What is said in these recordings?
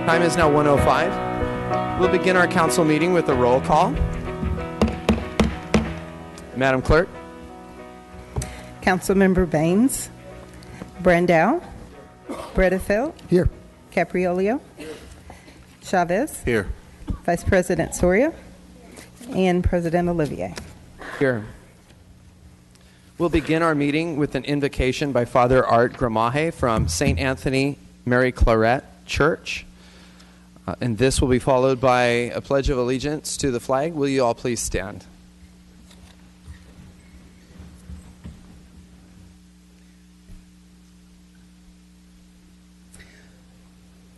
Time is now 1:05. We'll begin our council meeting with a roll call. Madam Clerk. Councilmember Baines. Brandow. Bredefeld. Here. Capriolio. Chavez. Here. Vice President Soria. And President Olivier. Here. We'll begin our meeting with an invocation by Father Art Gramaje from St. Anthony Mary Claret Church. And this will be followed by a pledge of allegiance to the flag. Will you all please stand?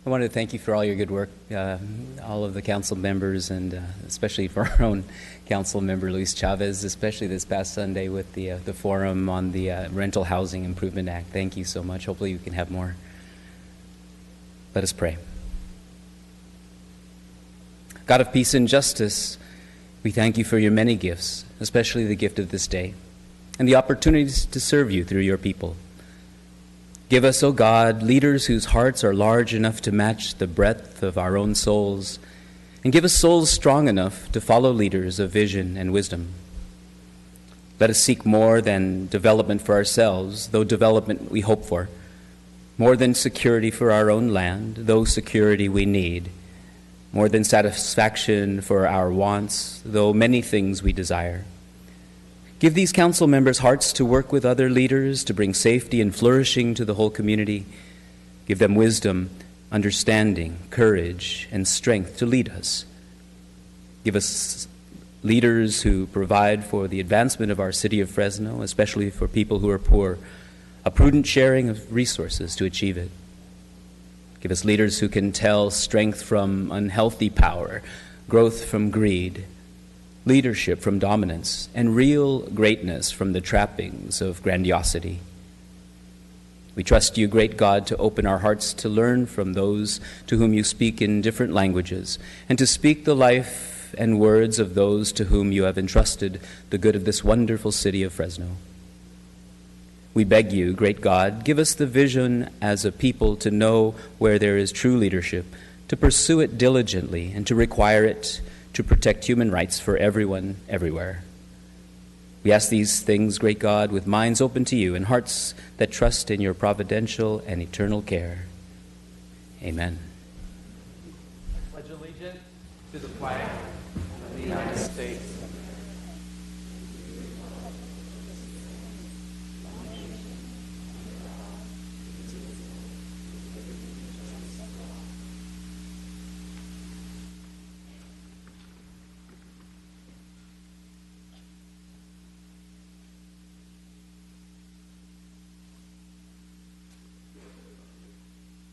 I wanted to thank you for all your good work, all of the council members, and especially for our own council member, Luis Chavez, especially this past Sunday with the forum on the Rental Housing Improvement Act. Thank you so much. Hopefully we can have more. Let us pray. God of peace and justice, we thank you for your many gifts, especially the gift of this day, and the opportunities to serve you through your people. Give us, O God, leaders whose hearts are large enough to match the breadth of our own souls, and give us souls strong enough to follow leaders of vision and wisdom. Let us seek more than development for ourselves, though development we hope for, more than security for our own land, though security we need, more than satisfaction for our wants, though many things we desire. Give these council members hearts to work with other leaders to bring safety and flourishing to the whole community. Give them wisdom, understanding, courage, and strength to lead us. Give us leaders who provide for the advancement of our city of Fresno, especially for people who are poor, a prudent sharing of resources to achieve it. Give us leaders who can tell strength from unhealthy power, growth from greed, leadership from dominance, and real greatness from the trappings of grandiosity. We trust you, great God, to open our hearts to learn from those to whom you speak in different languages, and to speak the life and words of those to whom you have entrusted the good of this wonderful city of Fresno. We beg you, great God, give us the vision as a people to know where there is true leadership, to pursue it diligently, and to require it to protect human rights for everyone, everywhere. We ask these things, great God, with minds open to you and hearts that trust in your providential and eternal care. Amen. I pledge allegiance to the flag of the United States.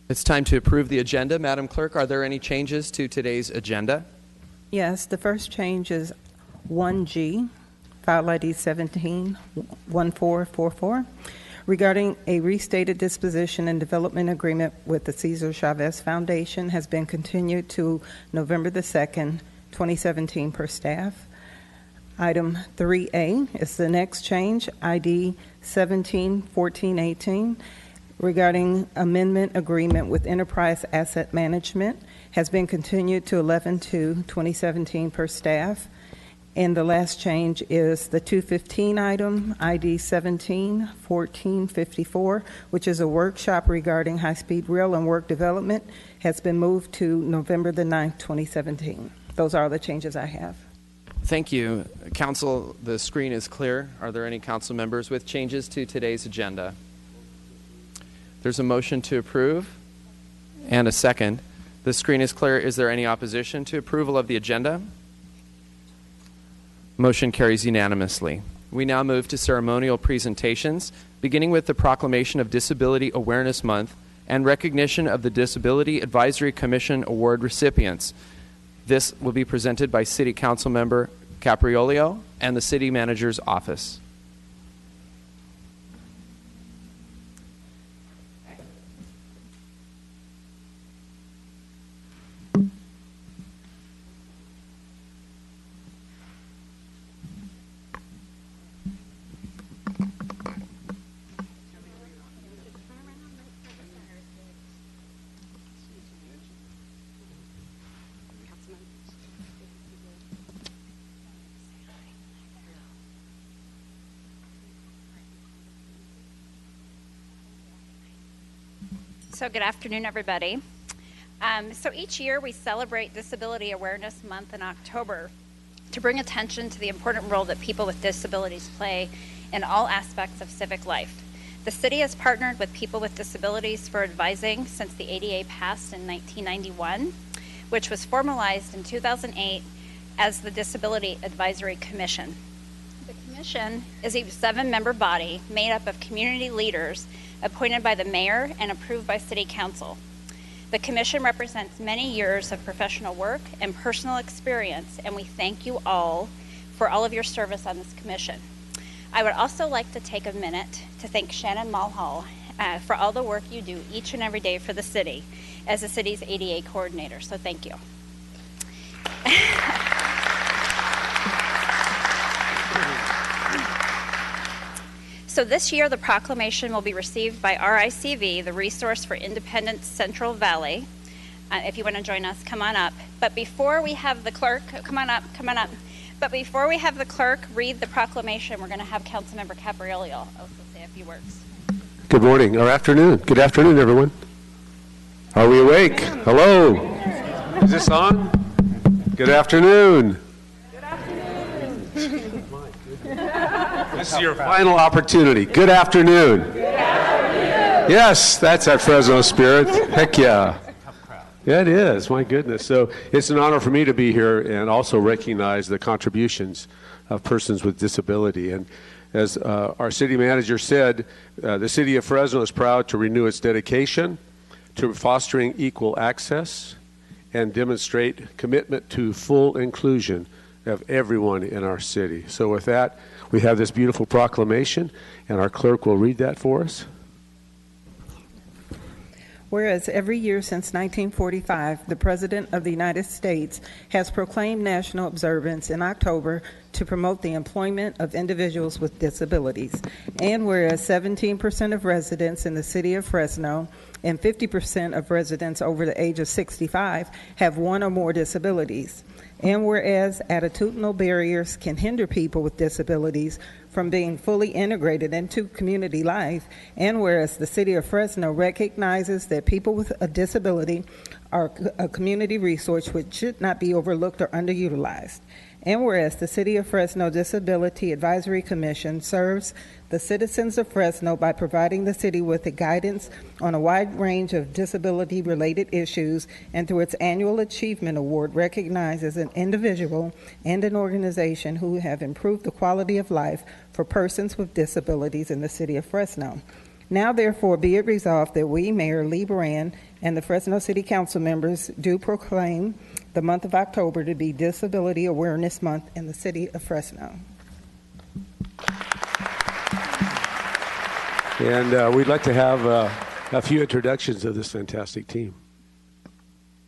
It's time to approve the agenda. Madam Clerk, are there any changes to today's agenda? Yes, the first change is 1G, file ID 171444, regarding a restated disposition and development agreement with the Cesar Chavez Foundation has been continued to November the 2nd, 2017 per staff. Item 3A is the next change, ID 171418, regarding amendment agreement with Enterprise Asset Management has been continued to 11/2/2017 per staff. And the last change is the 215 item, ID 171454, which is a workshop regarding high-speed rail and work development, has been moved to November the 9th, 2017. Those are the changes I have. Thank you. Council, the screen is clear. Are there any council members with changes to today's agenda? There's a motion to approve and a second. The screen is clear. Is there any opposition to approval of the agenda? Motion carries unanimously. We now move to ceremonial presentations, beginning with the proclamation of Disability Awareness Month and recognition of the Disability Advisory Commission Award recipients. This will be presented by City Council Member Capriolio and the City Manager's Office. So good afternoon, everybody. So each year we celebrate Disability Awareness Month in October to bring attention to the important role that people with disabilities play in all aspects of civic life. The city has partnered with people with disabilities for advising since the ADA passed in 1991, which was formalized in 2008 as the Disability Advisory Commission. The commission is a 7-member body made up of community leaders appointed by the mayor and approved by city council. The commission represents many years of professional work and personal experience, and we thank you all for all of your service on this commission. I would also like to take a minute to thank Shannon Mulhall for all the work you do each and every day for the city as the city's ADA coordinator, so thank you. So this year, the proclamation will be received by RICV, the Resource for Independence Central Valley. If you want to join us, come on up. But before we have the clerk, come on up. But before we have the clerk read the proclamation, we're going to have Councilmember Capriello also say a few words. Good morning, or afternoon. Good afternoon, everyone. Are we awake? Hello. Is this on? Good afternoon. Good afternoon. This is your final opportunity. Good afternoon. Good afternoon. Yes, that's that Fresno spirit. Heck yeah. Yeah, it is. My goodness. So it's an honor for me to be here and also recognize the contributions of persons with disability. And as our city manager said, the city of Fresno is proud to renew its dedication to fostering equal access and demonstrate commitment to full inclusion of everyone in our city. So with that, we have this beautiful proclamation, and our clerk will read that for us. Whereas every year since 1945, the President of the United States has proclaimed national observance in October to promote the employment of individuals with disabilities. And whereas 17% of residents in the city of Fresno and 50% of residents over the age of 65 have one or more disabilities. And whereas attitudinal barriers can hinder people with disabilities from being fully integrated into community life, and whereas the city of Fresno recognizes that people with a disability are a community resource which should not be overlooked or underutilized, and whereas the City of Fresno Disability Advisory Commission serves the citizens of Fresno by providing the city with a guidance on a wide range of disability-related issues, and through its annual Achievement Award recognizes an individual and an organization who have improved the quality of life for persons with disabilities in the city of Fresno. Now, therefore, be it resolved that we, Mayor Lee Brand, and the Fresno City Council members do proclaim the month of October to be Disability Awareness Month in the city of Fresno. And we'd like to have a few introductions of this fantastic team.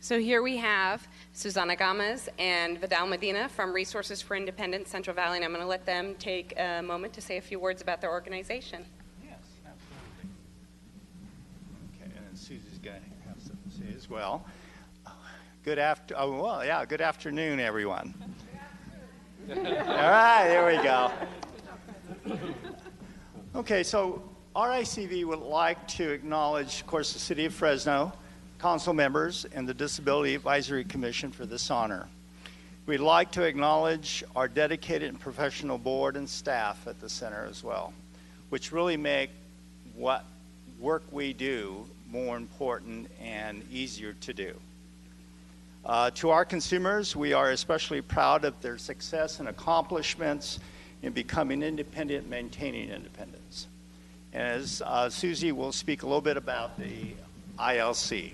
So here we have Susana Gomez and Vidal Medina from Resources for Independence Central Valley, and I'm going to let them take a moment to say a few words about their organization. Yes, absolutely. Okay, and Susie's going to have something to say as well. Good afternoon, everyone. All right, there we go. Okay, so RICV would like to acknowledge, of course, the City of Fresno, council members, and the Disability Advisory Commission for this honor. We'd like to acknowledge our dedicated and professional board and staff at the center as well, which really make what work we do more important and easier to do. To our consumers, we are especially proud of their success and accomplishments in becoming independent, maintaining independence. And as Susie will speak a little bit about the ILC.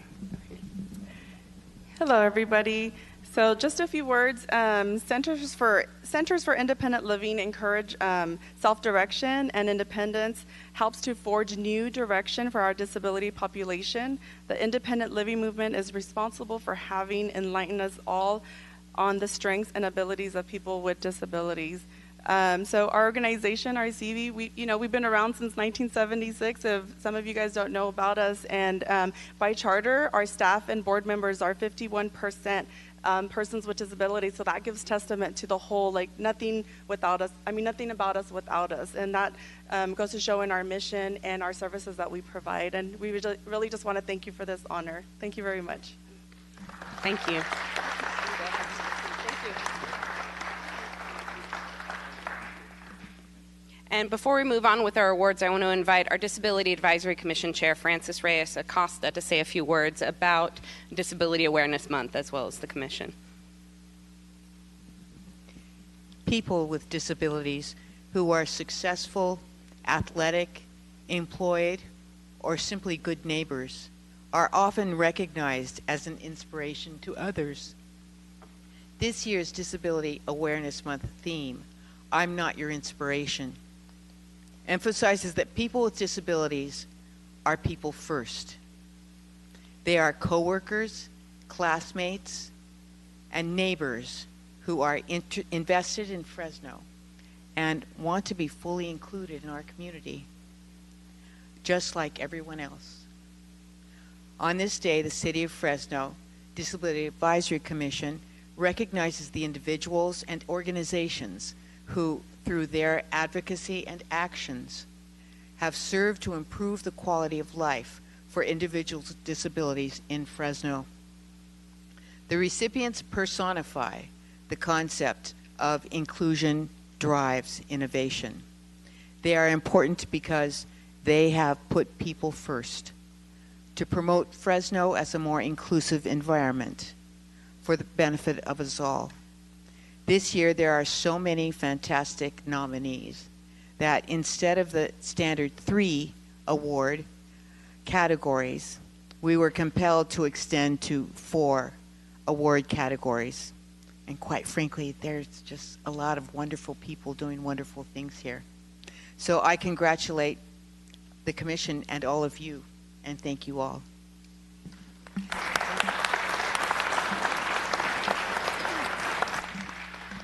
Hello, everybody. So just a few words. Centers for Independent Living encourage self-direction and independence, helps to forge new direction for our disability population. The independent living movement is responsible for having enlightened us all on the strengths and abilities of people with disabilities. So our organization, RCV, we've been around since 1976. If some of you guys don't know about us, and by charter, our staff and board members are 51% persons with disabilities. So that gives testament to the whole, like nothing about us without us, and that goes to show in our mission and our services that we provide. And we really just want to thank you for this honor. Thank you very much. Thank you. And before we move on with our awards, I want to invite our Disability Advisory Commission Chair, Francis Reyes Acosta, to say a few words about Disability Awareness Month, as well as the Commission. People with disabilities who are successful, athletic, employed, or simply good neighbors are often recognized as an inspiration to others. This year's Disability Awareness Month theme, I'm Not Your Inspiration, emphasizes that people with disabilities are people first. They are coworkers, classmates, and neighbors who are invested in Fresno and want to be fully included in our community, just like everyone else. On this day, the City of Fresno Disability Advisory Commission recognizes the individuals and organizations who, through their advocacy and actions, have served to improve the quality of life for individuals with disabilities in Fresno. The recipients personify the concept of inclusion drives innovation. They are important because they have put people first to promote Fresno as a more inclusive environment for the benefit of us all. This year, there are so many fantastic nominees that instead of the standard 3 award categories, we were compelled to extend to 4 award categories. And quite frankly, there's just a lot of wonderful people doing wonderful things here. So I congratulate the Commission and all of you, and thank you all.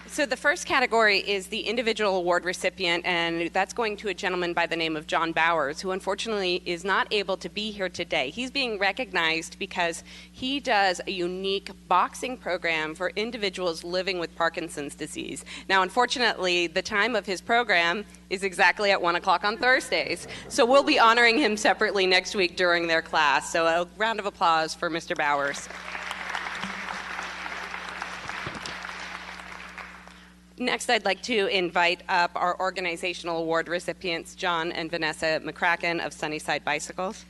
So the first category is the individual award recipient, and that's going to a gentleman by the name of John Bowers, who unfortunately is not able to be here today. He's being recognized because he does a unique boxing program for individuals living with Parkinson's disease. Now, unfortunately, the time of his program is exactly at 1 o'clock on Thursdays. So we'll be honoring him separately next week during their class. So a round of applause for Mr. Bowers. Next, I'd like to invite up our organizational award recipients, John and Vanessa McCracken of Sunnyside Bicycles.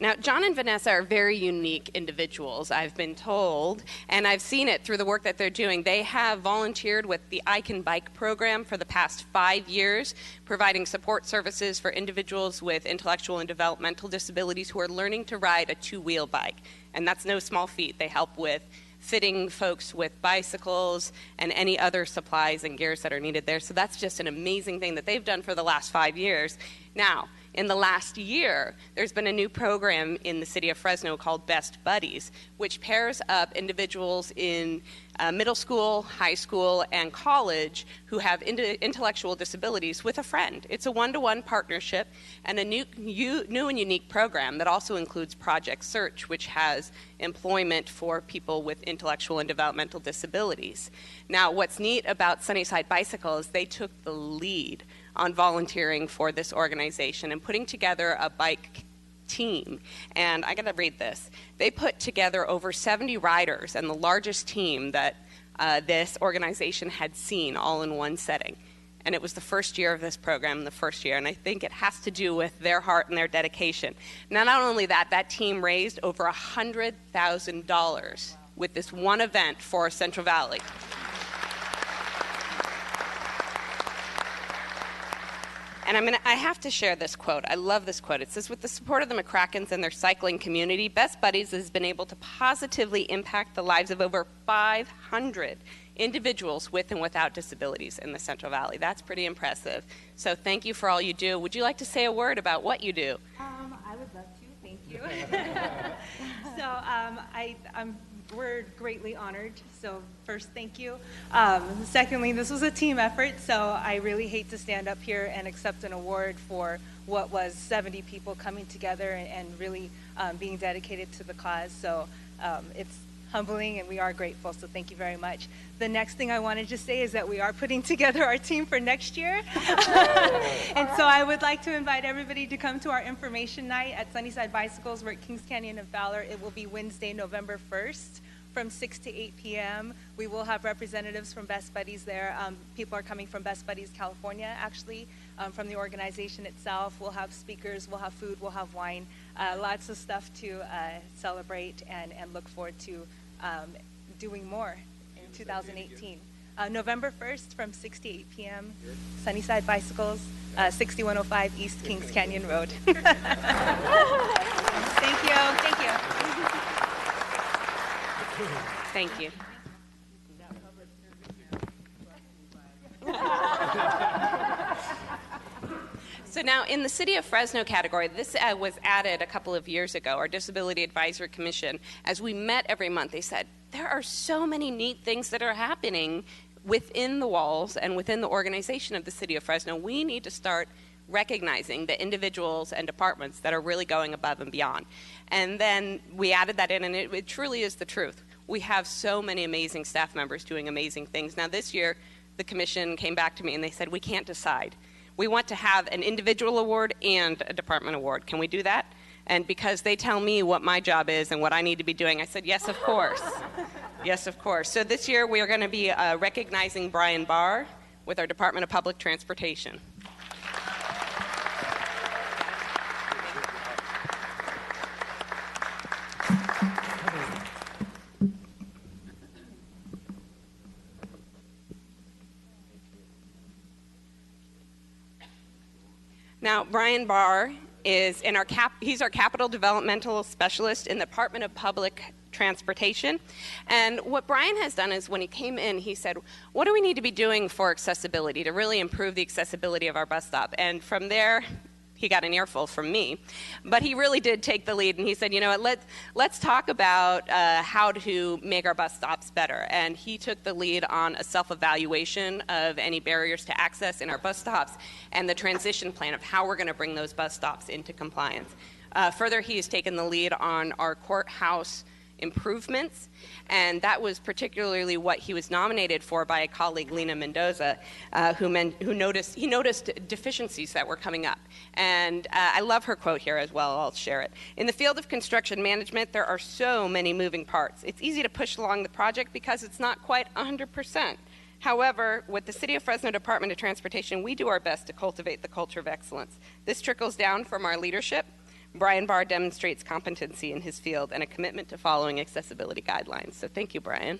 Now, John and Vanessa are very unique individuals, I've been told, and I've seen it through the work that they're doing. They have volunteered with the I Can Bike program for the past 5 years, providing support services for individuals with intellectual and developmental disabilities who are learning to ride a 2-wheel bike. And that's no small feat. They help with fitting folks with bicycles and any other supplies and gears that are needed there. So that's just an amazing thing that they've done for the last 5 years. Now, in the last year, there's been a new program in the city of Fresno called Best Buddies, which pairs up individuals in middle school, high school, and college who have intellectual disabilities with a friend. It's a one-to-one partnership and a new and unique program that also includes Project Search, which has employment for people with intellectual and developmental disabilities. Now, what's neat about Sunnyside Bicycle is they took the lead on volunteering for this organization and putting together a bike team. And I got to read this. They put together over 70 riders and the largest team that this organization had seen all in one setting. And it was the first year of this program, and I think it has to do with their heart and their dedication. Now, not only that, that team raised over $100,000 with this one event for Central Valley. And I have to share this quote. I love this quote. It says, with the support of the McCrackens and their cycling community, Best Buddies has been able to positively impact the lives of over 500 individuals with and without disabilities in the Central Valley. That's pretty impressive. So thank you for all you do. Would you like to say a word about what you do? I would love to. Thank you. We're greatly honored. So first, thank you. Secondly, this was a team effort, so I really hate to stand up here and accept an award for what was 70 people coming together and really being dedicated to the cause. So it's humbling, and we are grateful, so thank you very much. The next thing I wanted to say is that we are putting together our team for next year. And so I would like to invite everybody to come to our information night at Sunnyside Bicycles. We're at Kings Canyon and Fowler. It will be Wednesday, November 1st from 6 to 8 p.m. We will have representatives from Best Buddies there. People are coming from Best Buddies California, actually, from the organization itself. We'll have speakers, we'll have food, we'll have wine, lots of stuff to celebrate and look forward to doing more in 2018. November 1st from 6 to 8 p.m. Sunnyside Bicycles, 6105 East Kings Canyon Road. Thank you. Thank you. Thank you. So now in the City of Fresno category, this was added a couple of years ago, our Disability Advisory Commission. As we met every month, they said, there are so many neat things that are happening within the walls and within the organization of the City of Fresno. We need to start recognizing the individuals and departments that are really going above and beyond. And then we added that in, and it truly is the truth. We have so many amazing staff members doing amazing things. Now this year, the commission came back to me and they said, we can't decide. We want to have an individual award and a department award. Can we do that? And because they tell me what my job is and what I need to be doing, I said, yes, of course. Yes, of course. So this year we are going to be recognizing Brian Barr with our Department of Public Transportation. Now, Brian Barr is he's our capital developmental specialist in the Department of Public Transportation. And what Brian has done is when he came in, he said, what do we need to be doing for accessibility to really improve the accessibility of our bus stop? And from there, he got an earful from me, but he really did take the lead, and he said, you know what, let's talk about how to make our bus stops better. And he took the lead on a self-evaluation of any barriers to access in our bus stops and the transition plan of how we're going to bring those bus stops into compliance. Further, he has taken the lead on our courthouse improvements, and that was particularly what he was nominated for by a colleague, Lena Mendoza, who noticed deficiencies that were coming up. And I love her quote here as well. I'll share it. In the field of construction management, there are so many moving parts. It's easy to push along the project because it's not quite 100%. However, with the City of Fresno Department of Transportation, we do our best to cultivate the culture of excellence. This trickles down from our leadership. Brian Barr demonstrates competency in his field and a commitment to following accessibility guidelines. So thank you, Brian.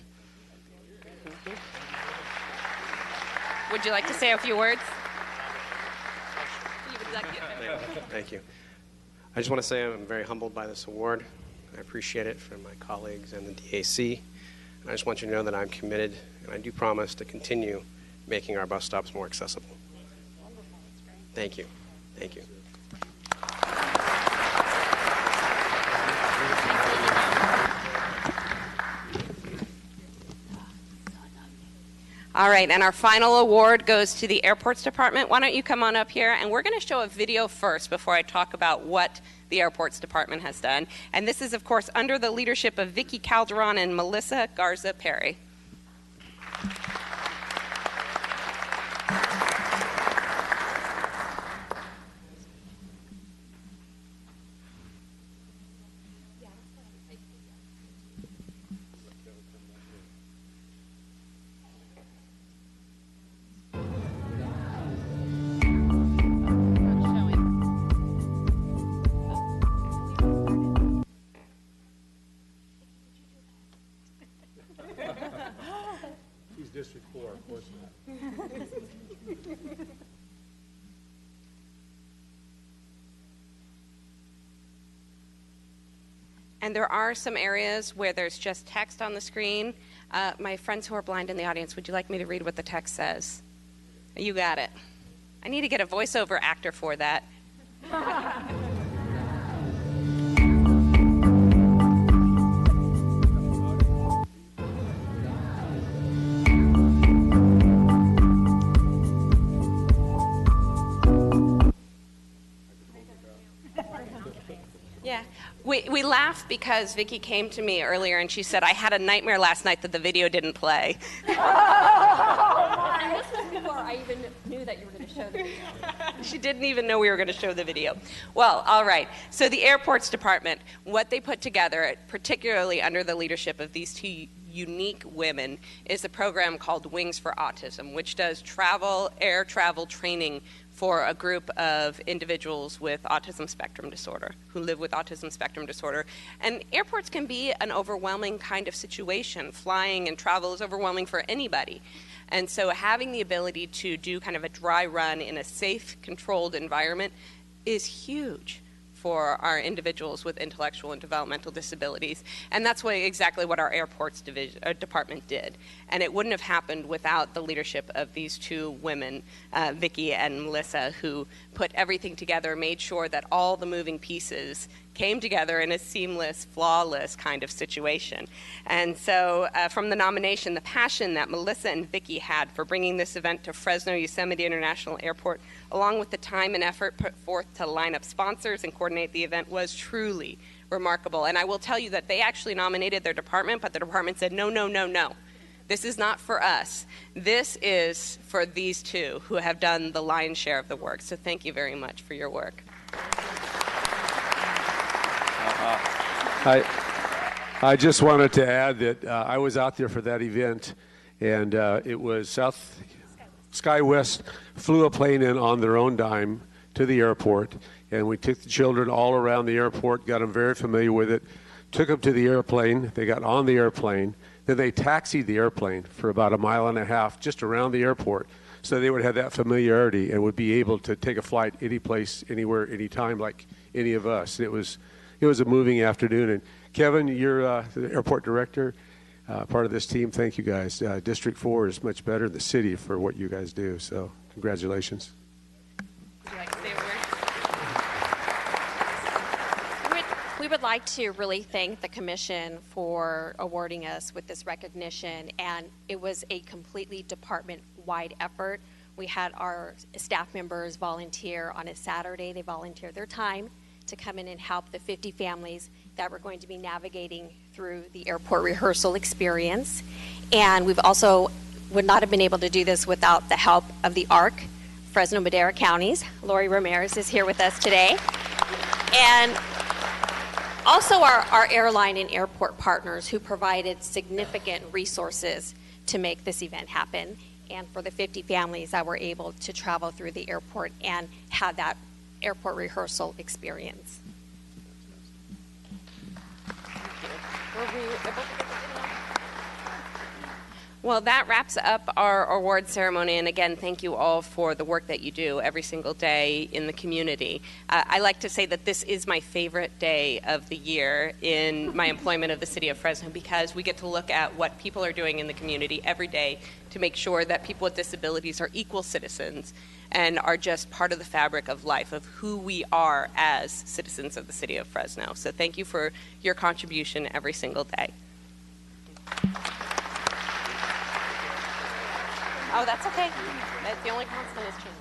Would you like to say a few words? Thank you. I just want to say I'm very humbled by this award. I appreciate it from my colleagues and the DAC. And I just want you to know that I'm committed, and I do promise to continue making our bus stops more accessible. Thank you. Thank you. All right, and our final award goes to the Airports Department. Why don't you come on up here, and we're going to show a video first before I talk about what the Airports Department has done. And this is, of course, under the leadership of Vicki Calderon and Melissa Garza Perry. District 4, of course not. And there are some areas where there's just text on the screen. My friends who are blind in the audience, would you like me to read what the text says? You got it. I need to get a voiceover actor for that. Yeah, we laugh because Vicki came to me earlier and she said, I had a nightmare last night that the video didn't play. And this was before I even knew that you were going to show the video. She didn't even know we were going to show the video. Well, all right. So the airports department, what they put together, particularly under the leadership of these two unique women, is a program called Wings for Autism, which does air travel training for a group of individuals with autism spectrum disorder, who live with autism spectrum disorder. And airports can be an overwhelming kind of situation. Flying and travel is overwhelming for anybody. And so having the ability to do kind of a dry run in a safe, controlled environment is huge for our individuals with intellectual and developmental disabilities. And that's exactly what our airports department did. And it wouldn't have happened without the leadership of these two women, Vicki and Melissa, who put everything together, made sure that all the moving pieces came together in a seamless, flawless kind of situation. And so from the nomination, the passion that Melissa and Vicki had for bringing this event to Fresno Yosemite International Airport, along with the time and effort put forth to line up sponsors and coordinate the event, was truly remarkable. And I will tell you that they actually nominated their department, but the department said, no, no, no, no. This is not for us. This is for these two who have done the lion's share of the work. So thank you very much for your work. I just wanted to add that I was out there for that event, and it was SkyWest flew a plane in on their own dime to the airport, and we took the children all around the airport, got them very familiar with it, took them to the airplane, they got on the airplane, then they taxied the airplane for about 1.5 miles just around the airport, so they would have that familiarity and would be able to take a flight any place, anywhere, anytime, like any of us. It was a moving afternoon. And Kevin, you're the airport director, part of this team. Thank you guys. District 4 is much better than the city for what you guys do. So congratulations. Would you like to say a word? We would like to really thank the commission for awarding us with this recognition, and it was a completely department-wide effort. We had our staff members volunteer on a Saturday. They volunteered their time to come in and help the 50 families that were going to be navigating through the airport rehearsal experience. And we've also would not have been able to do this without the help of the ARC, Fresno Madera counties. Lori Ramirez is here with us today. And also our airline and airport partners who provided significant resources to make this event happen, and for the 50 families that were able to travel through the airport and have that airport rehearsal experience. Well, that wraps up our award ceremony, and again, thank you all for the work that you do every single day in the community. I like to say that this is my favorite day of the year in my employment of the City of Fresno, because we get to look at what people are doing in the community every day to make sure that people with disabilities are equal citizens and are just part of the fabric of life, of who we are as citizens of the City of Fresno. So thank you for your contribution every single day. Oh, that's okay. That's the only constant is change.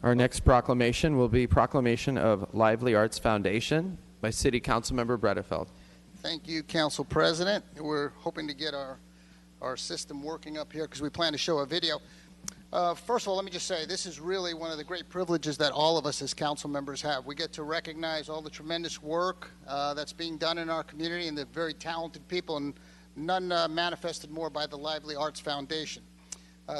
Our next proclamation will be proclamation of Lively Arts Foundation by City Council Member Bredefeld. Thank you, Council President. We're hoping to get our system working up here because we plan to show a video. First of all, let me just say this is really one of the great privileges that all of us as council members have. We get to recognize all the tremendous work that's being done in our community and the very talented people, and none manifested more by the Lively Arts Foundation.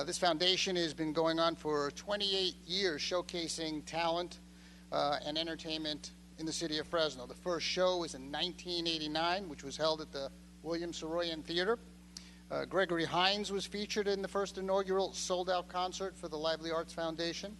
This foundation has been going on for 28 years, showcasing talent and entertainment in the city of Fresno. The first show was in 1989, which was held at the William Saroyan Theater. Gregory Hines was featured in the first inaugural sold-out concert for the Lively Arts Foundation.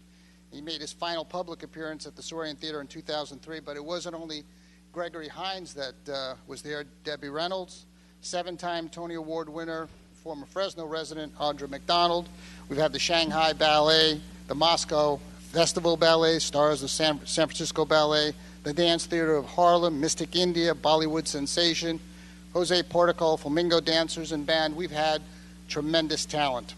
He made his final public appearance at the Saroyan Theater in 2003, but it wasn't only Gregory Hines that was there. Debbie Reynolds, 7-time Tony Award winner, former Fresno resident Audra McDonald. We've had the Shanghai Ballet, the Moscow Festival Ballet, stars of San Francisco Ballet, the Dance Theater of Harlem, Mystic India, Bollywood Sensation, Jose Portico, Flamingo Dancers and Band. We've had tremendous talent.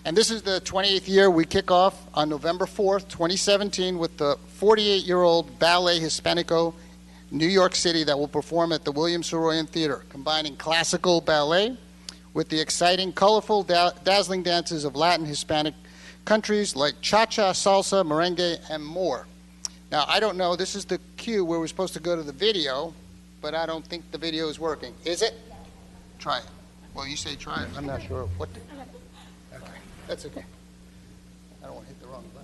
And this is the 28th year. We kick off on November 4th, 2017 with the 48-year-old Ballet Hispanico New York City that will perform at the William Saroyan Theater, combining classical ballet with the exciting, colorful, dazzling dances of Latin Hispanic countries like cha-cha, salsa, merengue, and more. Now, I don't know, this is the cue where we're supposed to go to the video, but I don't think the video is working. Is it? Try it. Well, you say try it. I'm not sure what to... Okay, that's okay. I don't want to hit the wrong button.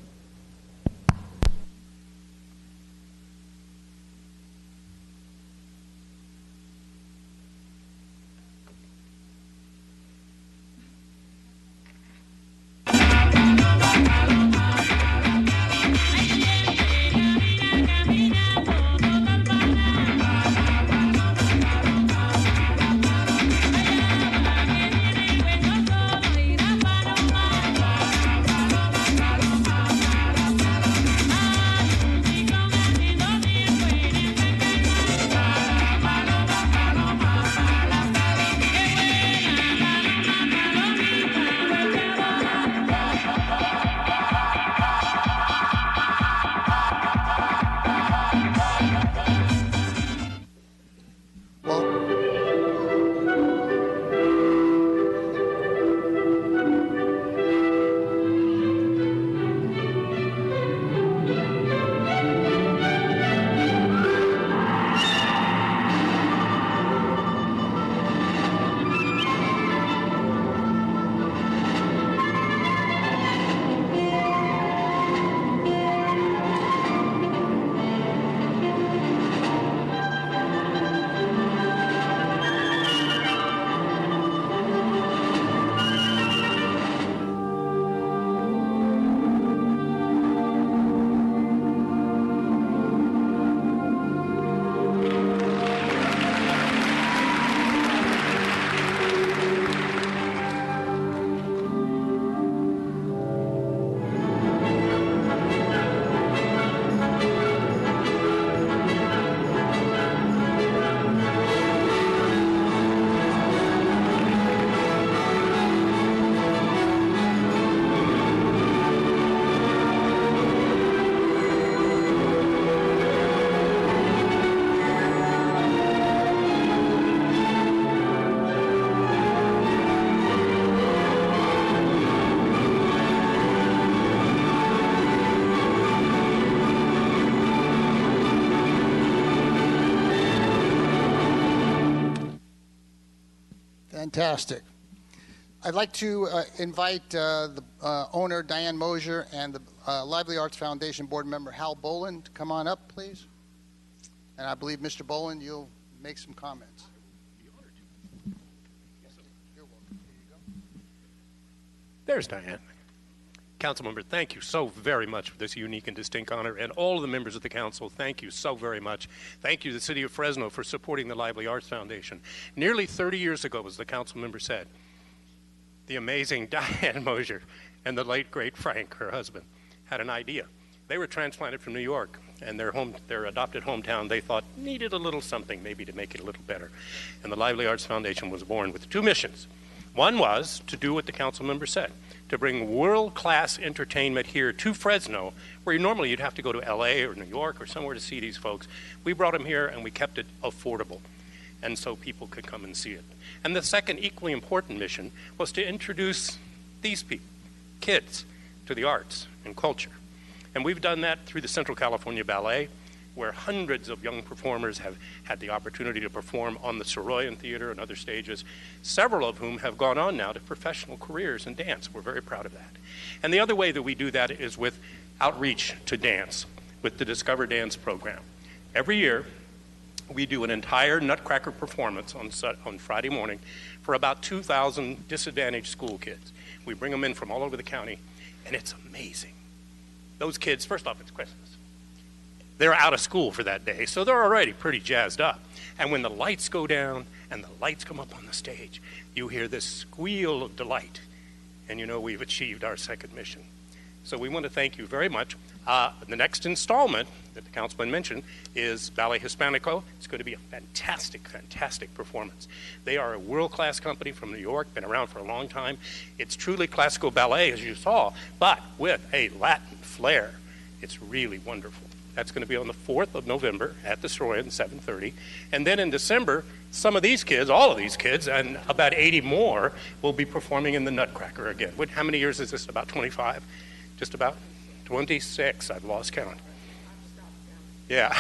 Fantastic. I'd like to invite the owner, Diane Mosier, and the Lively Arts Foundation board member, Hal Boland, to come on up, please. And I believe, Mr. Boland, you'll make some comments. There's Diane. Councilmember, thank you so very much for this unique and distinct honor, and all of the members of the council, thank you so very much. Thank you to the City of Fresno for supporting the Lively Arts Foundation. Nearly 30 years ago, as the council member said, the amazing Diane Mosier and the late, great Frank, her husband, had an idea. They were transplanted from New York, and their adopted hometown, they thought, needed a little something maybe to make it a little better. And the Lively Arts Foundation was born with two missions. One was to do what the council member said, to bring world-class entertainment here to Fresno, where normally you'd have to go to LA or New York or somewhere to see these folks. We brought them here and we kept it affordable, and so people could come and see it. And the second equally important mission was to introduce these people, kids, to the arts and culture. And we've done that through the Central California Ballet, where hundreds of young performers have had the opportunity to perform on the Soroyan Theater and other stages, several of whom have gone on now to professional careers in dance. We're very proud of that. And the other way that we do that is with outreach to dance, with the Discover Dance program. Every year, we do an entire Nutcracker performance on Friday morning for about 2,000 disadvantaged school kids. We bring them in from all over the county, and it's amazing. Those kids, first off, it's Christmas. They're out of school for that day, so they're already pretty jazzed up. And when the lights go down and the lights come up on the stage, you hear this squeal of delight, and you know we've achieved our second mission. So we want to thank you very much. The next installment that the councilman mentioned is Ballet Hispanico. It's going to be a fantastic, fantastic performance. They are a world-class company from New York, been around for a long time. It's truly classical ballet, as you saw, but with a Latin flair. It's really wonderful. That's going to be on the 4th of November at the Soroyan, 7:30. And then in December, some of these kids, all of these kids, and about 80 more, will be performing in the Nutcracker again. How many years is this? About 25? Just about? 26. I've lost count. Yeah.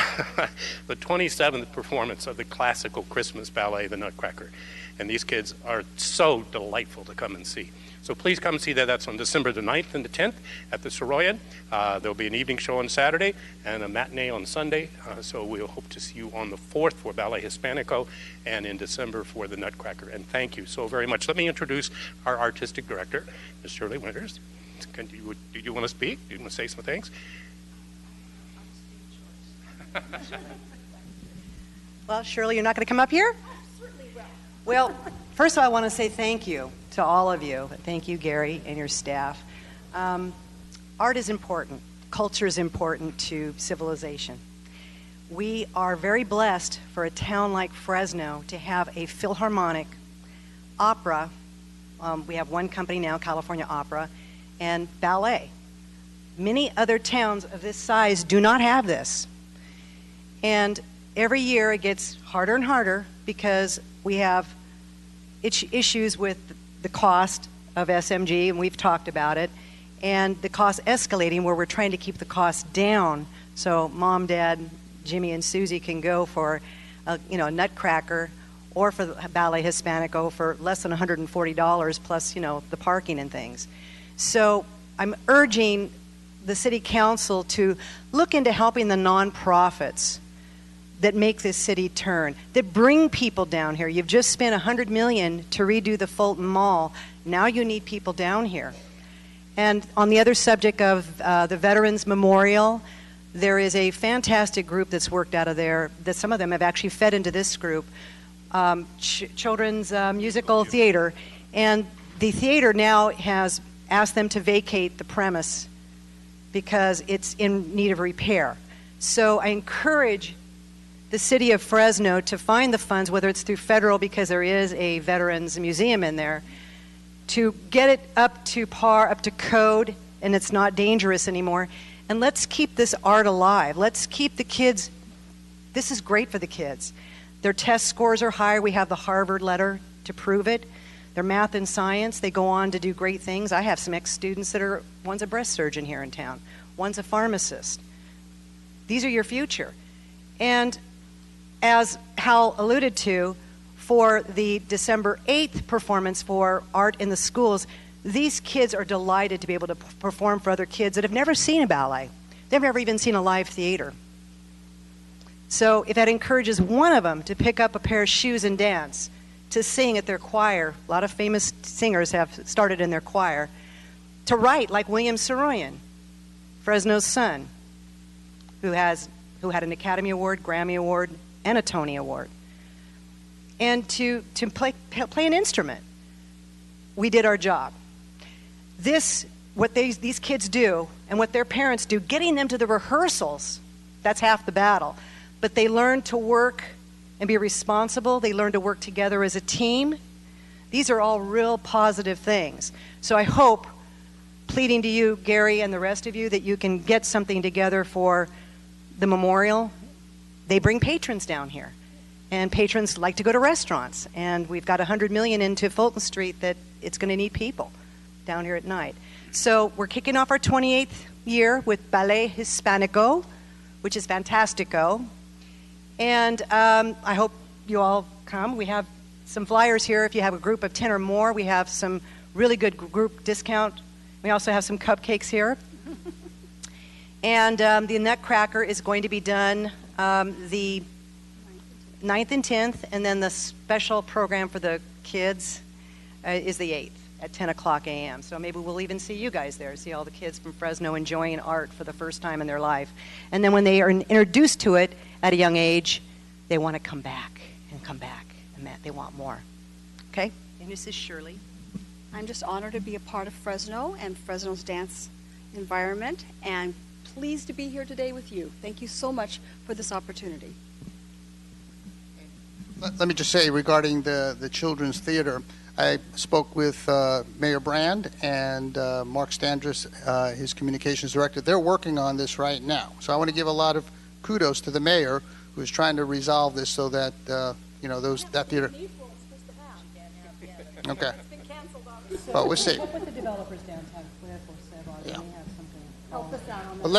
The 27th performance of the classical Christmas ballet, the Nutcracker. And these kids are so delightful to come and see. So please come see that. That's on December the 9th and the 10th at the Soroyan. There'll be an evening show on Saturday and a matinee on Sunday. So we'll hope to see you on the 4th for Ballet Hispanico and in December for the Nutcracker. And thank you so very much. Let me introduce our artistic director, Ms. Shirley Winters. Do you want to speak? Do you want to say some things? Well, Shirley, you're not going to come up here? Well, first of all, I want to say thank you to all of you. Thank you, Gary, and your staff. Art is important. Culture is important to civilization. We are very blessed for a town like Fresno to have a Philharmonic, opera. We have one company now, California Opera, and ballet. Many other towns of this size do not have this. And every year it gets harder and harder because we have issues with the cost of SMG, and we've talked about it, and the cost escalating where we're trying to keep the cost down so Mom, Dad, Jimmy, and Susie can go for a Nutcracker or for the Ballet Hispanico for less than $140 plus, the parking and things. So I'm urging the City Council to look into helping the nonprofits that make this city turn, that bring people down here. You've just spent $100 million to redo the Fulton Mall. Now you need people down here. And on the other subject of the Veterans Memorial, there is a fantastic group that's worked out of there, that some of them have actually fed into this group, Children's Musical Theater. And the theater now has asked them to vacate the premise because it's in need of repair. So I encourage the city of Fresno to find the funds, whether it's through federal because there is a Veterans Museum in there, to get it up to par, up to code, and it's not dangerous anymore. And let's keep this art alive. Let's keep the kids. This is great for the kids. Their test scores are higher. We have the Harvard letter to prove it. Their math and science, they go on to do great things. I have some ex-students that are, one's a breast surgeon here in town. One's a pharmacist. These are your future. And as Hal alluded to, for the December 8th performance for Art in the Schools, these kids are delighted to be able to perform for other kids that have never seen a ballet. They've never even seen a live theater. So if that encourages one of them to pick up a pair of shoes and dance, to sing at their choir, a lot of famous singers have started in their choir, to write like William Soroyan, Fresno's son, who had an Academy Award, Grammy Award, and a Tony Award, and to play an instrument. We did our job. What these kids do and what their parents do, getting them to the rehearsals, that's half the battle. But they learn to work and be responsible. They learn to work together as a team. These are all real positive things. So I hope, pleading to you, Gary, and the rest of you, that you can get something together for the memorial. They bring patrons down here, and patrons like to go to restaurants, and we've got $100 million into Fulton Street that it's going to need people down here at night. So we're kicking off our 28th year with Ballet Hispanico, which is fantastico, and I hope you all come. We have some flyers here. If you have a group of 10 or more, we have some really good group discount. We also have some cupcakes here. And the Nutcracker is going to be done the 9th and 10th, and then the special program for the kids is the 8th at 10 o'clock a.m. So maybe we'll even see you guys there, see all the kids from Fresno enjoying art for the first time in their life. And then when they are introduced to it at a young age, they want to come back and come back, and they want more. Okay? And this is Shirley. I'm just honored to be a part of Fresno and Fresno's dance environment, and pleased to be here today with you. Thank you so much for this opportunity. Let me just say regarding the Children's Theater, I spoke with Mayor Brand and Mark Standris, his communications director. They're working on this right now. So I want to give a lot of kudos to the mayor who is trying to resolve this so that, that theater. Okay. But we'll see. What the developers downtown Cuervo said, they may have something. Help us out on But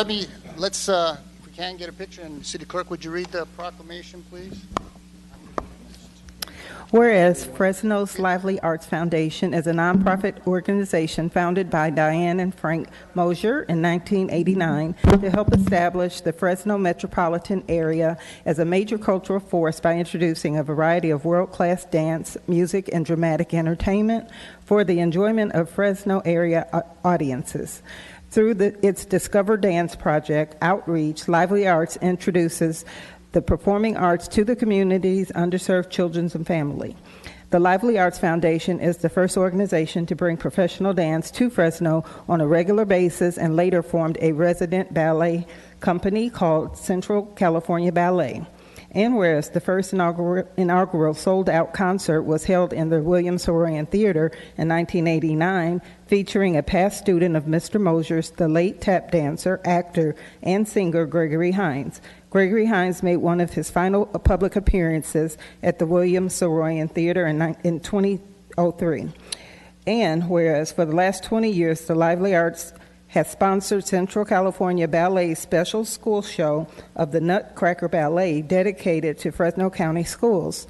let's, if we can get a picture, and City Clerk, would you read the proclamation, please? Whereas Fresno's Lively Arts Foundation is a nonprofit organization founded by Diane and Frank Mosier in 1989 to help establish the Fresno metropolitan area as a major cultural force by introducing a variety of world-class dance, music, and dramatic entertainment for the enjoyment of Fresno area audiences. Through its Discover Dance project outreach, Lively Arts introduces the performing arts to the community's underserved children and family. The Lively Arts Foundation is the first organization to bring professional dance to Fresno on a regular basis, and later formed a resident ballet company called Central California Ballet. And whereas the first inaugural sold-out concert was held in the William Saroyan Theater in 1989, featuring a past student of Mr. Mosier's, the late tap dancer, actor, and singer Gregory Hines. Gregory Hines made one of his final public appearances at the William Saroyan Theater in 2003. And whereas for the last 20 years, the Lively Arts has sponsored Central California Ballet's special school show of the Nutcracker Ballet, dedicated to Fresno County schools.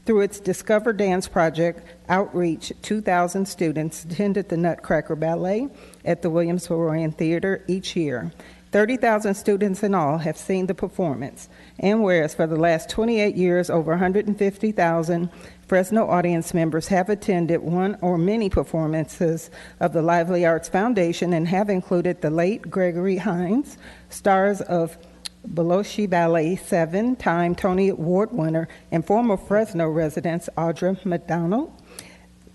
Through its Discover Dance project outreach, 2,000 students attended the Nutcracker Ballet at the William Saroyan Theater each year. 30,000 students in all have seen the performance. And whereas for the last 28 years, over 150,000 Fresno audience members have attended one or many performances of the Lively Arts Foundation and have included the late Gregory Hines, stars of Belushi Ballet, 7-time Tony Award winner, and former Fresno residents Audra McDonald,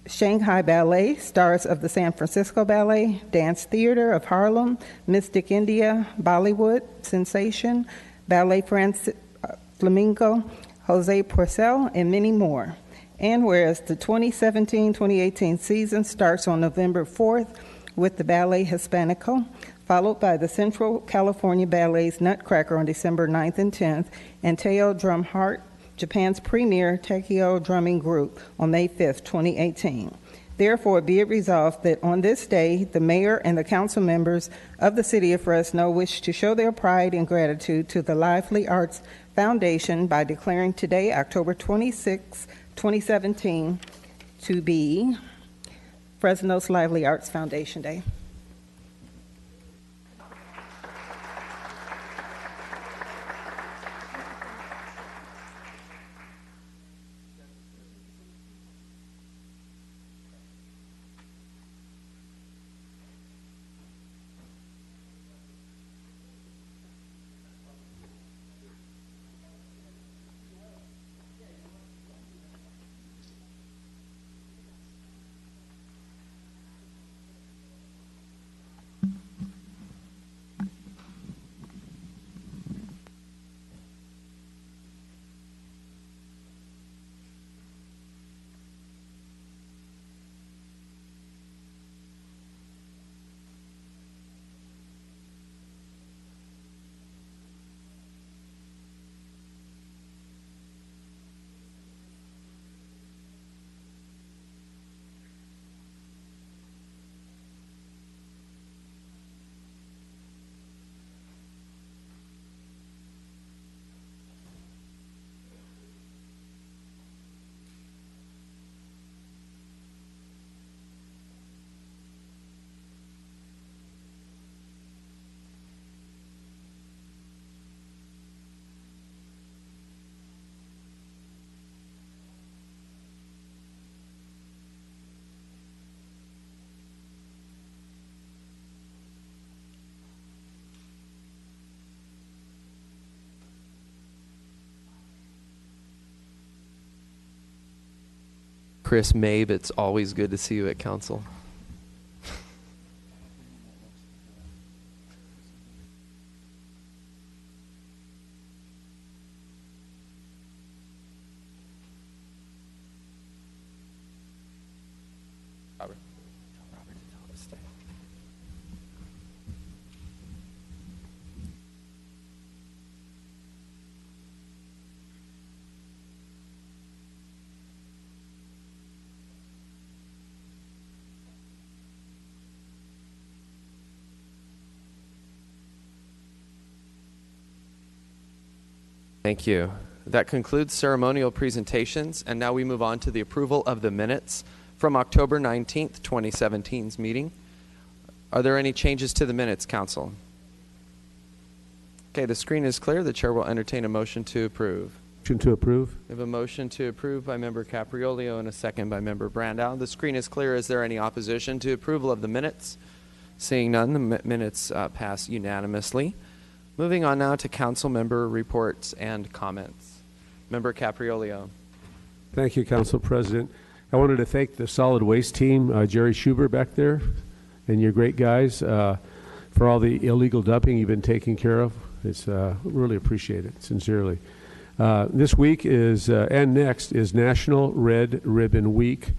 Shanghai Ballet, stars of the San Francisco Ballet, Dance Theater of Harlem, Mystic India, Bollywood Sensation, Ballet Flamenco, Jose Porcel, and many more. And whereas the 2017-2018 season starts on November 4th with the Ballet Hispanico, followed by the Central California Ballet's Nutcracker on December 9th and 10th, and Teo Drum Heart, Japan's premier Takeo drumming group, on May 5th, 2018. Therefore, be it resolved that on this day, the mayor and the council members of the city of Fresno wish to show their pride and gratitude to the Lively Arts Foundation by declaring today, October 26, 2017, to be Fresno's Lively Arts Foundation Day. Chris Mabe, it's always good to see you at council. Thank you. That concludes ceremonial presentations, and now we move on to the approval of the minutes from October 19th, 2017's meeting. Are there any changes to the minutes, Council? Okay, the screen is clear. The chair will entertain a motion to approve. Motion to approve. We have a motion to approve by Member Capriolio and a second by Member Brandow. The screen is clear. Is there any opposition to approval of the minutes? Seeing none, the minutes pass unanimously. Moving on now to council member reports and comments. Member Capriolio. Thank you, Council President. I wanted to thank the solid waste team, Jerry Schuber back there, and your great guys for all the illegal dumping you've been taking care of. It's really appreciate it, sincerely. This week is, and next, is National Red Ribbon Week.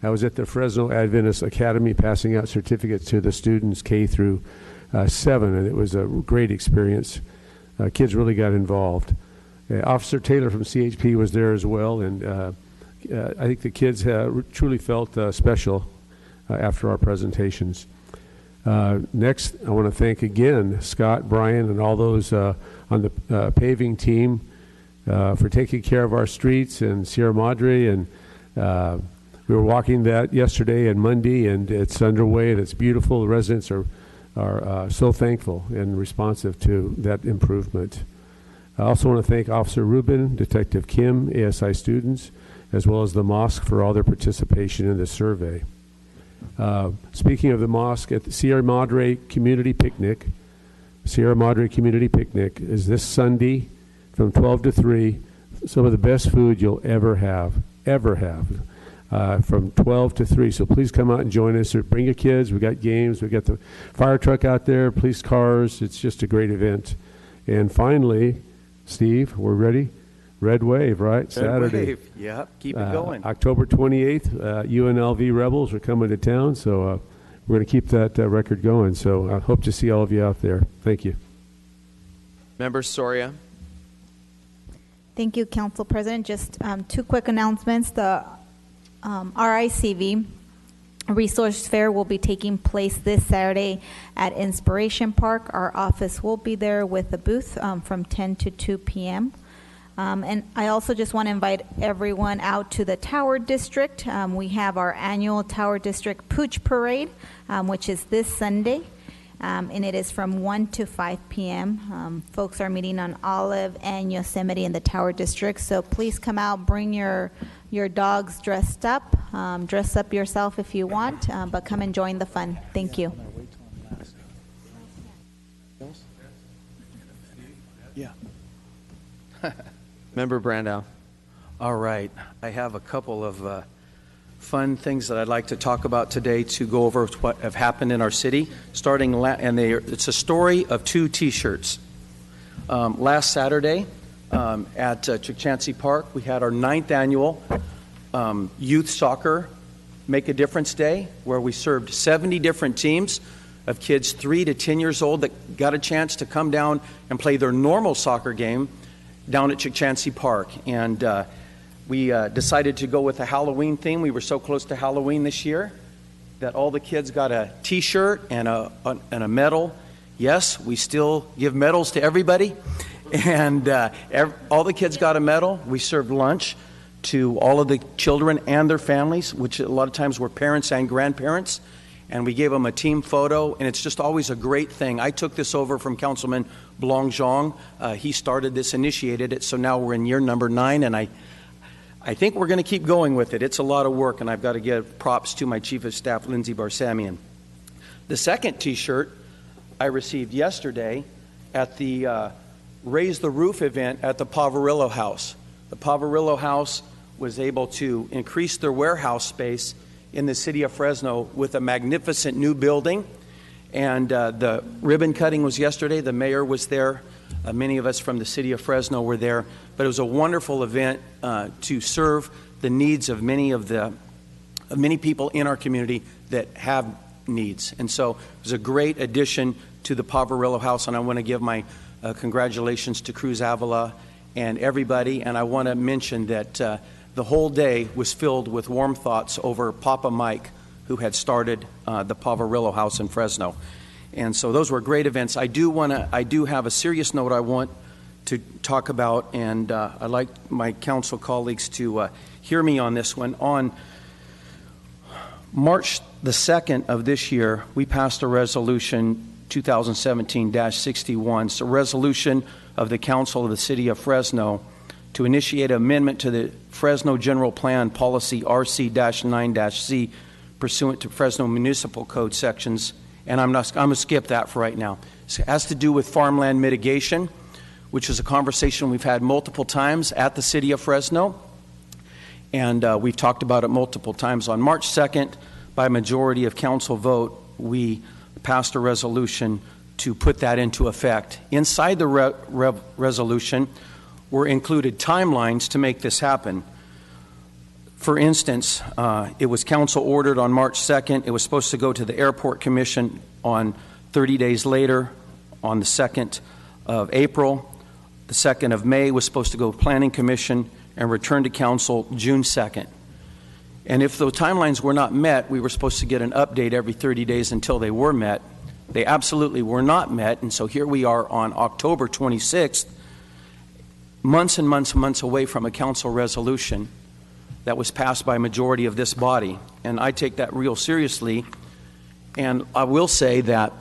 I was at the Fresno Adventist Academy passing out certificates to the students K through 7, and it was a great experience. Kids really got involved. Officer Taylor from CHP was there as well, and I think the kids truly felt special after our presentations. Next, I want to thank again Scott, Brian, and all those on the paving team for taking care of our streets in Sierra Madre, and we were walking that yesterday and Monday, and it's underway and it's beautiful. The residents are so thankful and responsive to that improvement. I also want to thank Officer Rubin, Detective Kim, ASI students, as well as the mosque for all their participation in the survey. Speaking of the mosque, at the Sierra Madre Community Picnic is this Sunday from 12 to 3, some of the best food you'll ever have, from 12 to 3. So please come out and join us. Or bring your kids. We got games. We got the fire truck out there, police cars. It's just a great event. And finally, Steve, we're ready. Red Wave, right? Red Saturday. Wave. Yep. Keep it going. October 28th, UNLV Rebels are coming to town. So we're going to keep that record going. So I hope to see all of you out there. Thank you. Member Soria. Thank you, Council President. Just two quick announcements. The RICV Resource Fair will be taking place this Saturday at Inspiration Park. Our office will be there with a booth from 10 to 2 p.m. And I also just want to invite everyone out to the Tower District. We have our annual Tower District Pooch Parade, which is this Sunday. And it is from 1 to 5 p.m. Folks are meeting on Olive and Yosemite in the Tower District, so please come out, bring your dogs dressed up, dress up yourself if you want, but come and join the fun. Thank you. Yeah. Member Brandow. All right. I have a couple of fun things that I'd like to talk about today to go over what have happened in our city. It's a story of two T-shirts. Last Saturday at Chukchansi Park, we had our 9th annual Youth Soccer Make a Difference Day, where we served 70 different teams of kids 3 to 10 years old that got a chance to come down and play their normal soccer game down at Chukchansi Park. And we decided to go with a Halloween theme. We were so close to Halloween this year that all the kids got a T-shirt and a medal. Yes, we still give medals to everybody. And all the kids got a medal. We served lunch to all of the children and their families, which a lot of times were parents and grandparents. And we gave them a team photo, and it's just always a great thing. I took this over from Councilman Blong Zhang. He started this, initiated it, so now we're in year number 9, and I think we're going to keep going with it. It's a lot of work, and I've got to give props to my Chief of Staff, Lindsey Barsamian. The second T-shirt I received yesterday at the Raise the Roof event at the Poverillo House. The Poverillo House was able to increase their warehouse space in the city of Fresno with a magnificent new building. And the ribbon cutting was yesterday. The mayor was there. Many of us from the city of Fresno were there. But it was a wonderful event to serve the needs of many people in our community that have needs. And so it was a great addition to the Poverello House, and I want to give my congratulations to Cruz Avila and everybody. And I want to mention that the whole day was filled with warm thoughts over Papa Mike, who had started the Poverello House in Fresno. And so those were great events. I do have a serious note I want to talk about, and I'd like my council colleagues to hear me on this one. On March the 2nd of this year, we passed a resolution 2017-61. It's a resolution of the Council of the City of Fresno to initiate an amendment to the Fresno General Plan Policy RC-9-C pursuant to Fresno Municipal Code sections, and I'm going to skip that for right now. It has to do with farmland mitigation, which is a conversation we've had multiple times at the City of Fresno, and we've talked about it multiple times. On March 2nd, by a majority of council vote, we passed a resolution to put that into effect. Inside the resolution were included timelines to make this happen. For instance, it was council ordered on March 2nd. It was supposed to go to the Airport Commission on 30 days later, on the 2nd of April. The 2nd of May was supposed to go to Planning Commission and return to council June 2nd. And if those timelines were not met, we were supposed to get an update every 30 days until they were met. They absolutely were not met, and so here we are on October 26th, months and months and months away from a council resolution that was passed by a majority of this body. And I take that real seriously, and I will say that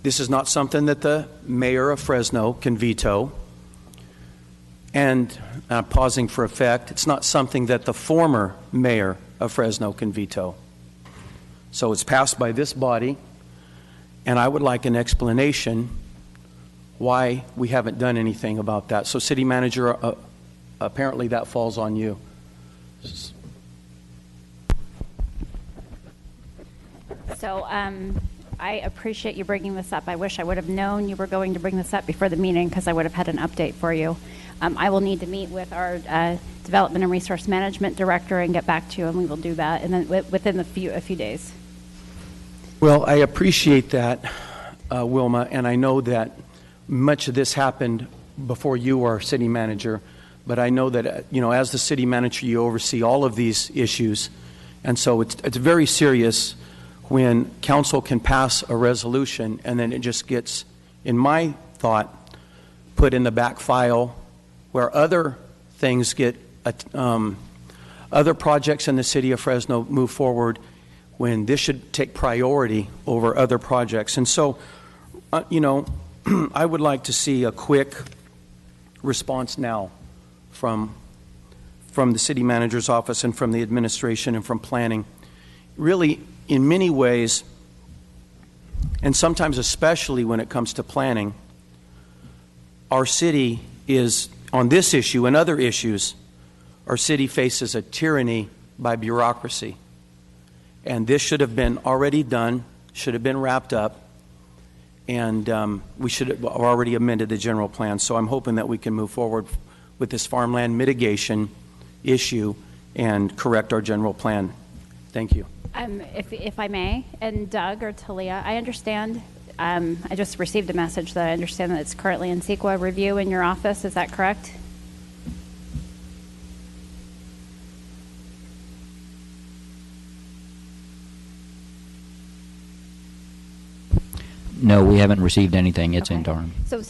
this is not something that the mayor of Fresno can veto. And pausing for effect, it's not something that the former mayor of Fresno can veto. So it's passed by this body, and I would like an explanation why we haven't done anything about that. So, City Manager, apparently that falls on you. So I appreciate you bringing this up. I wish I would have known you were going to bring this up before the meeting, because I would have had an update for you. I will need to meet with our Development and Resource Management Director and get back to you, and we will do that and then within a few days. Well, I appreciate that, Wilma, and I know that much of this happened before you were City Manager, but I know that, as the City Manager, you oversee all of these issues, and so it's very serious when council can pass a resolution and then it just gets, in my thought, put in the back file where other things get, other projects in the city of Fresno move forward when this should take priority over other projects. And so, I would like to see a quick response now from the city manager's office and from the administration and from planning. Really, in many ways, and sometimes especially when it comes to planning, our city is, on this issue and other issues, our city faces a tyranny by bureaucracy. And this should have been already done, should have been wrapped up, and we should have already amended the general plan. So I'm hoping that we can move forward with this farmland mitigation issue and correct our general plan. Thank you. If I may, and Doug or Talia, I understand. I just received a message that I understand that it's currently in CEQA review in your office. Is that correct? No, we haven't received anything. It's in Durham. So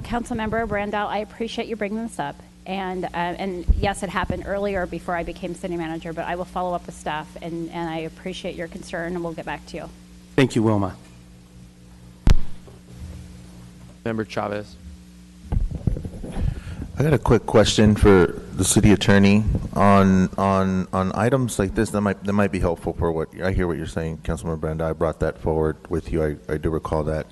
Councilmember Brandau, I appreciate you bringing this up. And yes, it happened earlier before I became city manager, but I will follow up with staff, and I appreciate your concern, and we'll get back to you. Thank you, Wilma. Member Chavez. I got a quick question for the city attorney on items like this that might be helpful for what I hear what you're saying, Councilman Brandau. I brought that forward with you. I do recall that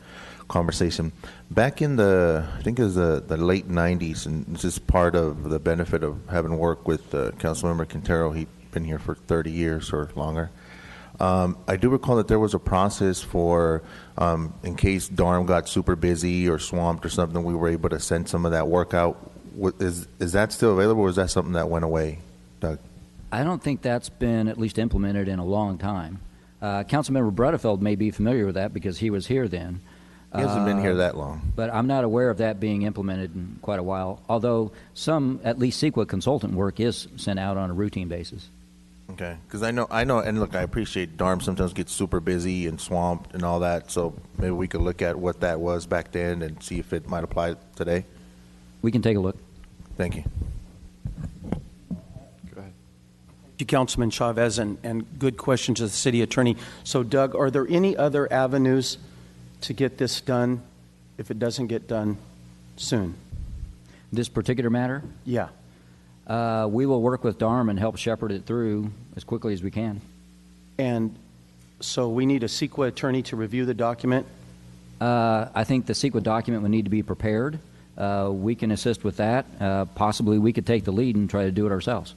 conversation. Back in I think it was the late 90s, and this is part of the benefit of having worked with Councilmember Quintero. He's been here for 30 years or longer. I do recall that there was a process for, in case Durham got super busy or swamped or something, we were able to send some of that work out. Is that still available, or is that something that went away, Doug? I don't think that's been at least implemented in a long time. Councilmember Bredefeld may be familiar with that because he was here then. He hasn't been here that long. But I'm not aware of that being implemented in quite a while, although some, at least CEQA consultant work is sent out on a routine basis. Okay, because I know, and look, I appreciate Durham sometimes gets super busy and swamped and all that, so maybe we could look at what that was back then and see if it might apply today. We can take a look. Thank you. Thank you, Councilman Chavez, and good question to the city attorney. So, Doug, are there any other avenues to get this done if it doesn't get done soon? This particular matter? Yeah. We will work with Durham and help shepherd it through as quickly as we can. And so we need a CEQA attorney to review the document? I think the CEQA document would need to be prepared. We can assist with that. Possibly we could take the lead and try to do it ourselves.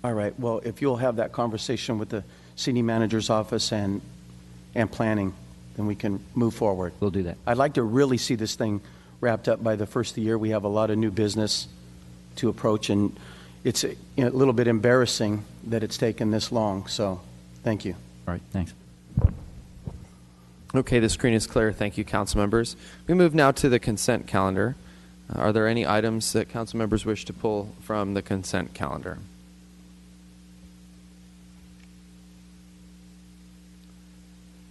All right. Well, if you'll have that conversation with the city manager's office and planning, then we can move forward. We'll do that. I'd like to really see this thing wrapped up by the first of the year. We have a lot of new business to approach, and it's a little bit embarrassing that it's taken this long. So, thank you. All right. Thanks. Okay, the screen is clear. Thank you, council members. We move now to the consent calendar. Are there any items that council members wish to pull from the consent calendar?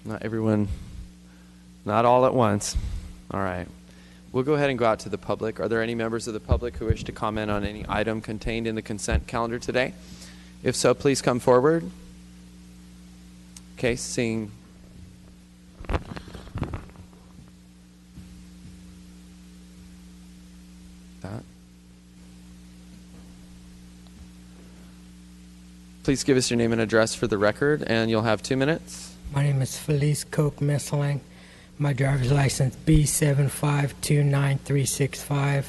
Not everyone, not all at once. All right. We'll go ahead and go out to the public. Are there any members of the public who wish to comment on any item contained in the consent calendar today? If so, please come forward. Okay, seeing that. Please give us your name and address for the record, and you'll have 2 minutes. My name is Felice Koch Messeling. My driver's license B7529365.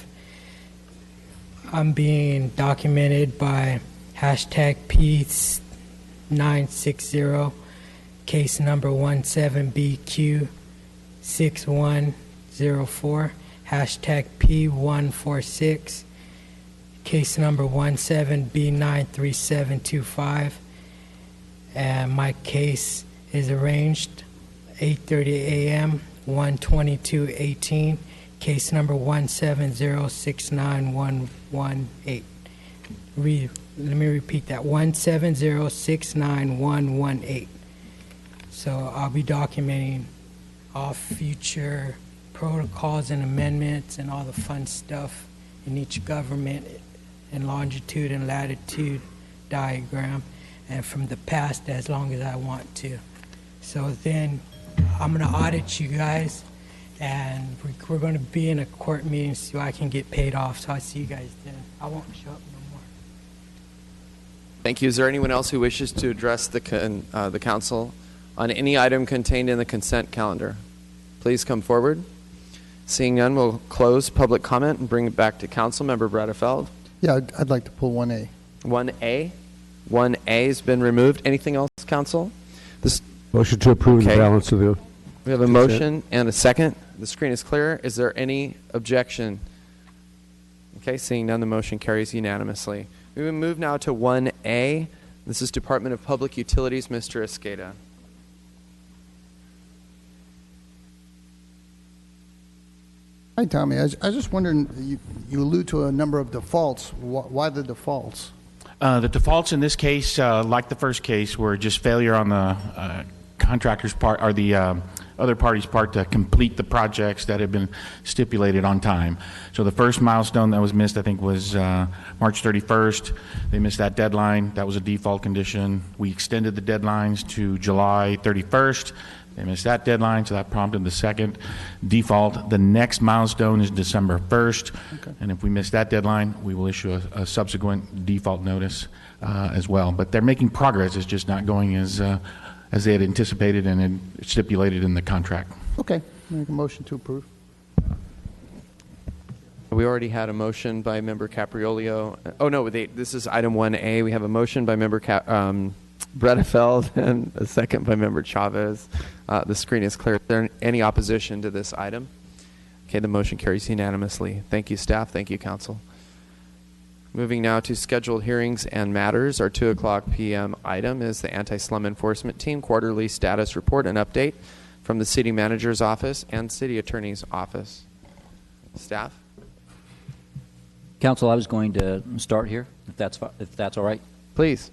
I'm being documented by hashtag P960, case number 17BQ6104, hashtag P146, case number 17B93725. And my case is arranged 8:30 a.m., 1/22/18, case number 170-69118. Let me repeat that, 170-69118. So I'll be documenting all future protocols and amendments and all the fun stuff in each government and longitude and latitude diagram, and from the past as long as I want to. So then I'm going to audit you guys, and we're going to be in a court meeting so I can get paid off. So I'll see you guys then. I won't show up no more. Thank you. Is there anyone else who wishes to address the council on any item contained in the consent calendar? Please come forward. Seeing none, we'll close public comment and bring it back to Council Member Bredefeld. Yeah, I'd like to pull 1A. 1A? 1A has been removed. Anything else, Council? Motion to approve the balance of the... We have a motion and a second. The screen is clear. Is there any objection? Okay, seeing none, the motion carries unanimously. We will move now to 1A. This is Department of Public Utilities, Mr. Esqueda. Hi, Tommy. I was just wondering, you allude to a number of defaults. Why the defaults? The defaults in this case, like the first case, were just failure on the contractor's part or the other party's part to complete the projects that had been stipulated on time. So the first milestone that was missed, I think, was March 31st. They missed that deadline. That was a default condition. We extended the deadlines to July 31st. They missed that deadline, so that prompted the second default. The next milestone is December 1st, and if we miss that deadline, we will issue a subsequent default notice as well. But they're making progress. It's just not going as they had anticipated and had stipulated in the contract. Okay. Make a motion to approve. We already had a motion by Member Capriolio. Oh, no, this is item 1A. We have a motion by Member Bredefeld and a second by Member Chavez. The screen is clear. Is there any opposition to this item? Okay, the motion carries unanimously. Thank you, staff. Thank you, council. Moving now to scheduled hearings and matters. Our 2:00 p.m. item is the Anti-Slum Enforcement Team Quarterly Status Report and Update from the City Manager's Office and City Attorney's Office. Staff? Council, I was going to start here, if that's all right. Please.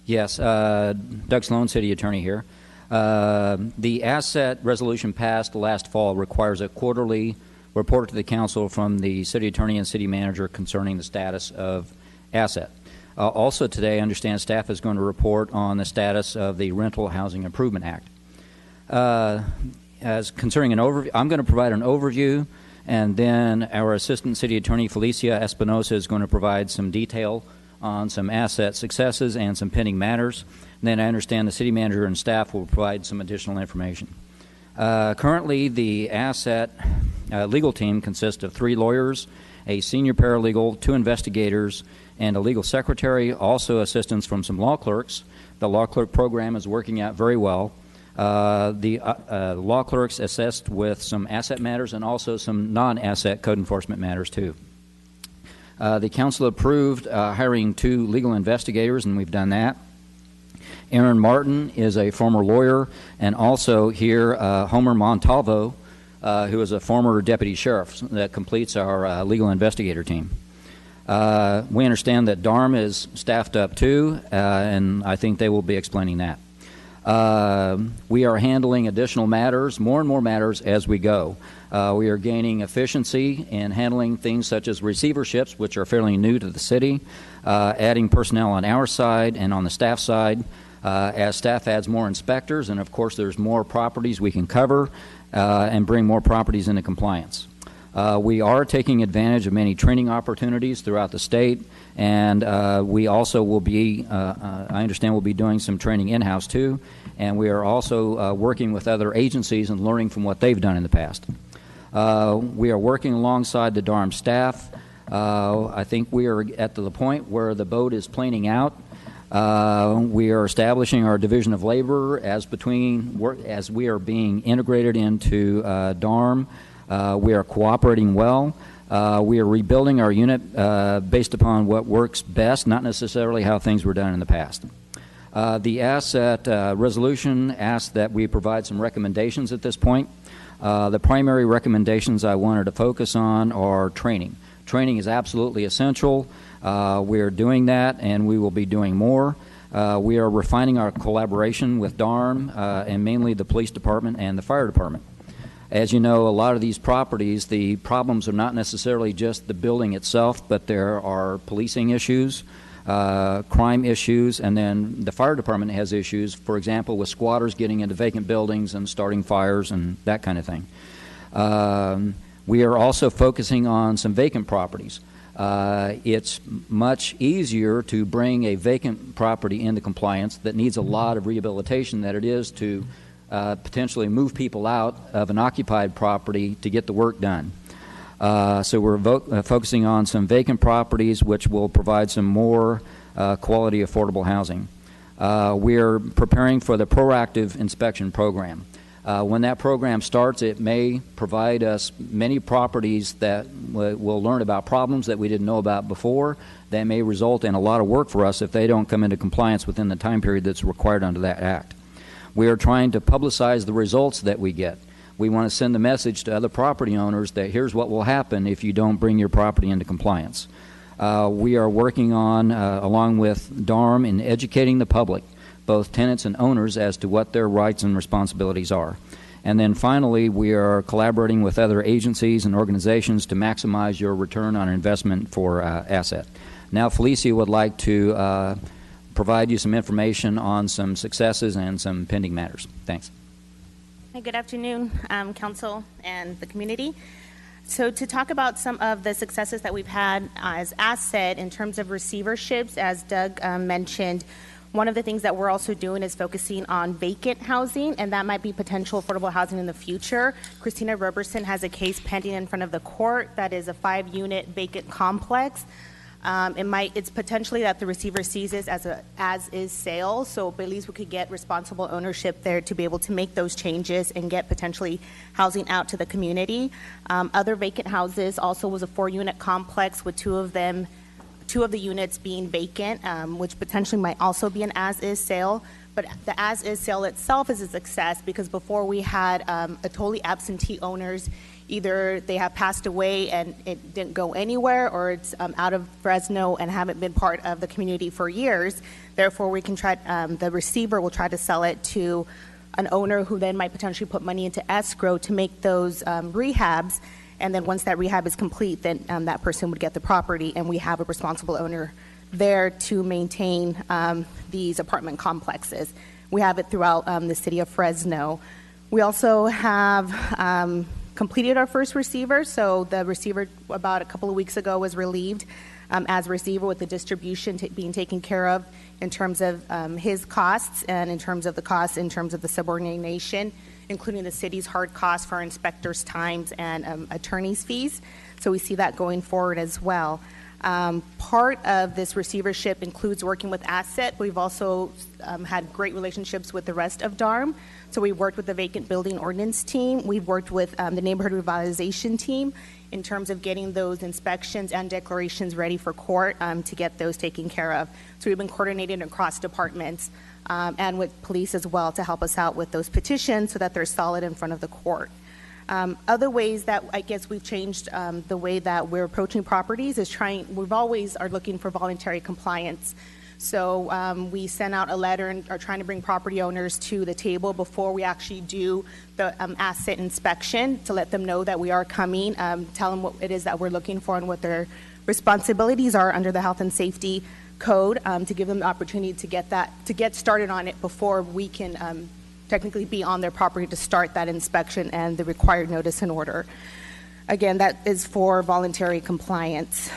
Yes, Doug Sloan, City Attorney here. The asset resolution passed last fall requires a quarterly report to the council from the City Attorney and City Manager concerning the status of asset. Also today, I understand staff is going to report on the status of the Rental Housing Improvement Act. As concerning an overview, I'm going to provide an overview, and then our Assistant City Attorney, Felicia Espinosa, is going to provide some detail on some asset successes and some pending matters. And then I understand the City Manager and staff will provide some additional information. Currently, the asset legal team consists of 3 lawyers, a senior paralegal, 2 investigators, and a legal secretary, also assistance from some law clerks. The law clerk program is working out very well. The law clerks assist with some asset matters and also some non-asset code enforcement matters, too. The council approved hiring 2 legal investigators, and we've done that. Aaron Martin is a former lawyer, and also here Homer Montalvo, who is a former deputy sheriff that completes our legal investigator team. We understand that DARM is staffed up too, and I think they will be explaining that. We are handling additional matters, more and more matters as we go. We are gaining efficiency in handling things such as receiverships, which are fairly new to the city, adding personnel on our side and on the staff side. As staff adds more inspectors, and of course there's more properties we can cover and bring more properties into compliance. We are taking advantage of many training opportunities throughout the state, and we also will be, I understand we'll be doing some training in-house too, and we are also working with other agencies and learning from what they've done in the past. We are working alongside the DARM staff. I think we are at the point where the boat is planing out. We are establishing our division of labor as we are being integrated into DARM. We are cooperating well. We are rebuilding our unit based upon what works best, not necessarily how things were done in the past. The asset resolution asks that we provide some recommendations at this point. The primary recommendations I wanted to focus on are training. Training is absolutely essential. We are doing that, and we will be doing more. We are refining our collaboration with DARM and mainly the police department and the fire department. As you know, a lot of these properties, the problems are not necessarily just the building itself, but there are policing issues, crime issues, and then the fire department has issues, for example, with squatters getting into vacant buildings and starting fires and that kind of thing. We are also focusing on some vacant properties. It's much easier to bring a vacant property into compliance that needs a lot of rehabilitation than it is to potentially move people out of an occupied property to get the work done. So we're focusing on some vacant properties which will provide some more quality affordable housing. We're preparing for the proactive inspection program. When that program starts, it may provide us many properties that we'll learn about problems that we didn't know about before. That may result in a lot of work for us if they don't come into compliance within the time period that's required under that act. We are trying to publicize the results that we get. We want to send the message to other property owners that here's what will happen if you don't bring your property into compliance. We are working on, along with DARM, in educating the public, both tenants and owners, as to what their rights and responsibilities are. And then finally, we are collaborating with other agencies and organizations to maximize your return on investment for asset. Now, Felicia would like to provide you some information on some successes and some pending matters. Thanks. Good afternoon, Council and the community. So to talk about some of the successes that we've had as asset in terms of receiverships, as Doug mentioned, One of the things that we're also doing is focusing on vacant housing, and that might be potential affordable housing in the future. Christina Roberson has a case pending in front of the court that is a 5-unit vacant complex. It's potentially that the receiver sees this as a as-is sale, so at least we could get responsible ownership there to be able to make those changes and get potentially housing out to the community. Other vacant houses also was a 4-unit complex with two of the units being vacant, which potentially might also be an as-is sale. But the as-is sale itself is a success because before we had a totally absentee owners. Either they have passed away and it didn't go anywhere, or it's out of Fresno and haven't been part of the community for years. Therefore, we can try. The receiver will try to sell it to an owner who then might potentially put money into escrow to make those rehabs. And then once that rehab is complete, then that person would get the property, and we have a responsible owner there to maintain these apartment complexes. We have it throughout the city of Fresno. We also have completed our first receiver. So the receiver about a couple of weeks ago was relieved as receiver with the distribution being taken care of in terms of his costs and in terms of the costs in terms of the subordination, including the city's hard costs for inspectors' times and attorneys' fees. So we see that going forward as well. Part of this receivership includes working with Asset. We've also had great relationships with the rest of DARM. So we worked with the vacant building ordinance team. We've worked with the neighborhood revitalization team in terms of getting those inspections and declarations ready for court to get those taken care of. So we've been coordinating across departments and with police as well to help us out with those petitions so that they're solid in front of the court. Other ways that I guess we've changed the way that we're approaching properties is we've always are looking for voluntary compliance. So we sent out a letter and are trying to bring property owners to the table before we actually do the asset inspection to let them know that we are coming, tell them what it is that we're looking for and what their responsibilities are under the health and safety code, to give them the opportunity to get started on it before we can technically be on their property to start that inspection and the required notice and order. Again, that is for voluntary compliance.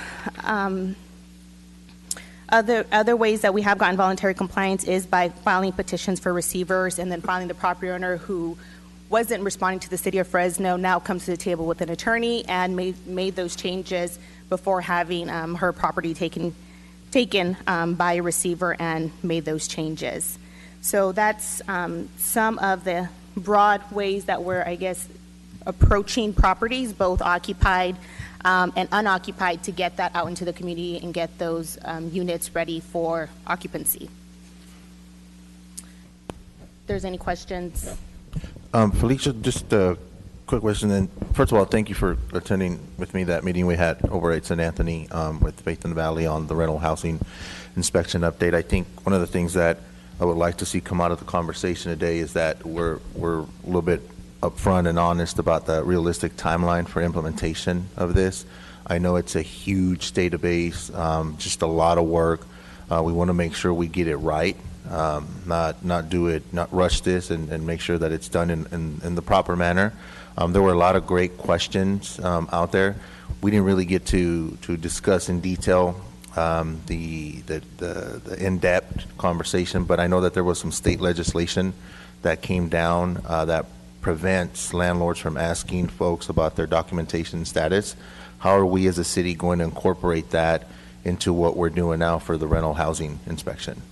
Other ways that we have gotten voluntary compliance is by filing petitions for receivers and then filing the property owner who wasn't responding to the city of Fresno now comes to the table with an attorney and made those changes before having her property taken by a receiver and made those changes. So that's some of the broad ways that we're, I guess, approaching properties, both occupied and unoccupied, to get that out into the community and get those units ready for occupancy. If there's any questions? Felicia, just a quick question. And first of all, thank you for attending with me that meeting we had over at St. Anthony with Faith in the Valley on the rental housing inspection update. I think one of the things that I would like to see come out of the conversation today is that we're a little bit upfront and honest about the realistic timeline for implementation of this. I know it's a huge database, just a lot of work. We want to make sure we get it right, not rush this, and make sure that it's done in the proper manner. There were a lot of great questions out there. We didn't really get to discuss in detail the in-depth conversation, but I know that there was some state legislation that came down that prevents landlords from asking folks about their documentation status. How are we as a city going to incorporate that into what we're doing now for the rental housing inspection?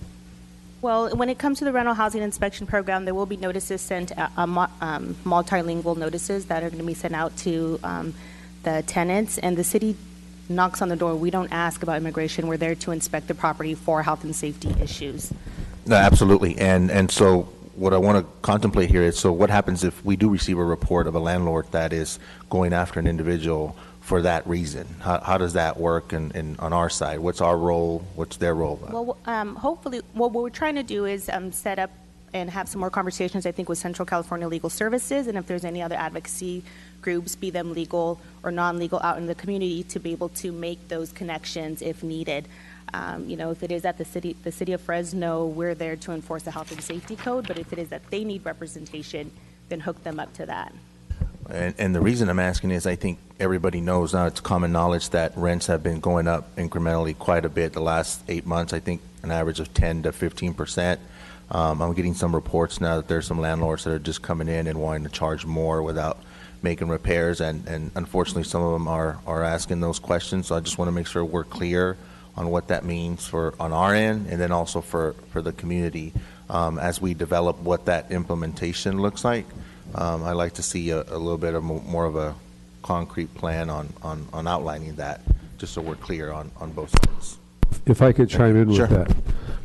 Well, when it comes to the rental housing inspection program, there will be notices sent, multilingual notices that are going to be sent out to the tenants, and the city knocks on the door. We don't ask about immigration. We're there to inspect the property for health and safety issues. No, absolutely. And so what I want to contemplate here is, so what happens if we do receive a report of a landlord that is going after an individual for that reason? How does that work on our side? What's our role? What's their role? Well, hopefully, what we're trying to do is set up and have some more conversations, I think, with Central California Legal Services, and if there's any other advocacy groups, be them legal or non-legal, out in the community, to be able to make those connections if needed. If it is at the city of Fresno, we're there to enforce the health and safety code, but if it is that they need representation, then hook them up to that. And the reason I'm asking is I think everybody knows now, it's common knowledge that rents have been going up incrementally quite a bit the last 8 months. I think an average of 10 to 15%. I'm getting some reports now that there's some landlords that are just coming in and wanting to charge more without making repairs, and unfortunately some of them are asking those questions. So I just want to make sure we're clear on what that means for on our end, and then also for the community as we develop what that implementation looks like. I'd like to see a little bit of more of a concrete plan on outlining that, just so we're clear on both sides. If I could chime in with Sure.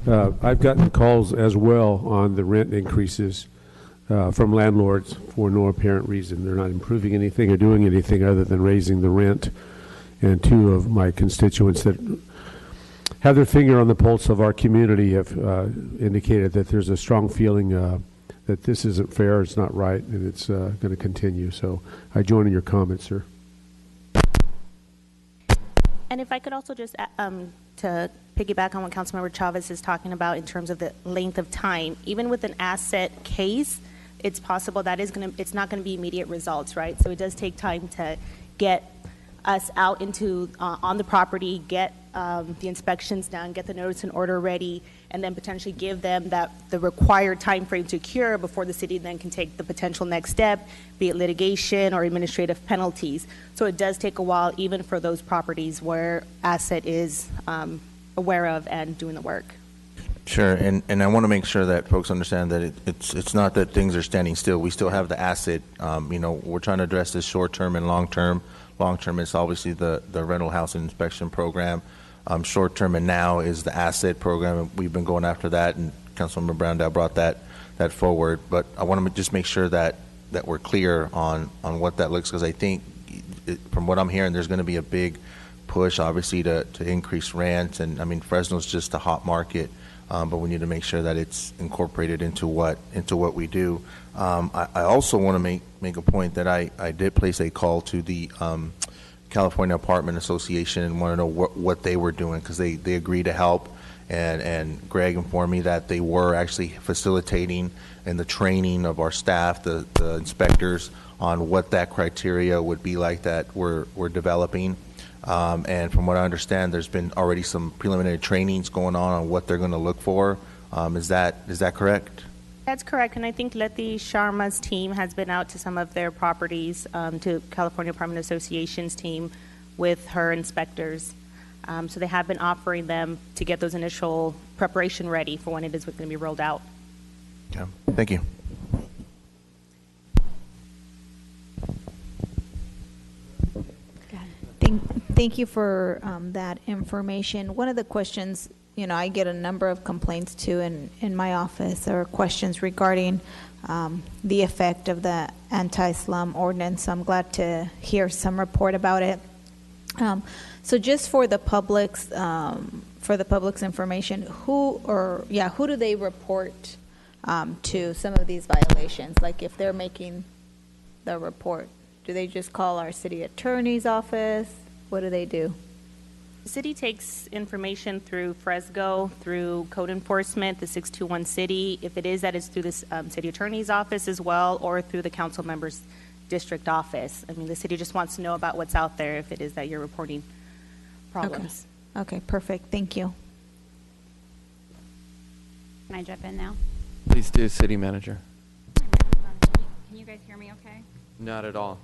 that. I've gotten calls as well on the rent increases from landlords for no apparent reason. They're not improving anything or doing anything other than raising the rent. And two of my constituents that have their finger on the pulse of our community have indicated that there's a strong feeling that this isn't fair, it's not right, and it's going to continue. So I join in your comments, sir. And if I could also just, to piggyback on what Councilmember Chavez is talking about in terms of the length of time, even with an asset case, it's possible that it's not going to be immediate results, right? So it does take time to get us out into, on the property, get the inspections done, get the notice and order ready, and then potentially give them the required time frame to cure before the city then can take the potential next step, be it litigation or administrative penalties. So it does take a while, even for those properties where asset is aware of and doing the work. Sure, and I want to make sure that folks understand that it's not that things are standing still. We still have the asset. We're trying to address this short term and long term. Long term is obviously the rental housing inspection program. Short term and now is the asset program, and we've been going after that, and Councilmember Browndale brought that forward. But I want to just make sure that we're clear on what that looks, because I think from what I'm hearing, there's going to be a big push, obviously, to increase rents. And I mean, Fresno's just a hot market, but we need to make sure that it's incorporated into what we do. I also want to make a point that I did place a call to the California Apartment Association and want to know what they were doing, because they agreed to help. And Greg informed me that they were actually facilitating and the training of our staff, the inspectors, on what that criteria would be like that we're developing. And from what I understand, there's been already some preliminary trainings going on what they're going to look for. Is that correct? That's correct, and I think Letty Sharma's team has been out to some of their properties, to California Apartment Association's team with her inspectors. So they have been offering them to get those initial preparation ready for when it is going to be rolled out. Okay, thank you. Thank you for that information. One of the questions, I get a number of complaints too in my office, or questions regarding the effect of the anti-slum ordinance. I'm glad to hear some report about it. So just for the public's information, who do they report to some of these violations? Like if they're making the report, do they just call our city attorney's office? What do they do? The city takes information through Fresno, through code enforcement, the 621 city. If it is, that is through the city attorney's office as well, or through the council member's district office. I mean, the city just wants to know about what's out there if it is that you're reporting problems. Okay, perfect. Thank you. Can I jump in now? Please do, City Manager. Can you guys hear me okay? Not at all.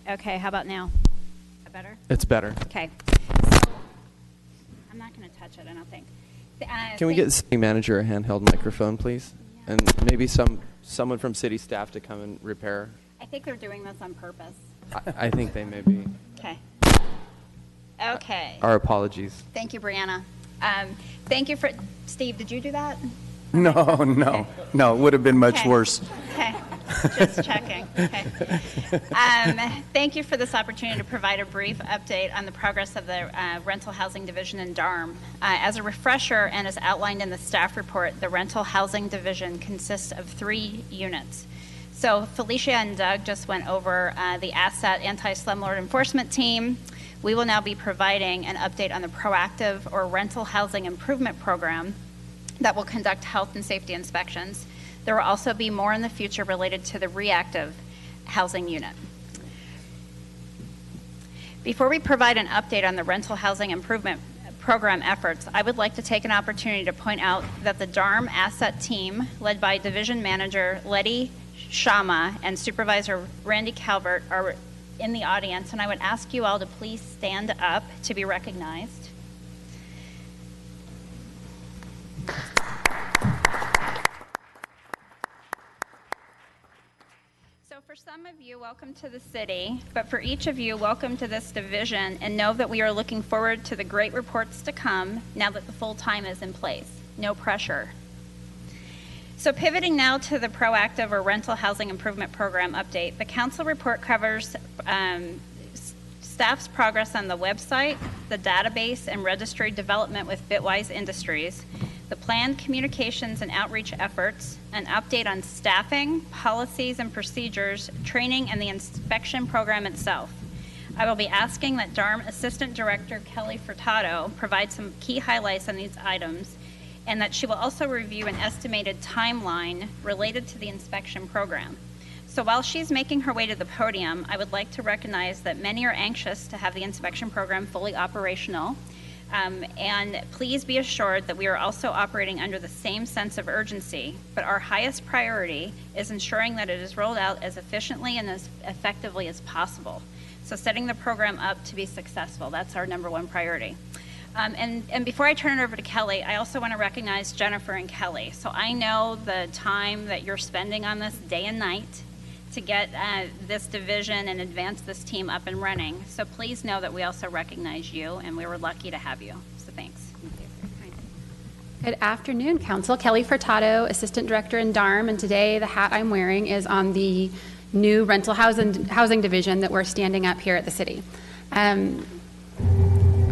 Okay, how about now? Is that better? It's better. Okay. So, I'm not going to touch it, I don't think. Can we get the City Manager a handheld microphone, please? Yeah. And maybe someone from city staff to come and repair. I think they're doing this on purpose. I think they may be. Okay. Okay. Our apologies. Thank you, Brianna. Thank you for... Steve, did you do that? No, it would have been much worse. Okay. Just checking. Okay. Thank you for this opportunity to provide a brief update on the progress of the Rental Housing Division in Durham. As a refresher, and as outlined in the staff report, the Rental Housing Division consists of 3 units. So Felicia and Doug just went over the ASSAT anti-slumlord enforcement team. We will now be providing an update on the proactive or rental housing improvement program. that will conduct health and safety inspections. There will also be more in the future related to the reactive housing unit. Before we provide an update on the rental housing improvement program efforts, I would like to take an opportunity to point out that the DARM asset team, led by Division Manager Letty Shama and Supervisor Randy Calvert, are in the audience, and I would ask you all to please stand up to be recognized. So for some of you, welcome to the city, but for each of you, welcome to this division, and know that we are looking forward to the great reports to come now that the full time is in place. No pressure. So pivoting now to the proactive or rental housing improvement program update, the council report covers staff's progress on the website, the database and registry development with Bitwise Industries, the planned communications and outreach efforts, an update on staffing, policies and procedures, training, and the inspection program itself. I will be asking that DARM Assistant Director Kelly Furtado provide some key highlights on these items, and that she will also review an estimated timeline related to the inspection program. So while she's making her way to the podium, I would like to recognize that many are anxious to have the inspection program fully operational. And please be assured that we are also operating under the same sense of urgency, but our highest priority is ensuring that it is rolled out as efficiently and as effectively as possible. So setting the program up to be successful, that's our number one priority. And before I turn it over to Kelly, I also want to recognize Jennifer and Kelly. So I know the time that you're spending on this day and night to get this division and advance this team up and running. So please know that we also recognize you, and we were lucky to have you. So thanks. Good afternoon, Council. Kelly Furtado, Assistant Director in DARM, and today the hat I'm wearing is on the new rental housing division that we're standing up here at the city.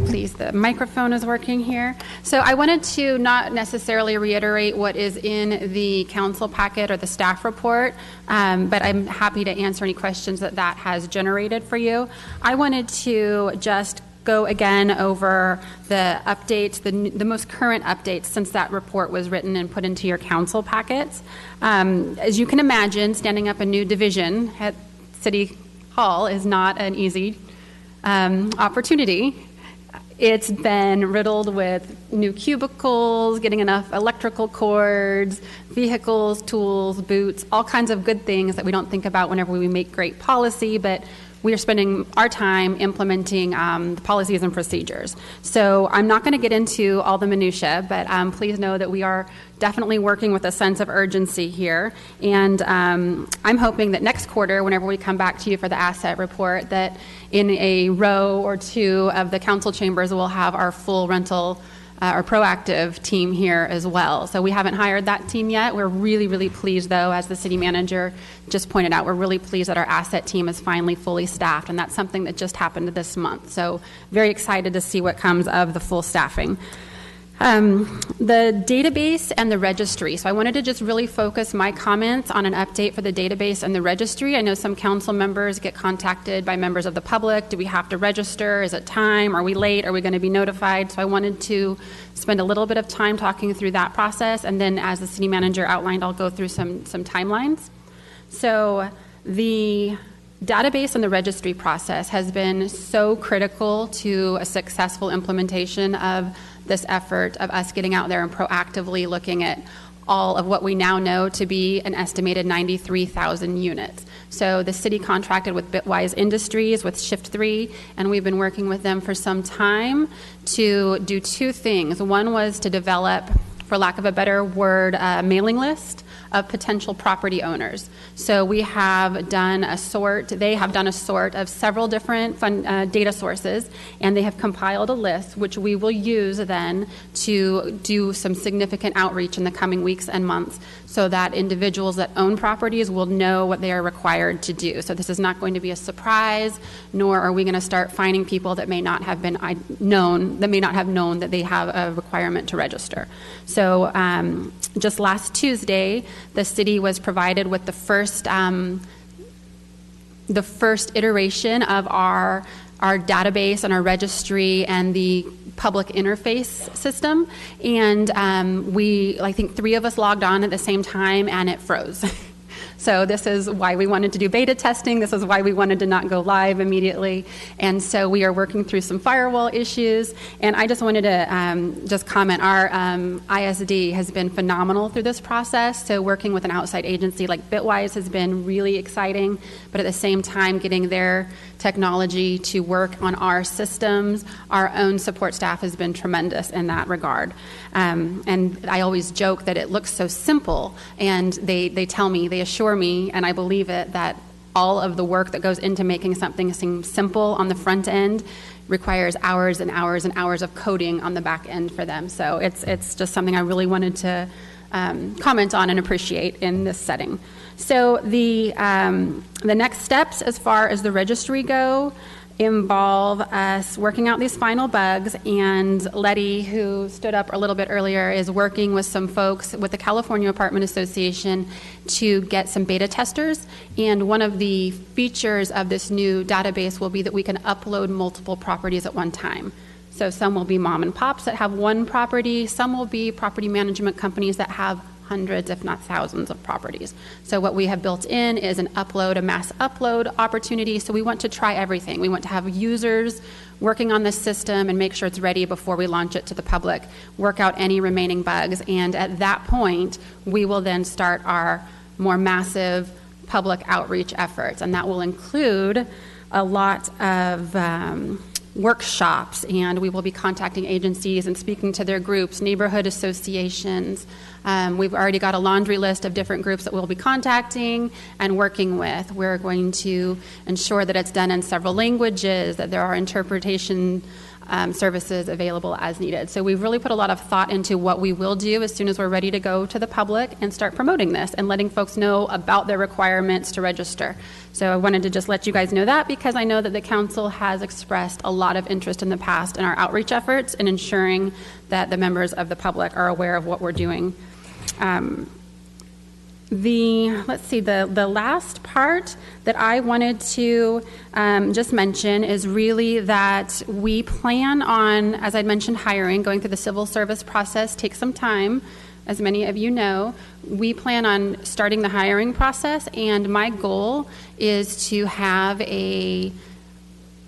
Please, the microphone is working here. So I wanted to not necessarily reiterate what is in the council packet or the staff report, but I'm happy to answer any questions that has generated for you. I wanted to just go again over the updates, the most current updates since that report was written and put into your council packets. As you can imagine, standing up a new division at City Hall is not an easy opportunity. It's been riddled with new cubicles, getting enough electrical cords, vehicles, tools, boots, all kinds of good things that we don't think about whenever we make great policy, but we are spending our time implementing the policies and procedures. So I'm not going to get into all the minutia, but please know that we are definitely working with a sense of urgency here. And I'm hoping that next quarter, whenever we come back to you for the asset report, that in a row or two of the council chambers, we'll have our full rental or proactive team here as well. So we haven't hired that team yet. We're really, really pleased, though, as the city manager just pointed out, we're really pleased that our asset team is finally fully staffed, and that's something that just happened this month. So very excited to see what comes of the full staffing. The database and the registry. So I wanted to just really focus my comments on an update for the database and the registry. I know some council members get contacted by members of the public. Do we have to register? Is it time? Are we late? Are we going to be notified? So I wanted to spend a little bit of time talking through that process, and then as the city manager outlined, I'll go through some timelines. So the database and the registry process has been so critical to a successful implementation of this effort of us getting out there and proactively looking at all of what we now know to be an estimated 93,000 units. So the city contracted with Bitwise Industries with Shift 3, and we've been working with them for some time to do two things. One was to develop, for lack of a better word, a mailing list of potential property owners. So we have done they have done a sort of several different data sources, and they have compiled a list which we will use then to do some significant outreach in the coming weeks and months so that individuals that own properties will know what they are required to do. So this is not going to be a surprise, nor are we going to start finding people that may not have been known that they have a requirement to register. So just last Tuesday, the city was provided with the first iteration of our database and our registry and the public interface system. And I think 3 of us logged on at the same time, and it froze. So this is why we wanted to do beta testing. This is why we wanted to not go live immediately. And so we are working through some firewall issues. And I just wanted to just comment, our ISD has been phenomenal through this process. So working with an outside agency like Bitwise has been really exciting, but at the same time getting their technology to work on our systems. Our own support staff has been tremendous in that regard. And I always joke that it looks so simple, and they tell me, they assure me, and I believe it, that all of the work that goes into making something seem simple on the front end requires hours and hours and hours of coding on the back end for them. So it's just something I really wanted to comment on and appreciate in this setting. So the next steps as far as the registry go involve us working out these final bugs, and Letty, who stood up a little bit earlier, is working with some folks with the California Apartment Association to get some beta testers. And one of the features of this new database will be that we can upload multiple properties at one time. So some will be mom and pops that have one property, some will be property management companies that have hundreds, if not thousands, of properties. So what we have built in is a mass upload opportunity. So we want to try everything. We want to have users working on this system and make sure it's ready before we launch it to the public, work out any remaining bugs, and at that point, we will then start our more massive public outreach efforts. And that will include a lot of workshops, and we will be contacting agencies and speaking to their groups, neighborhood associations. We've already got a laundry list of different groups that we'll be contacting and working with. We're going to ensure that it's done in several languages, that there are interpretation services available as needed. So we've really put a lot of thought into what we will do as soon as we're ready to go to the public and start promoting this and letting folks know about their requirements to register. So I wanted to just let you guys know that, because I know that the council has expressed a lot of interest in the past in our outreach efforts and ensuring that the members of the public are aware of what we're doing. The last part that I wanted to just mention is really that we plan on, as I mentioned, hiring, going through the civil service process takes some time. As many of you know, we plan on starting the hiring process, and my goal is to have a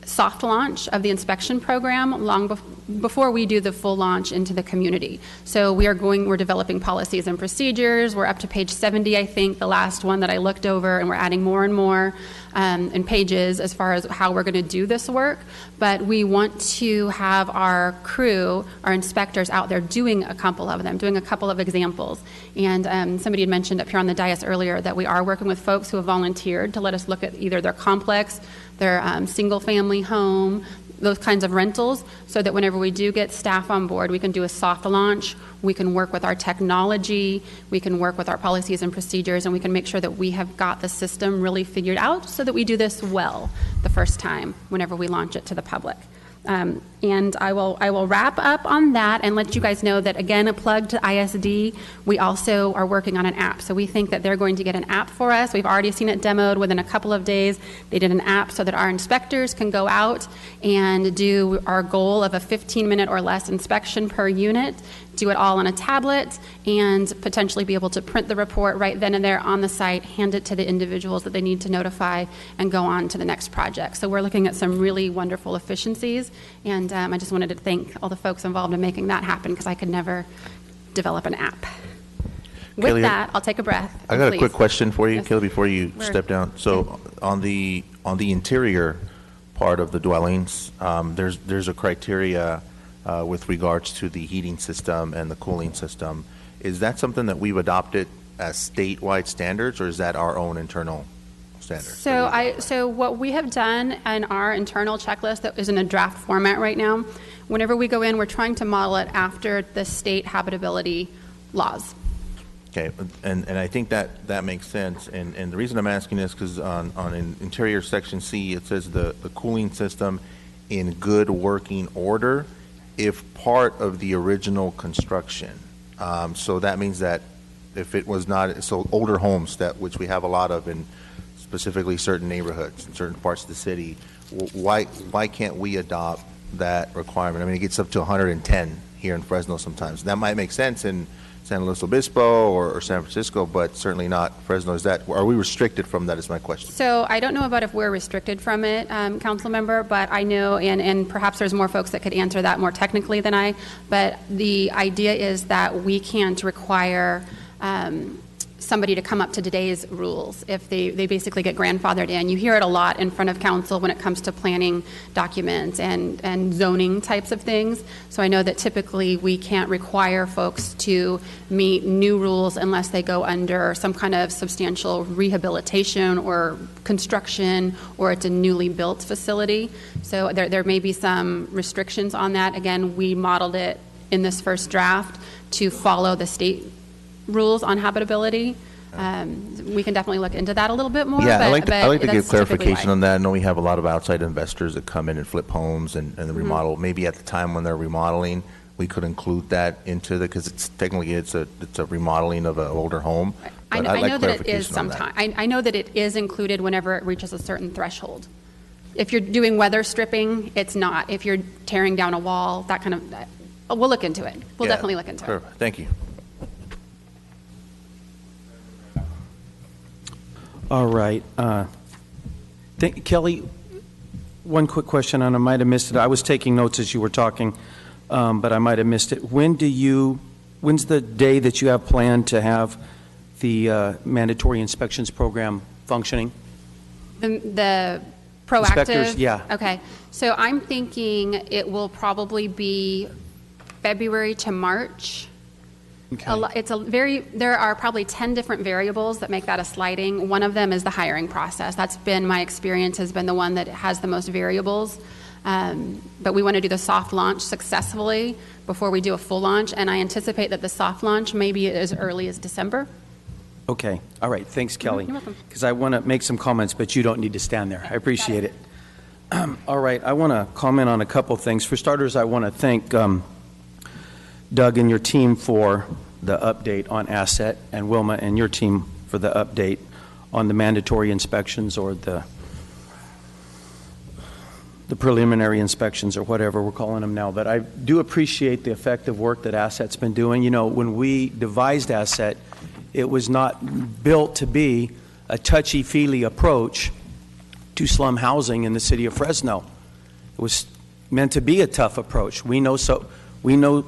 soft launch of the inspection program long before we do the full launch into the community. So we're developing policies and procedures. We're up to page 70, I think, the last one that I looked over, and we're adding more and more in pages as far as how we're going to do this work. But we want to have our crew, our inspectors out there doing a couple of examples. And somebody had mentioned up here on the dais earlier that we are working with folks who have volunteered to let us look at either their complex, their single-family home, those kinds of rentals, so that whenever we do get staff on board, we can do a soft launch, we can work with our technology, we can work with our policies and procedures, and we can make sure that we have got the system really figured out so that we do this well the first time whenever we launch it to the public. And I will wrap up on that and let you guys know that, again, a plug to ISD, we also are working on an app. So we think that they're going to get an app for us. We've already seen it demoed within a couple of days. They did an app so that our inspectors can go out and do our goal of a 15-minute or less inspection per unit, do it all on a tablet, and potentially be able to print the report right then and there on the site, hand it to the individuals that they need to notify, and go on to the next project. So we're looking at some really wonderful efficiencies, and I just wanted to thank all the folks involved in making that happen, because I could never develop an app. With Kelly, that, I'll take a breath. I got please. a quick question for you, Yes. Kelly, before you Sure. step down. So on the interior part of the dwellings, there's a criteria with regards to the heating system and the cooling system. Is that something that we've adopted as statewide standards, or is that our own internal standard? So what we have done in our internal checklist that is in a draft format right now, whenever we go in, we're trying to model it after the state habitability laws. Okay, and I think that makes sense. And the reason I'm asking this because on interior section C, it says the cooling system in good working order if part of the original construction. So that means that if it was not, so older homes, that which we have a lot of in specifically certain neighborhoods in certain parts of the city. Why can't we adopt that requirement? I mean, it gets up to 110 here in Fresno sometimes. That might make sense in San Luis Obispo or San Francisco, but certainly not Fresno. Are we restricted from that is my question. So I don't know about if we're restricted from it, council member, but I know, and perhaps there's more folks that could answer that more technically than I, but the idea is that we can't require somebody to come up to today's rules if they basically get grandfathered in. You hear it a lot in front of council when it comes to planning documents and zoning types of things. So I know that typically we can't require folks to meet new rules unless they go under some kind of substantial rehabilitation or construction, or it's a newly built facility. So there may be some restrictions on that. Again, we modeled it in this first draft to follow the state rules on habitability. We can definitely look into that a little bit more. Yeah, but I'd like to get that's clarification on that. I know we have a lot of outside investors that come in and flip homes and remodel. Maybe at the time when they're remodeling, we could include that into because it's technically it's a remodeling of an older home. I know that it is sometimes. I know that it is included whenever it reaches a certain threshold. If you're doing weather stripping, it's not. If you're tearing down a wall, that kind of, we'll look into it. We'll definitely look into it. Thank you. All right. Kelly, one quick question, and I might have missed it. I was taking notes as you were talking, but I might have missed it. When's the day that you have planned to have the mandatory inspections program functioning? The proactive? Inspectors, yeah. Okay. So I'm thinking it will probably be February to March. Okay. There are probably 10 different variables that make that a sliding. One of them is the hiring process. That's been my experience, has been the one that has the most variables. But we want to do the soft launch successfully before we do a full launch, and I anticipate that the soft launch may be as early as December. Okay. All right. Thanks, Kelly. You're welcome. Because I want to make some comments, but you don't need to stand there. I appreciate it. All right. I want to comment on a couple things. For starters, I want to thank Doug and your team for the update on asset, and Wilma and your team for the update on the mandatory inspections or the preliminary inspections or whatever we're calling them now. But I do appreciate the effective work that Asset's been doing. You know, when we devised Asset, it was not built to be a touchy-feely approach to slum housing in the city of Fresno. It was meant to be a tough approach. We know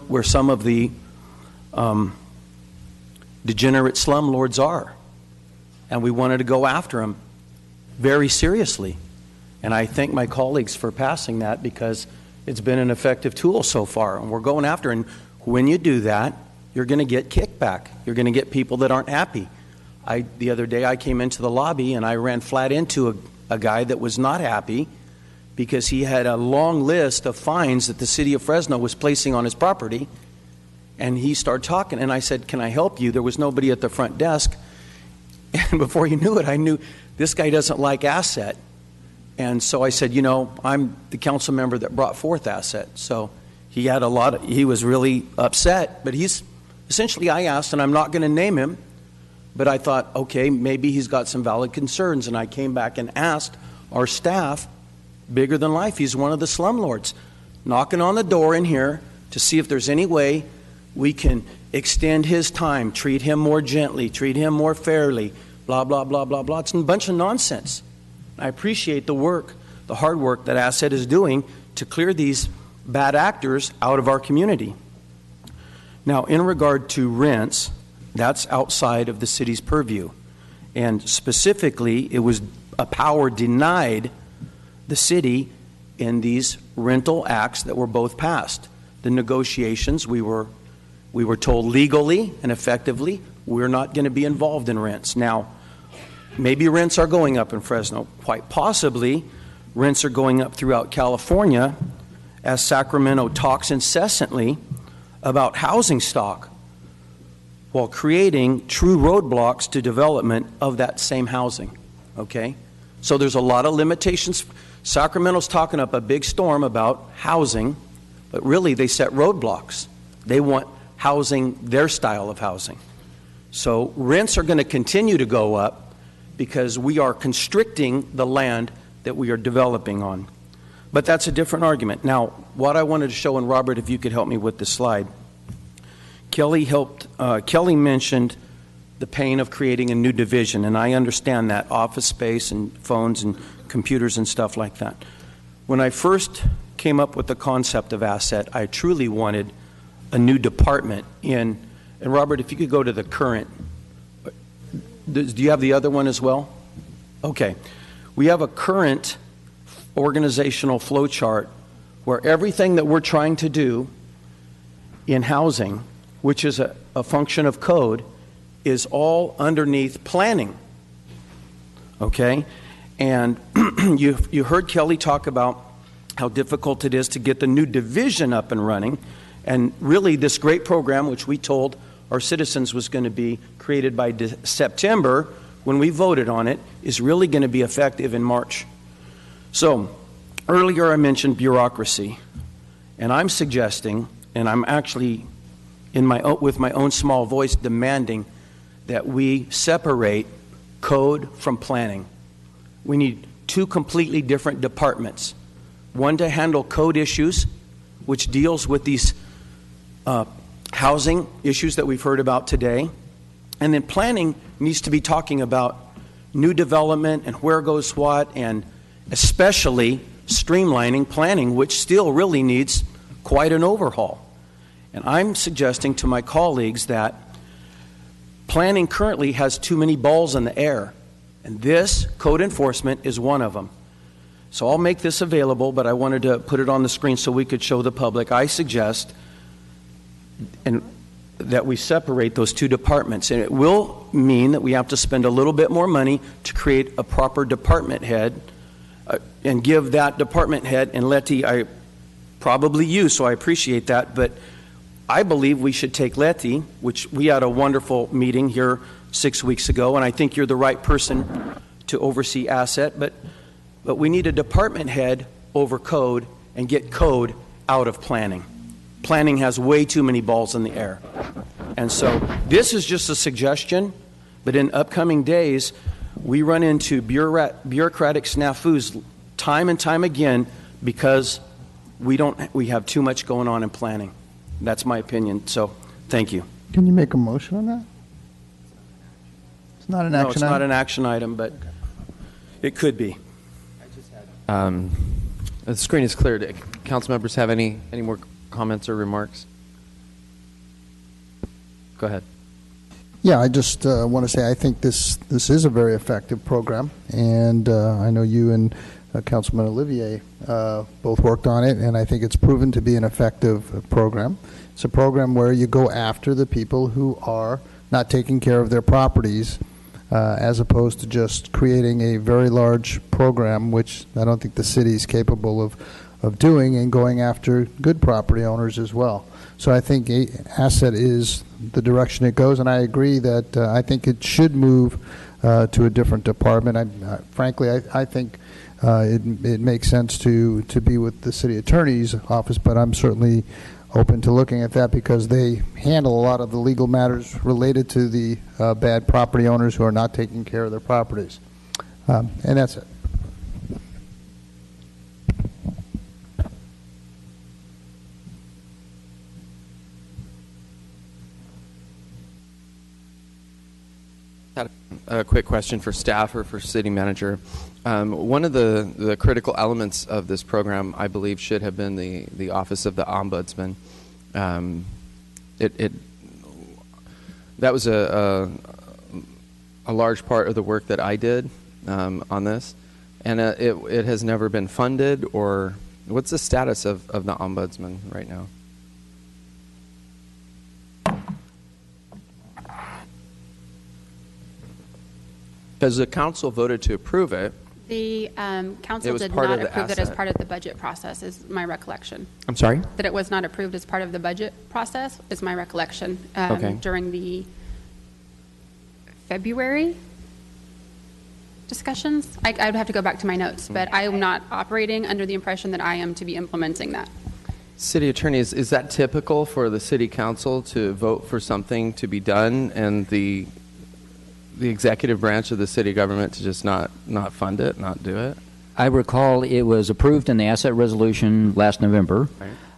where some of the degenerate slumlords are, and we wanted to go after them very seriously. And I thank my colleagues for passing that because it's been an effective tool so far, and we're going after. And when you do that, you're going to get kickback. You're going to get people that aren't happy. The other day I came into the lobby and I ran flat into a guy that was not happy because he had a long list of fines that the city of Fresno was placing on his property. And he started talking, and I said, "Can I help you?" There was nobody at the front desk. And before you knew it, I knew this guy doesn't like Asset. And so I said, I'm the council member that brought forth Asset. So he had he was really upset, but essentially I asked, and I'm not going to name him, but I thought, okay, maybe he's got some valid concerns. And I came back and asked our staff, bigger than life, he's one of the slumlords, knocking on the door in here to see if there's any way we can extend his time, treat him more gently, treat him more fairly, blah, blah, blah, blah, blah. It's a bunch of nonsense. I appreciate the work, the hard work that Asset is doing to clear these bad actors out of our community. Now, in regard to rents, that's outside of the city's purview. And specifically, it was a power denied the city in these rental acts that were both passed. The negotiations, we were told legally and effectively, we're not going to be involved in rents. Now, maybe rents are going up in Fresno. Quite possibly, rents are going up throughout California as Sacramento talks incessantly about housing stock while creating true roadblocks to development of that same housing. Okay? So there's a lot of limitations. Sacramento's talking up a big storm about housing, but really they set roadblocks. They want housing, their style of housing. So rents are going to continue to go up. because we are constricting the land that we are developing on. But that's a different argument. Now, what I wanted to show, and Robert, if you could help me with this slide. Kelly mentioned the pain of creating a new division, and I understand that, office space and phones and computers and stuff like that. When I first came up with the concept of asset, I truly wanted a new department in, and Robert, if you could go to the current, do you have the other one as well? Okay. We have a current organizational flow chart where everything that we're trying to do in housing, which is a function of code, is all underneath planning. Okay? And you heard Kelly talk about how difficult it is to get the new division up and running. And really, this great program, which we told our citizens was going to be created by September, when we voted on it, is really going to be effective in March. So, earlier I mentioned bureaucracy. And I'm suggesting, and I'm actually with my own small voice demanding, that we separate code from planning. We need two completely different departments. One to handle code issues, which deals with these housing issues that we've heard about today. And then planning needs to be talking about new development and where goes what, and especially streamlining planning, which still really needs quite an overhaul. And I'm suggesting to my colleagues that planning currently has too many balls in the air, and this code enforcement is one of them. So I'll make this available, but I wanted to put it on the screen so we could show the public. I suggest that we separate those two departments, and it will mean that we have to spend a little bit more money to create a proper department head and give that department head, and Letty, I probably you, so I appreciate that, but I believe we should take Letty, which we had a wonderful meeting here 6 weeks ago, and I think you're the right person to oversee asset, but we need a department head over code and get code out of planning. Planning has way too many balls in the air. And so this is just a suggestion, but in upcoming days, we run into bureaucratic snafus time and time again because we have too much going on in planning. That's my opinion. So thank you. Can you make a motion on that? It's not an action item? No, it's not an action item, but it could be. The screen is clear. Do council members have any more comments or remarks? Go ahead. Yeah, I just want to say I think this is a very effective program, and I know you and Councilman Olivier both worked on it, and I think it's proven to be an effective program. It's a program where you go after the people who are not taking care of their properties, as opposed to just creating a very large program, which I don't think the city is capable of doing, and going after good property owners as well. So I think asset is the direction it goes, and I agree that I think it should move to a different department. Frankly, I think it makes sense to be with the city attorney's office, but I'm certainly open to looking at that because they handle a lot of the legal matters related to the bad property owners who are not taking care of their properties. And that's it. A quick question for staff or for city manager. One of the critical elements of this program, I believe, should have been the Office of the Ombudsman. That was a large part of the work that I did on this, and it has never been funded. Or what's the status of the Ombudsman right now? Because the council voted to approve it. The council did not approve it as part of the budget process, is my recollection. I'm sorry? That it was not approved as part of the budget process is my recollection. Okay. During the February discussions. I would have to go back to my notes, but I am not operating under the impression that I am to be implementing that. City attorney, is that typical for the city council to vote for something to be done and the the executive branch of the city government to just not fund it, not do it? I recall it was approved in the asset resolution last November.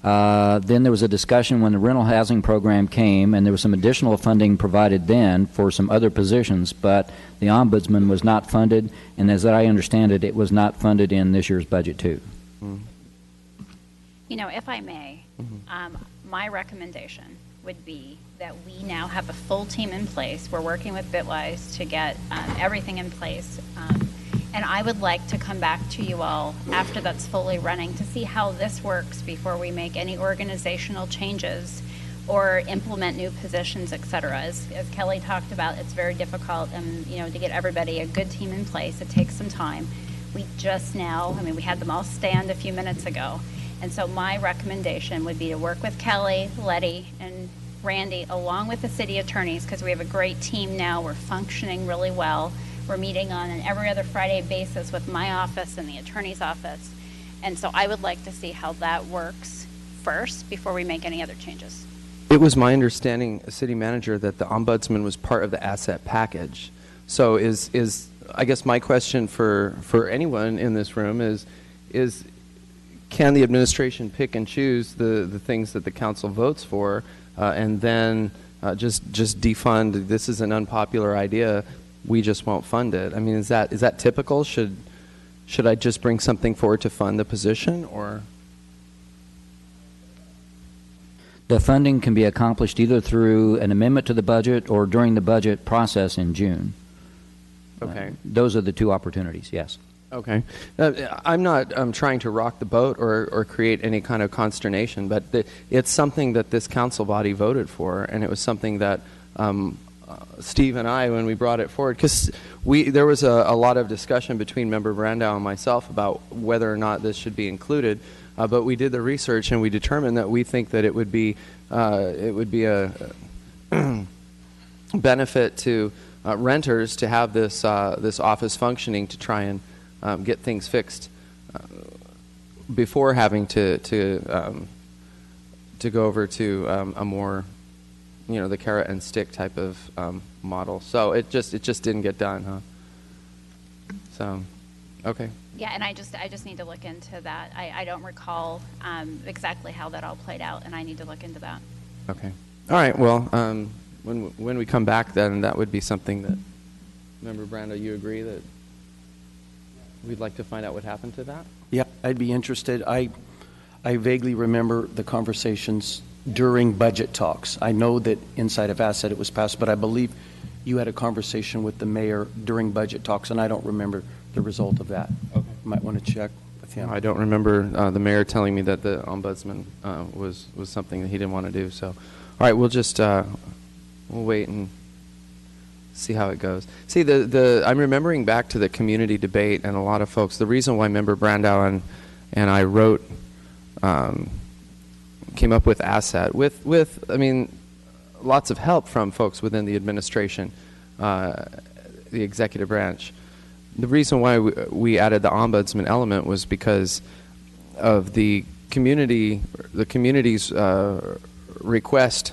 Then there was a discussion when the rental housing program came, and there was some additional funding provided then for some other positions, but the ombudsman was not funded, and as I understand it, it was not funded in this year's budget too. You know, if I may, my recommendation would be that we now have a full team in place. We're working with Bitwise to get everything in place. And I would like to come back to you all after that's fully running to see how this works before we make any organizational changes or implement new positions, et cetera. As Kelly talked about, it's very difficult to get everybody a good team in place. It takes some time. We just now, we had them all stand a few minutes ago. And so my recommendation would be to work with Kelly, Letty, and Randy, along with the city attorneys, because we have a great team now. We're functioning really well. We're meeting on an every other Friday basis with my office and the attorney's office. And so I would like to see how that works first before we make any other changes. It was my understanding, City Manager, that the ombudsman was part of the asset package. So is I guess my question for anyone in this room is can the administration pick and choose the things that the council votes for and then just defund? This is an unpopular idea. We just won't fund it. Is that typical? Should I just bring something forward to fund the position, or? The funding can be accomplished either through an amendment to the budget or during the budget process in June. Okay. Those are the two opportunities, yes. Okay. I'm not trying to rock the boat or create any kind of consternation, but it's something that this council body voted for, and it was something that Steve and I, when we brought it forward, because there was a lot of discussion between Member Brandau and myself about whether or not this should be included, but we did the research and we determined that we think that it would be a benefit to renters to have this office functioning to try and get things fixed before having to go over to a more, the carrot and stick type of model. So it just didn't get done, huh? So, okay. Yeah, and I just need to look into that. I don't recall exactly how that all played out, and I need to look into that. Okay. All right. Well, when we come back, then that would be something that, Member Brando, you agree that we'd like to find out what happened to that? Yeah, I'd be interested. I vaguely remember the conversations during budget talks. I know that inside of Asset it was passed, but I believe you had a conversation with the mayor during budget talks, and I don't remember the result of that. Okay. You might want to check with him. I don't remember the mayor telling me that the ombudsman was something that he didn't want to do. So, all right, we'll just we'll wait and see how it goes. See, I'm remembering back to the community debate, and a lot of folks. The reason why Member Brandau and I wrote, came up with Asset with lots of help from folks within the administration, the executive branch. The reason why we added the ombudsman element was because of the community's request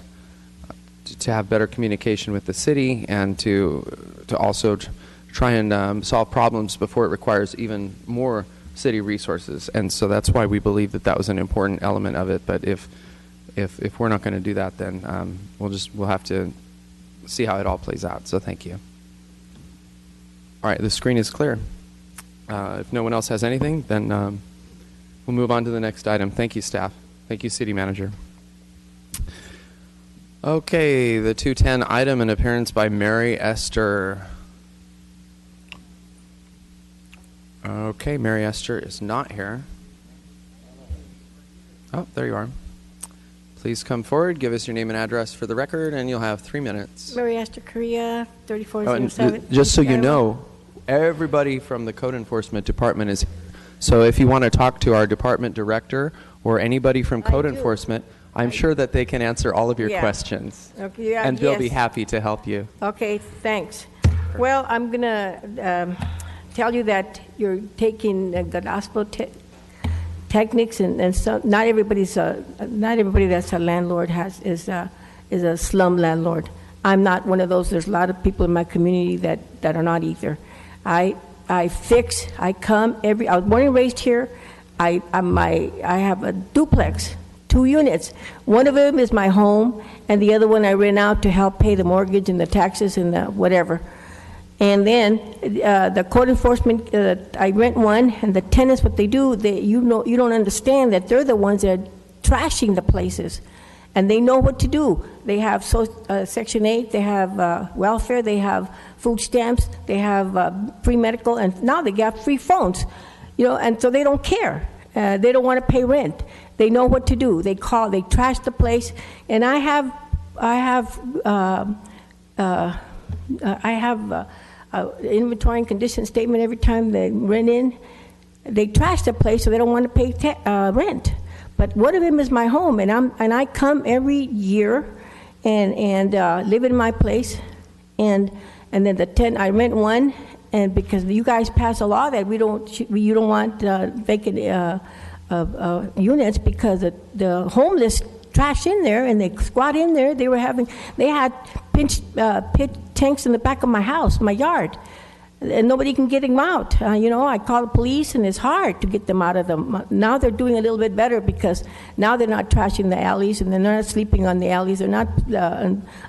to have better communication with the city and to also try and solve problems before it requires even more city resources. And so that's why we believe that was an important element of it. But if we're not going to do that, then we'll have to see how it all plays out. So thank you. All right, the screen is clear. If no one else has anything, then we'll move on to the next item. Thank you, staff. Thank you, City Manager. Okay, the 210 item, an appearance by Mary Esther. Okay, Mary Esther is not here. Oh, there you are. Please come forward, give us your name and address for the record, and you'll have 3 minutes. Mary Esther Correa, 3407. Just so you know, everybody from the Code Enforcement Department is here. So if you want to talk to our department director or anybody from Code Enforcement, I'm sure that they can answer all of your questions. Okay, and they'll be happy to help you. Okay, thanks. Well, I'm going to tell you that you're taking the gospel techniques, and so not everybody that's a landlord is a slum landlord. I'm not one of those. There's a lot of people in my community that are not either. I come I was born and raised here. I have a duplex, 2 units. One of them is my home, and the other one I rent out to help pay the mortgage and the taxes and the whatever. And then the code enforcement, I rent one, and the tenants, what they do, you don't understand that they're the ones that are trashing the places, and they know what to do. They have Section 8, they have welfare, they have food stamps, they have free medical, and now they got free phones, and so they don't care. They don't want to pay rent. They know what to do. They call, they trash the place, and I have inventory and condition statement every time they rent in. They trash the place, so they don't want to pay rent. But one of them is my home, and I come every year and live in my place, and then I rent one, and because you guys pass a law that you don't want vacant units because the homeless trash in there and they squat in there. They had pit tanks in the back of my house, my yard, and nobody can get them out. I call the police, and it's hard to get them out of them. Now they're doing a little bit better because now they're not trashing the alleys, and they're not sleeping on the alleys. They're not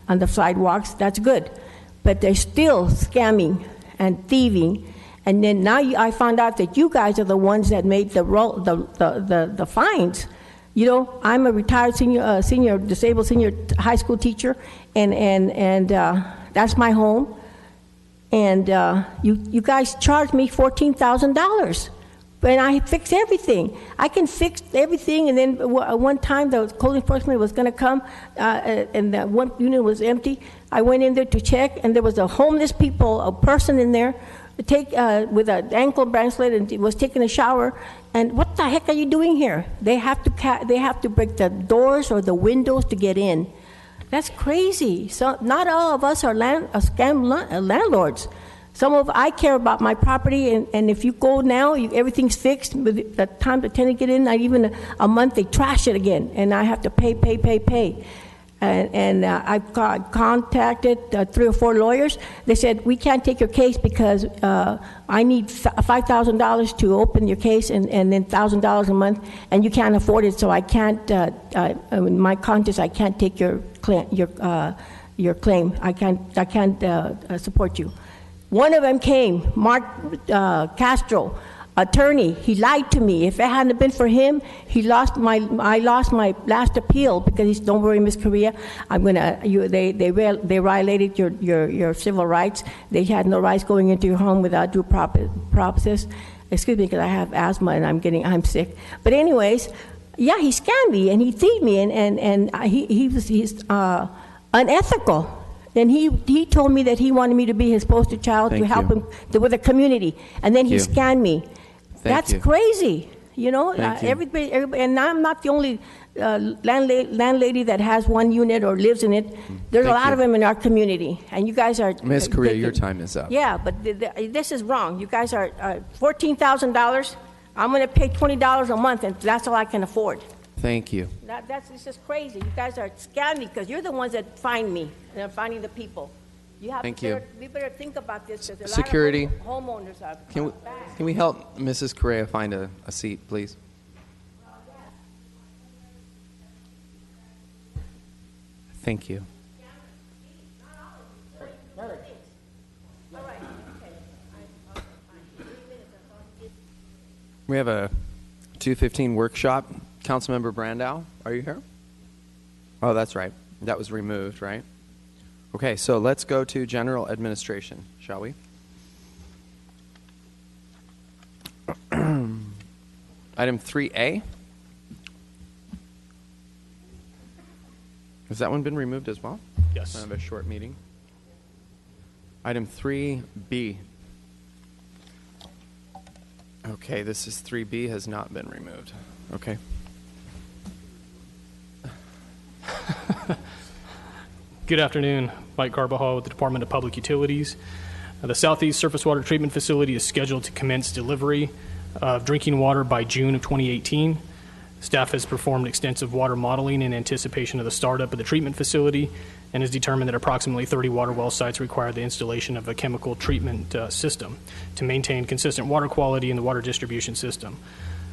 on the sidewalks. That's good, but they're still scamming and thieving. And then now I found out that you guys are the ones that made the fines. I'm a retired disabled senior high school teacher, and that's my home. And you guys charged me $14,000, and I fixed everything. I can fix everything. And then one time the code enforcement was going to come, and that one unit was empty. I went in there to check, and there was a person in there with an ankle bracelet, and was taking a shower. And what the heck are you doing here? They have to break the doors or the windows to get in. That's crazy. So not all of us are landlords. I care about my property, and if you go now, everything's fixed. By the time the tenant get in, not even a month, they trash it again, and I have to pay. And I've contacted 3 or 4 lawyers. They said, we can't take your case because I need $5,000 to open your case, and then $1,000 a month, and you can't afford it, so I can't, in my conscience, I can't take your claim. I can't support you. One of them came, Mark Castro, attorney. He lied to me. If it hadn't been for him, I lost my last appeal because don't worry, Miss Correa, they violated your civil rights. They had no rights going into your home without due process. Excuse me, because I have asthma and I'm sick. But anyways, yeah, he scammed me and he thieved me and he's unethical. And he told me that he wanted me to be his poster child to help him with the community, and then he scammed me. That's crazy, everybody, and I'm not the only landlady that has one unit or lives in it. There's a lot of them in our community, and you guys are. Ms. Correa, your time is up. Yeah, but this is wrong. You guys are $14,000. I'm going to pay $20 a month, and that's all I can afford. Thank you. It's just crazy. You guys are scamming because you're the ones that find me and are finding the people. Thank you. We better think about this because Security. A lot of homeowners are Can we help Mrs. Correa find a seat, please? Thank you. We have a 2:15 workshop. Councilmember Brandow, are you here? Oh, that's right. That was removed, right? Okay, so let's go to general administration, shall we? Item 3A. Has that one been removed as well? Yes. Kind of a short meeting. Item 3B. Okay, this is 3B, has not been removed. Okay. Good afternoon. Mike Carbajal with the Department of Public Utilities. The Southeast Surface Water Treatment Facility is scheduled to commence delivery of drinking water by June of 2018. Staff has performed extensive water modeling in anticipation of the startup of the treatment facility and has determined that approximately 30 water well sites require the installation of a chemical treatment system to maintain consistent water quality in the water distribution system.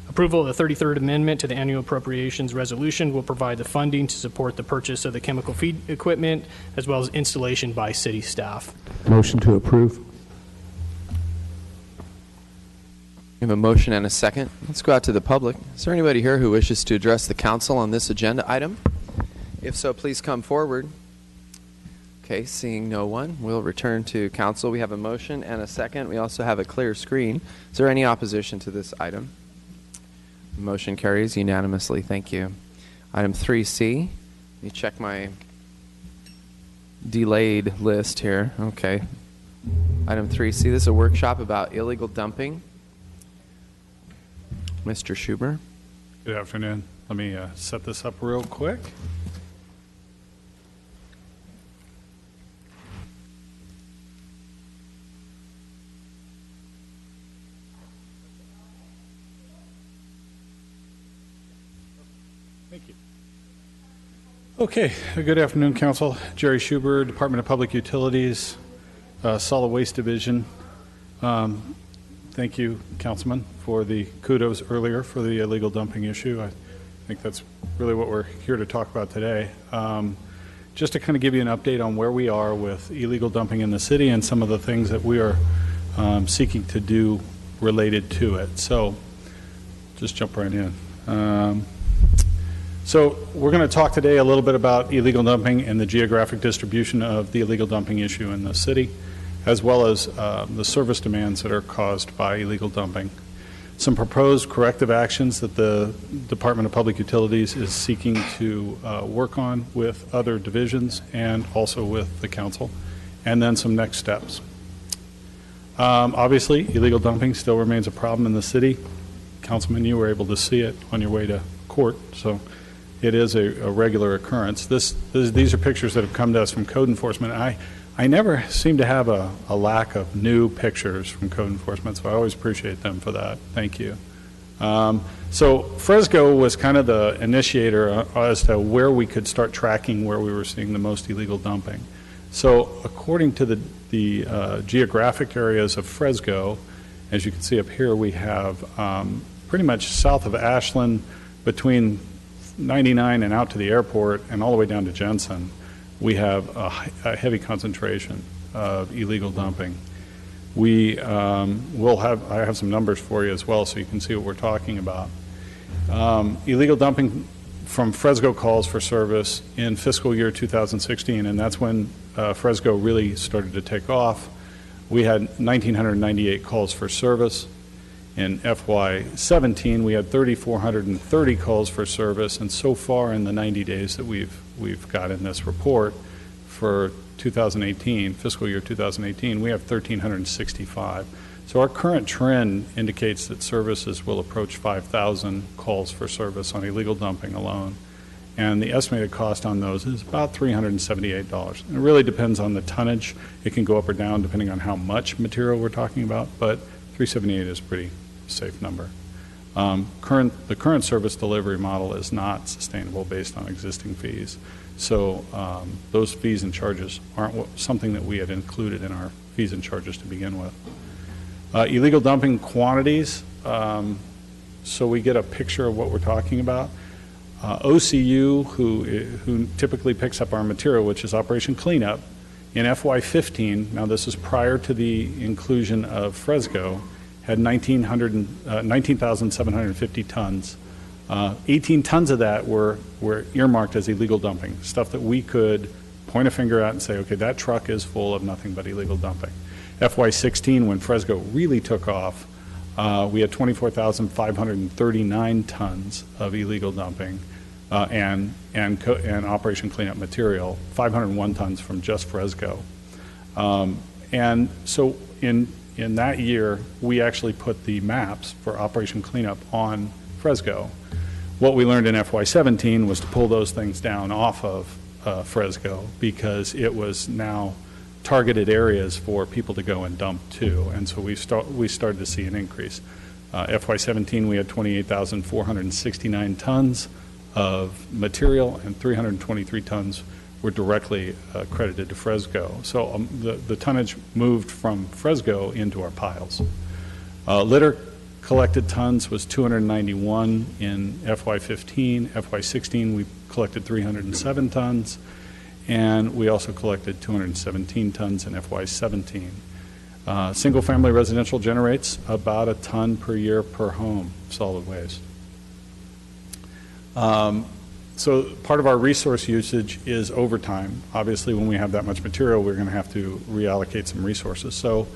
Approval of the 33rd Amendment to the Annual Appropriations Resolution will provide the funding to support the purchase of the chemical feed equipment as well as installation by city staff. Motion to approve. We have a motion and a second. Let's go out to the public. Is there anybody here who wishes to address the council on this agenda item? If so, please come forward. Okay, seeing no one, we'll return to council. We have a motion and a second. We also have a clear screen. Is there any opposition to this item? Motion carries unanimously. Thank you. Item 3C. Let me check my delayed list here. Okay. Item 3C. This is a workshop about illegal dumping. Mr. Schuber. Good afternoon. Let me set this up real quick. Thank you. Okay, good afternoon, Council. Jerry Schuber, Department of Public Utilities, Solid Waste Division. Thank you, Councilman, for the kudos earlier for the illegal dumping issue. I think that's really what we're here to talk about today. Just to kind of give you an update on where we are with illegal dumping in the city and some of the things that we are seeking to do related to it. So just jump right in. So we're going to talk today a little bit about illegal dumping and the geographic distribution of the illegal dumping issue in the city, as well as the service demands that are caused by illegal dumping. Some proposed corrective actions that the Department of Public Utilities is seeking to work on with other divisions and also with the council, and then some next steps. Obviously, illegal dumping still remains a problem in the city. Councilman, you were able to see it on your way to court, so it is a regular occurrence. These are pictures that have come to us from code enforcement. I never seem to have a lack of new pictures from code enforcement, so I always appreciate them for that. Thank you. So Fresco was kind of the initiator as to where we could start tracking where we were seeing the most illegal dumping. So according to the geographic areas of Fresco, as you can see up here, we have pretty much south of Ashland between 99 and out to the airport and all the way down to Jensen. We have a heavy concentration of illegal dumping. We will have, I have some numbers for you as well so you can see what we're talking about. Illegal dumping from Fresco calls for service in fiscal year 2016, and that's when Fresco really started to take off. We had 1,998 calls for service. In FY17, we had 3,430 calls for service, and so far in the 90 days that we've got in this report for 2018, fiscal year 2018, we have 1,365. So our current trend indicates that services will approach 5,000 calls for service on illegal dumping alone, and the estimated cost on those is about $378. And it really depends on the tonnage. It can go up or down depending on how much material we're talking about, but 378 is pretty safe number. The current service delivery model is not sustainable based on existing fees. So those fees and charges aren't something that we had included in our fees and charges to begin with. Illegal dumping quantities, so we get a picture of what we're talking about. OCU, who typically picks up our material, which is Operation Cleanup, in FY15, now this is prior to the inclusion of Fresco, had 19,750 tons. 18 tons of that were earmarked as illegal dumping, stuff that we could point a finger at and say, okay, that truck is full of nothing but illegal dumping. FY16, when Fresco really took off, we had 24,539 tons of illegal dumping and Operation Cleanup material, 501 tons from just Fresco. And so in that year, we actually put the maps for Operation Cleanup on Fresco. What we learned in FY17 was to pull those things down off of Fresco because it was now targeted areas for people to go and dump to, and so we started to see an increase. FY17, we had 28,469 tons of material, and 323 tons were directly credited to Fresco. So the tonnage moved from Fresco into our piles. Litter collected tons was 291 in FY15. FY16, we collected 307 tons, and we also collected 217 tons in FY17. Single-family residential generates about a ton per year per home, solid waste. So part of our resource usage is overtime. Obviously, when we have that much material, we're going to have to reallocate some resources. So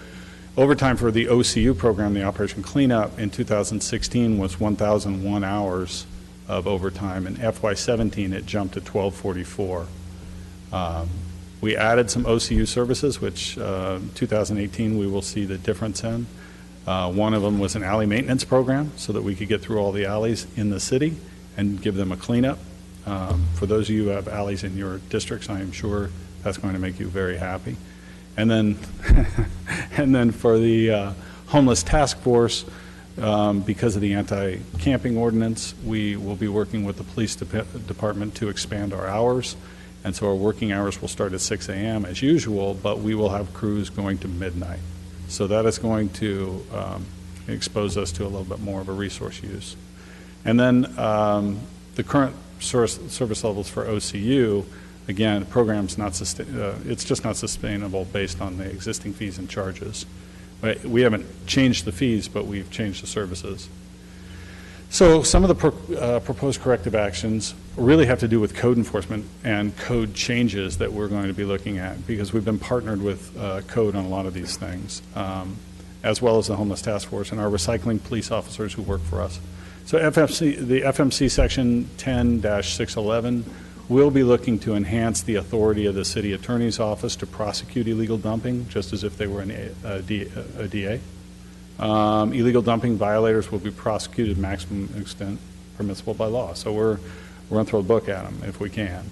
overtime for the OCU program, the Operation Cleanup, in 2016 was 1,001 hours of overtime. In FY17, it jumped to 1,244. We added some OCU services, which 2018 we will see the difference in. One of them was an alley maintenance program so that we could get through all the alleys in the city and give them a cleanup. For those of you who have alleys in your districts, I am sure that's going to make you very happy. And then, and then for the homeless task force, because of the anti-camping ordinance, we will be working with the police department to expand our hours. And so our working hours will start at 6 a.m. as usual, but we will have crews going to midnight. So that is going to expose us to a little bit more of a resource use. And then the current service levels for OCU, again, the program's not it's just not sustainable based on the existing fees and charges. We haven't changed the fees, but we've changed the services. So some of the proposed corrective actions really have to do with code enforcement and code changes that we're going to be looking at, because we've been partnered with code on a lot of these things, as well as the homeless task force and our recycling police officers who work for us. So the FMC section 10-611 will be looking to enhance the authority of the city attorney's office to prosecute illegal dumping, just as if they were a DA. Illegal dumping violators will be prosecuted maximum extent permissible by law. So we're going to throw a book at them if we can.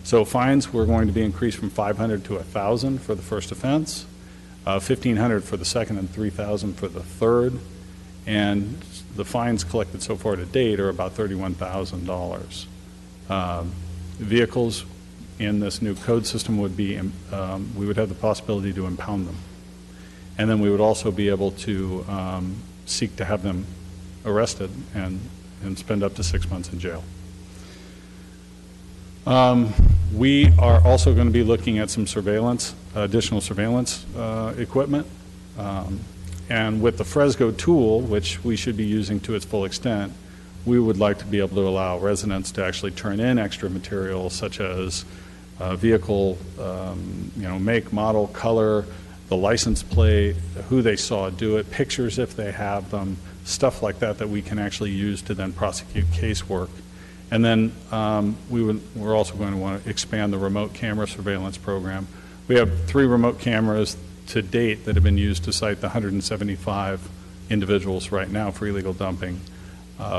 So fines, we're going to be increased from 500 to 1,000 for the first offense, 1,500 for the second, and 3,000 for the third. And the fines collected so far to date are about $31,000. Vehicles in this new code system would be, we would have the possibility to impound them. And then we would also be able to seek to have them arrested and spend up to 6 months in jail. We are also going to be looking at some surveillance, additional surveillance equipment. And with the Fresco tool, which we should be using to its full extent, we would like to be able to allow residents to actually turn in extra material such as vehicle, make, model, color, the license plate, who they saw do it, pictures if they have them, stuff like that that we can actually use to then prosecute casework. And then we're also going to want to expand the remote camera surveillance program. We have 3 remote cameras to date that have been used to cite the 175 individuals right now for illegal dumping.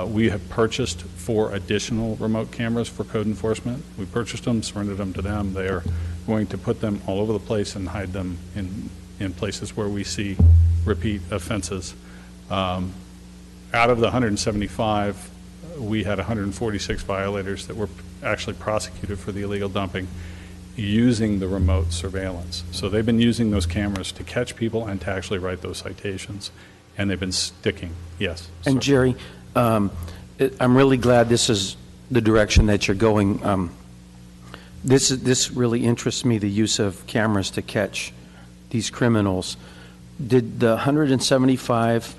We have purchased 4 additional remote cameras for code enforcement. We purchased them, surrendered them to them. They are going to put them all over the place and hide them in places where we see repeat offenses. Out of the 175, we had 146 violators that were actually prosecuted for the illegal dumping using the remote surveillance. So they've been using those cameras to catch people and to actually write those citations, and they've been sticking. Yes. And Jerry, I'm really glad this is the direction that you're going. This really interests me, the use of cameras to catch these criminals. Did the 175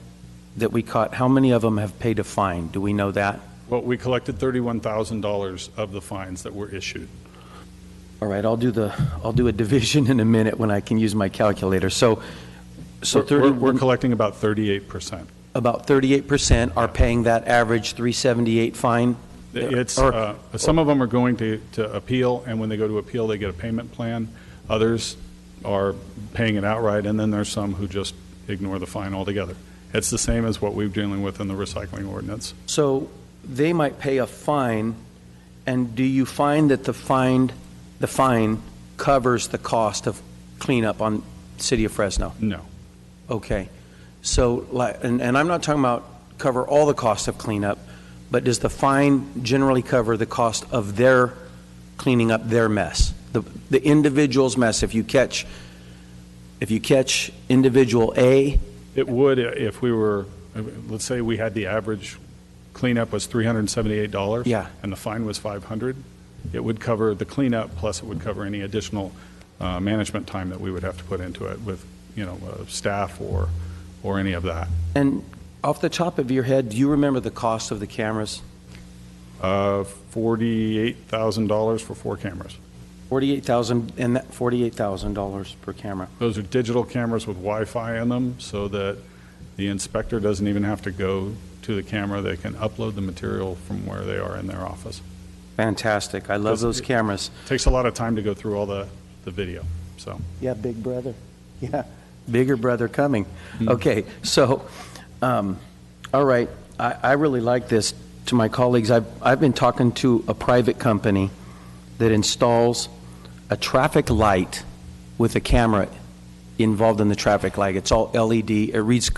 that we caught, how many of them have paid a fine? Do we know that? Well, we collected $31,000 of the fines that were issued. All right, I'll do a division in a minute when I can use my calculator. So we're collecting about 38%. About 38% are paying that average $378 fine? It's some of them are going to appeal, and when they go to appeal, they get a payment plan. Others are paying it outright, and then there's some who just ignore the fine altogether. It's the same as what we're dealing with in the recycling ordinance. So they might pay a fine, and do you find that the fine covers the cost of cleanup on the City of Fresno? No. Okay. So, and I'm not talking about cover all the cost of cleanup, but does the fine generally cover the cost of their cleaning up their mess, the individual's mess? If you catch individual A, it would if we were, let's say we had the average cleanup was $378, yeah, and the fine was $500. It would cover the cleanup, plus it would cover any additional management time that we would have to put into it with, staff or any of that. And off the top of your head, do you remember the cost of the cameras? $48,000 for 4 cameras. $48,000 per camera. Those are digital cameras with Wi-Fi in them, so that the inspector doesn't even have to go to the camera. They can upload the material from where they are in their office. Fantastic. I love those cameras. It takes a lot of time to go through all the video. So yeah, big brother. Yeah, bigger brother coming. Okay, so all right, I really like this. To my colleagues, I've been talking to a private company that installs a traffic light with a camera involved in the traffic light. It's all LED. It reads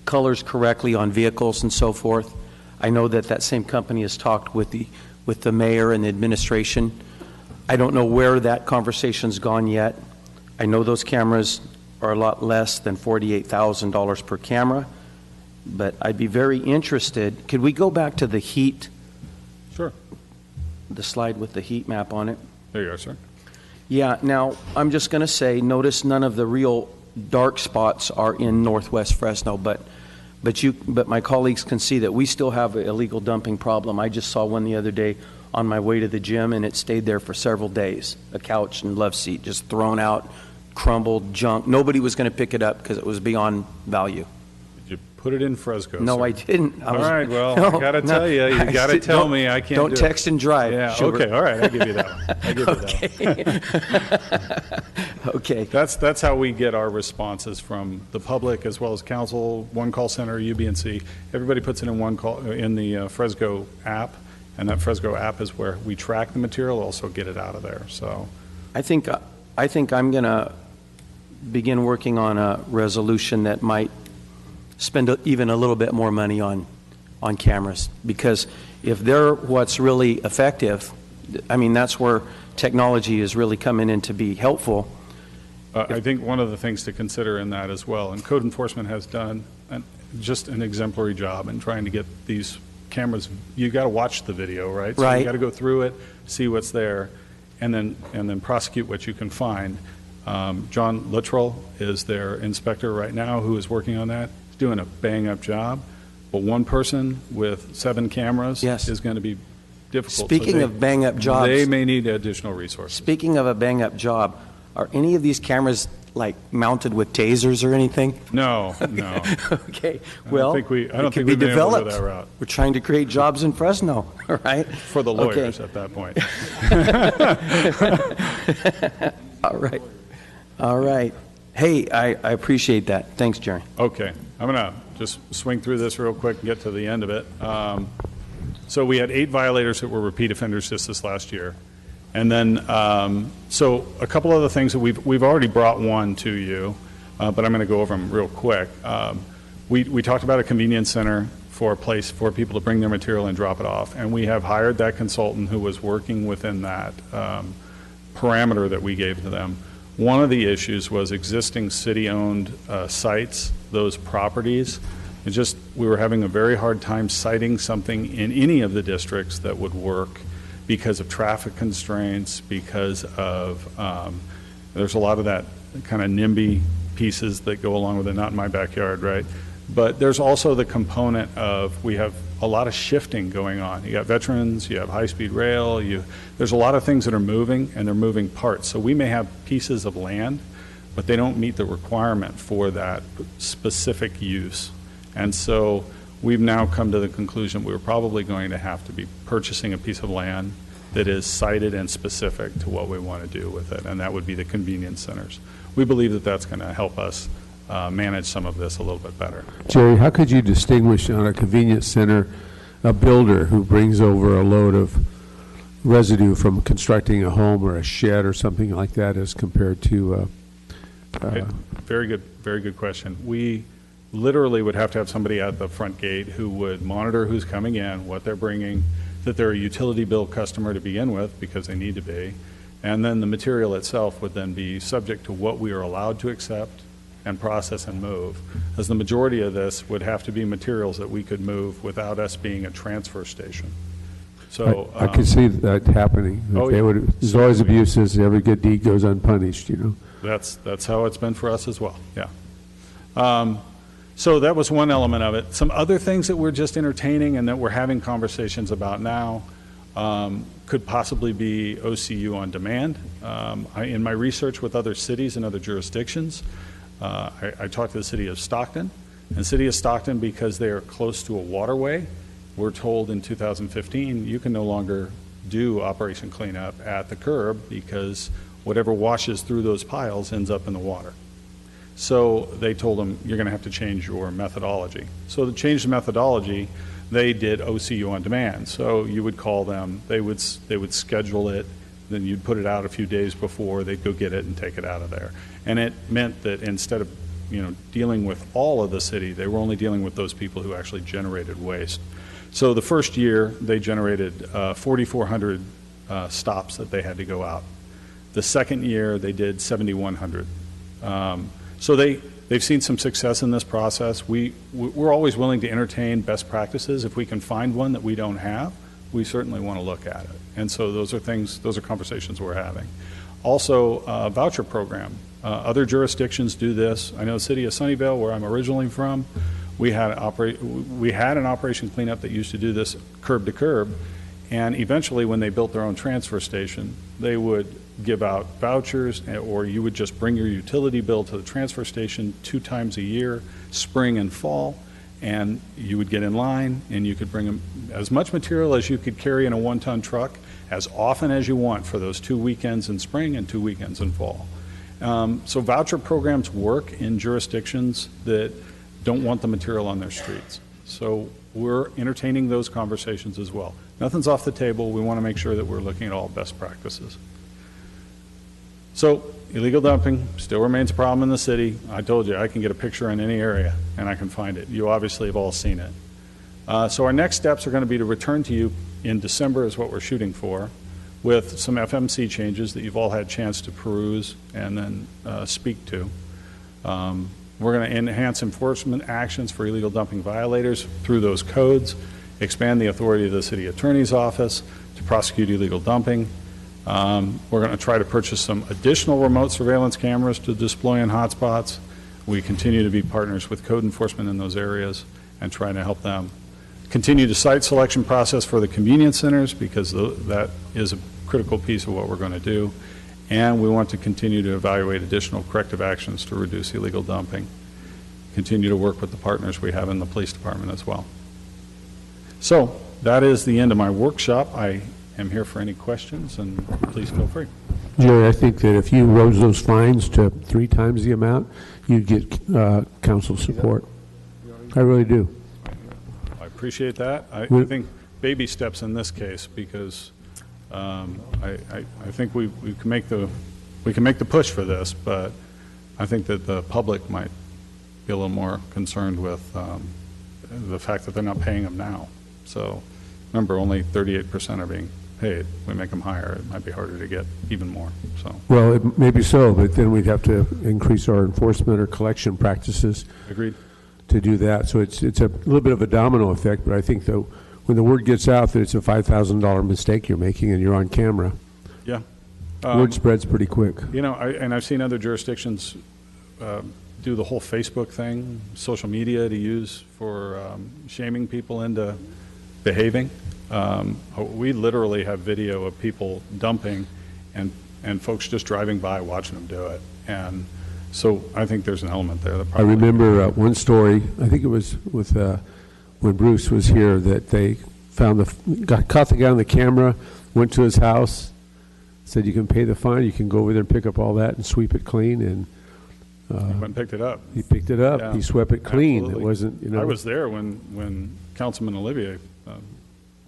colors correctly on vehicles and so forth. I know that same company has talked with the mayor and the administration. I don't know where that conversation's gone yet. I know those cameras are a lot less than $48,000 per camera, but I'd be very interested. Could we go back to the heat? Sure. The slide with the heat map on it. There you are, sir. Yeah, now I'm just going to say, notice none of the real dark spots are in Northwest Fresno, but my colleagues can see that we still have an illegal dumping problem. I just saw one the other day on my way to the gym, and it stayed there for several days. A couch and love seat just thrown out, crumbled, junk. Nobody was going to pick it up because it was beyond value. Did you put it in Fresco? No, sir? I didn't. All right, well, I got to tell you, you got to tell me I can't don't do it. text and drive. Yeah, Schubert. okay, all right, I'll give you that one. I'll give you that one. Okay. That's how we get our responses from the public as well as council, one call center, UB&C. Everybody puts it in one call in the Fresco app, and that Fresco app is where we track the material, also get it out of there. So, I think I'm going to begin working on a resolution that might spend even a little bit more money on cameras, because if they're what's really effective, I mean, that's where technology is really coming in to be helpful. I think one of the things to consider in that as well, and code enforcement has done just an exemplary job in trying to get these cameras. You got to watch the video, right? So right. You got to go through it, see what's there, and then prosecute what you can find. John Luttrell is their inspector right now, who is working on that. He's doing a bang-up job, but one person with 7 cameras is going to be difficult. Speaking of bang-up jobs, they may need additional resources. Speaking of a bang-up job, are any of these cameras like mounted with tasers or anything? No. Okay. Well, I don't think we've been able to developed. go that route. We're trying to create jobs in Fresno, right? For the lawyers at that point. All right. Hey, I appreciate that. Thanks, Jerry. Okay. I'm going to just swing through this real quick and get to the end of it. So we had 8 violators that were repeat offenders just this last year. And then, so a couple other things that we've already brought one to you, but I'm going to go over them real quick. We talked about a convenience center for a place for people to bring their material and drop it off. And we have hired that consultant who was working within that parameter that we gave to them. One of the issues was existing city-owned sites, those properties. We were having a very hard time citing something in any of the districts that would work because of traffic constraints, because of, there's a lot of that kind of NIMBY pieces that go along with it, not in my backyard, right? But there's also the component of, we have a lot of shifting going on. You got veterans, you have high-speed rail, there's a lot of things that are moving, and they're moving parts. So we may have pieces of land, but they don't meet the requirement for that specific use. And so we've now come to the conclusion we're probably going to have to be purchasing a piece of land that is sited and specific to what we want to do with it, and that would be the convenience centers. We believe that that's going to help us manage some of this a little bit better. Jerry, how could you distinguish on a convenience center a builder who brings over a load of residue from constructing a home or a shed or something like that as compared to very good question. literally would have to have somebody at the front gate who would monitor who's coming in, what they're bringing, that they're a utility bill customer to begin with, because they need to be, and then the material itself would then be subject to what we are allowed to accept and process and move, as the majority of this would have to be materials that we could move without us being a transfer station. So I could see that happening. Oh, They would, there's always abuses. Every good deed goes unpunished, you know. That's how it's been for us as well, yeah. So that was one element of it. Some other things that we're just entertaining and that we're having conversations about now could possibly be OCU on demand. In my research with other cities and other jurisdictions, I talked to the city of Stockton. And city of Stockton, because they are close to a waterway, we're told in 2015 you can no longer do operation cleanup at the curb because whatever washes through those piles ends up in the water. So they told them, you're going to have to change your methodology. So to change the methodology, they did OCU on demand. So you would call them, they would schedule it, then you'd put it out a few days before, they'd go get it and take it out of there. And it meant that instead of dealing with all of the city, they were only dealing with those people who actually generated waste. So the first year, they generated 4,400 stops that they had to go out. The second year, they did 7,100. So they've seen some success in this process. We're always willing to entertain best practices. If we can find one that we don't have, we certainly want to look at it. And so those are conversations we're having. Also, voucher program. Other jurisdictions do this. I know the city of Sunnyvale, where I'm originally from, we had an operation cleanup that used to do this curb to curb, and eventually when they built their own transfer station, they would give out vouchers, or you would just bring your utility bill to the transfer station 2 times a year, spring and fall, and you would get in line and you could bring as much material as you could carry in a 1-ton truck as often as you want for those 2 weekends in spring and 2 weekends in fall. So voucher programs work in jurisdictions that don't want the material on their streets. So we're entertaining those conversations as well. Nothing's off the table. We want to make sure that we're looking at all best practices. So illegal dumping still remains a problem in the city. I told you, I can get a picture in any area and I can find it. You obviously have all seen it. So our next steps are going to be to return to you in December is what we're shooting for, with some FMC changes that you've all had a chance to peruse and then speak to. We're going to enhance enforcement actions for illegal dumping violators through those codes, expand the authority of the city attorney's office to prosecute illegal dumping. We're going to try to purchase some additional remote surveillance cameras to deploy in hotspots. We continue to be partners with code enforcement in those areas and trying to help them. Continue the site selection process for the convenience centers, because that is a critical piece of what we're going to do. And we want to continue to evaluate additional corrective actions to reduce illegal dumping. Continue to work with the partners we have in the police department as well. So that is the end of my workshop. I am here for any questions, and please feel free. Jerry, I think that if you rose those fines to 3 times the amount, you'd get council support. I really do. I appreciate that. I think baby steps in this case, because I think we can make the push for this, but I think that the public might be a little more concerned with the fact that they're not paying them now. So remember, only 38% are being paid. We make them higher, it might be harder to get even more. So well, it may be so, but then we'd have to increase our enforcement or collection practices. Agreed. To do that. So it's a little bit of a domino effect, but I think though, when the word gets out that it's a $5,000 mistake you're making and you're on camera, yeah, word spreads pretty quick. I've seen other jurisdictions do the whole Facebook thing, social media to use for shaming people into behaving. We literally have video of people dumping and folks just driving by watching them do it. And so I think there's an element there. That probably I remember one story, I think it was with when Bruce was here, that they found caught the guy on the camera, went to his house, said you can pay the fine, you can go over there and pick up all that and sweep it clean, and he went and picked it up. He picked it up. Yeah, he swept it clean. absolutely. It wasn't, I was there when Councilman Olivier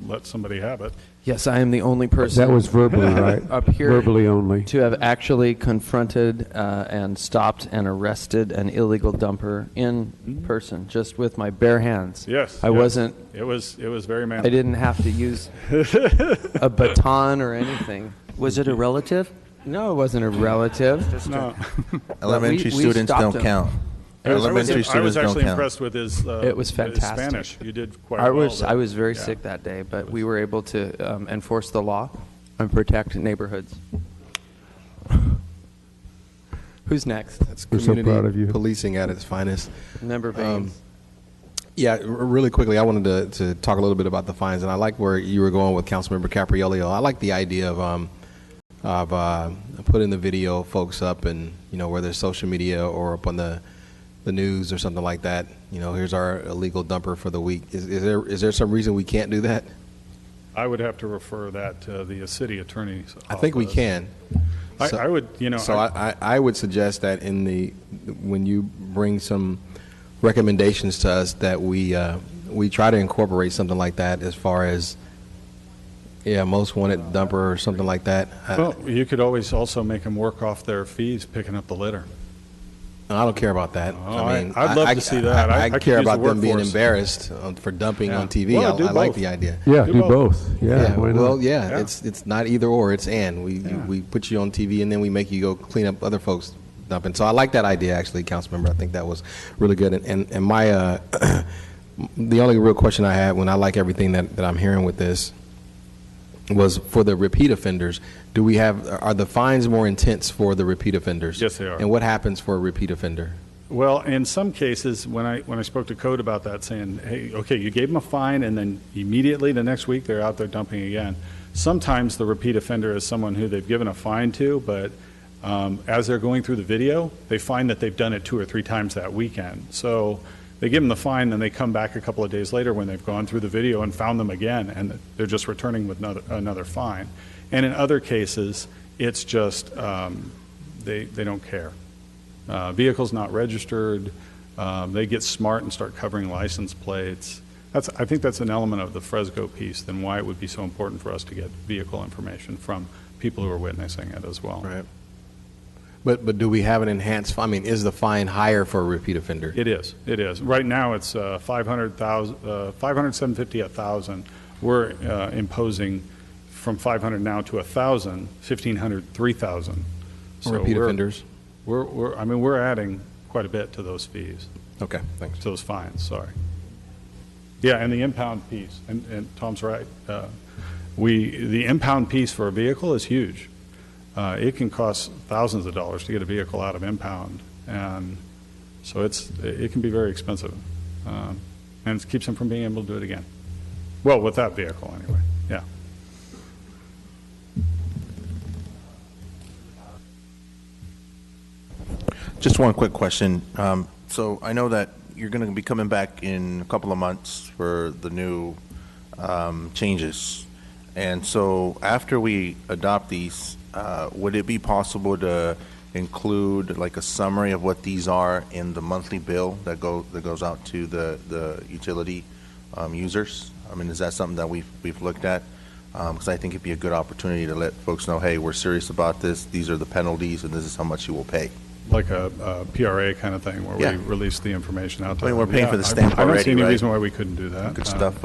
let somebody have it. Yes, I am the only person. That was verbally, right? Up here. Verbally only. To have actually confronted and stopped and arrested an illegal dumper in person, just with my bare hands. Yes. I yes. wasn't. It was very manly. I didn't have to use a baton or anything. Was it a relative? No, it wasn't a relative. No. Elementary students don't count. Elementary I students was actually don't count. impressed with his. It was fantastic. His Spanish. You did quite I well. was I was very sick that day, but we were able to enforce the law and protect neighborhoods. Who's next? We're so Community proud of you. Policing at its finest. Member Baines. Yeah, really quickly, I wanted to talk a little bit about the fines, and I like where you were going with Councilmember Capriello. I like the idea of putting the video folks up, and whether it's social media or up on the news or something like that. Here's our illegal dumper for the week. Is there some reason we can't do that? I would have to refer that to the city attorney's office. I think we can. I would, So I would suggest that when you bring some recommendations to us, that we try to incorporate something like that as far as most wanted dumper or something like that. Well, you could always also make them work off their fees picking up the litter. I don't care about that. I'd love to see that. I could care use the about them being workforce. embarrassed for dumping on TV. Well, I like the idea. Yeah, do both. Yeah, why not? Well, it's not either or, it's and. We put you on TV and then we make you go clean up other folks dumping. So I like that idea, actually, Councilmember. I think that was really good. And my the only real question I had, when I like everything that I'm hearing with this, was for the repeat offenders. Are the fines more intense for the repeat offenders? Yes, they are. And what happens for a repeat offender? Well, in some cases, when I spoke to Code about that, saying, hey, okay, you gave them a fine, and then immediately the next week they're out there dumping again. Sometimes the repeat offender is someone who they've given a fine to, but as they're going through the video, they find that they've done it 2 or 3 times that weekend. So they give them the fine, then they come back a couple of days later when they've gone through the video and found them again, and they're just returning with another fine. And in other cases, it's just they don't care. Vehicles not registered, they get smart and start covering license plates. I think that's an element of the Fresco piece, then why it would be so important for us to get vehicle information from people who are witnessing it as well. Right. But do we have an enhanced fine? I mean, is the fine higher for a repeat offender? It is. It is. Right now, it's $500, $750, $1,000. We're imposing from $500 now to $1,000, $1,500, $3,000. So repeat offenders. We're adding quite a bit to those fees. Okay, thanks. To those fines. Sorry. Yeah, and the impound piece. And Tom's right. The impound piece for a vehicle is huge. It can cost thousands of dollars to get a vehicle out of impound, and so it can be very expensive, and it keeps them from being able to do it again. Well, with that vehicle, anyway. Yeah. Just one quick question. So I know that you're going to be coming back in a couple of months for the new changes, and so after we adopt these, would it be possible to include like a summary of what these are in the monthly bill that goes out to the utility users? I mean, is that something that we've looked at? Because I think it'd be a good opportunity to let folks know, hey, we're serious about this. These are the penalties, and this is how much you will pay. Like a PRA kind of thing where we release the information out there. I mean, we're paying for the stamp already, I don't see any right? reason why we couldn't do that. Good stuff.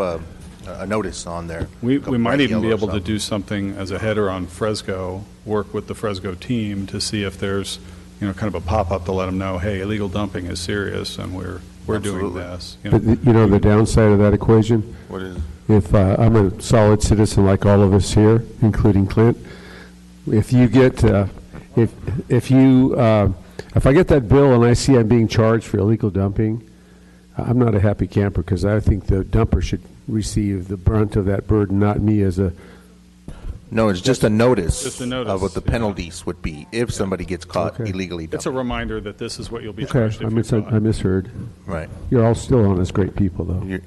A notice on there. We might even be able to do something as a header on Fresco, work with the Fresco team to see if there's, kind of a pop-up to let them know, hey, illegal dumping is serious, and we're doing this. But the downside of that equation? What is? If I'm a solid citizen like all of us here, including Clint, if you get, if I get that bill and I see I'm being charged for illegal dumping, I'm not a happy camper, because I think the dumper should receive the brunt of that burden, not me as a... No, it's just a notice, of what the penalties would be if somebody gets caught illegally dumping. It's a reminder that this is what you'll be Okay, charged if you're caught. Uh, I misheard. Right. You're all still honest, great people, though.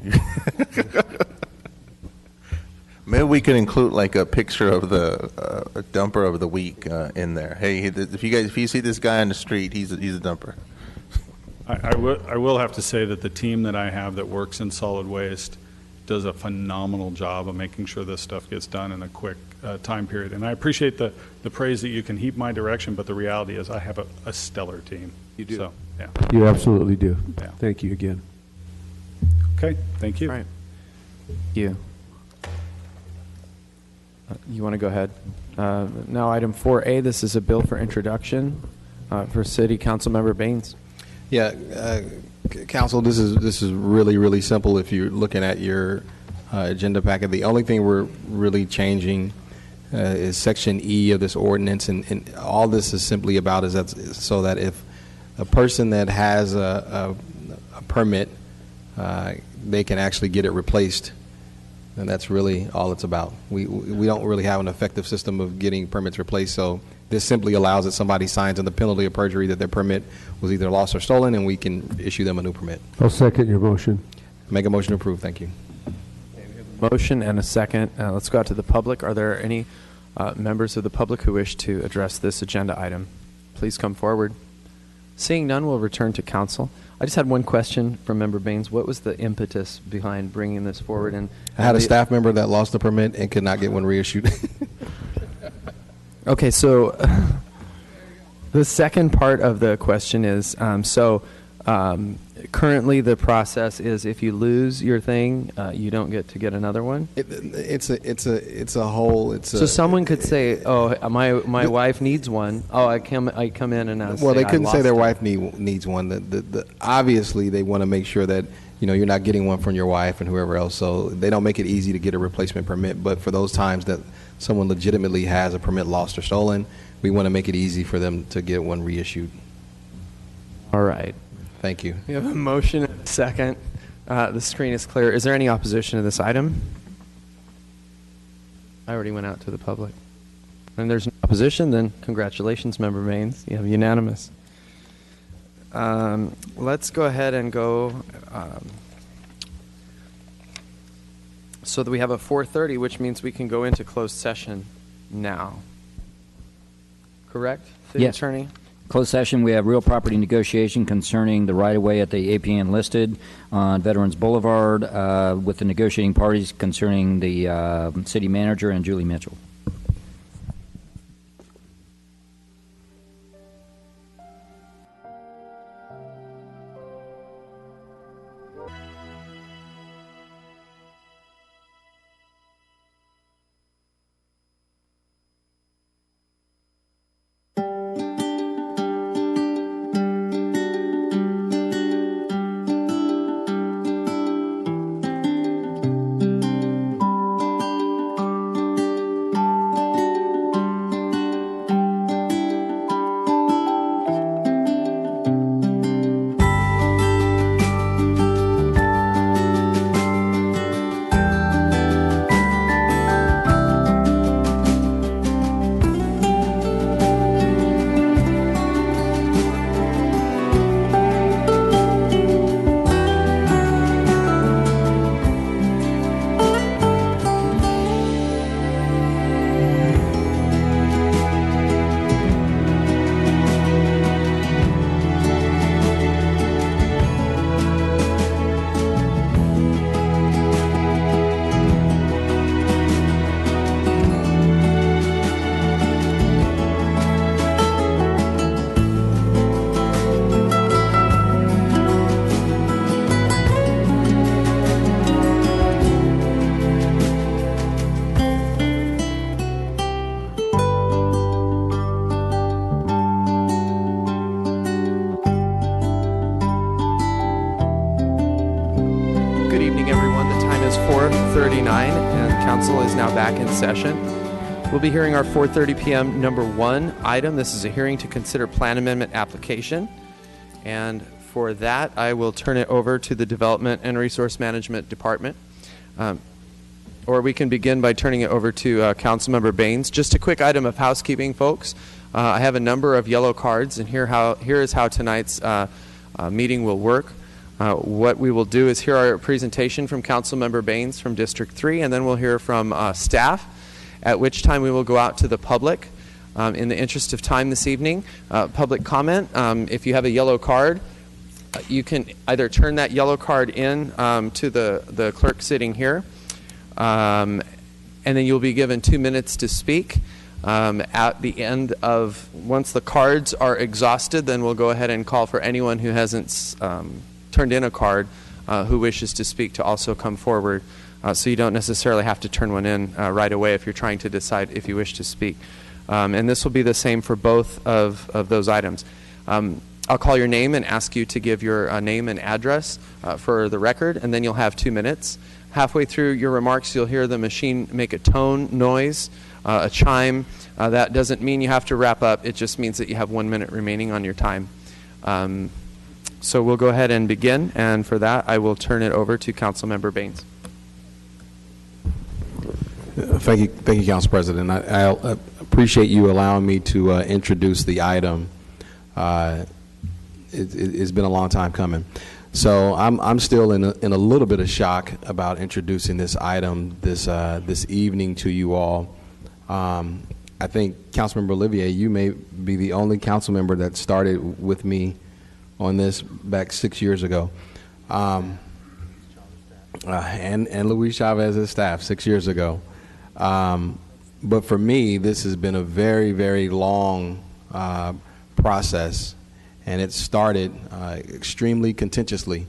Maybe we could include like a picture of the dumper of the week in there. Hey, if you see this guy on the street, he's a dumper. I will have to say that the team that I have that works in solid waste does a phenomenal job of making sure this stuff gets done in a quick time period. And I appreciate the praise that you can heap my direction, but the reality is I have a stellar team. You do. So, yeah. You absolutely do. Yeah. Thank you again. Okay, thank you. All right. Thank you. You want to go ahead? Now, item 4A, this is a bill for introduction for City Council Member Baines. Yeah, Council, this is really, really simple if you're looking at your agenda packet. The only thing we're really changing is Section E of this ordinance, and all this is simply about is that so that if a person that has a permit, they can actually get it replaced. And that's really all it's about. We don't really have an effective system of getting permits replaced, so this simply allows that somebody signs under the penalty of perjury that their permit was either lost or stolen, and we can issue them a new permit. I'll second your motion. Make a motion to approve. Thank you. Motion and a second. Let's go out to the public. Are there any members of the public who wish to address this agenda item? Please come forward. Seeing none, we'll return to council. I just had one question from Member Baines. What was the impetus behind bringing this forward? And I had a staff member that lost the permit and could not get one reissued. Okay, so the second part of the question is, currently the process is if you lose your thing, you don't get to get another one. So someone could say, "Oh, my wife needs one." Oh, I come in and well, they couldn't say their wife needs one. Obviously, they want to make sure that you're not getting one from your wife and whoever else. So they don't make it easy to get a replacement permit. But for those times that someone legitimately has a permit lost or stolen, we want to make it easy for them to get one reissued. All right. Thank you. We have a motion and a second. The screen is clear. Is there any opposition to this item? I already went out to the public. And there's no opposition, then congratulations, Member Baines. You have unanimous. Let's go ahead and go so that we have a 4:30, which means we can go into closed session now. Correct, City Yes. Attorney? Closed session, we have real property negotiation concerning the right-of-way at the APN listed on Veterans Boulevard with the negotiating parties concerning the city manager and Julie Mitchell. Council is now back in session. We'll be hearing our 4:30 p.m. number 1 item. This is a hearing to consider plan amendment application. And for that, I will turn it over to the Development and Resource Management Department. Or we can begin by turning it over to Councilmember Baines. Just a quick item of housekeeping, folks. I have a number of yellow cards, and here is how tonight's meeting will work. What we will do is hear our presentation from Councilmember Baines from District 3, and then we'll hear from staff, at which time we will go out to the public. In the interest of time this evening, public comment, if you have a yellow card, You can either turn that yellow card in to the clerk sitting here, and then you'll be given 2 minutes to speak. At the end of, once the cards are exhausted, then we'll go ahead and call for anyone who hasn't turned in a card who wishes to speak to also come forward. So you don't necessarily have to turn one in right away if you're trying to decide if you wish to speak. And this will be the same for both of those items. I'll call your name and ask you to give your name and address for the record, and then you'll have 2 minutes. Halfway through your remarks, you'll hear the machine make a tone noise, a chime. That doesn't mean you have to wrap up. It just means that you have 1 minute remaining on your time. So we'll go ahead and begin, and for that, I will turn it over to Councilmember Baines. Thank you, Council President. I appreciate you allowing me to introduce the item. It's been a long time coming. So I'm still in a little bit of shock about introducing this item this evening to you all. I think Councilmember Olivier, you may be the only council member that started with me on this back 6 years ago, and Luis Chavez's staff 6 years ago. But for me, this has been a very, very long process, and it started extremely contentiously.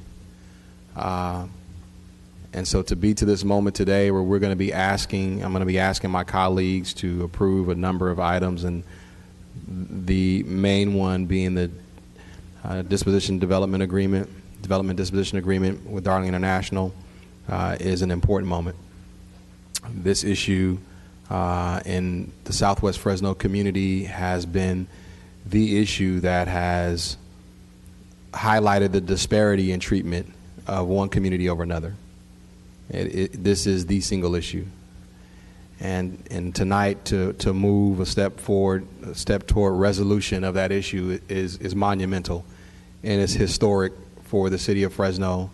And so to be to this moment today where I'm going to be asking my colleagues to approve a number of items, and the main one being the development disposition agreement with Darling International, is an important moment. This issue in the Southwest Fresno community has been the issue that has highlighted the disparity in treatment of one community over another. This is the single issue. And tonight to move a step forward, a step toward resolution of that issue is monumental, and it's historic for the city of Fresno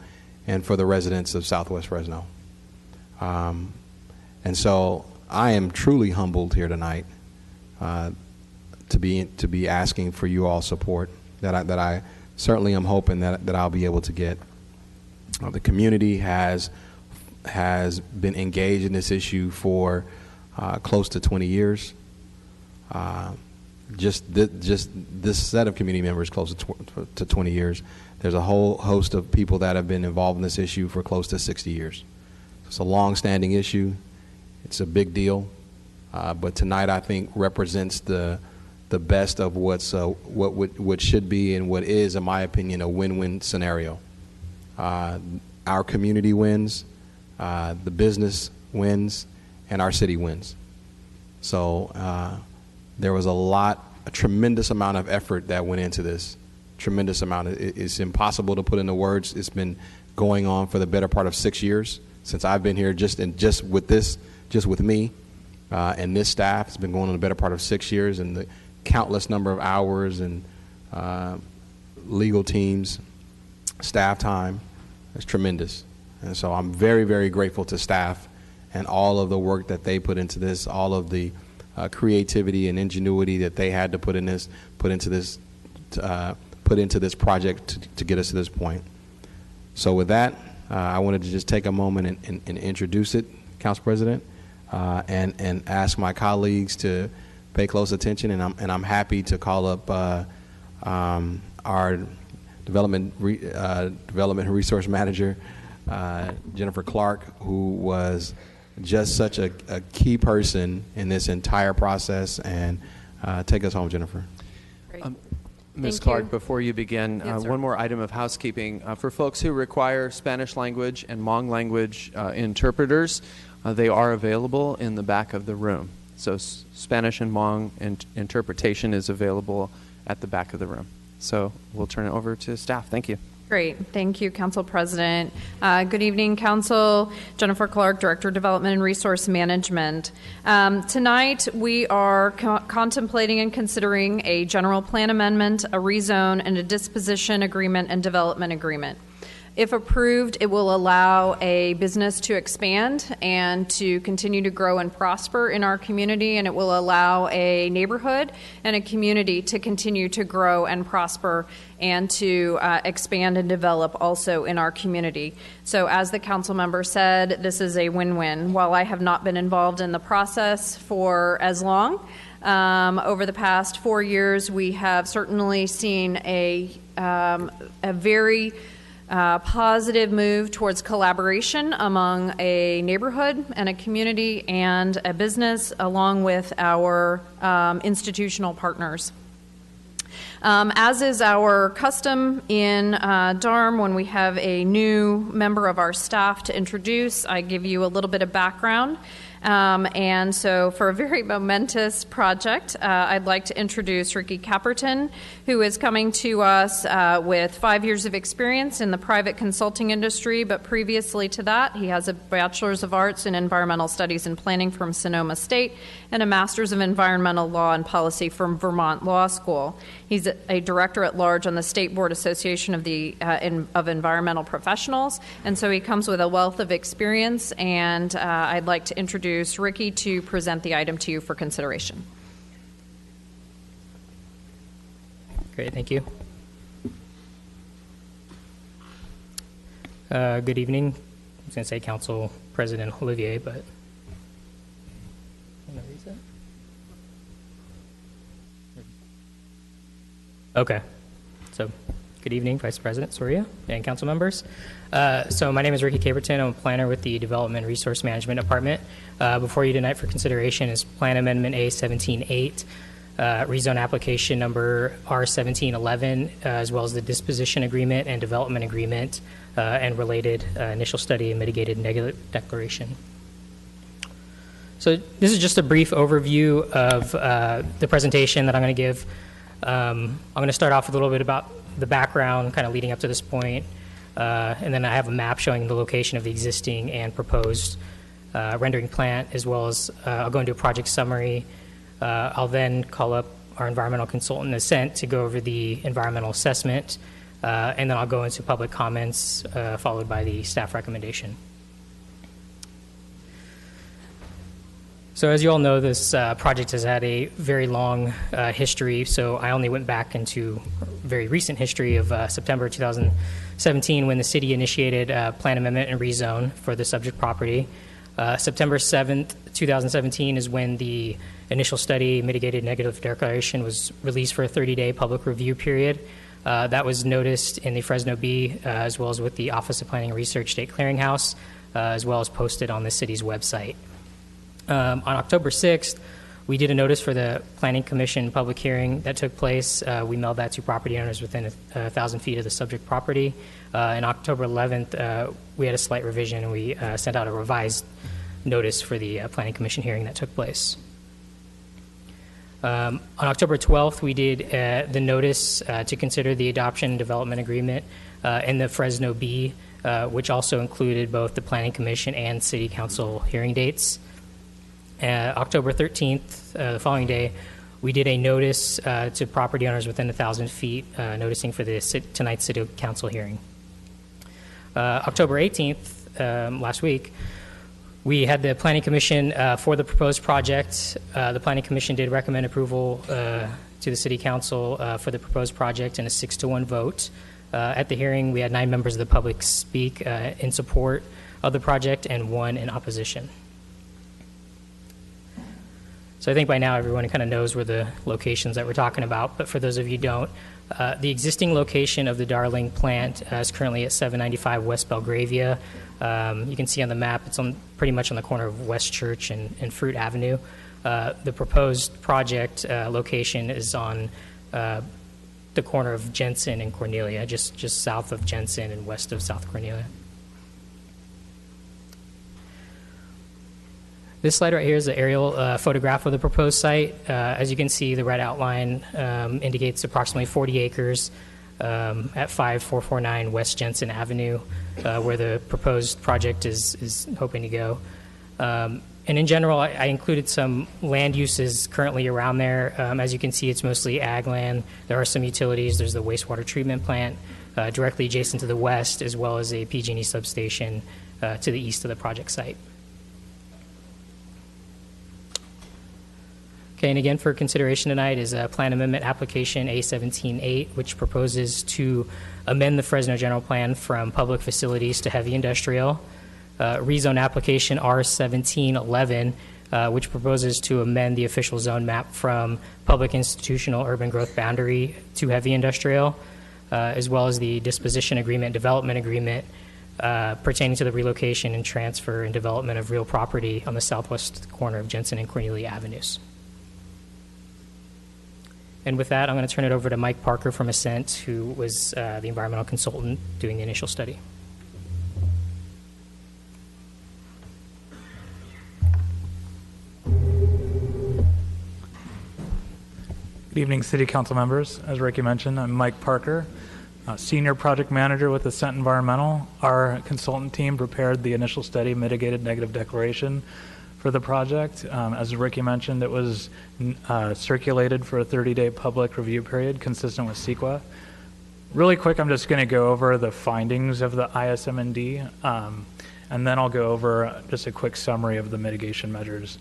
and for the residents of Southwest Fresno. And so I am truly humbled here tonight to be asking for you all support that I certainly am hoping that I'll be able to get. The community has been engaged in this issue for close to 20 years. Just this set of community members close to 20 years. There's a whole host of people that have been involved in this issue for close to 60 years. It's a long-standing issue. It's a big deal. But tonight I think represents the best of what should be and what is, in my opinion, a win-win scenario. Our community wins, the business wins, and our city wins. So there was a tremendous amount of effort that went into this. Tremendous amount. It's impossible to put into words. It's been going on for the better part of 6 years since I've been here. Just with me and this staff, it's been going on the better part of 6 years, and the countless number of hours and legal teams, staff time. It's tremendous. And so I'm very, very grateful to staff and all of the work that they put into this, all of the creativity and ingenuity that they had to put into this project to get us to this point. So with that, I wanted to just take a moment and introduce it, Council President, and ask my colleagues to pay close attention. And I'm happy to call up our development resource manager, Jennifer Clark, who was just such a key person in this entire process. And take us home, Jennifer. Ms. Clark, before you begin, one more item of housekeeping. For folks who require Spanish language and Hmong language interpreters, they are available in the back of the room. So Spanish and Hmong interpretation is available at the back of the room. So we'll turn it over to staff. Thank you. Great. Thank you, Council President. Good evening, Council. Jennifer Clark, Director of Development and Resource Management. Tonight, we are contemplating and considering a general plan amendment, a rezone, and a disposition agreement and development agreement. If approved, it will allow a business to expand and to continue to grow and prosper in our community, and it will allow a neighborhood and a community to continue to grow and prosper and to expand and develop also in our community. So as the council member said, this is a win-win. While I have not been involved in the process for as long, over the past 4 years, we have certainly seen a very positive move towards collaboration among a neighborhood and a community and a business, along with our institutional partners. As is our custom in DARM, when we have a new member of our staff to introduce, I give you a little bit of background. And so for a very momentous project, I'd like to introduce Ricky Caperton, who is coming to us with 5 years of experience in the private consulting industry, but previously to that, he has a Bachelor's of Arts in Environmental Studies and Planning from Sonoma State and a Master's of Environmental Law and Policy from Vermont Law School. He's a director at large on the State Board Association of of Environmental Professionals, and so he comes with a wealth of experience, and I'd like to introduce Ricky to present the item to you for consideration. Great, thank you. Good evening. I was going to say Council President Olivier, but okay. So, good evening, Vice President Soria and council members. So my name is Ricky Caperton. I'm a planner with the Development Resource Management Department. Before you tonight for consideration is Plan Amendment A178, rezone application number R1711, as well as the disposition agreement and development agreement and related initial study and mitigated negative declaration. So this is just a brief overview of the presentation that I'm going to give. I'm going to start off with a little bit about the background kind of leading up to this point, and then I have a map showing the location of the existing and proposed rendering plant, as well as I'll go into a project summary. I'll then call up our environmental consultant, Ascent, to go over the environmental assessment, and then I'll go into public comments, followed by the staff recommendation. So as you all know, this project has had a very long history, so I only went back into very recent history of September 2017 when the city initiated a plan amendment and rezone for the subject property. September 7th, 2017 is when the initial study mitigated negative declaration was released for a 30-day public review period. That was noticed in the Fresno Bee, as well as with the Office of Planning and Research State Clearinghouse, as well as posted on the city's website. On October 6th, we did a notice for the Planning Commission public hearing that took place. We mailed that to property owners within 1,000 feet of the subject property. On October 11th, we had a slight revision, and we sent out a revised notice for the Planning Commission hearing that took place. On October 12th, we did the notice to consider the adoption and development agreement in the Fresno Bee, which also included both the Planning Commission and City Council hearing dates. October 13th, the following day, we did a notice to property owners within 1,000 feet, noticing for tonight's City Council hearing. October 18th, last week, we had the Planning Commission for the proposed project. The Planning Commission did recommend approval to the City Council for the proposed project in a 6-1 vote. At the hearing, we had 9 members of the public speak in support of the project and 1 in opposition. So I think by now everyone kind of knows where the locations that we're talking about, but for those of you who don't, the existing location of the Darling plant is currently at 795 West Belgravia. You can see on the map it's pretty much on the corner of West Church and Fruit Avenue. The proposed project location is on the corner of Jensen and Cornelia, just south of Jensen and west of South Cornelia. This slide right here is the aerial photograph of the proposed site. As you can see, the red outline indicates approximately 40 acres at 5449 West Jensen Avenue, where the proposed project is hoping to go. And in general, I included some land uses currently around there. As you can see, it's mostly ag land. There are some utilities. There's the wastewater treatment plant. directly adjacent to the west, as well as a PG&E substation to the east of the project site. Okay, and again, for consideration tonight is a plan amendment application A178, which proposes to amend the Fresno General Plan from public facilities to heavy industrial. Rezone application R1711, which proposes to amend the official zone map from public institutional urban growth boundary to heavy industrial, as well as the disposition agreement, development agreement pertaining to the relocation and transfer and development of real property on the southwest corner of Jensen and Cornelia Avenues. And with that, I'm going to turn it over to Mike Parker from Ascent, who was the environmental consultant doing the initial study. Good evening, City Council members. As Ricky mentioned, I'm Mike Parker, Senior Project Manager with Ascent Environmental. Our consultant team prepared the initial study mitigated negative declaration for the project. As Ricky mentioned, it was circulated for a 30-day public review period consistent with CEQA. Really quick, I'm just going to go over the findings of the ISM&D, and then I'll go over just a quick summary of the mitigation measures.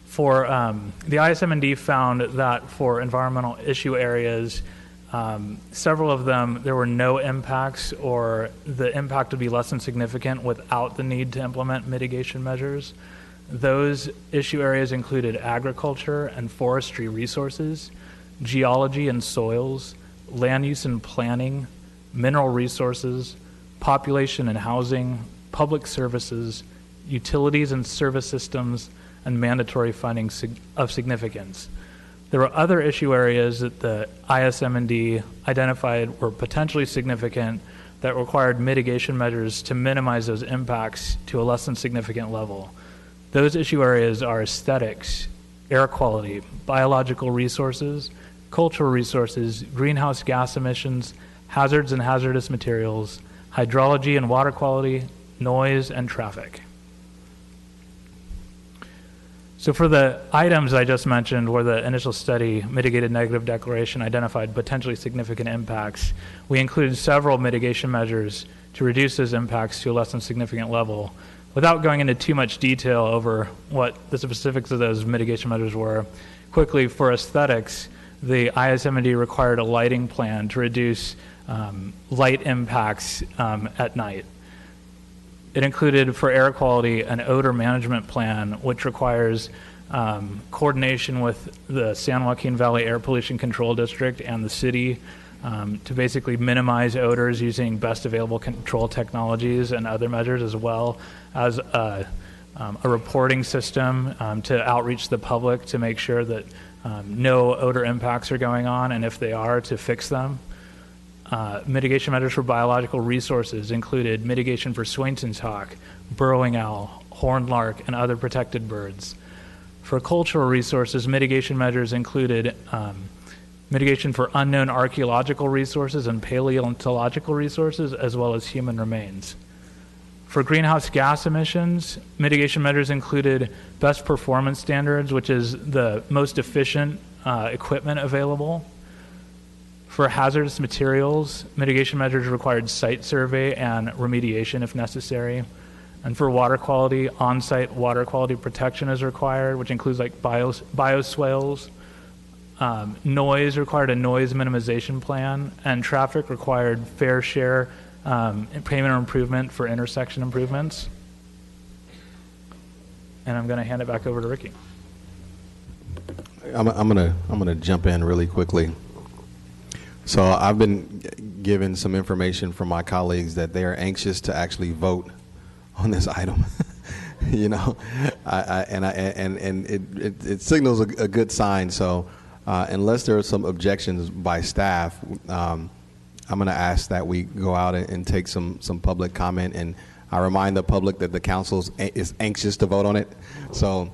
For the ISM&D found that for environmental issue areas, several of them, there were no impacts, or the impact would be less than significant without the need to implement mitigation measures. Those issue areas included agriculture and forestry resources, geology and soils, land use and planning, mineral resources, population and housing, public services, utilities and service systems, and mandatory funding of significance. There were other issue areas that the ISM&D identified were potentially significant that required mitigation measures to minimize those impacts to a less than significant level. Those issue areas are aesthetics, air quality, biological resources, cultural resources, greenhouse gas emissions, hazards and hazardous materials, hydrology and water quality, noise, and traffic. So for the items I just mentioned, where the initial study mitigated negative declaration identified potentially significant impacts, we included several mitigation measures to reduce those impacts to a less than significant level. Without going into too much detail over what the specifics of those mitigation measures were, quickly for aesthetics, the ISM&D required a lighting plan to reduce light impacts at night. It included, for air quality, an odor management plan, which requires coordination with the San Joaquin Valley Air Pollution Control District and the city to basically minimize odors using best available control technologies and other measures, as well as a reporting system to outreach the public to make sure that no odor impacts are going on, and if they are, to fix them. Mitigation measures for biological resources included mitigation for Swainson's hawk, burrowing owl, horned lark, and other protected birds. For cultural resources, mitigation measures included mitigation for unknown archaeological resources and paleontological resources, as well as human remains. For greenhouse gas emissions, mitigation measures included best performance standards, which is the most efficient equipment available. For hazardous materials, mitigation measures required site survey and remediation if necessary. And for water quality, on-site water quality protection is required, which includes like bioswales. Noise required a noise minimization plan, and traffic required fair share payment or improvement for intersection improvements. And I'm going to hand it back over to Ricky. I'm gonna jump in really quickly. So I've been given some information from my colleagues that they are anxious to actually vote on this item. You know, it signals a good sign. So unless there are some objections by staff, I'm going to ask that we go out and take some public comment. And I remind the public that the council is anxious to vote on it. So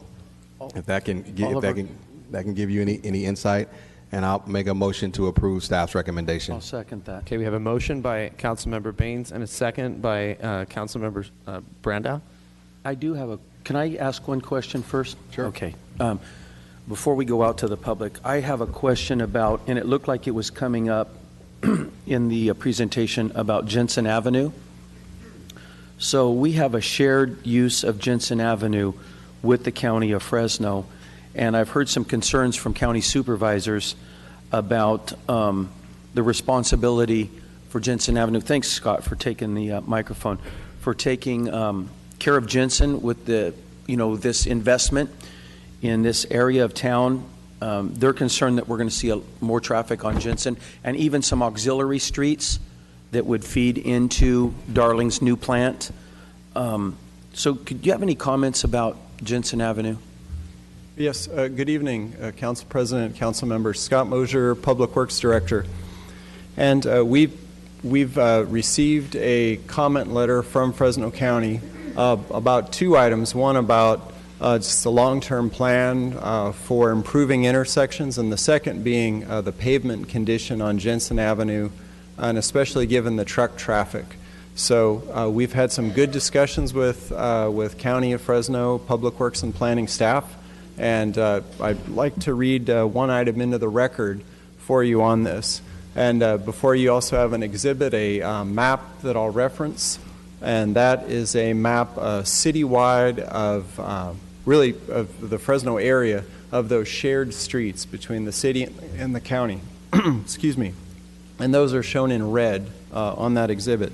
if that can give you any insight. And I'll make a motion to approve staff's recommendation. I'll second that. Okay, we have a motion by Councilmember Baines and a second by Councilmember Brandow. I do have can I ask one question first? Sure. Okay. Before we go out to the public, I have a question about, and it looked like it was coming up in the presentation about Jensen Avenue. So we have a shared use of Jensen Avenue with the County of Fresno, and I've heard some concerns from county supervisors about the responsibility for Jensen Avenue. Thanks, Scott, for taking the microphone, for taking care of Jensen with the, this investment in this area of town. They're concerned that we're going to see more traffic on Jensen and even some auxiliary streets that would feed into Darling's new plant. So could you have any comments about Jensen Avenue? Yes, good evening, Council President, Council members. Scott Mosier, Public Works Director. And we've received a comment letter from Fresno County about two items. One about just the long-term plan for improving intersections, and the second being the pavement condition on Jensen Avenue, and especially given the truck traffic. So we've had some good discussions with County of Fresno, Public Works and Planning staff, and I'd like to read one item into the record for you on this. And before you also have an exhibit, a map that I'll reference, and that is a map citywide of really of the Fresno area of those shared streets between the city and the county. Excuse me. And those are shown in red on that exhibit.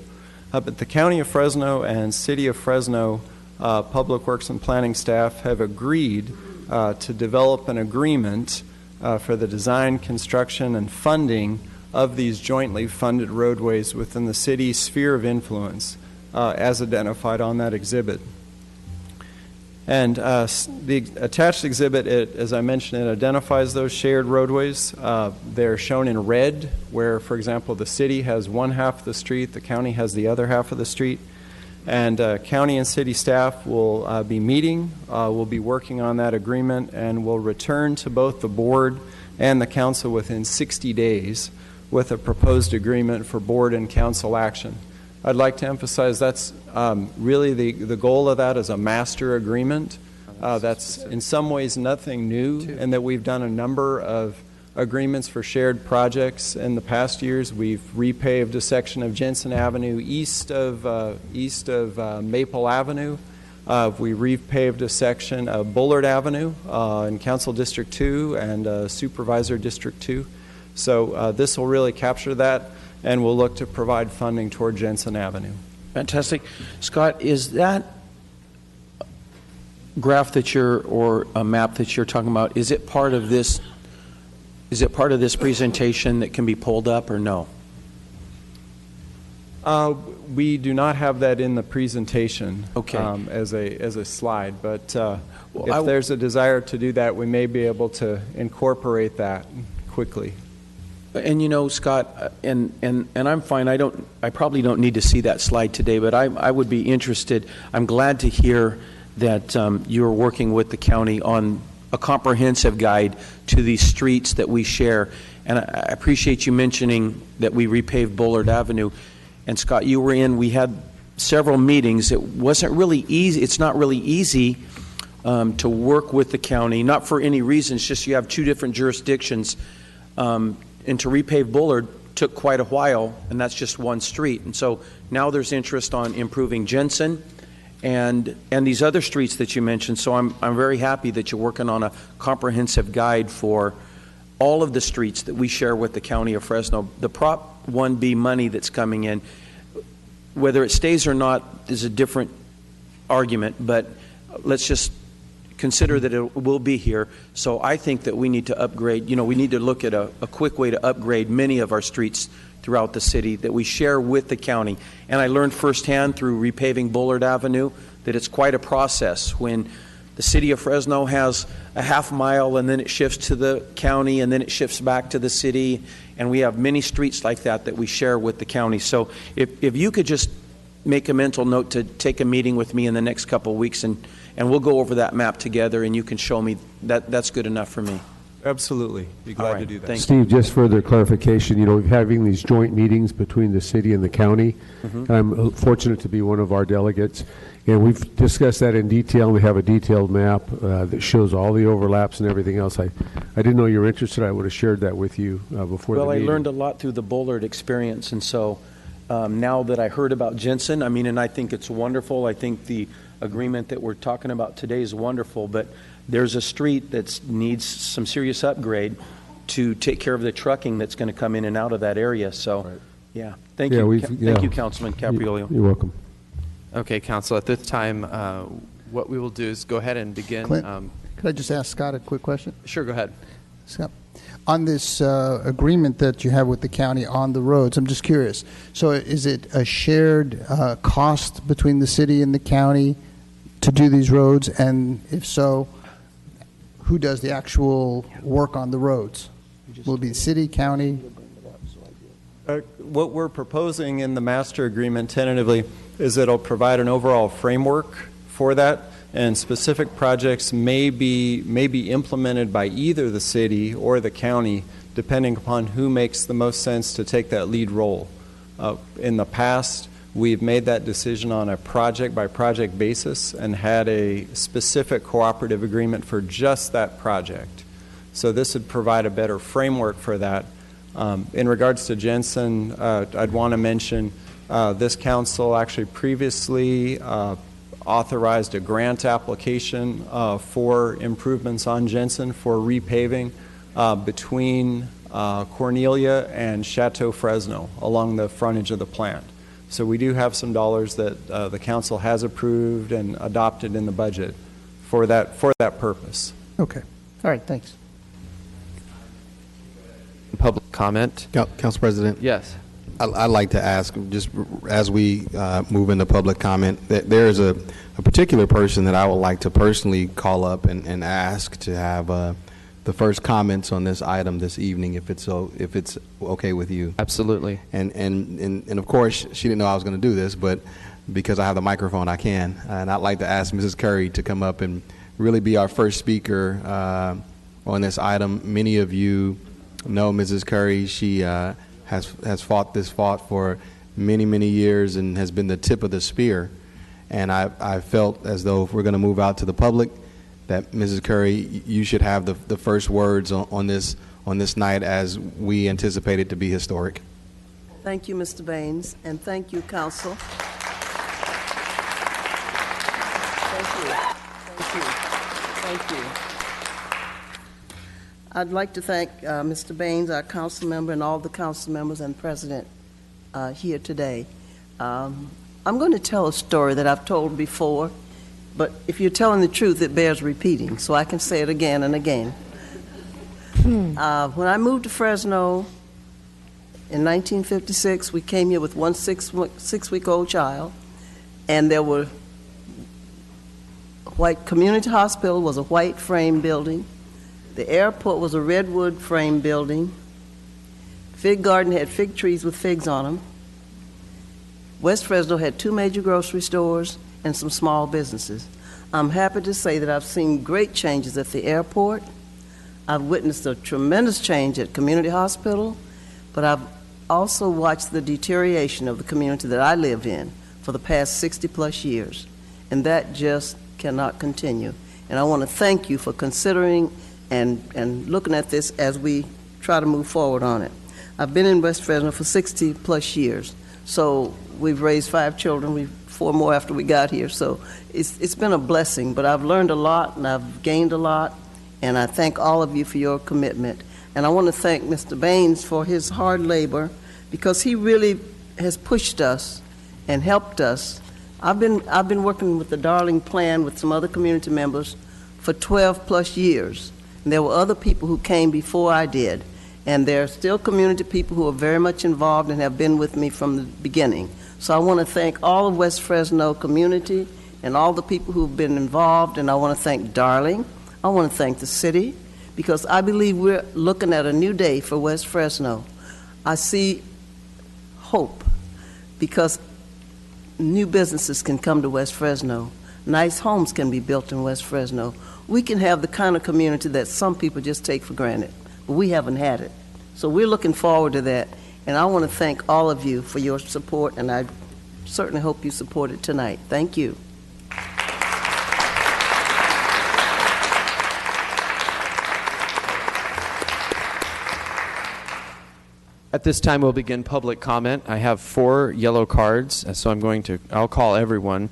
But the County of Fresno and City of Fresno Public Works and Planning staff have agreed to develop an agreement for the design, construction, and funding of these jointly funded roadways within the city's sphere of influence as identified on that exhibit. And the attached exhibit, as I mentioned, it identifies those shared roadways. They're shown in red, where, for example, the city has one half of the street, the county has the other half of the street. And county and city staff will be meeting, will be working on that agreement, and will return to both the board and the council within 60 days with a proposed agreement for board and council action. I'd like to emphasize that's really the goal of that is a master agreement. That's in some ways nothing new, and that we've done a number of agreements for shared projects in the past years. We've repaved a section of Jensen Avenue east of Maple Avenue. We repaved a section of Bullard Avenue in Council District 2 and Supervisor District 2. So this will really capture that, and we'll look to provide funding toward Jensen Avenue. Fantastic. Scott, is that graph that or a map that you're talking about, is it part of this presentation that can be pulled up, or no? We do not have that in the presentation as a slide, but if there's a desire to do that, we may be able to incorporate that quickly. And Scott, and I'm fine. I probably don't need to see that slide today, but I would be interested. I'm glad to hear that you're working with the county on a comprehensive guide to these streets that we share. And I appreciate you mentioning that we repaved Bullard Avenue. And Scott, we had several meetings. It wasn't really easy. It's not really easy to work with the county, not for any reason. It's just you have two different jurisdictions. And to repave Bullard took quite a while, and that's just one street. And so now there's interest on improving Jensen and these other streets that you mentioned. So I'm very happy that you're working on a comprehensive guide for all of the streets that we share with the County of Fresno. The Prop 1B money that's coming in, whether it stays or not is a different argument, but let's just consider that it will be here. So I think that we need to upgrade, we need to look at a quick way to upgrade many of our streets throughout the city that we share with the county. And I learned firsthand through repaving Bullard Avenue that it's quite a process when the city of Fresno has a half mile and then it shifts to the county and then it shifts back to the city. And we have many streets like that we share with the county. So if you could just make a mental note to take a meeting with me in the next couple of weeks and we'll go over that map together and you can show me that's good enough for me. Absolutely. Be glad to do that. Thank Steve, just further clarification, having these joint meetings between the city and the county, I'm fortunate to be one of our delegates, And we've discussed that in detail, and we have a detailed map that shows all the overlaps and everything else. I didn't know you were interested. I would have shared that with you before the meeting. Well, I learned a lot through the Bullard experience, and so now that I heard about Jensen, I mean, and I think it's wonderful. I think the agreement that we're talking about today is wonderful, but there's a street that needs some serious upgrade to take care of the trucking that's going to come in and out of that area. So, yeah, thank you. Thank you, Councilman Capriolio. You're welcome. Okay, Council, at this time, what we will do is go ahead and begin. Clint, could I just ask Scott a quick question? Sure, go ahead. Scott, on this agreement that you have with the county on the roads, I'm just curious. So is it a shared cost between the city and the county to do these roads? And if so, who does the actual work on the roads? Will it be the city, county? What we're proposing in the master agreement tentatively is it'll provide an overall framework for that, and specific projects may be implemented by either the city or the county, depending upon who makes the most sense to take that lead role. In the past, we've made that decision on a project-by-project basis and had a specific cooperative agreement for just that project. So this would provide a better framework for that. In regards to Jensen, I'd want to mention this council actually previously authorized a grant application for improvements on Jensen for repaving between Cornelia and Chateau Fresno along the frontage of the plant. So we do have some dollars that the council has approved and adopted in the budget for that purpose. Okay. All right. Thanks. Public comment. Council President. Yes. I'd like to ask, just as we move into public comment, that there is a particular person that I would like to personally call up and ask to have the first comments on this item this evening, if it's okay with you. Absolutely. And of course, she didn't know I was going to do this, but because I have the microphone, I can. And I'd like to ask Mrs. Curry to come up and really be our first speaker on this item. Many of you know Mrs. Curry. She has fought for many years and has been the tip of the spear. And I felt as though if we're going to move out to the public, that Mrs. Curry, you should have the first words on this night, as we anticipate it to be historic. Thank you, Mr. Baines, and thank you, Council. Thank you. I'd like to thank Mr. Baines, our council member, and all the council members and president here today. I'm going to tell a story that I've told before, but if you're telling the truth, it bears repeating, so I can say it again and again. When I moved to Fresno in 1956, we came here with one six-week-old child, and there were white community hospital was a white frame building. The airport was a redwood frame building. Fig Garden had fig trees with figs on them. West Fresno had 2 major grocery stores and some small businesses. I'm happy to say that I've seen great changes at the airport. I've witnessed a tremendous change at Community Hospital, but I've also watched the deterioration of the community that I live in for the past 60-plus years, and that just cannot continue. And I want to thank you for considering and looking at this as we try to move forward on it. I've been in West Fresno for 60-plus years, so we've raised 5 children, 4 more after we got here, so it's been a blessing, but I've learned a lot and I've gained a lot, and I thank all of you for your commitment. And I want to thank Mr. Baines for his hard labor, because he really has pushed us and helped us. I've been working with the Darling Plan with some other community members for 12-plus years. And there were other people who came before I did, and there are still community people who are very much involved and have been with me from the beginning. So I want to thank all of West Fresno community and all the people who have been involved, and I want to thank Darling. I want to thank the city, because I believe we're looking at a new day for West Fresno. I see hope, because new businesses can come to West Fresno. Nice homes can be built in West Fresno. We can have the kind of community that some people just take for granted, but we haven't had it. So we're looking forward to that, and I want to thank all of you for your support, and I certainly hope you support it tonight. Thank you. At this time, we'll begin public comment. I have 4 yellow cards, so I'll call everyone.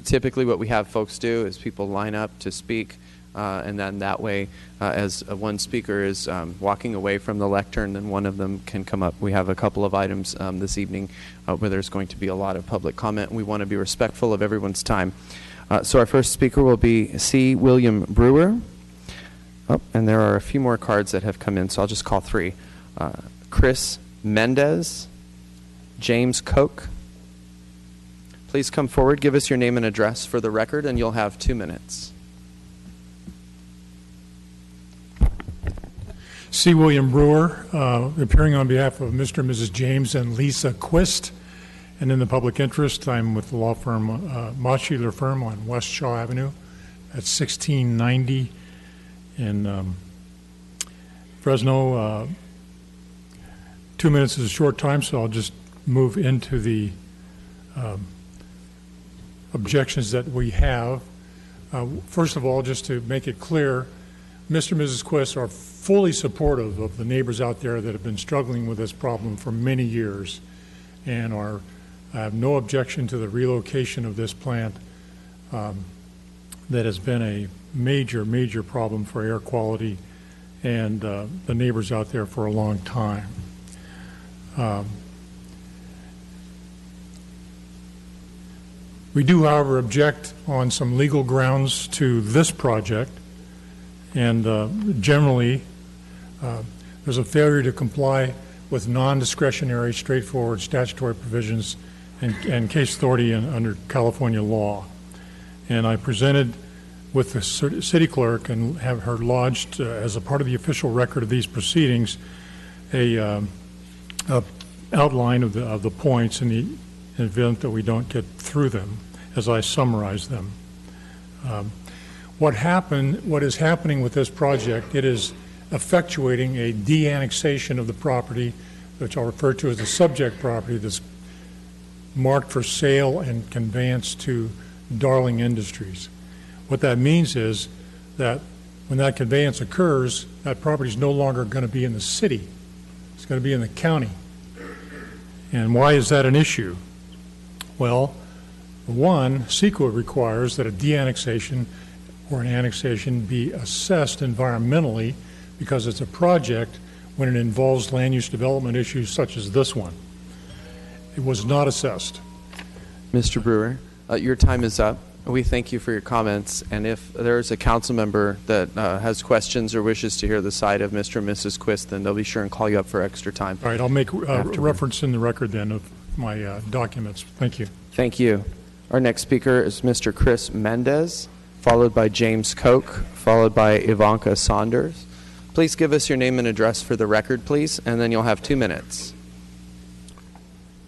Typically what we have folks do is people line up to speak, and then that way, as one speaker is walking away from the lectern, then one of them can come up. We have a couple of items this evening where there's going to be a lot of public comment, and we want to be respectful of everyone's time. So our first speaker will be C. William Brewer. Oh, and there are a few more cards that have come in, so I'll just call 3. Chris Mendez, James Koch. Please come forward, give us your name and address for the record, and you'll have 2 minutes. C. William Brewer, appearing on behalf of Mr. and Mrs. James and Lisa Quist. And in the public interest, I'm with the law firm, Moschler Firm on West Shaw Avenue at 1690 in Fresno. 2 minutes is a short time, so I'll just move into the objections that we have. First of all, just to make it clear, Mr. and Mrs. Quist are fully supportive of the neighbors out there that have been struggling with this problem for many years and have no objection to the relocation of this plant that has been a major, major problem for air quality and the neighbors out there for a long time. We do, however, object on some legal grounds to this project, and generally there's a failure to comply with non-discretionary, straightforward statutory provisions and case authority under California law. And I presented with the city clerk and have her lodged as a part of the official record of these proceedings a outline of the points in the event that we don't get through them as I summarize them. What is happening with this project, it is effectuating a de-annexation of the property, which I'll refer to as the subject property, that's marked for sale and conveyance to Darling Industries. What that means is that when that conveyance occurs, that property is no longer going to be in the city. It's going to be in the county. And why is that an issue? Well, one, CEQA requires that a de-annexation or an annexation be assessed environmentally because it's a project when it involves land use development issues such as this one. It was not assessed. Mr. Brewer, your time is up. We thank you for your comments, and if there's a council member that has questions or wishes to hear the side of Mr. and Mrs. Quist, then they'll be sure and call you up for extra time. All right, I'll make reference in the record then of my documents. Thank you. Thank you. Our next speaker is Mr. Chris Mendez, followed by James Koch, followed by Ivanka Saunders. Please give us your name and address for the record, please, and then you'll have 2 minutes.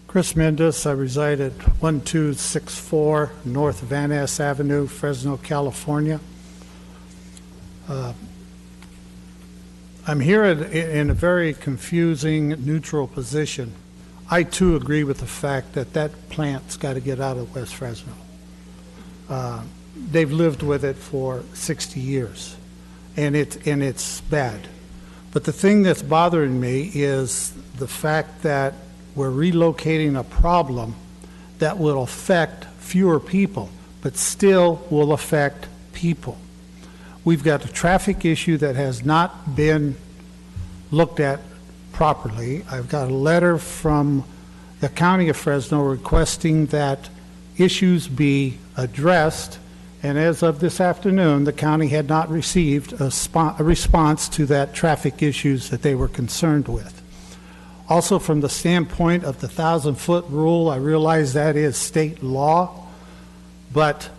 Chris Mendez, I reside at 1264 North Van Ness Avenue, Fresno, California. I'm here in a very confusing, neutral position. I too agree with the fact that that plant's got to get out of West Fresno. They've lived with it for 60 years, and it's bad. But the thing that's bothering me is the fact that we're relocating a problem that will affect fewer people, but still will affect people. We've got a traffic issue that has not been looked at properly. I've got a letter from the County of Fresno requesting that issues be addressed, and as of this afternoon, the county had not received a response to that traffic issues that they were concerned with. Also, from the standpoint of the 1,000-foot rule, I realize that is state law, but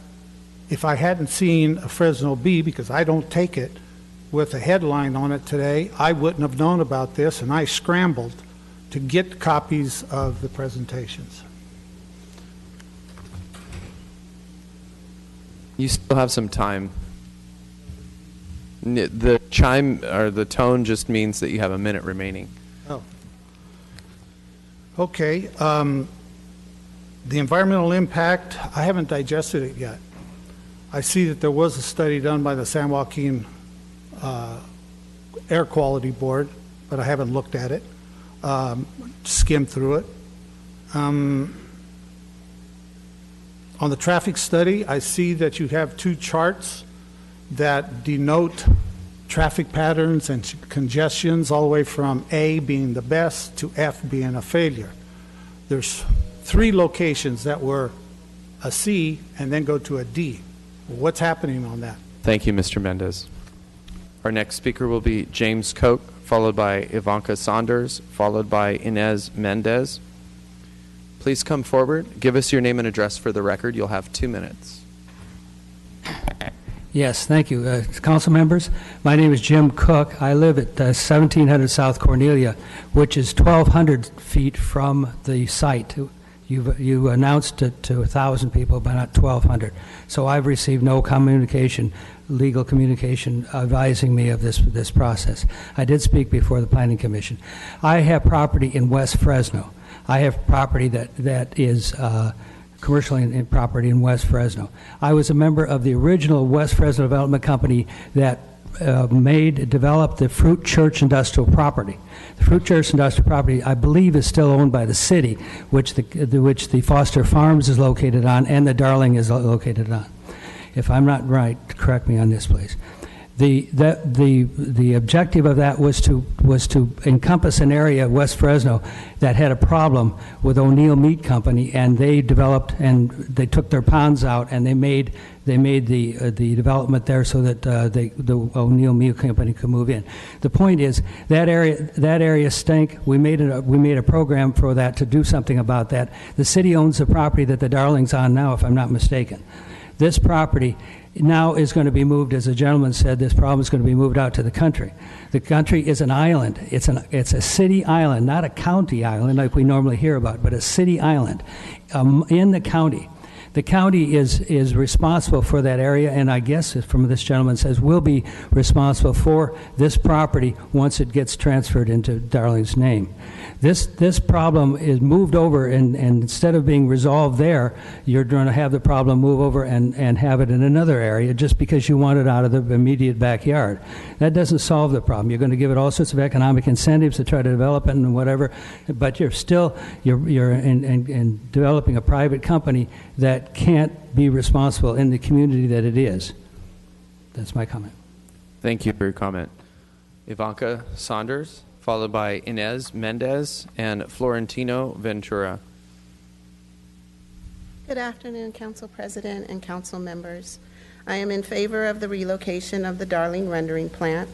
if I hadn't seen a Fresno Bee, because I don't take it, with a headline on it today, I wouldn't have known about this, and I scrambled to get copies of the presentations. You still have some time. The chime or the tone just means that you have a minute remaining. Oh. Okay. The environmental impact, I haven't digested it yet. I see that there was a study done by the San Joaquin Air Quality Board but I haven't looked at it, skimmed through it. On the traffic study, I see that you have two charts that denote traffic patterns and congestions all the way from A being the best to F being a failure. There's 3 locations that were a C and then go to a D. What's happening on that? Thank you, Mr. Mendez. Our next speaker will be James Koch, followed by Ivanka Saunders, followed by Inez Mendez. Please come forward. Give us your name and address for the record. You'll have 2 minutes. Yes, thank you. Council members, my name is Jim Cook. I live at 1700 South Cornelia, which is 1,200 feet from the site. You announced it to 1,000 people, but not 1,200. So I've received no communication, legal communication, advising me of this process. I did speak before the Planning Commission. I have property in West Fresno. I have property that is commercial in property in West Fresno. I was a member of the original West Fresno Development Company that developed the Fruit Church industrial property. The Fruit Church industrial property, I believe, is still owned by the city, which the Foster Farms is located on, and the Darling is located on. If I'm not right, correct me on this, please. The objective of that was to encompass an area of West Fresno that had a problem with O'Neill Meat Company, and they developed and they took their ponds out and they made the development there so that the O'Neill Meat Company could move in. The point is that area stank. We made a program for that to do something about that. The city owns the property that the Darling's on now, if I'm not mistaken. This property now is going to be moved, as a gentleman said, this problem is going to be moved out to the country. The country is an island. It's a city island, not a county island like we normally hear about, but a city island in the county. The county is responsible for that area, and I guess, from this gentleman says, will be responsible for this property once it gets transferred into Darling's name. This problem is moved over, and instead of being resolved there, you're going to have the problem move over and have it in another area just because you want it out of the immediate backyard. That doesn't solve the problem. You're going to give it all sorts of economic incentives to try to develop it and whatever, but you're in developing a private company that can't be responsible in the community that it is. That's my comment. Thank you for your comment. Ivanka Saunders, followed by Inez Mendez and Florentino Ventura. Good afternoon, Council President and Council members. I am in favor of the relocation of the Darling rendering plant.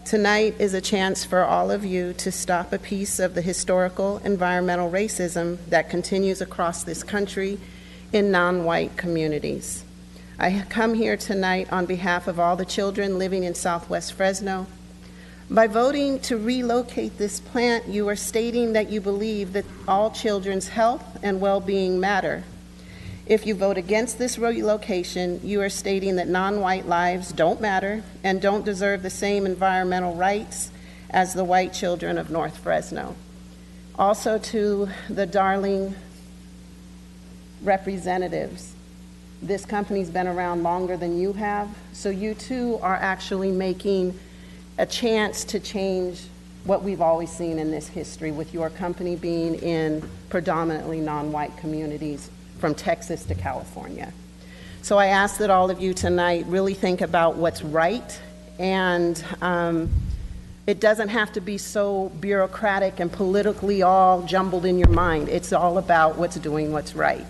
Tonight is a chance for all of you to stop a piece of the historical environmental racism that continues across this country in non-white communities. I come here tonight on behalf of all the children living in Southwest Fresno. By voting to relocate this plant, you are stating that you believe that all children's health and well-being matter. If you vote against this relocation, you are stating that non-white lives don't matter and don't deserve the same environmental rights as the white children of North Fresno. Also, to the Darling representatives, this company's been around longer than you have, so you too are actually making a chance to change what we've always seen in this history, with your company being in predominantly non-white communities from Texas to California. So I ask that all of you tonight really think about what's right, and it doesn't have to be so bureaucratic and politically all jumbled in your mind. It's all about doing what's right.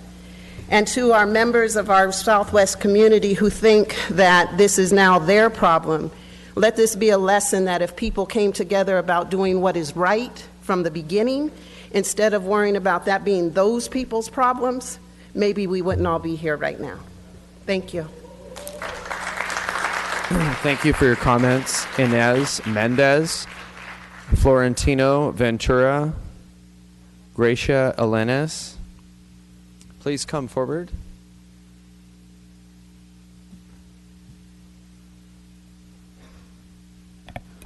And to our members of our Southwest community who think that this is now their problem, let this be a lesson that if people came together about doing what is right from the beginning, instead of worrying about that being those people's problems, maybe we wouldn't all be here right now. Thank you. Thank you for your comments, Inez Mendez, Florentino Ventura, Gracia Elenes. Please come forward.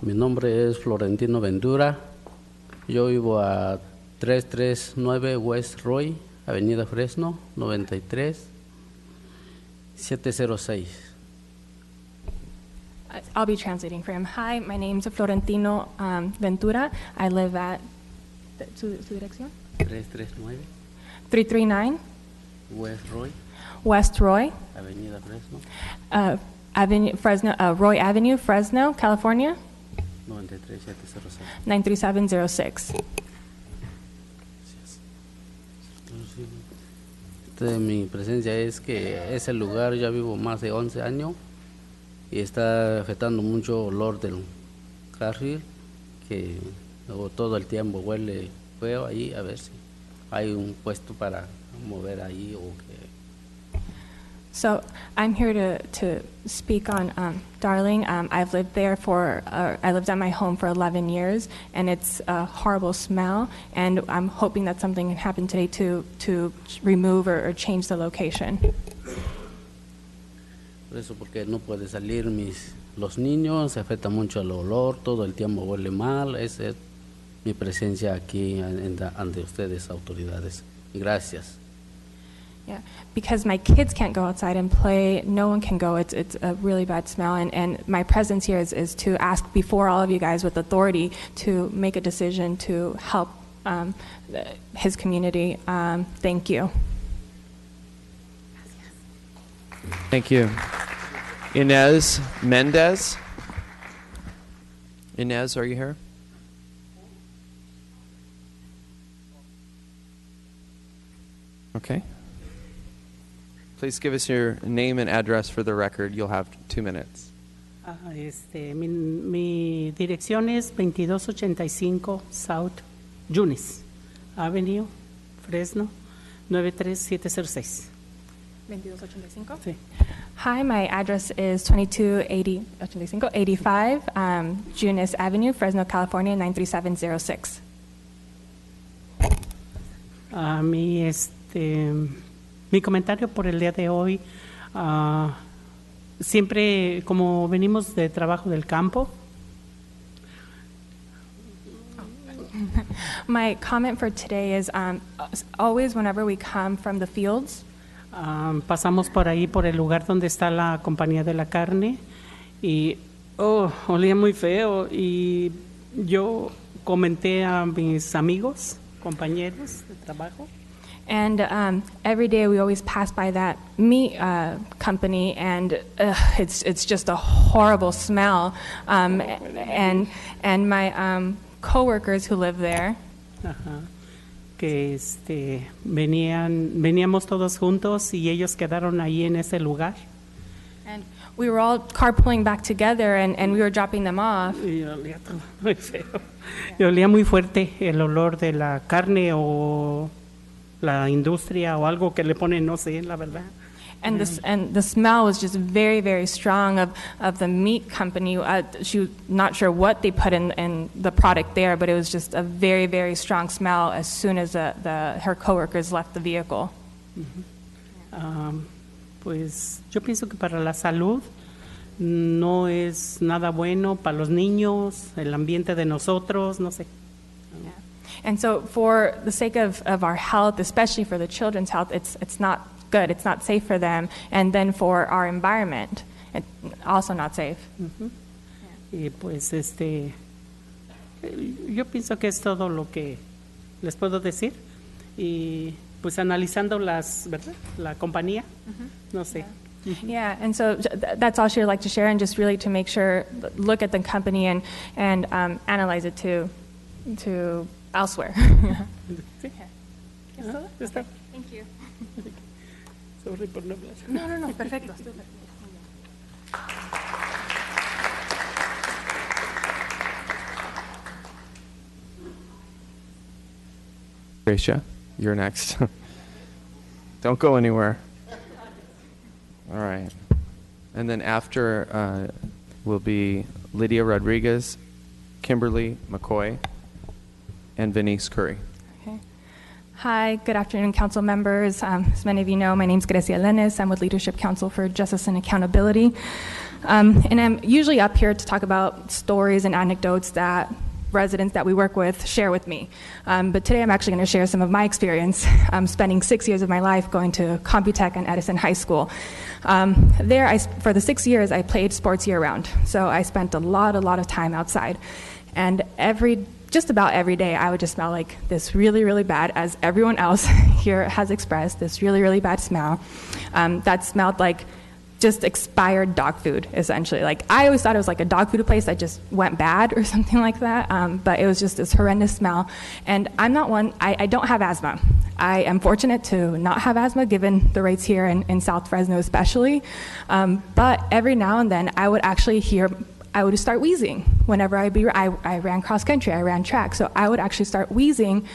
Mi nombre es Florentino Ventura. Yo vivo a 339 West Roy, Avenida Fresno, 93, 706. I'll be translating for him. Hi, my name's Florentino Ventura. I live at su dirección? 339 339 West Roy, West Roy, Avenida Fresno, Roy Avenue, Fresno, California, 93706. 93706. Mi presencia es que ese lugar ya vivo más de 11 años y está afectando mucho olor del carril, que todo el tiempo huele feo ahí, a ver si hay un puesto para mover ahí o que... So I'm here to speak on Darling. I've lived there I lived at my home for 11 years, and it's a horrible smell, and I'm hoping that something can happen today to remove or change the location. Por eso, porque no puede salir los niños, se afecta mucho el olor, todo el tiempo huele mal. Esa es mi presencia aquí ante ustedes, autoridades. Gracias. Yeah, because my kids can't go outside and play, no one can go. It's a really bad smell, and my presence here is to ask before all of you guys with authority to make a decision to help his community. Thank you. Thank you. Inez Mendez. Inez, are you here? Okay. Please give us your name and address for the record. You'll have 2 minutes. Mi dirección es 2285 South Yunes Avenue, Fresno, 93706. 2285? Sí. Hi, my address is 2285 Junis Avenue, Fresno, California, 93706. Mi comentario por el día de hoy, siempre como venimos de trabajo del campo. My comment for today is always whenever we come from the fields, pasamos por ahí, por el lugar donde está la compañía de la carne, y olía muy feo, y yo comenté a mis amigos, compañeros de trabajo. and every day we always pass by that meat company, and it's just a horrible smell. And my coworkers who live there. Ajá. Que veníamos todos juntos y ellos quedaron ahí en ese lugar. And we were all carpooling back together, and we were dropping them off. Y olía todo muy feo. Y olía muy fuerte el olor de la carne o la industria o algo que le ponen, no sé, la verdad. And the smell was just very, very strong of the meat company. She was not sure what they put in the product there, but it was just a very, very strong smell as soon as her coworkers left the vehicle. Pues yo pienso que para la salud no es nada bueno, para los niños, el ambiente de nosotros, no sé. And so for the sake of our health, especially for the children's health, it's not good, it's not safe for them, and then for our environment, it's also not safe. Y pues yo pienso que es todo lo que les puedo decir, y pues analizando ¿verdad? La compañía, no sé. Yeah, and so that's all she'd like to share, and just really to make sure, look at the company and analyze it to elsewhere. ¿Está? Thank you. Sorry por no hablar. No, perfecto. Gracia, you're next. Don't go anywhere. All right. And then after will be Lydia Rodriguez, Kimberly McCoy, and Venice Curry. Hi, good afternoon, council members. As many of you know, my name is Grecia Lenis. I'm with Leadership Council for Justice and Accountability. And I'm usually up here to talk about stories and anecdotes that residents that we work with share with me. But today I'm actually going to share some of my experience spending 6 years of my life going to Computech and Edison High School. There, for the 6 years, I played sports year-round. So I spent a lot of time outside. And just about every day, I would just smell like this really, really bad, as everyone else here has expressed, this really, really bad smell that smelled like just expired dog food, essentially. Like, I always thought it was like a dog food place that just went bad or something like that, but it was just this horrendous smell. And I'm not one, I don't have asthma. I am fortunate to not have asthma, given the rates here in South Fresno especially. But every now and then, I would start wheezing whenever I ran cross country, I ran track, so I would actually start wheezing,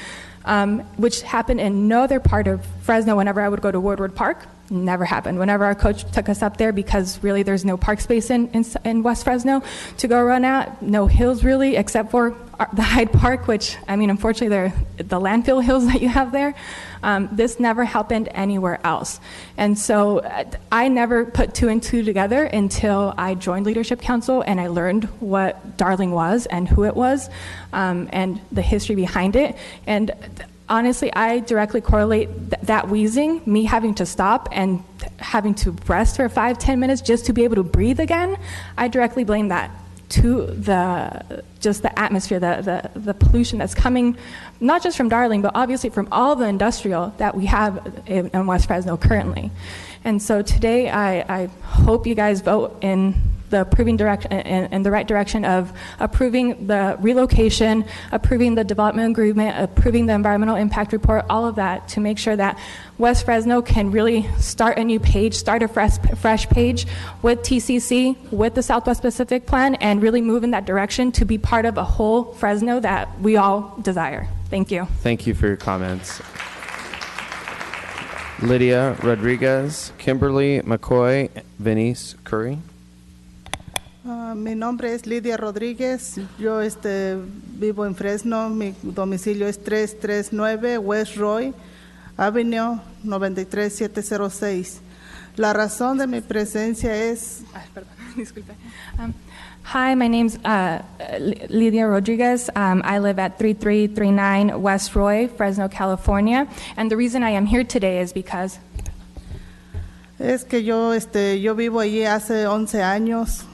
which happened in no other part of Fresno. Whenever I would go to Woodward Park, never happened. Whenever our coach took us up there, because really there's no park space in West Fresno to go run at, no hills really, except for the Hyde Park, which, I mean, unfortunately, they're the landfill hills that you have there. This never happened anywhere else. And so I never put two and two together until I joined Leadership Council and I learned what Darling was and who it was, and the history behind it. And honestly, I directly correlate that wheezing, me having to stop and having to rest for 5-10 minutes just to be able to breathe again. I directly blame that to the atmosphere, the pollution that's coming, not just from Darling, but obviously from all the industrial that we have in West Fresno currently. And so today, I hope you guys vote in the approving direction, in the right direction of approving the relocation, approving the development agreement, approving the environmental impact report, all of that, to make sure that West Fresno can really start a new page, start a fresh page with TCC, with the Southwest Pacific Plan, and really move in that direction to be part of a whole Fresno that we all desire. Thank you. Thank you for your comments. Lydia Rodriguez, Kimberly McCoy, Venice Curry. Mi nombre es Lidia Rodríguez, yo vivo en Fresno, mi domicilio es 339 West Roy Avenue 93706. La razón de mi presencia es... Disculpe. Hi, my name's Lidia Rodriguez. I live at 3339 West Roy, Fresno, California. And the reason I am here today is because... Es que yo vivo allí hace 11 años.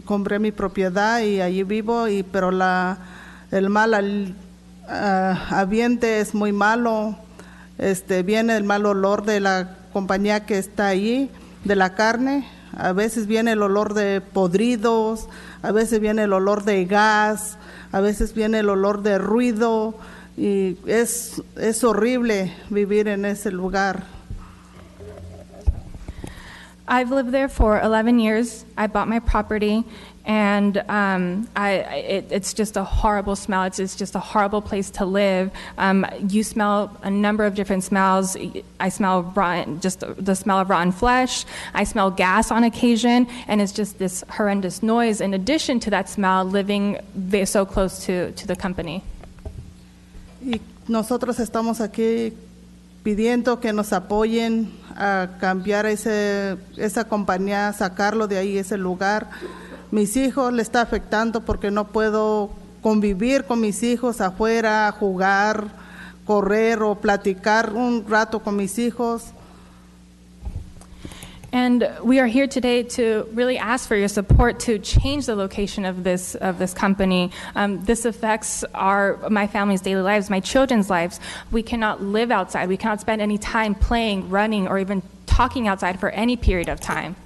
Compré mi propiedad y allí vivo, pero el mal ambiente es muy malo. Viene el mal olor de la compañía que está allí, de la carne. A veces viene el olor de podridos, a veces viene el olor de gas, a veces viene el olor de ruido, y es horrible vivir en ese lugar. I've lived there for 11 years. I bought my property, and it's just a horrible smell. It's just a horrible place to live. You smell a number of different smells. I smell rotten, just the smell of rotten flesh. I smell gas on occasion, and it's just this horrendous noise. In addition to that smell, living so close to the company. Y nosotros estamos aquí pidiendo que nos apoyen a cambiar esa compañía, sacarlo de ahí, ese lugar. Mis hijos le está afectando porque no puedo convivir con mis hijos afuera, jugar, correr o platicar un rato con mis hijos. And we are here today to really ask for your support to change the location of this company. This affects my family's daily lives, my children's lives. We cannot live outside. We cannot spend any time playing, running, or even talking outside for any period of time.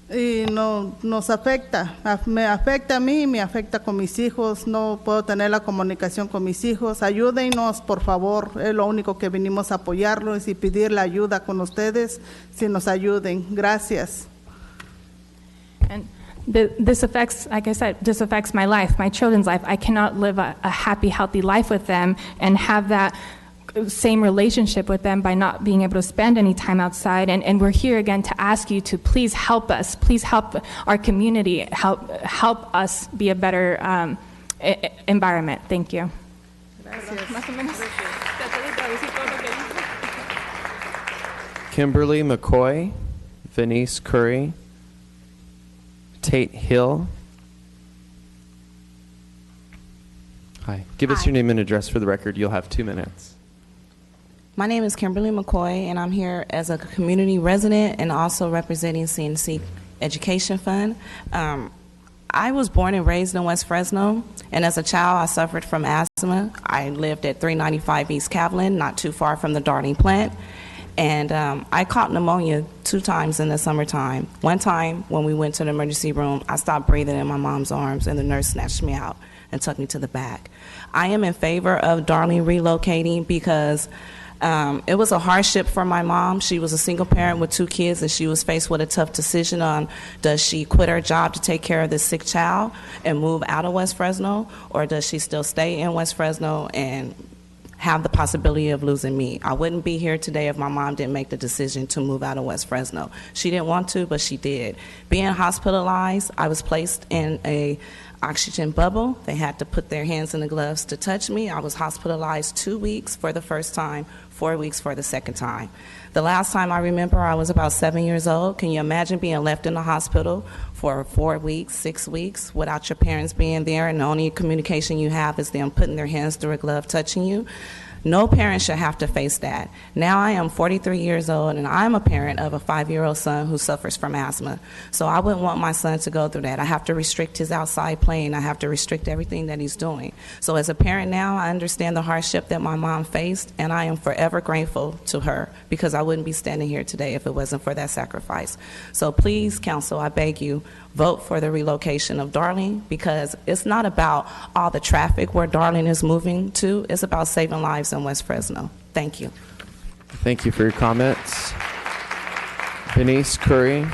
Y nos afecta, me afecta a mí, me afecta con mis hijos, no puedo tener la comunicación con mis hijos. Ayúdennos, por favor, es lo único que venimos a apoyarlos y pedir la ayuda con ustedes, si nos ayuden. Gracias. And this affects, like I said, this affects my life, my children's life. I cannot live a happy, healthy life with them and have that same relationship with them by not being able to spend any time outside. And we're here again to ask you to please help us, please help our community, help us be a better environment. Thank you. Kimberly McCoy, Venice Curry, Tate Hill, Hi. Give us your name and address for the record. You'll have 2 minutes. My name is Kimberly McCoy, and I'm here as a community resident and also representing CNC Education Fund. I was born and raised in West Fresno, and as a child, I suffered from asthma. I lived at 395 East Cavalin, not too far from the Darling plant, and I caught pneumonia 2 times in the summertime. One time, when we went to the emergency room, I stopped breathing in my mom's arms, and the nurse snatched me out and took me to the back. I am in favor of Darling relocating because it was a hardship for my mom. She was a single parent with 2 kids, and she was faced with a tough decision on does she quit her job to take care of this sick child and move out of West Fresno, or does she still stay in West Fresno and have the possibility of losing me? I wouldn't be here today if my mom didn't make the decision to move out of West Fresno. She didn't want to, but she did. Being hospitalized, I was placed in a oxygen bubble. They had to put their hands in the gloves to touch me. I was hospitalized 2 weeks for the first time, 4 weeks for the second time. The last time I remember, I was about 7 years old. Can you imagine being left in the hospital for 4 weeks, 6 weeks without your parents being there, and the only communication you have is them putting their hands through a glove touching you? No parent should have to face that. Now I am 43 years old, and I'm a parent of a 5-year-old son who suffers from asthma. So I wouldn't want my son to go through that. I have to restrict his outside playing. I have to restrict everything that he's doing. So as a parent now, I understand the hardship that my mom faced, and I am forever grateful to her because I wouldn't be standing here today if it wasn't for that sacrifice. So please, council, I beg you, vote for the relocation of Darling, because it's not about all the traffic where Darling is moving to. It's about saving lives in West Fresno. Thank you. Thank you for your comments. Denise Curry,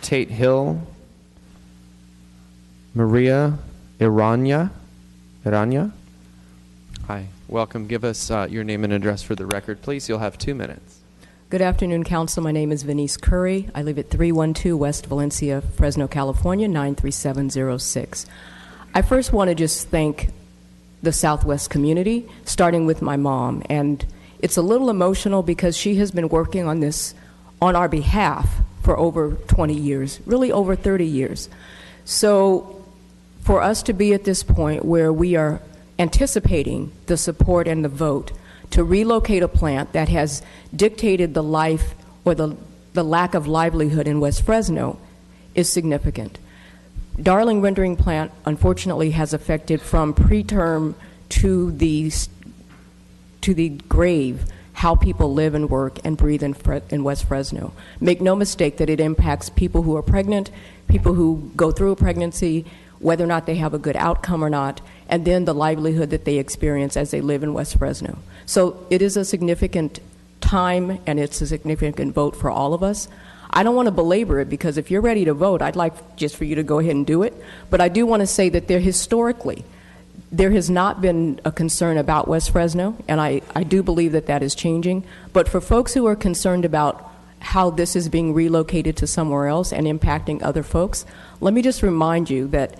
Tate Hill, Maria Irania. Hi, welcome. Give us your name and address for the record, please. You'll have 2 minutes. Good afternoon, Council. My name is Venice Curry. I live at 312 West Valencia, Fresno, California, 93706. I first want to just thank the Southwest community, starting with my mom. And it's a little emotional because she has been working on this on our behalf for over 20 years, really over 30 years. So for us to be at this point where we are anticipating the support and the vote to relocate a plant that has dictated the life or the lack of livelihood in West Fresno is significant. Darling Rendering Plant, unfortunately, has affected from preterm to the grave how people live and work and breathe in West Fresno. Make no mistake that it impacts people who are pregnant, people who go through a pregnancy, whether or not they have a good outcome or not, and then the livelihood that they experience as they live in West Fresno. So it is a significant time, and it's a significant vote for all of us. I don't want to belabor it, because if you're ready to vote, I'd like just for you to go ahead and do it. But I do want to say that historically, there has not been a concern about West Fresno, and I do believe that that is changing. But for folks who are concerned about how this is being relocated to somewhere else and impacting other folks, let me just remind you that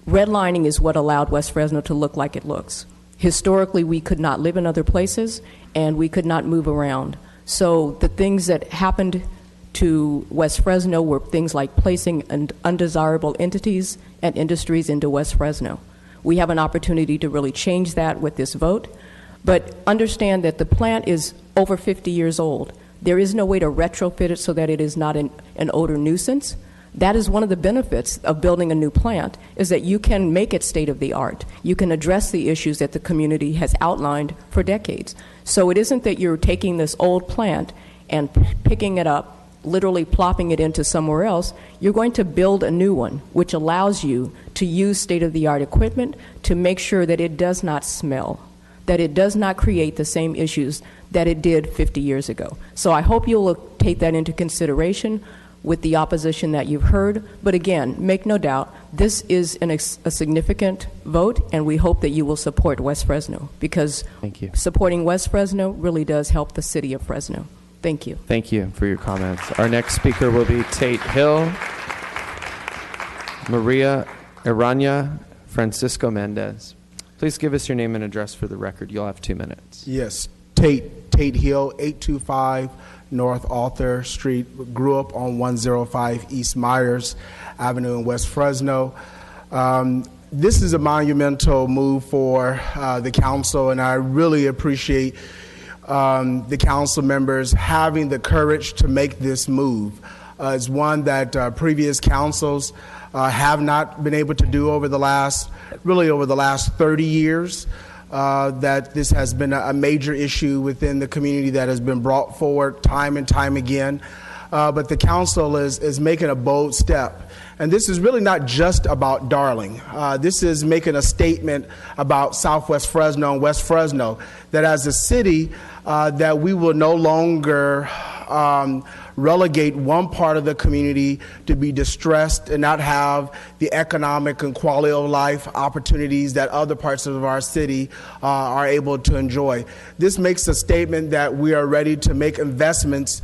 redlining is what allowed West Fresno to look like it looks. Historically, we could not live in other places, and we could not move around. So the things that happened to West Fresno were things like placing undesirable entities and industries into West Fresno. We have an opportunity to really change that with this vote, but understand that the plant is over 50 years old. There is no way to retrofit it so that it is not an odor nuisance. That is one of the benefits of building a new plant, is that you can make it state-of-the-art. You can address the issues that the community has outlined for decades. So it isn't that you're taking this old plant and picking it up, literally plopping it into somewhere else. You're going to build a new one, which allows you to use state-of-the-art equipment to make sure that it does not smell, that it does not create the same issues that it did 50 years ago. So I hope you'll take that into consideration with the opposition that you've heard. But again, make no doubt, this is a significant vote, and we hope that you will support West Fresno, because supporting West Fresno really does help the city of Fresno. Thank you. Thank you for your comments. Our next speaker will be Tate Hill, Maria Irania, Francisco Mendez. Please give us your name and address for the record. You'll have 2 minutes. Yes, Tate Hill, 825 North Arthur Street. Grew up on 105 East Myers Avenue in West Fresno. this is a monumental move for the council, and I really appreciate the council members having the courage to make this move. It's one that previous councils have not been able to do over the last 30 years. That this has been a major issue within the community that has been brought forward time and time again. But the council is making a bold step. And this is really not just about Darling. This is making a statement about Southwest Fresno and West Fresno, that as a city, that we will no longer relegate one part of the community to be distressed and not have the economic and quality of life opportunities that other parts of our city are able to enjoy. This makes a statement that we are ready to make investments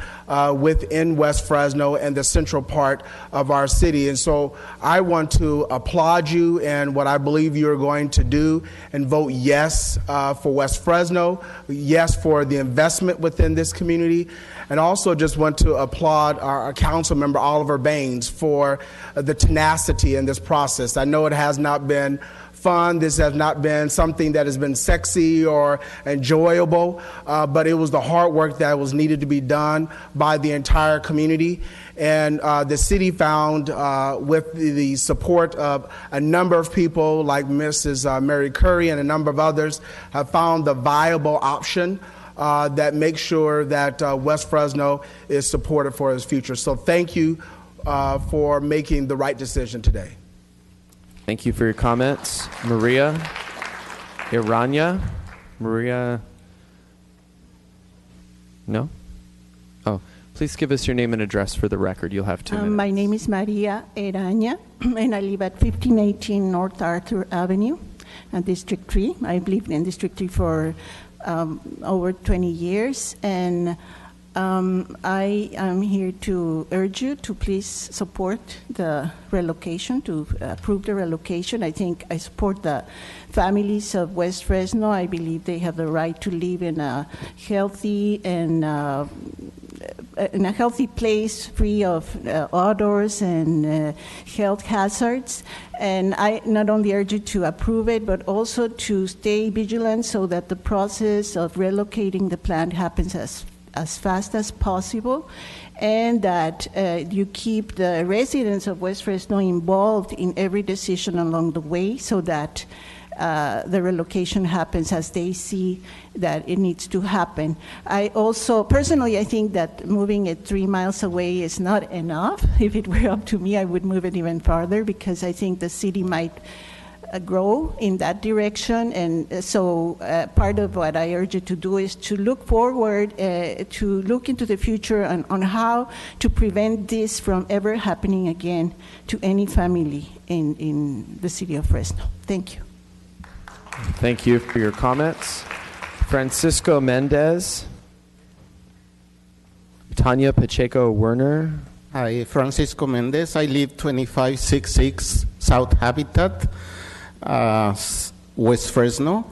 within West Fresno and the central part of our city. And so I want to applaud you and what I believe you're going to do and vote yes for West Fresno, yes for the investment within this community. And also just want to applaud our council member, Oliver Baines, for the tenacity in this process. I know it has not been fun. This has not been something that has been sexy or enjoyable, but it was the hard work that was needed to be done by the entire community. And the city found, with the support of a number of people like Mrs. Mary Curry and a number of others, have found the viable option that makes sure that West Fresno is supported for its future. So thank you for making the right decision today. Thank you for your comments. Maria Irania? Maria? No? Oh, please give us your name and address for the record. You'll have 2 minutes. My name is Maria Irania, and I live at 1518 North Arthur Avenue, District 3. I've lived in District 3 for over 20 years, and I am here to urge you to please support the relocation, to approve the relocation. I think I support the families of West Fresno. I believe they have the right to live in a healthy and in a healthy place, free of odors and health hazards. And I not only urge you to approve it, but also to stay vigilant so that the process of relocating the plant happens as fast as possible, and that you keep the residents of West Fresno involved in every decision along the way so that the relocation happens as they see that it needs to happen. I also, personally, I think that moving it 3 miles away is not enough. If it were up to me, I would move it even farther, because I think the city might grow in that direction. And so part of what I urge you to do is to look forward, to look into the future on how to prevent this from ever happening again to any family in the city of Fresno. Thank you. Thank you for your comments. Francisco Mendez. Tanya Pacheco Werner. Hi, Francisco Mendez. I live 2566 South Habitat, West Fresno.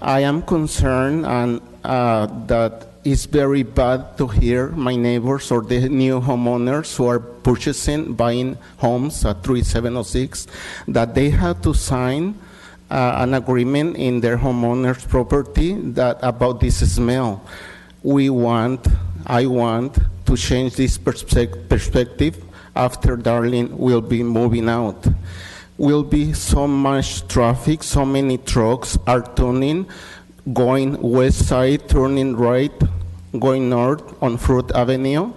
I am concerned and that it's very bad to hear my neighbors or the new homeowners who are buying homes at 3706, that they have to sign an agreement in their homeowner's property that about this smell. I want to change this perspective after Darling will be moving out. Will be so much traffic, so many trucks are turning, going west side, turning right, going north on Fruit Avenue.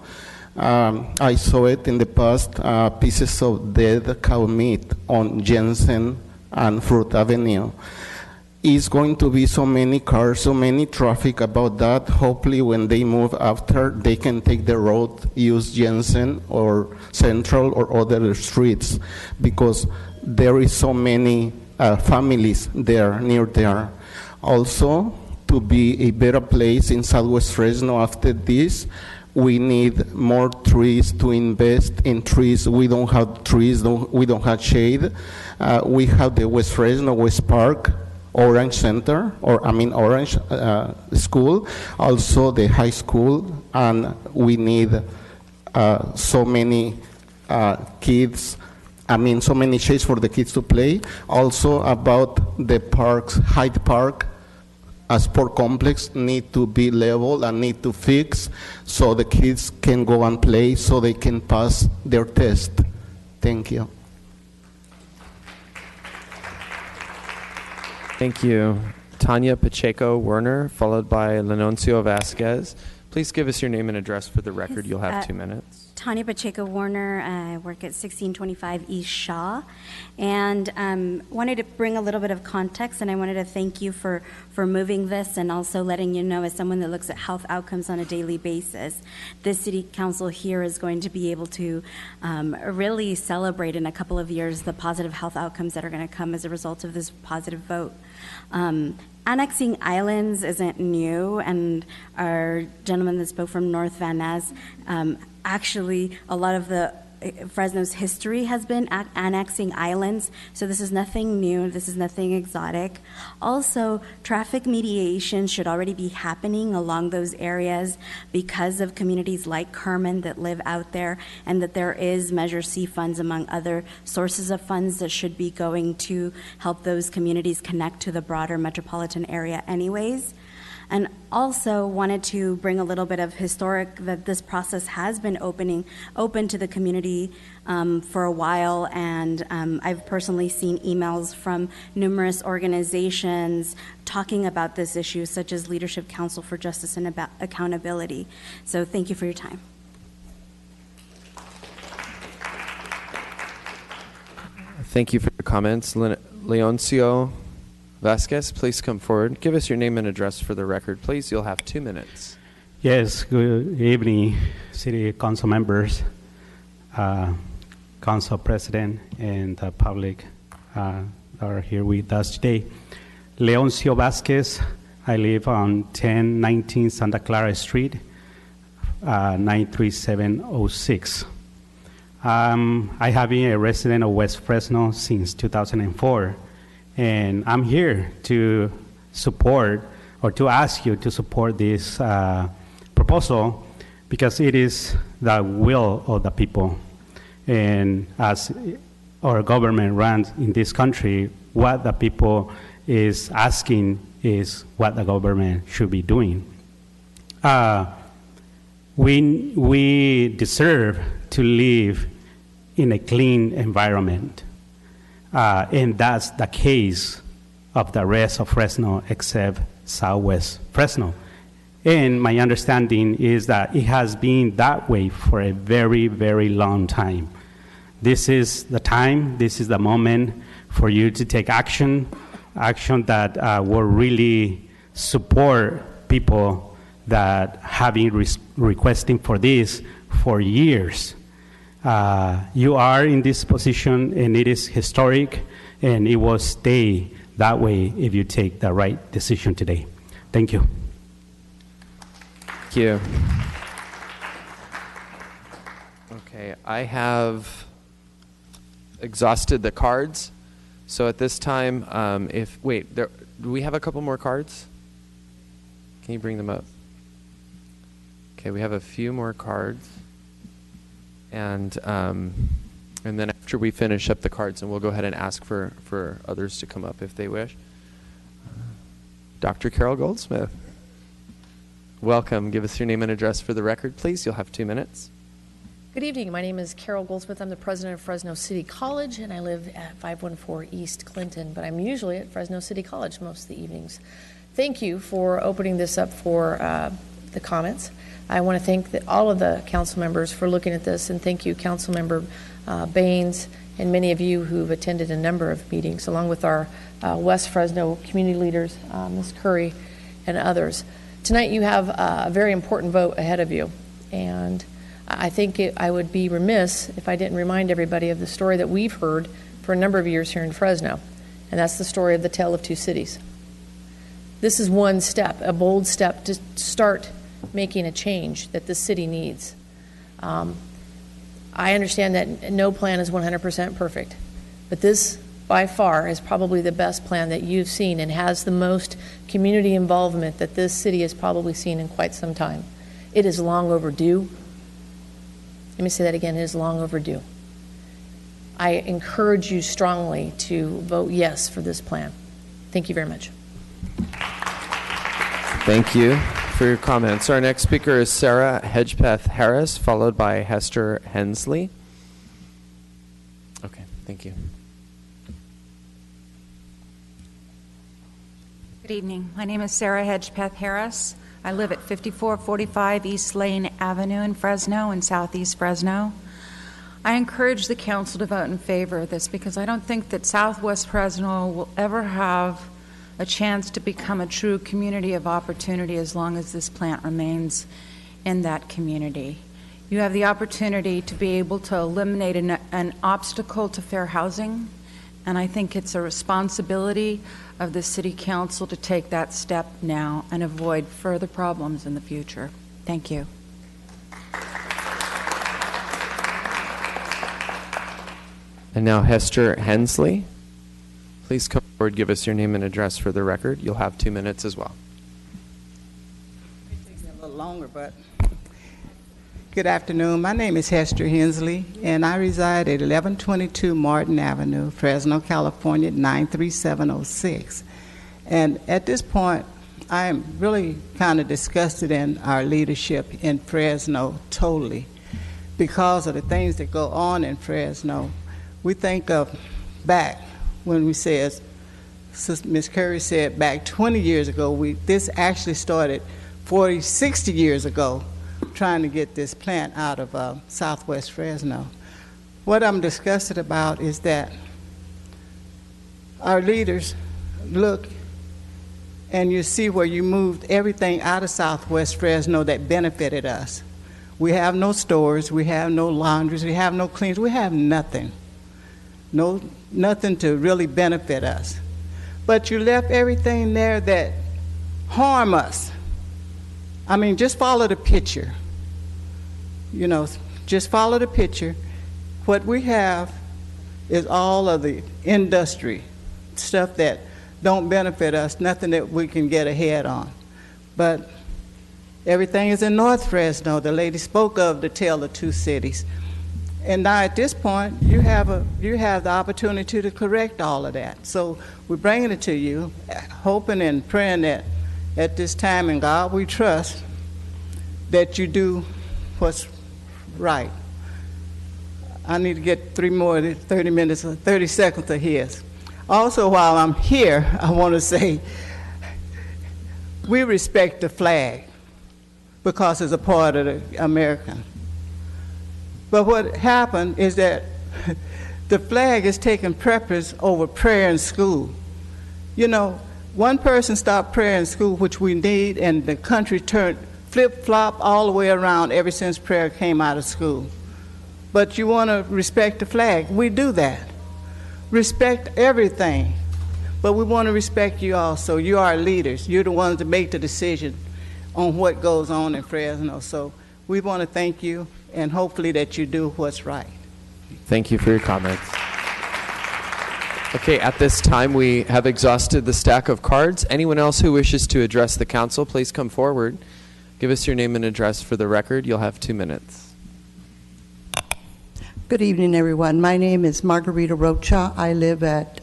I saw it in the past, pieces of dead cow meat on Jensen and Fruit Avenue. It's going to be so many cars, so many traffic about that. Hopefully when they move after, they can take the road, use Jensen or Central or other streets, because there is so many families there, near there. Also, to be a better place in Southwest Fresno after this, we need more trees to invest in trees. We don't have trees, we don't have shade. We have the West Fresno West Park, Orange Center, Orange School, also the high school, and we need so many kids so many shades for the kids to play. Also about the parks, Hyde Park, a sport complex need to be leveled and need to fix so the kids can go and play so they can pass their test. Thank you. Thank you. Tanya Pacheco Werner, followed by Lenoncio Vasquez. Please give us your name and address for the record. You'll have 2 minutes. Tanya Pacheco Warner. I work at 1625 East Shaw, and wanted to bring a little bit of context, and I wanted to thank you for moving this and also letting you know, as someone that looks at health outcomes on a daily basis, this city council here is going to be able to really celebrate in a couple of years the positive health outcomes that are going to come as a result of this positive vote. Annexing islands isn't new, and our gentleman that spoke from North Van Ness, actually a lot of the Fresno's history has been annexing islands, so this is nothing new, this is nothing exotic. Also, traffic mediation should already be happening along those areas because of communities like Kerman that live out there, and that there is Measure C funds among other sources of funds that should be going to help those communities connect to the broader metropolitan area anyways. And also wanted to bring a little bit of historic, that this process has been open to the community for a while, and I've personally seen emails from numerous organizations talking about this issue, such as Leadership Council for Justice and Accountability. So thank you for your time. Thank you for your comments. Leoncio Vasquez, please come forward. Give us your name and address for the record, please. You'll have 2 minutes. Yes, good evening, City Council members, Council President, and the public that are here with us today. Leoncio Vasquez, I live on 1019 Santa Clara Street, 93706. I have been a resident of West Fresno since 2004. And I'm here to support, or to ask you to support this proposal, because it is the will of the people. And as our government runs in this country, what the people is asking is what the government should be doing. We deserve to live in a clean environment. And that's the case of the rest of Fresno except Southwest Fresno. And my understanding is that it has been that way for a very, very long time. This is the time, this is the moment for you to take action that will really support people that have been requesting for this for years. You are in this position, and it is historic, and it will stay that way if you take the right decision today. Thank you. Thank you. Okay, I have exhausted the cards. So at this time, do we have a couple more cards? Can you bring them up? Okay, we have a few more cards. And then after we finish up the cards, and we'll go ahead and ask for others to come up if they wish. Dr. Carol Goldsmith, welcome. Give us your name and address for the record, please. You'll have 2 minutes. Good evening. My name is Carol Goldsmith. I'm the president of Fresno City College, and I live at 514 East Clinton, but I'm usually at Fresno City College most of the evenings. Thank you for opening this up for the comments. I want to thank all of the council members for looking at this, and thank you, Council Member Baines, and many of you who've attended a number of meetings, along with our West Fresno community leaders, Ms. Curry, and others. Tonight you have a very important vote ahead of you, and I think I would be remiss if I didn't remind everybody of the story that we've heard for a number of years here in Fresno, and that's the story of the Tale of Two Cities. This is one step, a bold step to start making a change that the city needs. I understand that no plan is 100% perfect, but this by far is probably the best plan that you've seen and has the most community involvement that this city has probably seen in quite some time. It is long overdue. Let me say that again, it is long overdue. I encourage you strongly to vote yes for this plan. Thank you very much. Thank you for your comments. Our next speaker is Sarah Hedgepeth Harris, followed by Hester Hensley. Okay, thank you. Good evening. My name is Sarah Hedgepeth Harris. I live at 5445 East Lane Avenue in Fresno, in southeast Fresno. I encourage the council to vote in favor of this because I don't think that Southwest Fresno will ever have a chance to become a true community of opportunity as long as this plant remains in that community. You have the opportunity to be able to eliminate an obstacle to fair housing, and I think it's a responsibility of the City Council to take that step now and avoid further problems in the future. Thank you. And now Hester Hensley. Please come forward, give us your name and address for the record. You'll have 2 minutes as well. It takes a little longer, but good afternoon. My name is Hester Hensley, and I reside at 1122 Martin Avenue, Fresno, California, 93706. And at this point, I am really kind of disgusted in our leadership in Fresno totally because of the things that go on in Fresno. We think of back when we said, Ms. Curry said back 20 years ago, this actually started 40, 60 years ago, trying to get this plant out of Southwest Fresno. What I'm disgusted about is that our leaders look and you see where you moved everything out of Southwest Fresno that benefited us. We have no stores, we have no laundries, we have no cleaners, we have nothing. Nothing to really benefit us. But you left everything there that harm us. I mean, just follow the picture. You know, just follow the picture. What we have is all of the industry, stuff that don't benefit us, nothing that we can get ahead on. But everything is in North Fresno. The lady spoke of the tale of two cities. And now at this point, you have the opportunity to correct all of that. So we're bringing it to you, hoping and praying that at this time in God we trust that you do what's right. I need to get 30 seconds of his. Also, while I'm here, I want to say we respect the flag because it's a part of the American. But what happened is that the flag is taking preference over prayer in school. You know, one person stopped prayer in school, which we need, and the country turned flip-flop all the way around ever since prayer came out of school. But you want to respect the flag. We do that. Respect everything. But we want to respect you also. You are leaders. You're the ones that make the decision on what goes on in Fresno. So we want to thank you, and hopefully that you do what's right. Thank you for your comments. Okay, at this time we have exhausted the stack of cards. Anyone else who wishes to address the council, please come forward. Give us your name and address for the record. You'll have 2 minutes. Good evening, everyone. My name is Margarita Rocha. I live at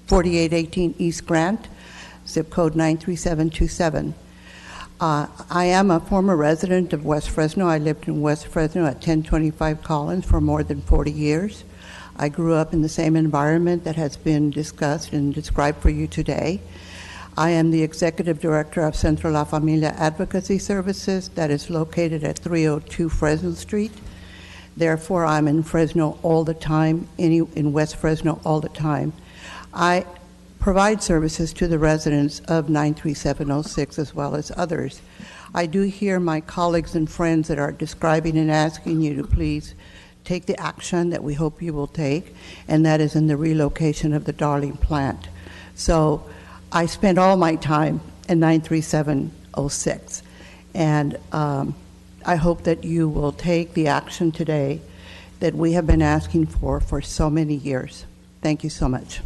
4818 East Grant, zip code 93727. I am a former resident of West Fresno. I lived in West Fresno at 1025 Collins for more than 40 years. I grew up in the same environment that has been discussed and described for you today. I am the executive director of Centro La Familia Advocacy Services that is located at 302 Fresno Street. Therefore, I'm in Fresno all the time, in West Fresno all the time. I provide services to the residents of 93706 as well as others. I do hear my colleagues and friends that are describing and asking you to please take the action that we hope you will take, and that is in the relocation of the Darling plant. So I spent all my time in 93706, and I hope that you will take the action today that we have been asking for so many years. Thank you so much.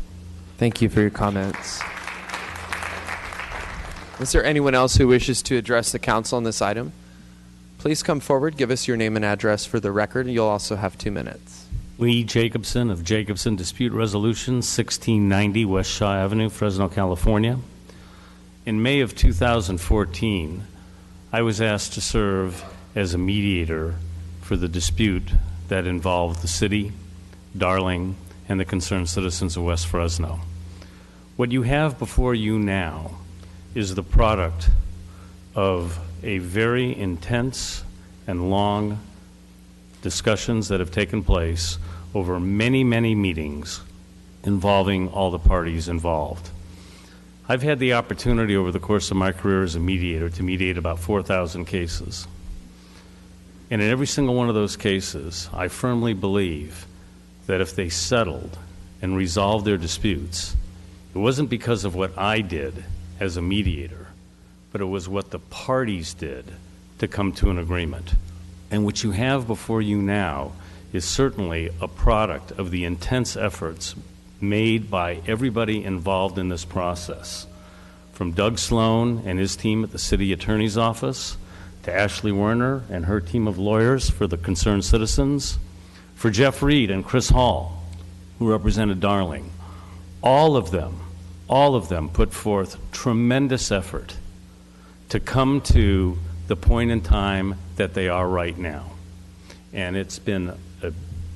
Thank you for your comments. Is there anyone else who wishes to address the council on this item? Please come forward, give us your name and address for the record, and you'll also have 2 minutes. Lee Jacobson of Jacobson Dispute Resolution, 1690 West Shaw Avenue, Fresno, California. In May of 2014, I was asked to serve as a mediator for the dispute that involved the city, Darling, and the concerned citizens of West Fresno. What you have before you now is the product of a very intense and long discussions that have taken place over many, many meetings involving all the parties involved. I've had the opportunity over the course of my career as a mediator to mediate about 4,000 cases. And in every single one of those cases, I firmly believe that if they settled and resolved their disputes, it wasn't because of what I did as a mediator, but it was what the parties did to come to an agreement. And what you have before you now is certainly a product of the intense efforts made by everybody involved in this process, from Doug Sloan and his team at the City Attorney's Office, to Ashley Werner and her team of lawyers for the concerned citizens, for Jeff Reed and Chris Hall, who represented Darling. All of them put forth tremendous effort to come to the point in time that they are right now. And it's been a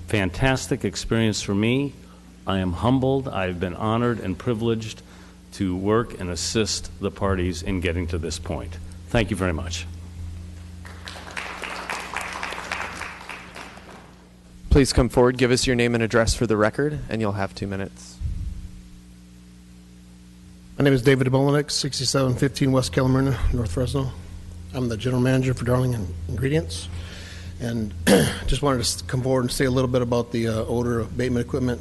fantastic experience for me. I am humbled. I've been honored and privileged to work and assist the parties in getting to this point. Thank you very much. Please come forward, give us your name and address for the record, and you'll have 2 minutes. My name is David Bolinek, 6715 West Calamina, North Fresno. I'm the general manager for Darling Ingredients, and just wanted to come forward and say a little bit about the odor abatement equipment.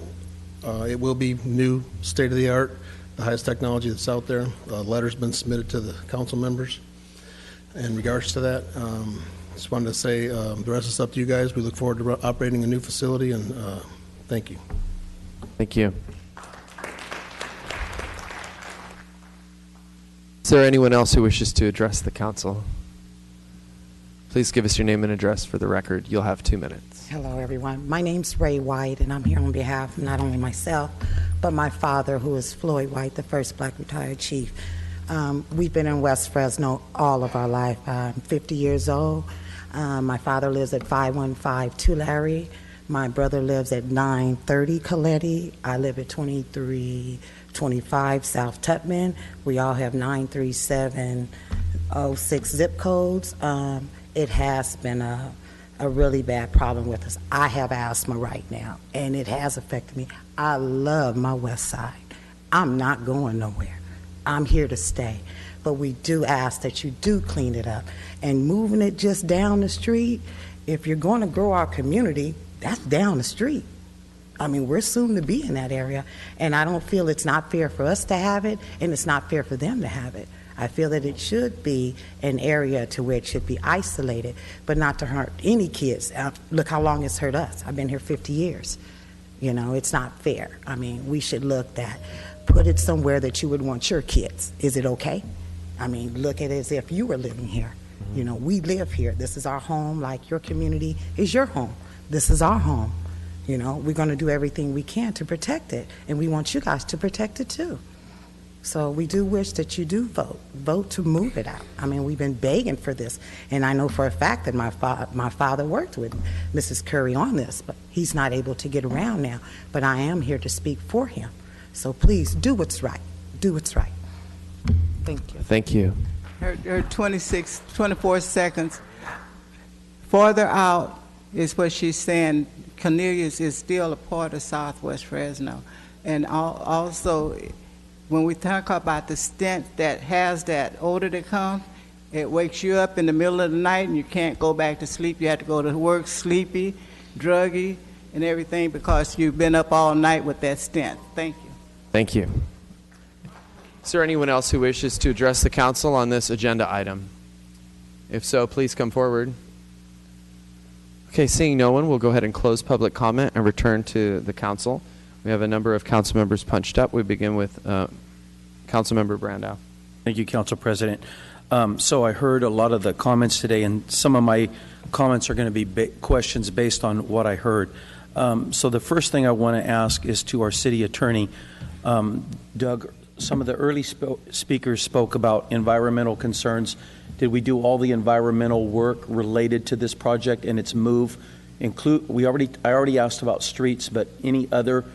It will be new, state-of-the-art, the highest technology that's out there. A letter's been submitted to the council members in regards to that. Just wanted to say the rest is up to you guys. We look forward to operating a new facility, and thank you. Thank you. Is there anyone else who wishes to address the council? Please give us your name and address for the record. You'll have 2 minutes. Hello, everyone. My name's Ray White, and I'm here on behalf of not only myself, but my father, who is Floyd White, the first black retired chief. We've been in West Fresno all of our life. I'm 50 years old. My father lives at 515 Tulare. My brother lives at 930 Coletti. I live at 2325 South Tutman. We all have 93706 zip codes. It has been a really bad problem with us. I have asthma right now, and it has affected me. I love my west side. I'm not going nowhere. I'm here to stay. But we do ask that you do clean it up. And moving it just down the street, if you're going to grow our community, that's down the street. I mean, we're soon to be in that area, and I don't feel it's not fair for us to have it, and it's not fair for them to have it. I feel that it should be an area to where it should be isolated, but not to hurt any kids. Look how long it's hurt us. I've been here 50 years. You know, it's not fair. I mean, we should look at, put it somewhere that you would want your kids. Is it okay? I mean, look at it as if you were living here. You know, we live here. This is our home, like your community is your home. This is our home. You know, we're going to do everything we can to protect it, and we want you guys to protect it too. So we do wish that you do vote to move it out. I mean, we've been begging for this, and I know for a fact that my father worked with Mrs. Curry on this, but he's not able to get around now. But I am here to speak for him. So please do what's right. Do what's right. Thank you. Thank you. Her 24 seconds. Farther out is what she's saying. Cornelius is still a part of Southwest Fresno. And also, when we talk about the stench that has that odor that comes, it wakes you up in the middle of the night and you can't go back to sleep. You have to go to work sleepy, druggy, and everything because you've been up all night with that stench. Thank you. Thank you. Is there anyone else who wishes to address the council on this agenda item? If so, please come forward. Okay, seeing no one, we'll go ahead and close public comment and return to the council. We have a number of council members punched up. We begin with Councilmember Brandow. Thank you, Council President. So I heard a lot of the comments today, and some of my comments are going to be questions based on what I heard. So the first thing I want to ask is to our city attorney. Doug, some of the early speakers spoke about environmental concerns. Did we do all the environmental work related to this project and its move? I already asked about streets, but any other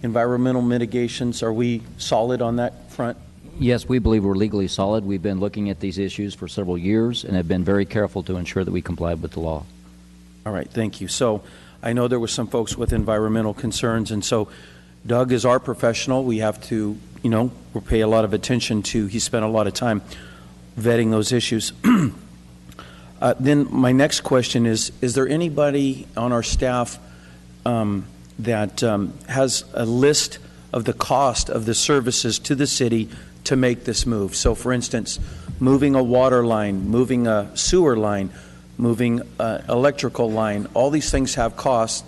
environmental mitigations? Are we solid on that front? Yes, we believe we're legally solid. We've been looking at these issues for several years and have been very careful to ensure that we complied with the law. All right, thank you. So I know there were some folks with environmental concerns, and so Doug is our professional. We have to, we'll pay a lot of attention to. He spent a lot of time vetting those issues. Then my next question is there anybody on our staff that has a list of the cost of the services to the city to make this move? So, for instance, moving a water line, moving a sewer line, moving an electrical line, all these things have costs.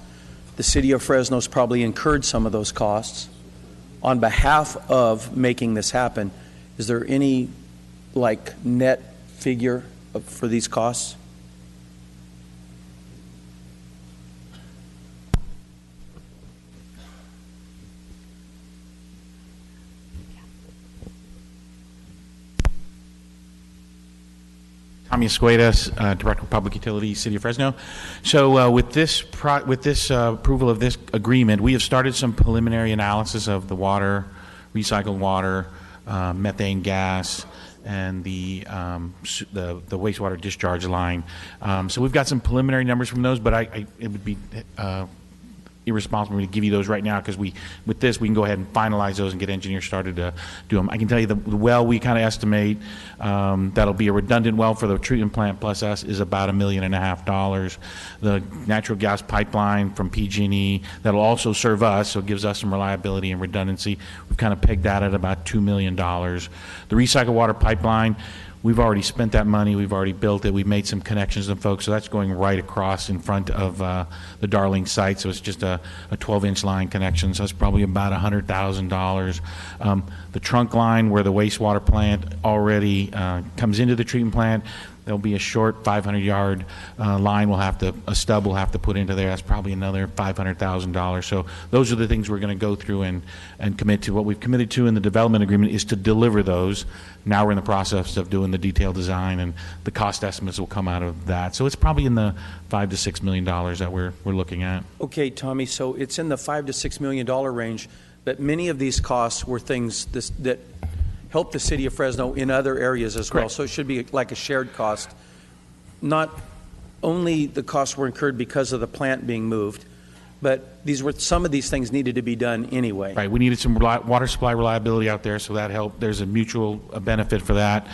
The city of Fresno's probably incurred some of those costs. On behalf of making this happen, is there any net figure for these costs? Tommy Escuedas, Director of Public Utilities, City of Fresno. So with this approval of this agreement, we have started some preliminary analysis of the water, recycled water, methane gas, and the wastewater discharge line. So we've got some preliminary numbers from those, but it would be irresponsible to give you those right now, because with this we can go ahead and finalize those and get engineers started to do them. I can tell you the well we kind of estimate that'll be a redundant well for the treatment plant plus us is about $1.5 million. The natural gas pipeline from PG&E that'll also serve us, so it gives us some reliability and redundancy, we've kind of pegged that at about $2 million. The recycled water pipeline, we've already spent that money. We've already built it. We've made some connections with folks, so that's going right across in front of the Darling site. So it's just a 12-inch line connection. So it's probably about $100,000. The trunk line where the wastewater plant already comes into the treatment plant, there'll be a short 500-yard line. A stub we'll have to put into there. That's probably another $500,000. So those are the things we're going to go through and commit to. What we've committed to in the development agreement is to deliver those. Now we're in the process of doing the detailed design, and the cost estimates will come out of that. So it's probably in the $5 to $6 million that we're looking at. Okay, Tommy. So it's in the $5 to $6 million range, but many of these costs were things that help the city of Fresno in other areas as well. So it should be like a shared cost. Not only the costs were incurred because of the plant being moved, but some of these things needed to be done anyway. Right. We needed some water supply reliability out there, so that helped. There's a mutual benefit for that.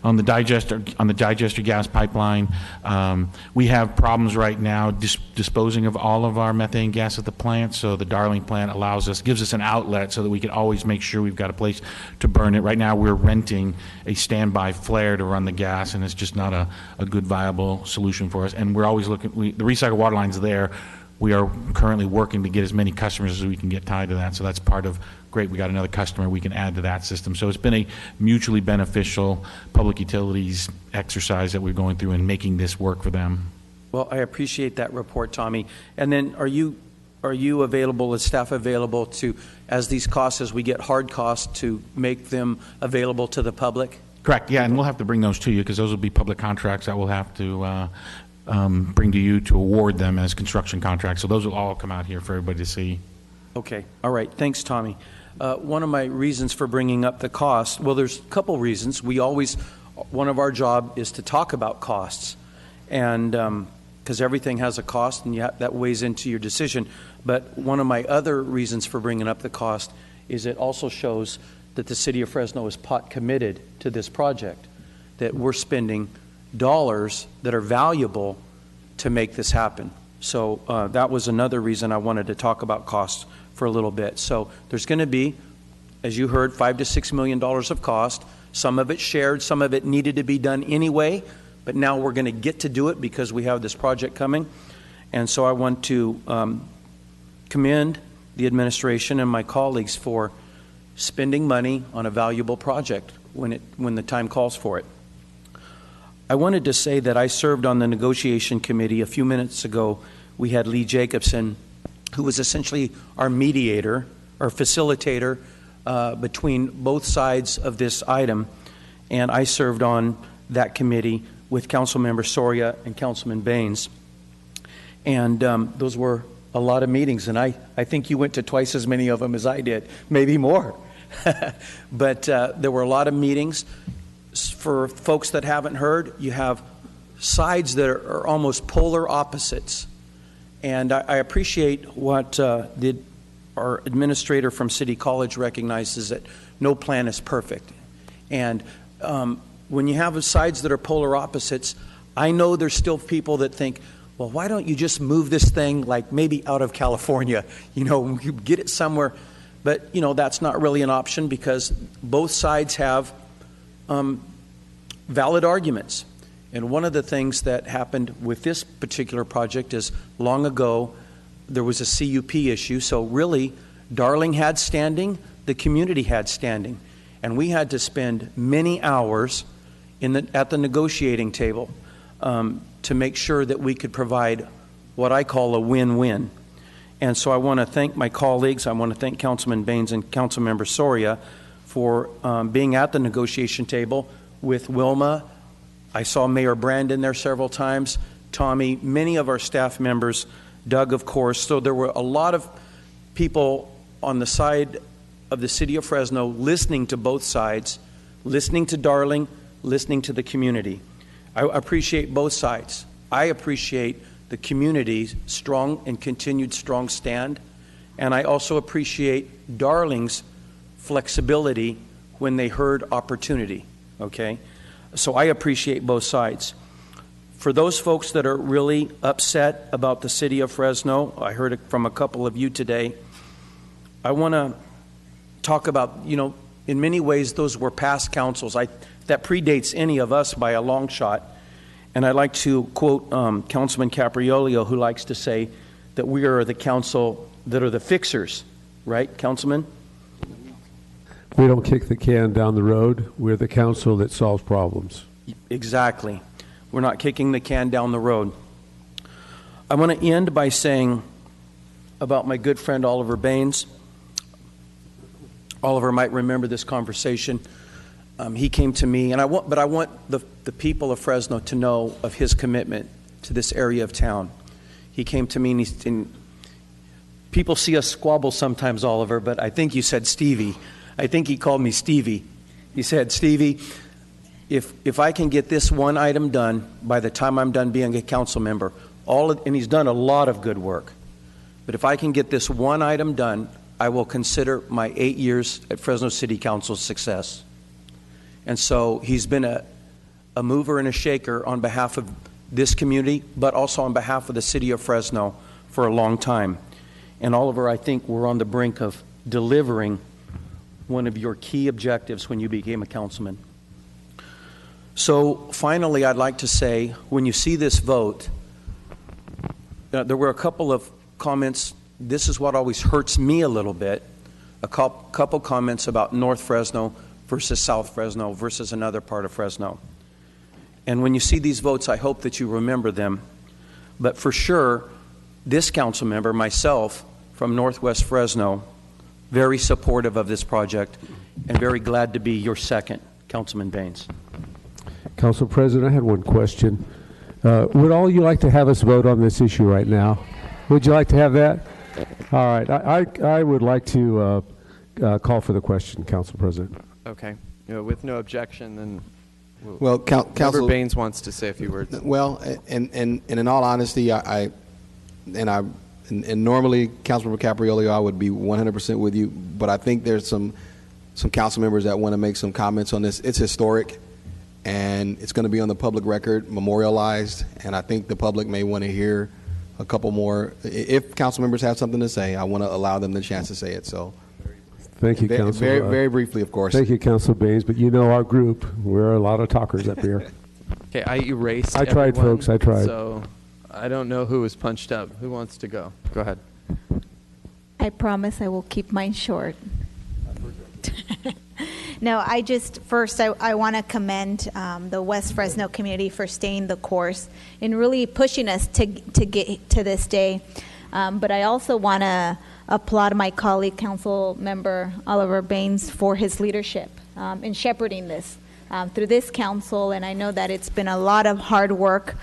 On the digester gas pipeline, we have problems right now disposing of all of our methane gas at the plant. So the Darling plant gives us an outlet so that we can always make sure we've got a place to burn it. Right now, we're renting a standby flare to run the gas, and it's just not a good viable solution for us. And we're always looking. The recycled water line's there. We are currently working to get as many customers as we can get tied to that. So that's part of, great, we got another customer we can add to that system. So it's been a mutually beneficial public utilities exercise that we're going through and making this work for them. Well, I appreciate that report, Tommy. And then are you available, is staff available to, as these costs, as we get hard costs, to make them available to the public? Correct, yeah, and we'll have to bring those to you because those will be public contracts that we'll have to bring to you to award them as construction contracts. So those will all come out here for everybody to see. Okay. All right. Thanks, Tommy. One of my reasons for bringing up the cost, well, there's a couple reasons. One of our job is to talk about costs, and because everything has a cost, and that weighs into your decision. But one of my other reasons for bringing up the cost is it also shows that the city of Fresno is pot committed to this project, that we're spending dollars that are valuable to make this happen. So that was another reason I wanted to talk about costs for a little bit. So there's going to be, as you heard, $5 to $6 million of cost. Some of it shared, some of it needed to be done anyway, but now we're going to get to do it because we have this project coming. And so I want to commend the administration and my colleagues for spending money on a valuable project when the time calls for it. I wanted to say that I served on the negotiation committee. A few minutes ago, we had Lee Jacobson who was essentially our mediator, our facilitator between both sides of this item. And I served on that committee with Councilmember Soria and Councilman Baines. And those were a lot of meetings, and I think you went to twice as many of them as I did, maybe more. But there were a lot of meetings. For folks that haven't heard, you have sides that are almost polar opposites. And I appreciate what our administrator from City College recognizes, that no plan is perfect. And when you have sides that are polar opposites, I know there's still people that think, well, why don't you just move this thing like maybe out of California, you get it somewhere. But, that's not really an option, because both sides have valid arguments. And one of the things that happened with this particular project is, long ago, there was a CUP issue. So really, Darling had standing, the community had standing. And we had to spend many hours at the negotiating table to make sure that we could provide what I call a win-win. And so I want to thank my colleagues. I want to thank Councilman Baines and Councilmember Soria for being at the negotiation table with Wilma. I saw Mayor Brandon there several times, Tommy, many of our staff members, Doug, of course. So there were a lot of people on the side of the city of Fresno listening to both sides, listening to Darling, listening to the community. I appreciate both sides. I appreciate the community's strong and continued strong stand, and I also appreciate Darling's flexibility when they heard opportunity, okay? So I appreciate both sides. For those folks that are really upset about the city of Fresno, I heard it from a couple of you today, I want to talk about, in many ways those were past councils. That predates any of us by a long shot. And I'd like to quote Councilman Capriolio, who likes to say that we are the council that are the fixers, right, Councilman? We don't kick the can down the road. We're the council that solves problems. Exactly. We're not kicking the can down the road. I want to end by saying about my good friend Oliver Baines. Oliver might remember this conversation. He came to me, and I want the people of Fresno to know of his commitment to this area of town. He came to me, and people see us squabble sometimes, Oliver, but I think you said Stevie. I think he called me Stevie. He said, Stevie, if I can get this one item done by the time I'm done being a council member, and he's done a lot of good work, but if I can get this one item done, I will consider my 8 years at Fresno City Council success. And so he's been a mover and a shaker on behalf of this community, but also on behalf of the city of Fresno for a long time. And Oliver, I think we're on the brink of delivering one of your key objectives when you became a councilman. So finally, I'd like to say, when you see this vote, there were a couple of comments. This is what always hurts me a little bit. A couple comments about North Fresno versus South Fresno versus another part of Fresno. And when you see these votes, I hope that you remember them. But for sure, this council member, myself, from Northwest Fresno, very supportive of this project and very glad to be your second, Councilman Baines. Council President, I had one question. Would all you like to have us vote on this issue right now? Would you like to have that? All right. I would like to call for the question, Council President. Okay. With no objection, then. Well, Councilor Baines wants to say a few words. Well, and in all honesty, and normally, Councilmember Capriolio, I would be 100% with you, but I think there's some council members that want to make some comments on this. It's historic, and it's going to be on the public record, memorialized, and I think the public may want to hear a couple more. If council members have something to say, I want to allow them the chance to say it. So. Thank you, Council. Very briefly, of course. Thank you, Council Baines. But you know our group, we're a lot of talkers up here. Okay, I erased I tried, everyone, folks. I tried. So I don't know who was punched up. Who wants to go? Go ahead. I promise I will keep mine short. No, I want to commend the West Fresno community for staying the course and really pushing us to get to this day. But I also want to applaud my colleague, Council Member Oliver Baines, for his leadership in shepherding this through this council. And I know that it's been a lot of hard work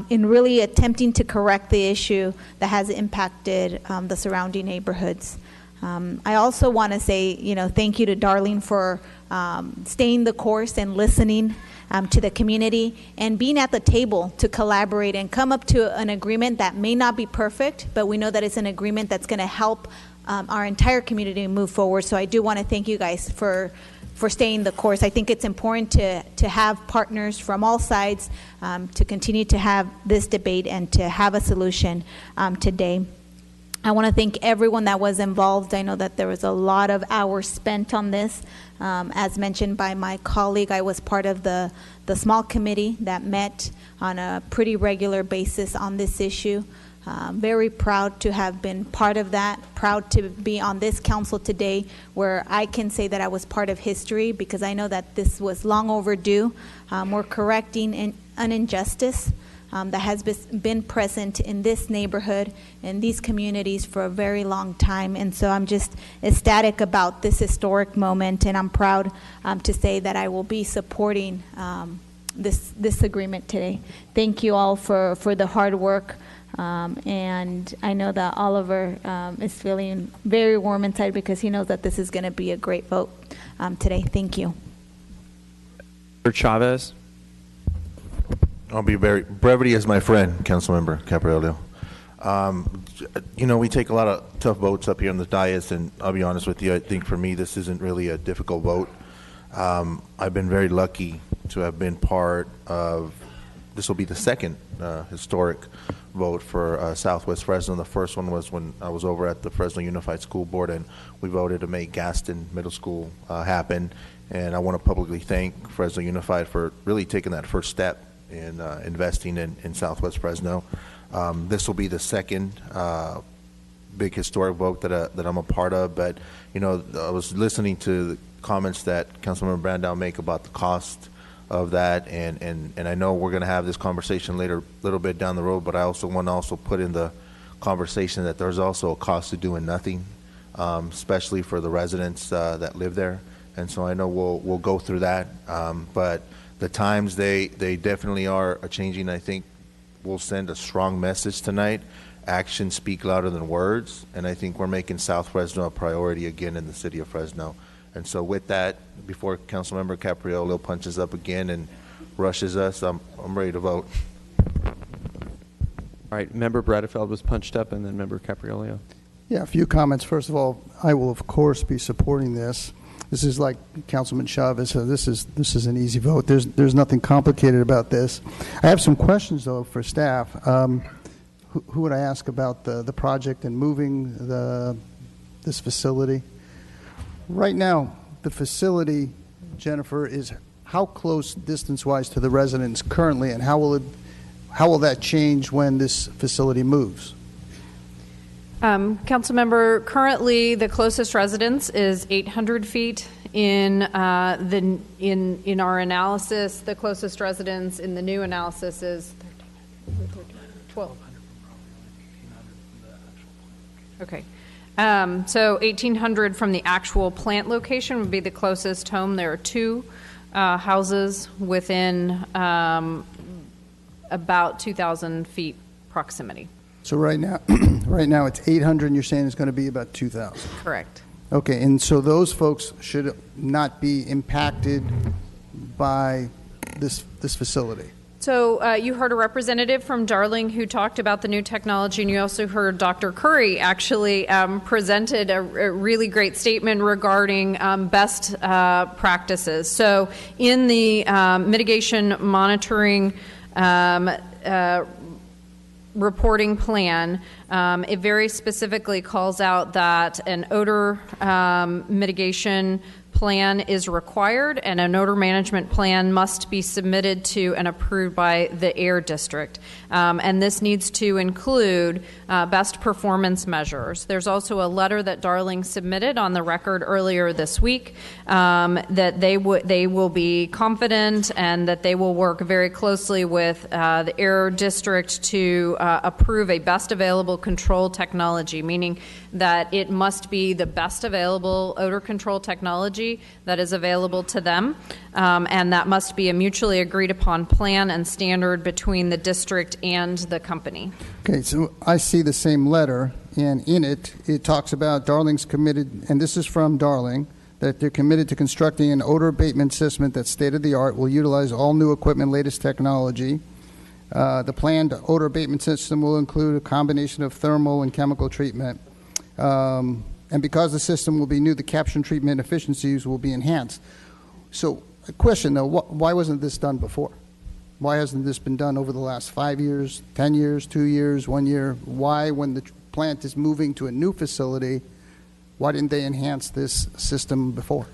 in really attempting to correct the issue that has impacted the surrounding neighborhoods. I also want to say, thank you to Darlene for staying the course and listening to the community and being at the table to collaborate and come up to an agreement that may not be perfect, but we know that it's an agreement that's going to help our entire community move forward. So I do want to thank you guys for staying the course. I think it's important to have partners from all sides to continue to have this debate and to have a solution today. I want to thank everyone that was involved. I know that there was a lot of hours spent on this. As mentioned by my colleague, I was part of the small committee that met on a pretty regular basis on this issue. Very proud to have been part of that, proud to be on this council today where I can say that I was part of history, because I know that this was long overdue. We're correcting an injustice that has been present in this neighborhood, in these communities for a very long time. And so I'm just ecstatic about this historic moment, and I'm proud to say that I will be supporting this agreement today. Thank you all for the hard work. And I know that Oliver is feeling very warm inside because he knows that this is going to be a great vote today. Thank you. Chavez. I'll be brevity is my friend, Councilmember Capriolio. We take a lot of tough votes up here on the dais, and I'll be honest with you, I think for me this isn't really a difficult vote. I've been very lucky to have been part of, this will be the second historic vote for Southwest Fresno. The first one was when I was over at the Fresno Unified School Board, and we voted to make Gaston Middle School happen. And I want to publicly thank Fresno Unified for really taking that first step in investing in Southwest Fresno. This will be the second big historic vote that I'm a part of. But I was listening to the comments that Councilmember Brandow make about the cost of that, and I know we're going to have this conversation later, a little bit down the road. But I also want to put in the conversation that there's also a cost to doing nothing, especially for the residents that live there. And so I know we'll go through that, but the times they definitely are changing. I think we'll send a strong message tonight. Actions speak louder than words, and I think we're making South Fresno a priority again in the city of Fresno. And so with that, before Councilmember Capriolio punches up again and rushes us, I'm ready to vote. All right, Member Bredefeld was punched up, and then Member Capriolio. Yeah, a few comments. First of all, I will of course be supporting this. This is like Councilman Chavez said. This is an easy vote. There's nothing complicated about this. I have some questions though for staff. Who would I ask about the project and moving this facility? Right now, the facility, Jennifer, is how close distance-wise to the residents currently, and how will that change when this facility moves? Councilmember, currently the closest residence is 800 feet. In our analysis, the closest residence in the new analysis is 12. Okay. So 1,800 from the actual plant location would be the closest home. There are two houses within about 2,000 feet proximity. So right now it's 800, and you're saying it's going to be about 2,000. Correct. Okay, and so those folks should not be impacted by this facility. So you heard a representative from Darling who talked about the new technology, and you also heard Dr. Curry actually presented a really great statement regarding best practices. So in the mitigation monitoring reporting plan, it very specifically calls out that an odor mitigation plan is required, and an odor management plan must be submitted to and approved by the air district. And this needs to include best performance measures. There's also a letter that Darling submitted on the record earlier this week that they will be confident and that they will work very closely with the air district to approve a best available available control technology, meaning that it must be the best available odor control technology that is available to them, and that must be a mutually agreed upon plan and standard between the district and the company. Okay, so I see the same letter, and in it, it talks about Darling's committed, and this is from Darling, that they're committed to constructing an odor abatement system that's state-of-the-art, will utilize all new equipment, latest technology. The planned odor abatement system will include a combination of thermal and chemical treatment. And because the system will be new, the capture and treatment efficiencies will be enhanced. So, a question though, why wasn't this done before? Why hasn't this been done over the last 5 years, 10 years, 2 years, 1 year? Why, when the plant is moving to a new facility, why didn't they enhance this system before?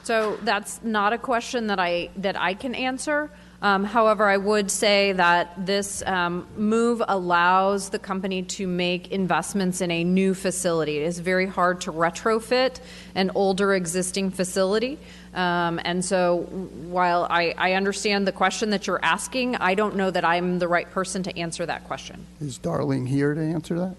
So that's not a question that I can answer. However, I would say that this move allows the company to make investments in a new facility. It is very hard to retrofit an older existing facility. And so while I understand the question that you're asking, I don't know that I'm the right person to answer that question. Is Darling here to answer that?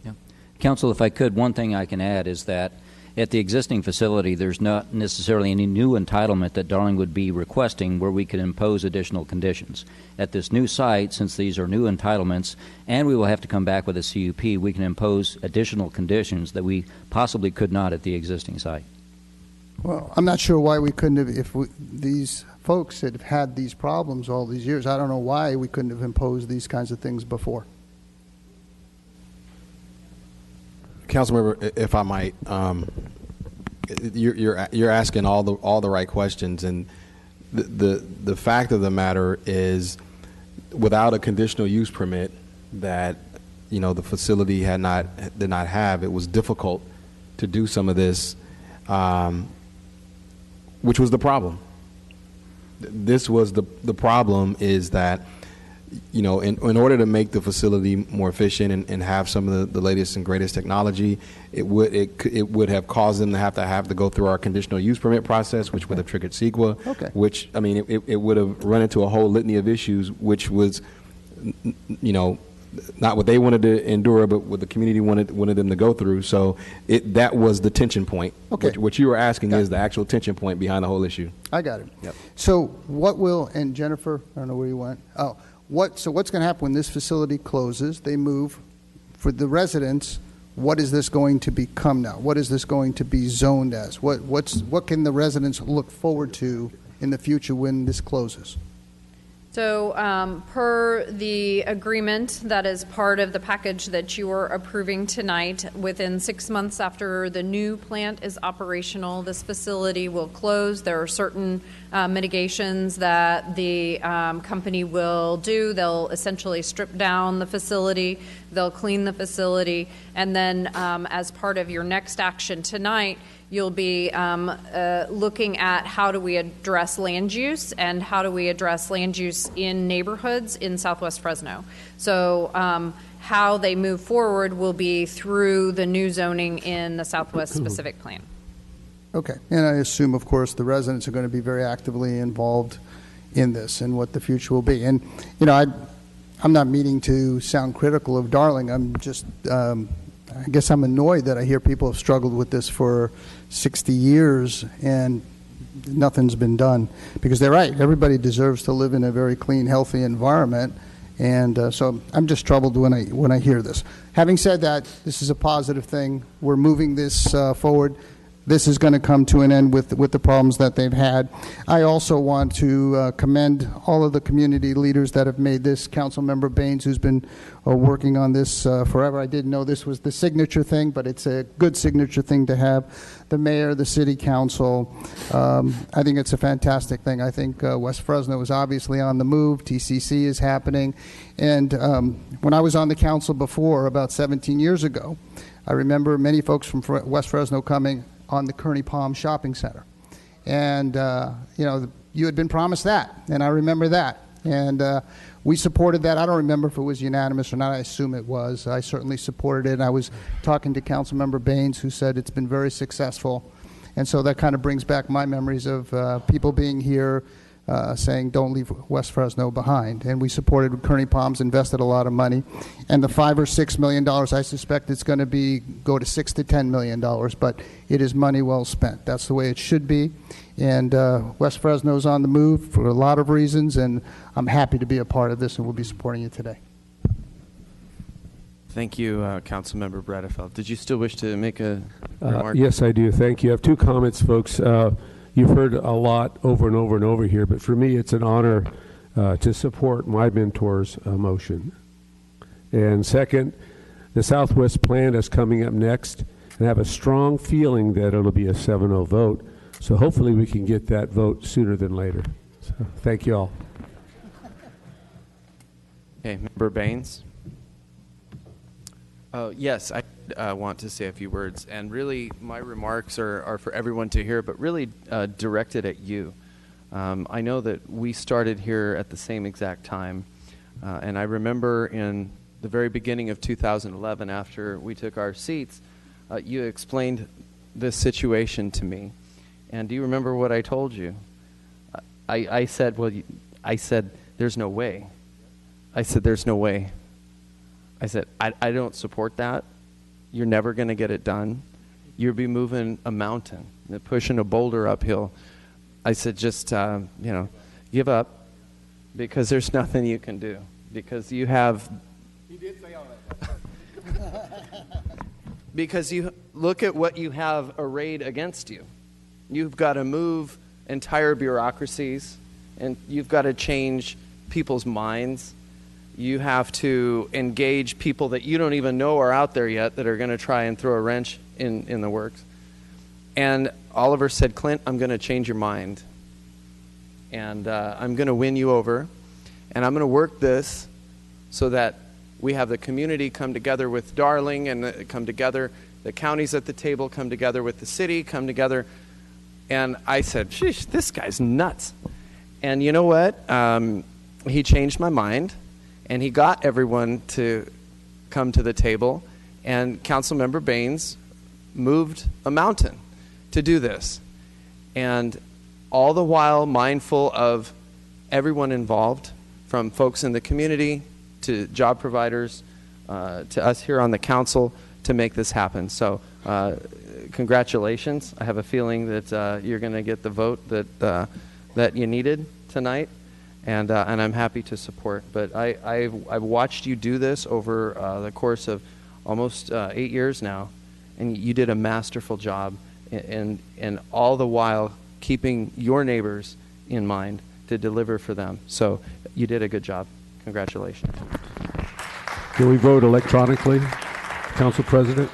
Yeah. Council, if I could, one thing I can add is that at the existing facility, there's not necessarily any new entitlement that Darling would be requesting where we could impose additional conditions. At this new site, since these are new entitlements, and we will have to come back with a CUP, we can impose additional conditions that we possibly could not at the existing site. Well, I'm not sure why we couldn't have, these folks had had these problems all these years, I don't know why we couldn't have imposed these kinds of things before. Councilmember, if I might, you're asking all the right questions, and the fact of the matter is, without a conditional use permit that the facility did not have, it was difficult to do some of this, which was the problem. This was the problem is that in order to make the facility more efficient and have some of the latest and greatest technology, it would have caused them to have to go through our conditional use permit process, which would have triggered CEQA, Okay. which it would have run into a whole litany of issues, which was not what they wanted to endure, but what the community wanted them to go through. So that was the tension point. Okay. What you were asking is the actual tension point behind the whole issue. I got it. Yep. So what will, and Jennifer, I don't know where you went. Oh, so what's going to happen when this facility closes, they move, for the residents, what is this going to become now? What is this going to be zoned as? What can the residents look forward to in the future when this closes? So per the agreement that is part of the package that you are approving tonight, within 6 months after the new plant is operational, this facility will close. There are certain mitigations that the company will do. They'll essentially strip down the facility, they'll clean the facility, and then as part of your next action tonight, you'll be looking at how do we address land use and how do we address land use in neighborhoods in Southwest Fresno. So how they move forward will be through the new zoning in the Southwest Specific Plan. Okay, and I assume, of course, the residents are going to be very actively involved in this and what the future will be. And, I'm not meaning to sound critical of Darling. I'm just, I guess I'm annoyed that I hear people have struggled with this for 60 years and nothing's been done. Because they're right, everybody deserves to live in a very clean, healthy environment. And so I'm just troubled when I hear this. Having said that, this is a positive thing. We're moving this forward. This is going to come to an end with the problems that they've had. I also want to commend all of the community leaders that have made this. Councilmember Baines, who's been working on this forever. I didn't know this was the signature thing, but it's a good signature thing to have. The mayor, the city council. I think it's a fantastic thing. I think West Fresno is obviously on the move. TCC is happening. And when I was on the council before, about 17 years ago, I remember many folks from West Fresno coming on the Kearney Palm Shopping Center. And, you had been promised that, and I remember that. And we supported that. I don't remember if it was unanimous or not. I assume it was. I certainly supported it. And I was talking to Councilmember Baines, who said it's been very successful. And so that kind of brings back my memories of people being here, saying don't leave West Fresno behind. And we supported Kearney Palms, invested a lot of money. And the $5 or $6 million, I suspect it's going to go to $6 to $10 million, but it is money well spent. That's the way it should be. And West Fresno's on the move for a lot of reasons, and I'm happy to be a part of this, and we'll be supporting it today. Thank you, Councilmember Bredefeld. Did you still wish to make a remark? Yes, I do. Thank you. I have two comments, folks. You've heard a lot over and over and over here, but for me, it's an honor to support my mentor's motion. And second, the Southwest Plan is coming up next, and I have a strong feeling that it'll be a 7-0 vote. So hopefully we can get that vote sooner than later. So thank you all. Okay, Member Baines. Yes, I want to say a few words, and really my remarks are for everyone to hear, but really directed at you. I know that we started here at the same exact time, and I remember in the very beginning of 2011, after we took our seats, you explained this situation to me. And do you remember what I told you? I said, there's no way. I said, there's no way. I said, I don't support that. You're never going to get it done. You'll be moving a mountain, pushing a boulder uphill. I said, just, give up, because there's nothing you can do. Because you have... He did say all that. Because you look at what you have arrayed against you. You've got to move entire bureaucracies, and you've got to change people's minds. You have to engage people that you don't even know are out there yet that are going to try and throw a wrench in the works. And Oliver said, Clint, I'm going to change your mind. And I'm going to win you over. And I'm going to work this so that we have the community come together with Darling and come together. The counties at the table come together with the city, come together. And I said, sheesh, this guy's nuts. And you know what? He changed my mind. And he got everyone to come to the table, and Councilmember Baines moved a mountain to do this. And all the while mindful of everyone involved, from folks in the community to job providers to us here on the council, to make this happen. So congratulations. I have a feeling that you're going to get the vote that you needed tonight. And I'm happy to support. But I've watched you do this over the course of almost 8 years now, and you did a masterful job, and all the while keeping your neighbors in mind to deliver for them. So you did a good job. Congratulations. Can we vote electronically, Council President?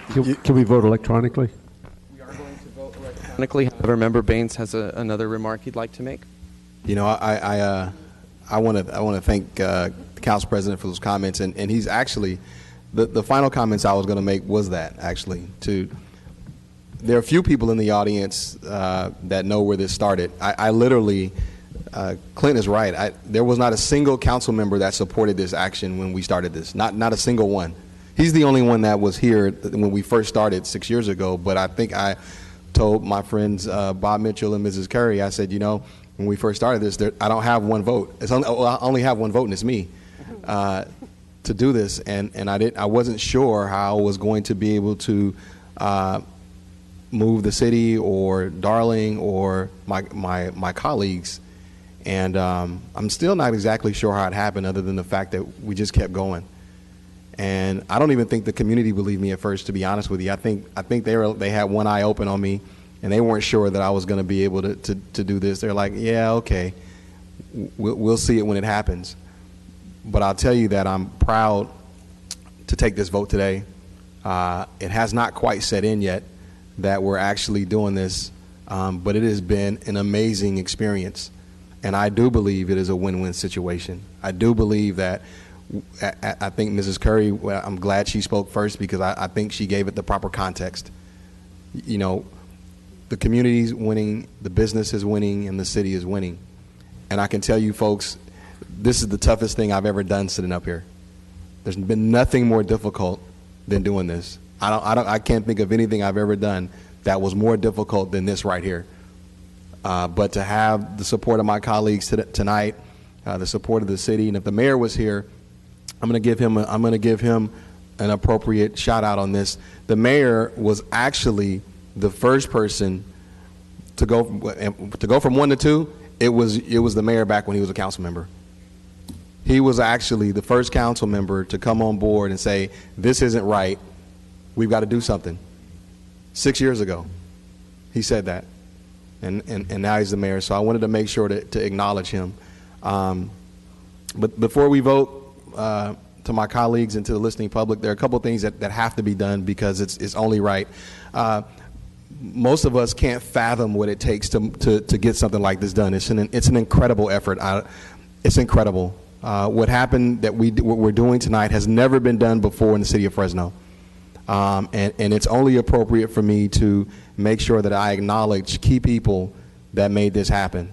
Can we vote electronically? We are going to vote electronically. However, Member Baines has another remark he'd like to make. You know, I want to thank the Council President for those comments, and he's actually the final comments I was going to make was that actually there are a few people in the audience that know where this started. I literally, Clint is right. There was not a single council member that supported this action when we started this. Not a single one. He's the only one that was here when we first started 6 years ago. But I think I told my friends Bob Mitchell and Mrs. Curry, I said, when we first started this, I don't have one vote. I only have one vote, and it's me to do this. And I wasn't sure how I was going to be able to move the city or Darling or my colleagues. And I'm still not exactly sure how it happened, other than the fact that we just kept going. And I don't even think the community believed me at first, to be honest with you. I think they had one eye open on me. And they weren't sure that I was going to be able to do this. They're like, yeah, okay, we'll see it when it happens. But I'll tell you that I'm proud to take this vote today. It has not quite set in yet that we're actually doing this, but it has been an amazing experience. And I do believe it is a win-win situation. I do believe that, I think Mrs. Curry, well, I'm glad she spoke first, because I think she gave it the proper context. The community's winning, the business is winning, and the city is winning. And I can tell you folks, this is the toughest thing I've ever done sitting up here. There's been nothing more difficult than doing this. I can't think of anything I've ever done that was more difficult than this right here. But to have the support of my colleagues tonight, the support of the city, and if the mayor was here, I'm going to give him an appropriate shout out on this. The mayor was actually the first person to go from 1 to 2. It was the mayor back when he was a council member. He was actually the first council member to come on board and say, this isn't right, we've got to do something. 6 years ago, he said that. And now he's the mayor, so I wanted to make sure to acknowledge him. But before we vote, to my colleagues and to the listening public, there are a couple of things that have to be done because it's only right. Most of us can't fathom what it takes to get something like this done. It's an incredible effort. It's incredible. What happened what we're doing tonight has never been done before in the city of Fresno. And it's only appropriate for me to make sure that I acknowledge key people that made this happen,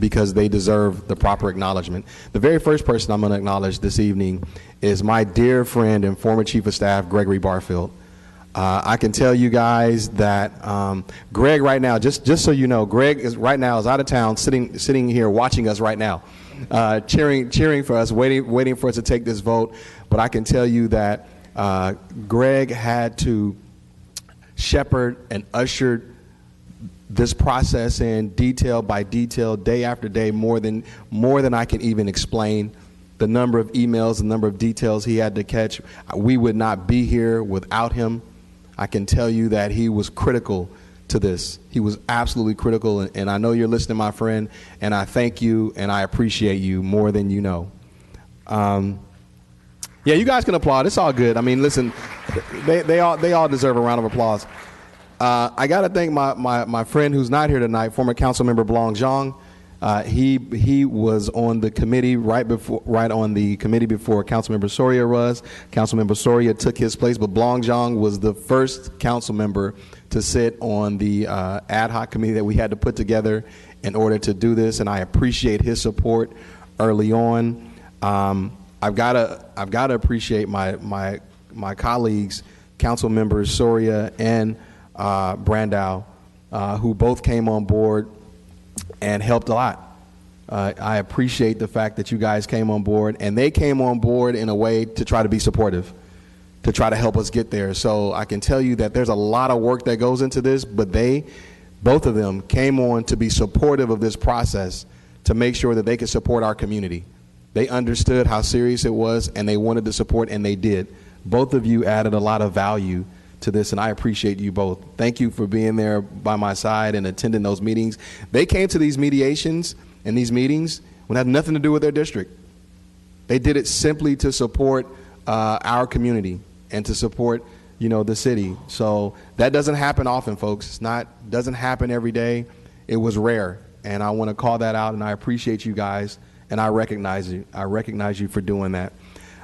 because they deserve the proper acknowledgement. The very first person I'm going to acknowledge this evening is my dear friend and former Chief of Staff, Gregory Barfield. I can tell you guys that Greg right now, just so you know, Greg is out of town, sitting here watching us right now, cheering for us, waiting for us to take this vote. But I can tell you that Greg had to shepherd and ushered this process in detail by detail, day after day, more than I can even explain. The number of emails, the number of details he had to catch, we would not be here without him. I can tell you that he was critical to this. He was absolutely critical, and I know you're listening, my friend, and I thank you and I appreciate you more than you know. Yeah, you guys can applaud. It's all good. I mean, listen, they all deserve a round of applause. I got to thank my friend who's not here tonight, former Councilmember Blong Zhang. He was on the committee right on the committee before Councilmember Soria was. Councilmember Soria took his place, but Blong Zhang was the first council member to sit on the ad hoc committee that we had to put together in order to do this, and I appreciate his support early on. I've got to appreciate my colleagues, council members Soria and Brandow, who both came on board and helped a lot. I appreciate the fact that you guys came on board, and they came on board in a way to try to be supportive, to try to help us get there. So I can tell you that there's a lot of work that goes into this, but both of them came on to be supportive of this process to make sure that they could support our community. They understood how serious it was, and they wanted to support, and they did. Both of you added a lot of value to this, and I appreciate you both. Thank you for being there by my side and attending those meetings. They came to these mediations and these meetings when it had nothing to do with their district. They did it simply to support our community and to support, the city. So that doesn't happen often, folks. Doesn't happen every day. It was rare, and I want to call that out, and I appreciate you guys, and I recognize you. I recognize you for doing that.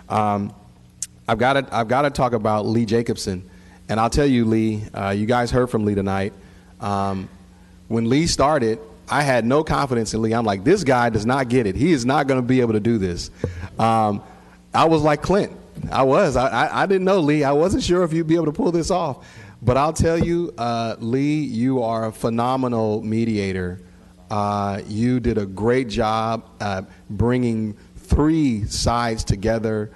I've got to talk about Lee Jacobson. And I'll tell you, Lee, you guys heard from Lee tonight. When Lee started, I had no confidence in Lee. I'm like, this guy does not get it. He is not going to be able to do this. I was like Clint. I didn't know, Lee. I wasn't sure if you'd be able to pull this off. But I'll tell you, Lee, you are a phenomenal mediator. You did a great job bringing three sides together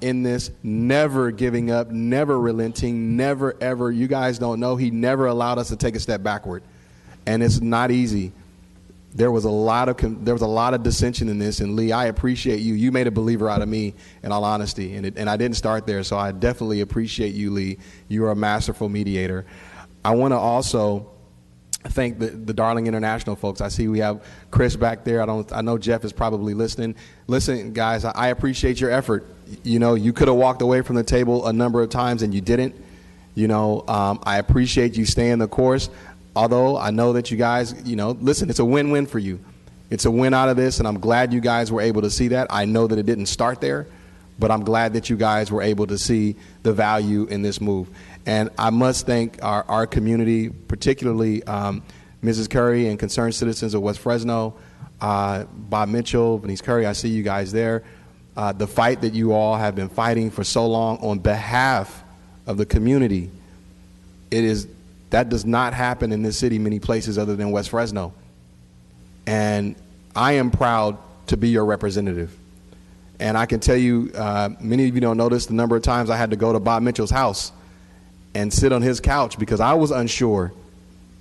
in this, never giving up, never relenting, never ever. You guys don't know, he never allowed us to take a step backward, and it's not easy. There was a lot of dissension in this, and Lee, I appreciate you. You made a believer out of me, in all honesty, and I didn't start there, so I definitely appreciate you, Lee. You are a masterful mediator. I want to also thank the Darling International folks. I see we have Chris back there. I know Jeff is probably listening. Listen, guys, I appreciate your effort. You could have walked away from the table a number of times and you didn't. I appreciate you staying the course. Although I know that you guys, listen, it's a win-win for you. It's a win out of this, and I'm glad you guys were able to see that. I know that it didn't start there, but I'm glad that you guys were able to see the value in this move. And I must thank our community, particularly Mrs. Curry and concerned citizens of West Fresno, Bob Mitchell, Venice Curry, I see you guys there. The fight that you all have been fighting for so long on behalf of the community, it is That does not happen in this city many places other than West Fresno. And I am proud to be your representative. And I can tell you, many of you don't notice the number of times I had to go to Bob Mitchell's house and sit on his couch because I was unsure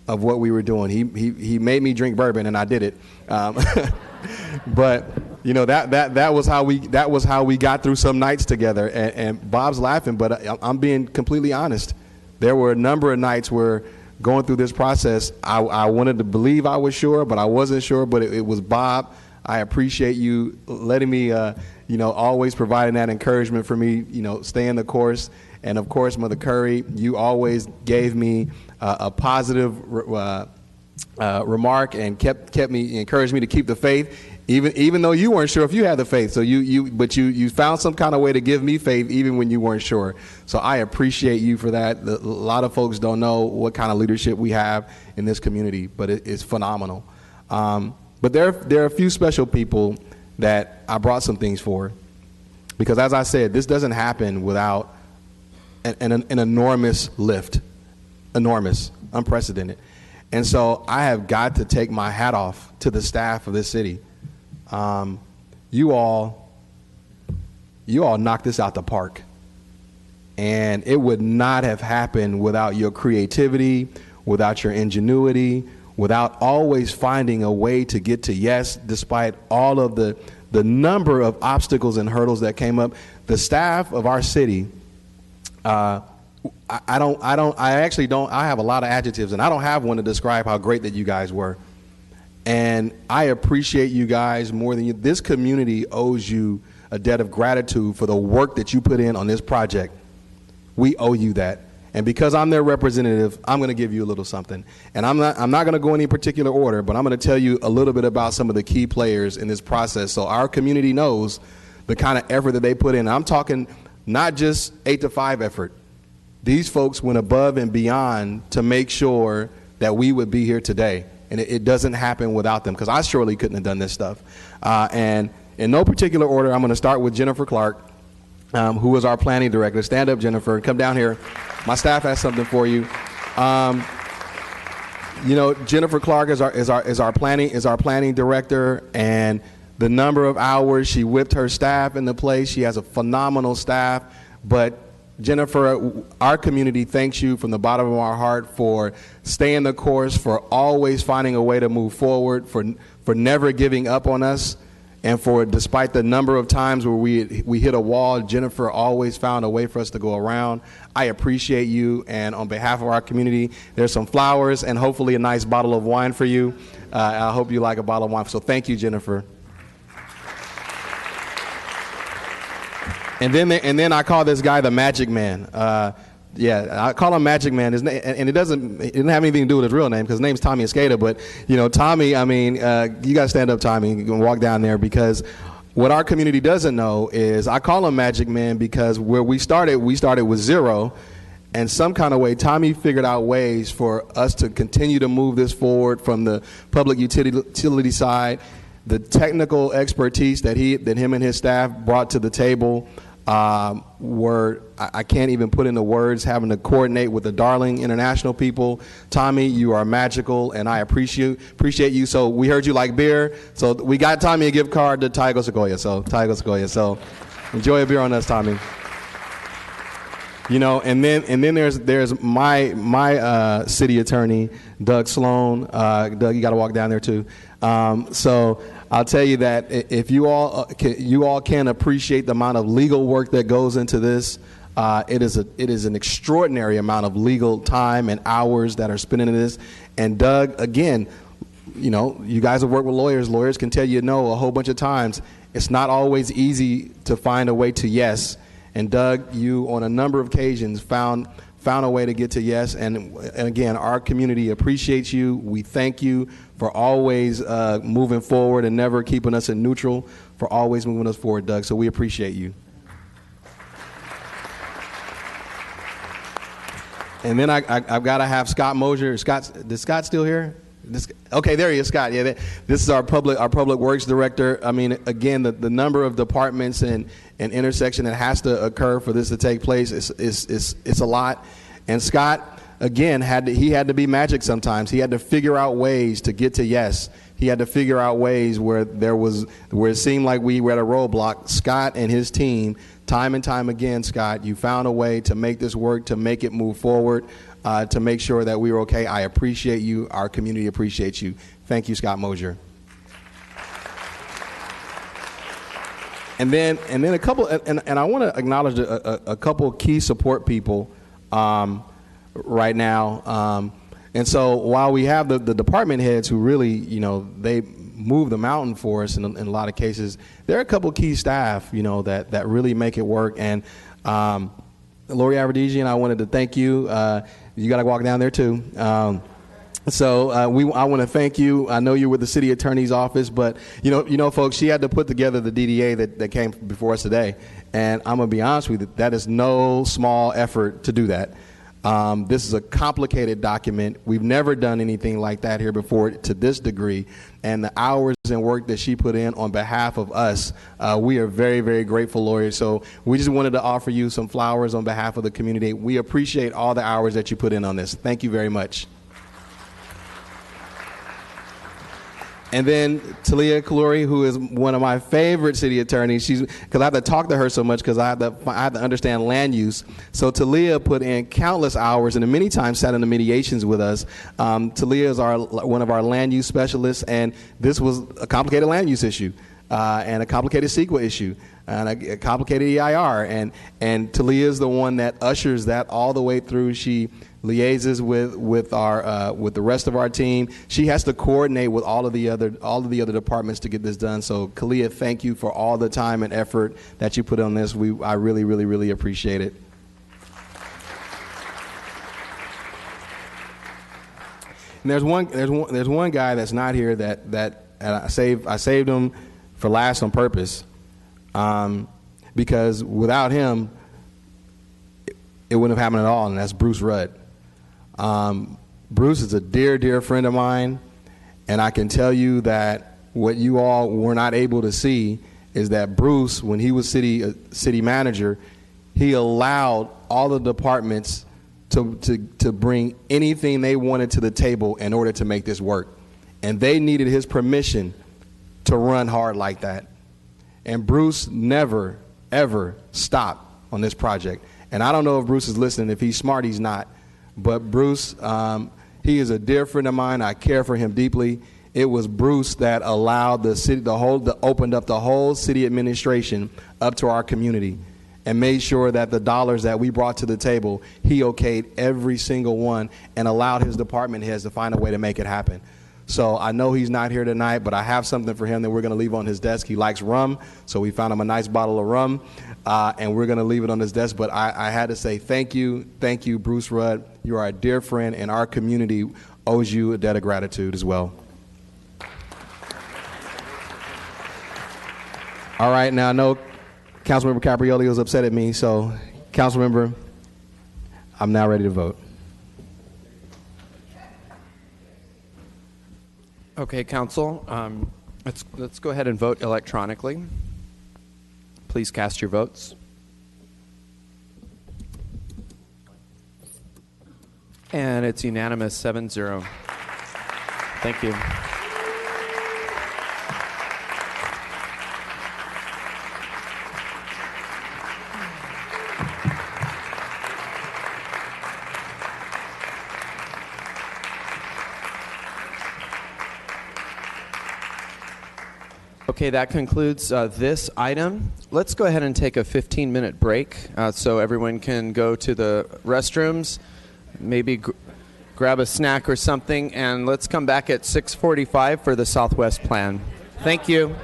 of what we were doing. He made me drink bourbon, and I did it. But you know, that was how we got through some nights together. And Bob's laughing, but I'm being completely honest. There were a number of nights where going through this process, I wanted to believe I was sure, but I wasn't sure. But it was Bob. I appreciate you letting me, always providing that encouragement for me, staying the course. And of course, Mother Curry, you always gave me a positive remark and encouraged me to keep the faith, even though you weren't sure if you had the faith. So but you found some kind of way to give me faith even when you weren't sure. So I appreciate you for that. A lot of folks don't know what kind of leadership we have in this community, but it's phenomenal. But there are a few special people that I brought some things for, because as I said, this doesn't happen without an enormous lift, enormous, unprecedented. And so I have got to take my hat off to the staff of this city. You all knocked this out the park. And it would not have happened without your creativity, without your ingenuity, without always finding a way to get to yes, despite all of the number of obstacles and hurdles that came up. The staff of our city, I have a lot of adjectives, and I don't have one to describe how great that you guys were. And I appreciate you guys more than you. This community owes you a debt of gratitude for the work that you put in on this project. We owe you that. And because I'm their representative, I'm going to give you a little something. And I'm not going to go in any particular order, but I'm going to tell you a little bit about some of the key players in this process so our community knows the kind of effort that they put in. I'm talking not just 8 to 5 effort. These folks went above and beyond to make sure that we would be here today. And it doesn't happen without them, because I surely couldn't have done this stuff. And in no particular order, I'm going to start with Jennifer Clark, who is our planning director. Stand up, Jennifer. Come down here. My staff has something for you. Jennifer Clark is our planning director, and the number of hours she whipped her staff into place. She has a phenomenal staff. But Jennifer, our community thanks you from the bottom of our heart for staying the course, for always finding a way to move forward, for never giving up on us. And for, despite the number of times where we hit a wall, Jennifer always found a way for us to go around. I appreciate you, and on behalf of our community, there's some flowers and hopefully a nice bottle of wine for you. I hope you like a bottle of wine. So thank you, Jennifer. And then I call this guy the Magic Man. I call him Magic Man. His name, and it didn't have anything to do with his real name, because his name's Tommy Escada. But Tommy, you gotta stand up, Tommy. You can walk down there, because what our community doesn't know is I call him Magic Man because where we started with zero, and some kind of way Tommy figured out ways for us to continue to move this forward from the public utility side, the technical expertise that him and his staff brought to the table. Were I can't even put into words, having to coordinate with the Darling International people. Tommy, you are magical, and I appreciate you. So we heard you like beer, so we got Tommy a gift card to Taigo Sequoia. So enjoy a beer on us, Tommy. And then there's my city attorney, Doug Sloan. Doug, you got to walk down there too. So I'll tell you that if you all can appreciate the amount of legal work that goes into this, it is an extraordinary amount of legal time and hours that are spent into this. And Doug, again, you guys have worked with lawyers. Lawyers can tell you no a whole bunch of times. It's not always easy to find a way to yes. And Doug, you on a number of occasions found a way to get to yes. And again, our community appreciates you. We thank you for always moving forward and never keeping us in neutral, for always moving us forward, Doug. So we appreciate you. And then I've got to have Scott Mosier. Is Scott still here? Okay, there he is, Scott. Yeah, this is our public works director. I mean, again, the number of departments and intersection that has to occur for this to take place is a lot. And Scott, again, had to be magic sometimes. He had to figure out ways to get to yes. He had to figure out ways where it seemed like we were at a roadblock. Scott and his team, time and time again, Scott, you found a way to make this work, to make it move forward, to make sure that we were okay. I appreciate you. Our community appreciates you. Thank you, Scott Mosier. And then a couple, and I want to acknowledge a couple key support people right now. And so while we have the department heads who really, they move the mountain for us in a lot of cases, there are a couple key staff, that really make it work. And Lori Averdegian, I wanted to thank you. You got to walk down there too. So I want to thank you. I know you're with the city attorney's office, but folks, she had to put together the DDA that came before us today. And I'm gonna be honest with you, that is no small effort to do that. This is a complicated document. We've never done anything like that here before to this degree. And the hours and work that she put in on behalf of us, we are very, very grateful, Lori. So we just wanted to offer you some flowers on behalf of the community. We appreciate all the hours that you put in on this. Thank you very much. And then Talia Kaluri, who is one of my favorite city attorneys, because I have to talk to her so much because I have to understand land use. So Talia put in countless hours and many times sat in the mediations with us. Talia is one of our land use specialists, and this was a complicated land use issue and a complicated CEQA issue and a complicated EIR. And Talia is the one that ushers that all the way through. She liaises with the rest of our team. She has to coordinate with all of the other departments to get this done. So, Kalia, thank you for all the time and effort that you put on this. I really, really, really appreciate it. And there's one guy that's not here that I saved him for last on purpose, because without him, it wouldn't have happened at all, and that's Bruce Rudd. Bruce is a dear, dear friend of mine, and I can tell you that what you all were not able to see is that Bruce, when he was city manager, he allowed all the departments to bring anything they wanted to the table in order to make this work. And they needed his permission to run hard like that. And Bruce never, ever stopped on this project. And I don't know if Bruce is listening. If he's smart, he's not. But Bruce, he is a dear friend of mine. I care for him deeply. It was Bruce that allowed the city, opened up the whole city administration up to our community and made sure that the dollars that we brought to the table, he okayed every single one and allowed his department heads to find a way to make it happen. So I know he's not here tonight, but I have something for him that we're going to leave on his desk. He likes rum, so we found him a nice bottle of rum, and we're going to leave it on his desk. But I had to say thank you, Bruce Rudd. You are a dear friend, and our community owes you a debt of gratitude as well. All right, now I know Councilmember Caprioli was upset at me, so Councilmember, I'm now ready to vote. Okay, Council, let's go ahead and vote electronically. Please cast your votes. And it's unanimous, 7-0. Thank you. Okay, that concludes this item. Let's go ahead and take a 15-minute break so everyone can go to the restrooms, maybe grab a snack or something, and let's come back at 6:45 for the Southwest Plan. Thank you.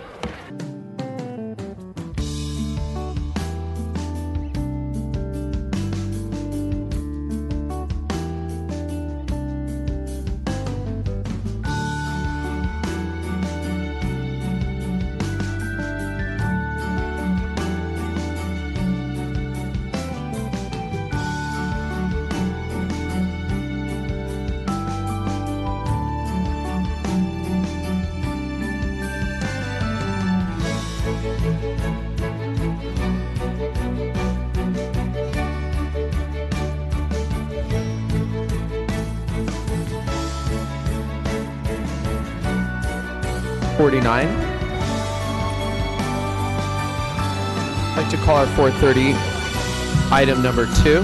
4:49. I'd like to call our 4:30 item number 2.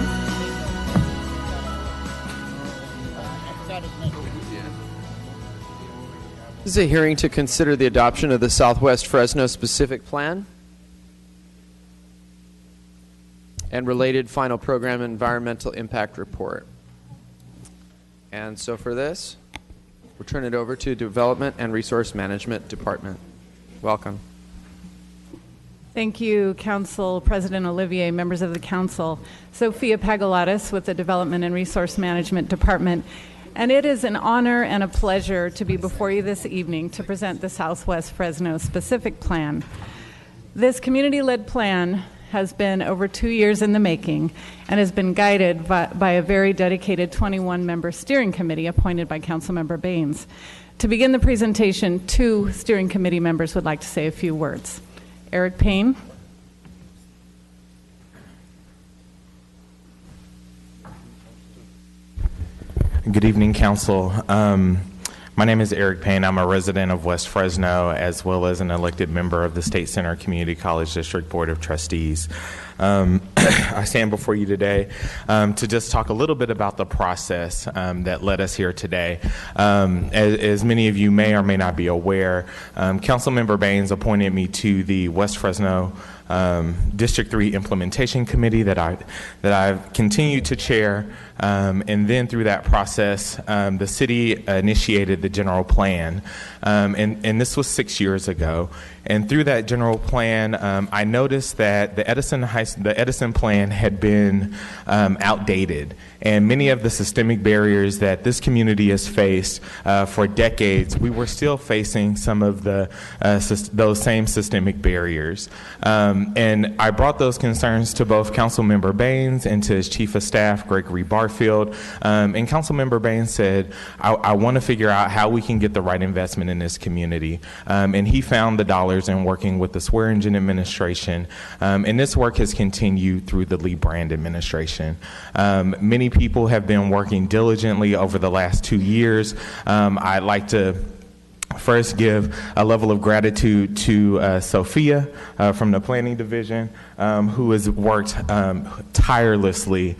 This is a hearing to consider the adoption of the Southwest Fresno Specific Plan and related final program environmental impact report. And so for this, we'll turn it over to Development and Resource Management Department. Welcome. Thank you, Council President Olivier, members of the Council. Sophia Pagalatis with the Development and Resource Management Department. And it is an honor and a pleasure to be before you this evening to present the Southwest Fresno Specific Plan. This community-led plan has been over 2 years in the making and has been guided by a very dedicated 21-member steering committee appointed by Councilmember Baines. To begin the presentation, 2 steering committee members would like to say a few words. Eric Payne. Good evening, Council. My name is Eric Payne. I'm a resident of West Fresno, as well as an elected member of the State Center Community College District Board of Trustees. I stand before you today to just talk a little bit about the process that led us here today. As many of you may or may not be aware, Councilmember Baines appointed me to the West Fresno District 3 Implementation Committee that I've continued to chair. And then through that process, the city initiated the general plan. And this was 6 years ago. And through that general plan, I noticed that the Edison plan had been outdated. And many of the systemic barriers that this community has faced for decades, we were still facing some of those same systemic barriers. And I brought those concerns to both Councilmember Baines and to his Chief of Staff, Gregory Barfield. And Councilmember Baines said, I want to figure out how we can get the right investment in this community. And he found the dollars in working with the Swearingen administration. And this work has continued through the Lee Brand administration. Many people have been working diligently over the last 2 years. I'd like to first give a level of gratitude to Sophia from the Planning Division, who has worked tirelessly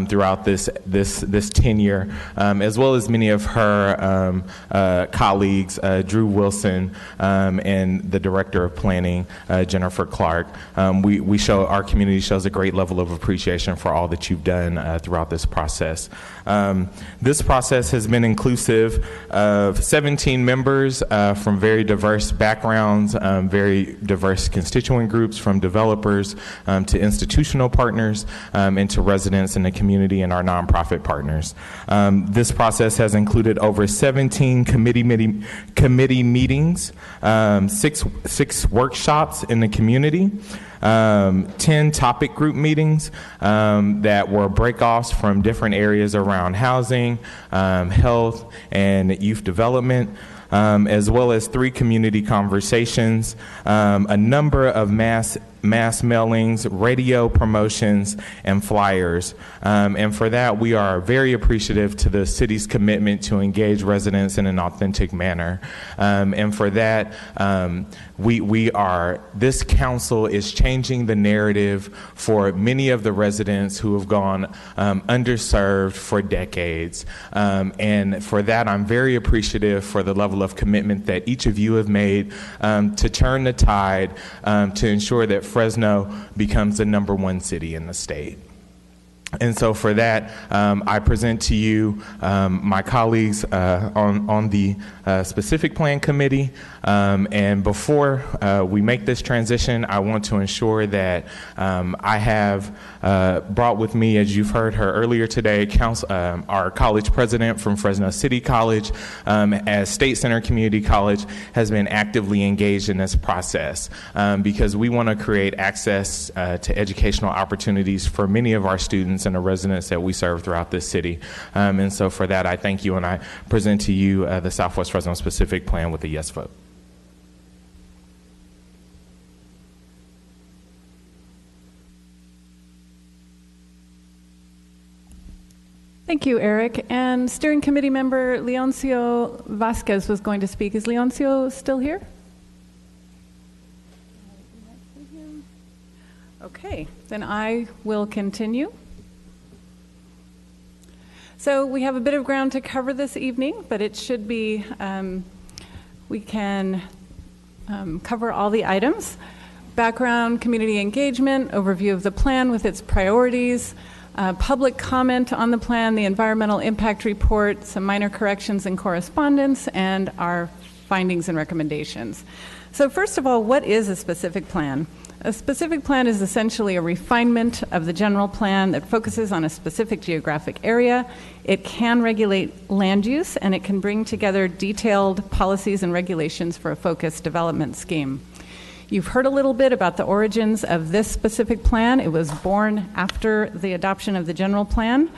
throughout this tenure, as well as many of her colleagues, Drew Wilson, and the Director of Planning, Jennifer Clark. Our community shows a great level of appreciation for all that you've done throughout this process. This process has been inclusive of 17 members from very diverse backgrounds, very diverse constituent groups, from developers to institutional partners and to residents in the community and our nonprofit partners. This process has included over 17 committee meetings, six workshops in the community, 10 topic group meetings that were breakoffs from different areas around housing, health, and youth development, as well as 3 community conversations, a number of mass mailings, radio promotions, and flyers. And for that, we are very appreciative to the city's commitment to engage residents in an authentic manner. And for that, this council is changing the narrative for many of the residents who have gone underserved for decades. And for that, I'm very appreciative for the level of commitment that each of you have made to turn the tide to ensure that Fresno becomes the #1 city in the state. And so for that, I present to you my colleagues on the Specific Plan Committee. And before we make this transition, I want to ensure that I have brought with me, as you've heard her earlier today, our college president from Fresno City College, as State Center Community College, has been actively engaged in this process because we want to create access to educational opportunities for many of our students and the residents that we serve throughout this city. And so for that, I thank you, and I present to you the Southwest Fresno Specific Plan with a yes vote. Thank you, Eric. And Steering Committee member Leoncio Vasquez was going to speak. Is Leoncio still here? then I will continue. So we have a bit of ground to cover this evening, but it should be, we can cover all the items. Background, community engagement, overview of the plan with its priorities, public comment on the plan, the environmental impact report, some minor corrections and correspondence, and our findings and recommendations. So first of all, what is a specific plan? A specific plan is essentially a refinement of the general plan that focuses on a specific geographic area. It can regulate land use, and it can bring together detailed policies and regulations for a focused development scheme. You've heard a little bit about the origins of this specific plan. It was born after the adoption of the general plan,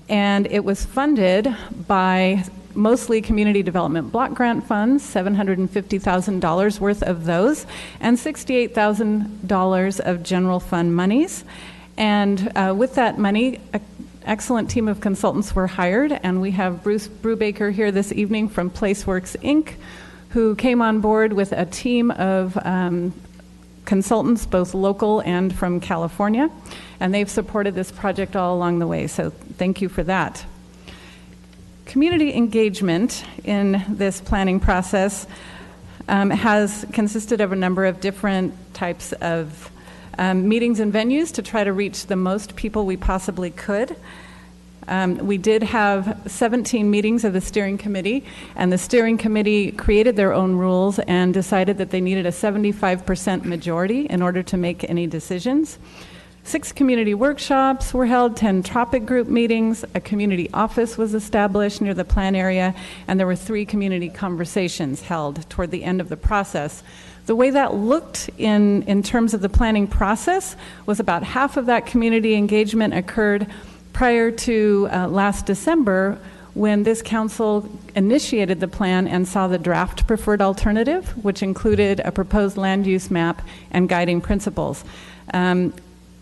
and it was funded by mostly community development block grant funds, $750,000 worth of those, and $68,000 of general fund monies. And with that money, an excellent team of consultants were hired, and we have Bruce Brubaker here this evening from PlaceWorks, Inc., who came on board with a team of consultants, both local and from California, and they've supported this project all along the way, so thank you for that. Community engagement in this planning process has consisted of a number of different types of meetings and venues to try to reach the most people we possibly could. We did have 17 meetings of the steering committee, and the steering committee created their own rules and decided that they needed a 75% majority in order to make any decisions. 6 community workshops were held, 10 topic group meetings, a community office was established near the plan area, and there were 3 community conversations held toward the end of the process. The way that looked in terms of the planning process was about half of that community engagement occurred prior to last December, when this council initiated the plan and saw the draft preferred alternative, which included a proposed land use map and guiding principles.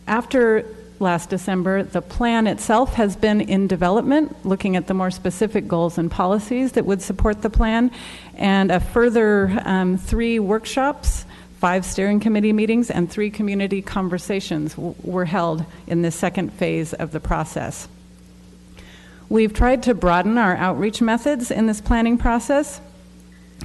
After last December, the plan itself has been in development, looking at the more specific goals and policies that would support the plan, and a further 3 workshops, 5 steering committee meetings, and 3 community conversations were held in this second phase of the process. We've tried to broaden our outreach methods in this planning process.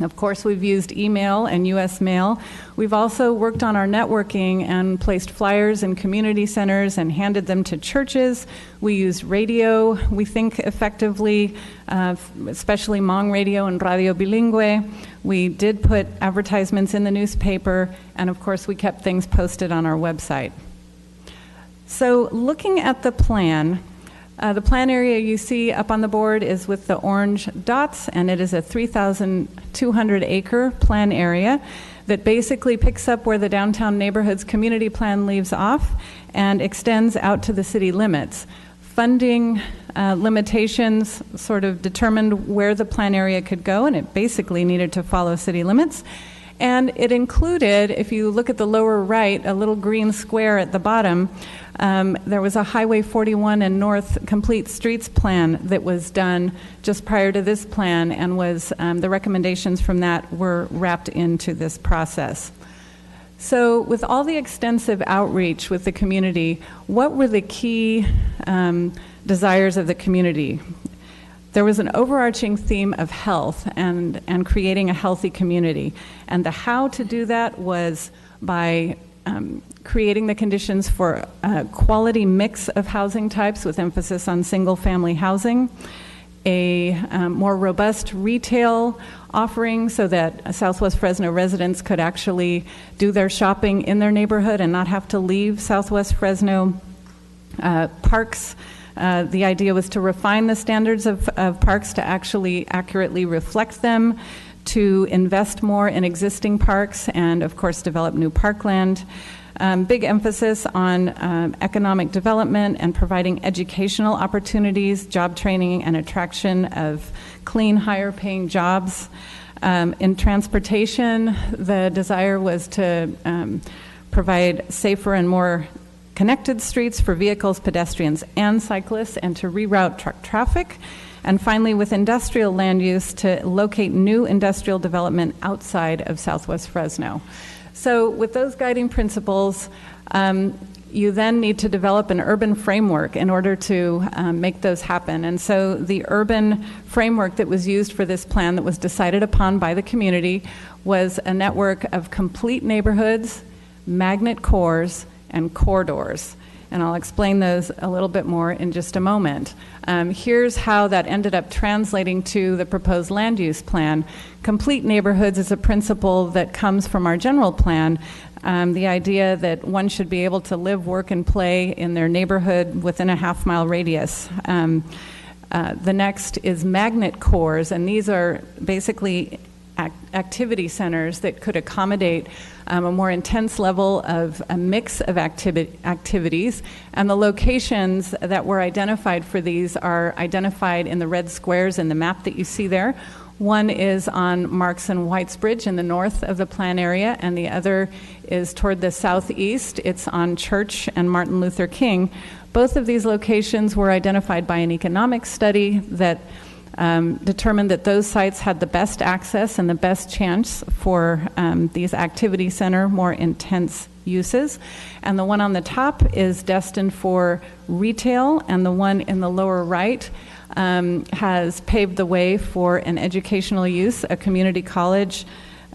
Of course, we've used email and U.S. mail. We've also worked on our networking and placed flyers in community centers and handed them to churches. We used radio, we think, effectively, especially Hmong radio and Radio Bilingüe. We did put advertisements in the newspaper, and of course, we kept things posted on our website. So looking at the plan area you see up on the board is with the orange dots, and it is a 3,200 acre plan area that basically picks up where the downtown neighborhoods community plan leaves off and extends out to the city limits. Funding limitations sort of determined where the plan area could go, and it basically needed to follow city limits. And it included, if you look at the lower right, a little green square at the bottom. There was a Highway 41 and North Complete Streets plan that was done just prior to this plan, and was the recommendations from that were wrapped into this process. So with all the extensive outreach with the community, what were the key desires of the community? There was an overarching theme of health and creating a healthy community. And the how to do that was by creating the conditions for a quality mix of housing types with emphasis on single-family housing, a more robust retail offering so that Southwest Fresno residents could actually do their shopping in their neighborhood and not have to leave Southwest Fresno. Parks. The idea was to refine the standards of parks to actually accurately reflect them, to invest more in existing parks, and of course develop new parkland. Big emphasis on economic development and providing educational opportunities, job training, and attraction of clean, higher paying jobs. In transportation, the desire was to provide safer and more connected streets for vehicles, pedestrians, and cyclists, and to reroute truck traffic. And finally, with industrial land use, to locate new industrial development outside of Southwest Fresno. So with those guiding principles, you then need to develop an urban framework in order to make those happen. And so the urban framework that was used for this plan that was decided upon by the community was a network of complete neighborhoods, magnet cores, and corridors. And I'll explain those a little bit more in just a moment. Here's how that ended up translating to the proposed land use plan. Complete neighborhoods is a principle that comes from our general plan. The idea that one should be able to live, work, and play in their neighborhood within a half-mile radius. The next is magnet cores, and these are basically activity centers that could accommodate a more intense level of a mix of activities. And the locations that were identified for these are identified in the red squares in the map that you see there. One is on Marks and Whites Bridge in the north of the plan area, and the other is toward the southeast. It's on Church and Martin Luther King. Both of these locations were identified by an economic study that determined that those sites had the best access and the best chance for these activity center, more intense uses. And the one on the top is destined for retail, and the one in the lower right has paved the way for an educational use, a community college,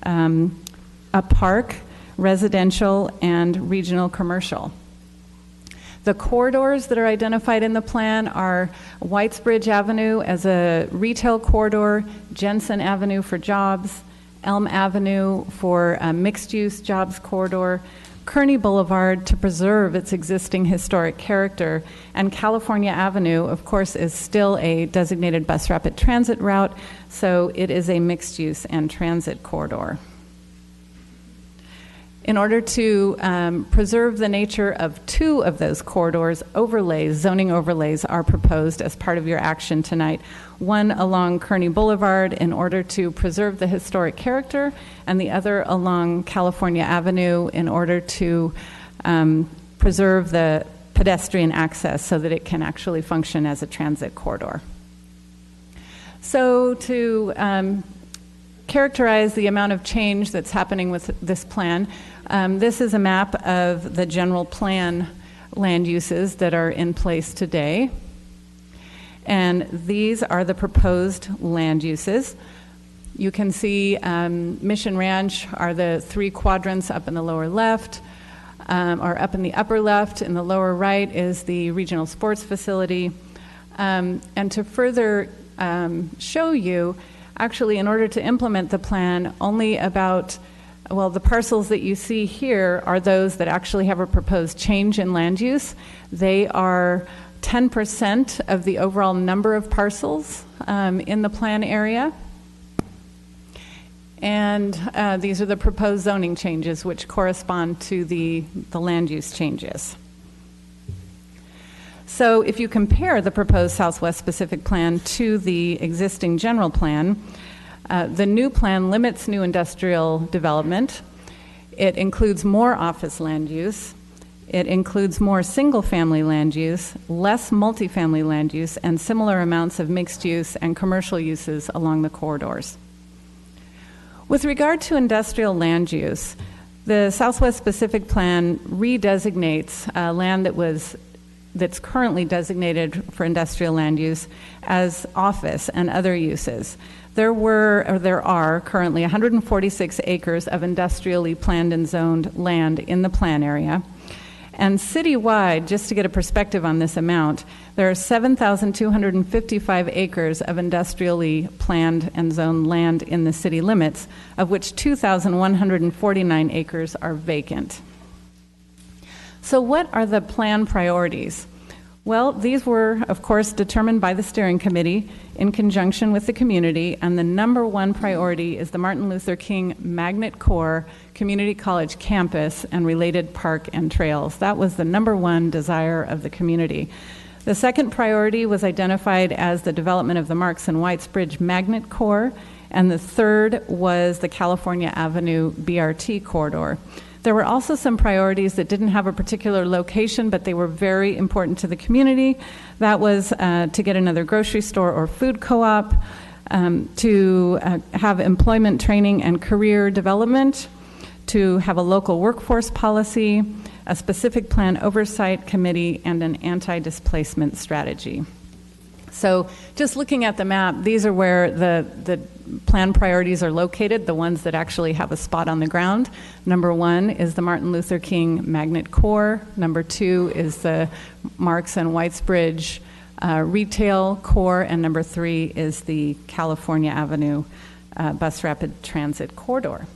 a park, residential, and regional commercial. The corridors that are identified in the plan are Whitesbridge Avenue as a retail corridor, Jensen Avenue for jobs, Elm Avenue for a mixed-use jobs corridor, Kearney Boulevard to preserve its existing historic character, and California Avenue, of course, is still a designated bus rapid transit route, so it is a mixed-use and transit corridor. In order to preserve the nature of two of those corridors, zoning overlays are proposed as part of your action tonight. One along Kearney Boulevard in order to preserve the historic character, and the other along California Avenue in order to preserve the pedestrian access so that it can actually function as a transit corridor. So to characterize the amount of change that's happening with this plan, this is a map of the general plan land uses that are in place today. And these are the proposed land uses. You can see Mission Ranch are the three quadrants up in the lower left, or up in the upper left. In the lower right is the regional sports facility. And to further show you, actually, in order to implement the plan, only about, well, the parcels that you see here are those that actually have a proposed change in land use. They are 10% of the overall number of parcels in the plan area. And these are the proposed zoning changes, which correspond to the land use changes. So if you compare the proposed Southwest Specific Plan to the existing general plan, the new plan limits new industrial development. It includes more office land use. It includes more single-family land use, less multifamily land use, and similar amounts of mixed use and commercial uses along the corridors. With regard to industrial land use, the Southwest Specific Plan redesignates land that's currently designated for industrial land use as office and other uses. There are currently 146 acres of industrially planned and zoned land in the plan area. And citywide, just to get a perspective on this amount, there are 7,255 acres of industrially planned and zoned land in the city limits, of which 2,149 acres are vacant. So what are the plan priorities? Well, these were, of course, determined by the steering committee in conjunction with the community, and the number one priority is the Martin Luther King Magnet Core Community College campus and related park and trails. That was the number one desire of the community. The second priority was identified as the development of the Marks and Whites Bridge Magnet Core, and the third was the California Avenue BRT corridor. There were also some priorities that didn't have a particular location, but they were very important to the community. That was to get another grocery store or food co-op, to have employment training and career development, to have a local workforce policy, a specific plan oversight committee, and an anti-displacement strategy. So just looking at the map, these are where the plan priorities are located, the ones that actually have a spot on the ground. Number 1 is the Martin Luther King Magnet Core. Number 2 is the Marks and Whitesbridge Retail Core. And number 3 is the California Avenue Bus Rapid Transit Corridor.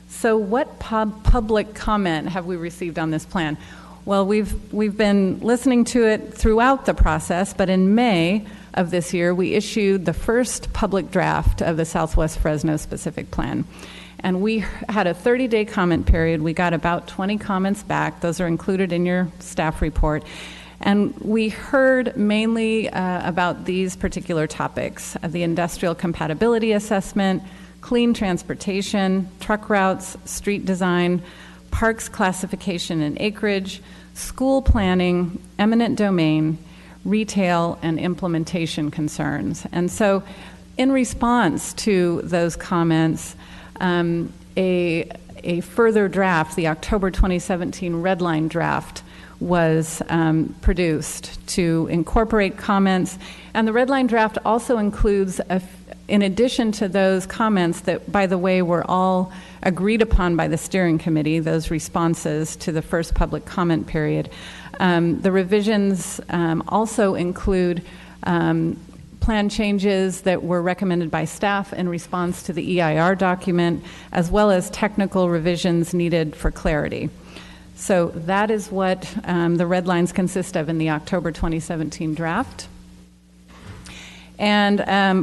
So what public comment have we received on this plan? Well, we've been listening to it throughout the process, but in May of this year, we issued the first public draft of the Southwest Fresno specific plan. And we had a 30-day comment period. We got about 20 comments back. Those are included in your staff report. And we heard mainly about these particular topics: the industrial compatibility assessment, clean transportation, truck routes, street design, parks classification and acreage, school planning, eminent domain, retail, and implementation concerns. And so in response to those comments, a further draft, the October 2017 red line draft, was produced to incorporate comments. And the red line draft also includes, in addition to those comments that, by the way, were all agreed upon by the steering committee, those responses to the first public comment period, the revisions also include plan changes that were recommended by staff in response to the EIR document, as well as technical revisions needed for clarity. So that is what the red lines consist of in the October 2017 draft. And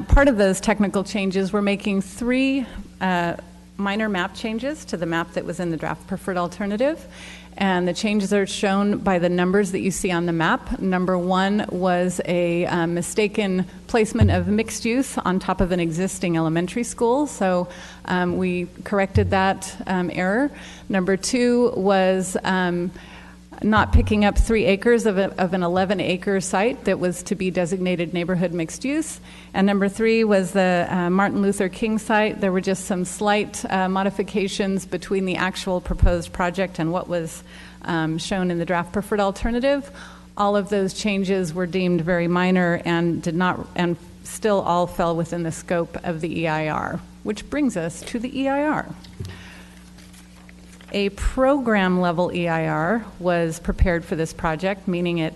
part of those technical changes, we're making 3 minor map changes to the map that was in the draft preferred alternative. And the changes are shown by the numbers that you see on the map. Number 1 was a mistaken placement of mixed use on top of an existing elementary school. So we corrected that error. Number 2 was not picking up 3 acres of an 11-acre site that was to be designated neighborhood mixed use. And number 3 was the Martin Luther King site. There were just some slight modifications between the actual proposed project and what was shown in the draft preferred alternative. All of those changes were deemed very minor and and still all fell within the scope of the EIR, which brings us to the EIR. A program level EIR was prepared for this project, meaning it,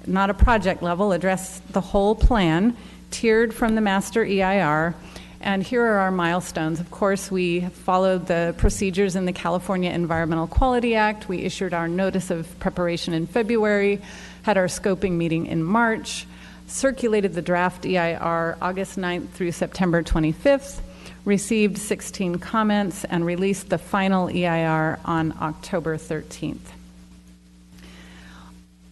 not a project level, addressed the whole plan, tiered from the master EIR. And here are our milestones. Of course, we followed the procedures in the California Environmental Quality Act. We issued our notice of preparation in February, had our scoping meeting in March, circulated the draft EIR August 9th through September 25th, received 16 comments, and released the final EIR on October 13th.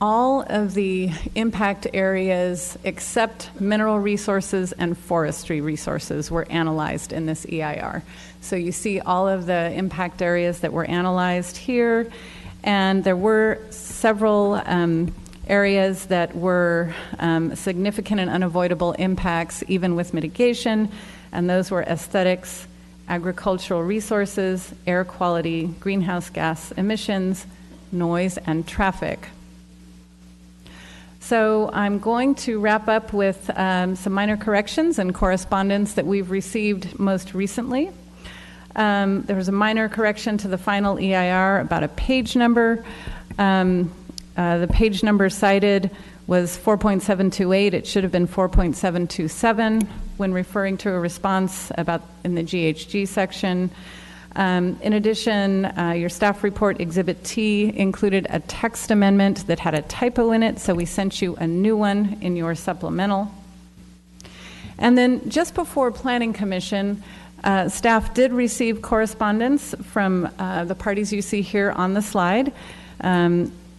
All of the impact areas except mineral resources and forestry resources were analyzed in this EIR. So you see all of the impact areas that were analyzed here, and there were several areas that were significant and unavoidable impacts, even with mitigation. And those were aesthetics, agricultural resources, air quality, greenhouse gas emissions, noise, and traffic. So I'm going to wrap up with some minor corrections and correspondence that we've received most recently. There was a minor correction to the final EIR about a page number. The page number cited was 4.728. It should have been 4.727 when referring to a response about in the GHG section. In addition, your staff report Exhibit T included a text amendment that had a typo in it, so we sent you a new one in your supplemental. And then just before Planning Commission, staff did receive correspondence from the parties you see here on the slide.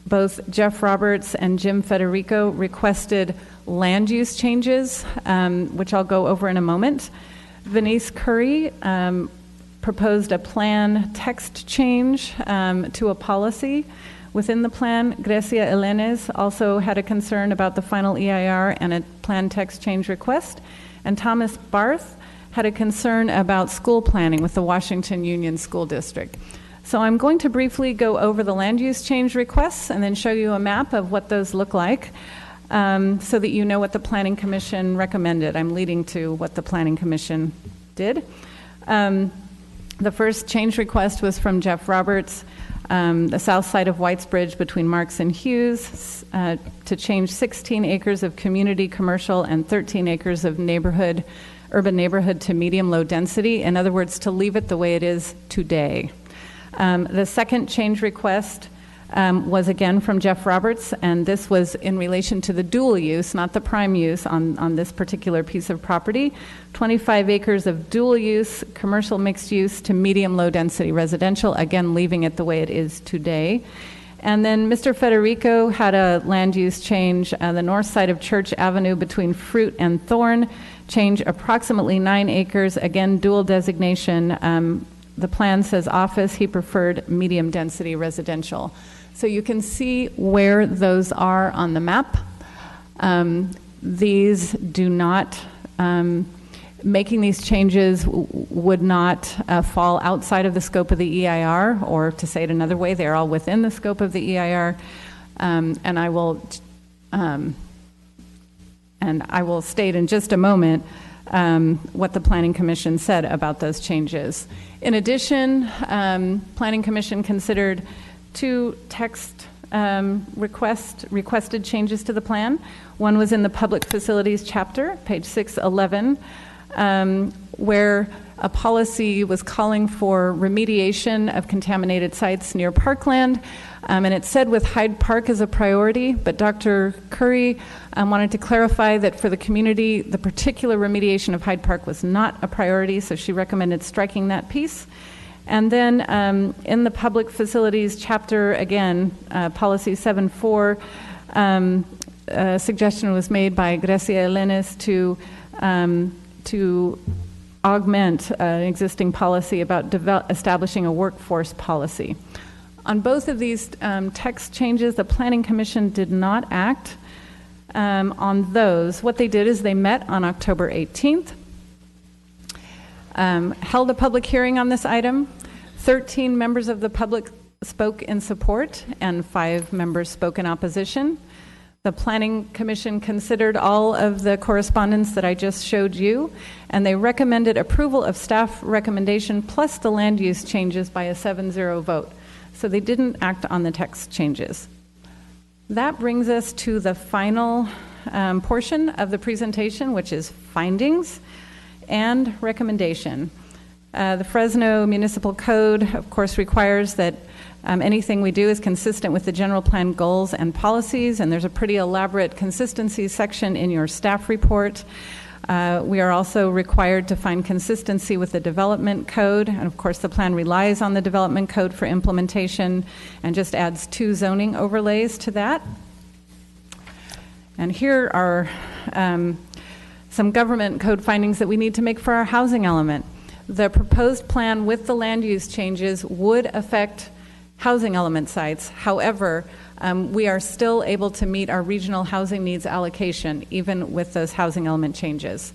Both Jeff Roberts and Jim Federico requested land use changes, which I'll go over in a moment. Venice Curry proposed a plan text change to a policy within the plan. Grecia Elenes also had a concern about the final EIR and a plan text change request. And Thomas Barth had a concern about school planning with the Washington Union School District. So I'm going to briefly go over the land use change requests and then show you a map of what those look like, so that you know what the Planning Commission recommended. I'm leading to what the Planning Commission did. The first change request was from Jeff Roberts, the south side of Whitesbridge between Marks and Hughes, to change 16 acres of community commercial and 13 acres of urban neighborhood to medium-low density. In other words, to leave it the way it is today. The second change request was again from Jeff Roberts, and this was in relation to the dual use, not the prime use on this particular piece of property. 25 acres of dual use, commercial mixed use to medium-low density residential, again leaving it the way it is today. And then Mr. Federico had a land use change, the north side of Church Avenue between Fruit and Thorn, change approximately 9 acres, again dual designation. The plan says office, he preferred medium density residential. So you can see where those are on the map. These do not, making these changes would not fall outside of the scope of the EIR, or to say it another way, they're all within the scope of the EIR. And I will state in just a moment what the Planning Commission said about those changes. In addition, Planning Commission considered 2 text requested changes to the plan. One was in the Public Facilities chapter, page 611, where a policy was calling for remediation of contaminated sites near parkland. And it said with Hyde Park as a priority, but Dr. Curry wanted to clarify that for the community, the particular remediation of Hyde Park was not a priority, so she recommended striking that piece. And then in the Public Facilities chapter, again, Policy 7.4, a suggestion was made by Grecia Elenes to augment an existing policy about establishing a workforce policy. On both of these text changes, the Planning Commission did not act on those. What they did is they met on October 18th, held a public hearing on this item. 13 members of the public spoke in support, and 5 members spoke in opposition. The Planning Commission considered all of the correspondence that I just showed you, and they recommended approval of staff recommendation plus the land use changes by a 7-0 vote. So they didn't act on the text changes. That brings us to the final portion of the presentation, which is findings and recommendation. The Fresno Municipal Code, of course, requires that anything we do is consistent with the general plan goals and policies, and there's a pretty elaborate consistency section in your staff report. We are also required to find consistency with the development code, and of course the plan relies on the development code for implementation and just adds 2 zoning overlays to that. And here are some government code findings that we need to make for our housing element. The proposed plan with the land use changes would affect housing element sites. However, we are still able to meet our regional housing needs allocation, even with those housing element changes.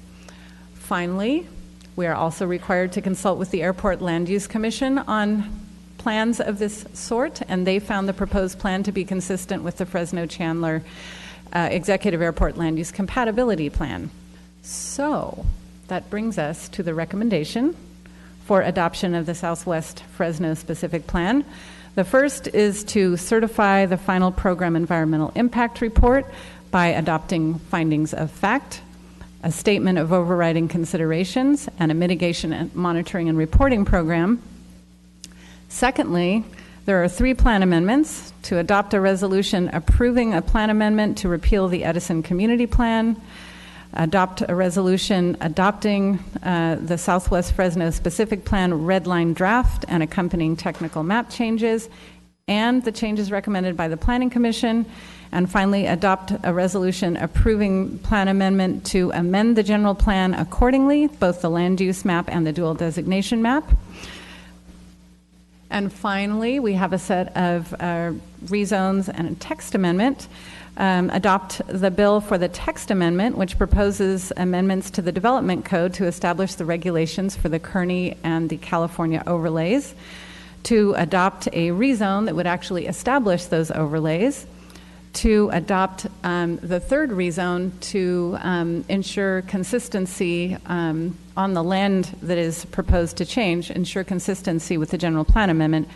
Finally, we are also required to consult with the Airport Land Use Commission on plans of this sort, and they found the proposed plan to be consistent with the Fresno-Chandler Executive Airport Land Use Compatibility Plan. So that brings us to the recommendation for adoption of the Southwest Fresno specific plan. The first is to certify the final program environmental impact report by adopting findings of fact, a statement of overriding considerations, and a mitigation and monitoring and reporting program. Secondly, there are 3 plan amendments: to adopt a resolution approving a plan amendment to repeal the Edison Community Plan, adopt a resolution adopting the Southwest Fresno specific plan red line draft and accompanying technical map changes, and the changes recommended by the Planning Commission, and finally adopt a resolution approving plan amendment to amend the general plan accordingly, both the land use map and the dual designation map. And finally, we have a set of rezones and a text amendment. Adopt the bill for the text amendment, which proposes amendments to the development code to establish the regulations for the Kearney and the California overlays, to adopt a rezone that would actually establish those overlays, to adopt the third rezone to ensure consistency on the land that is proposed to change, ensure consistency with the general plan amendment,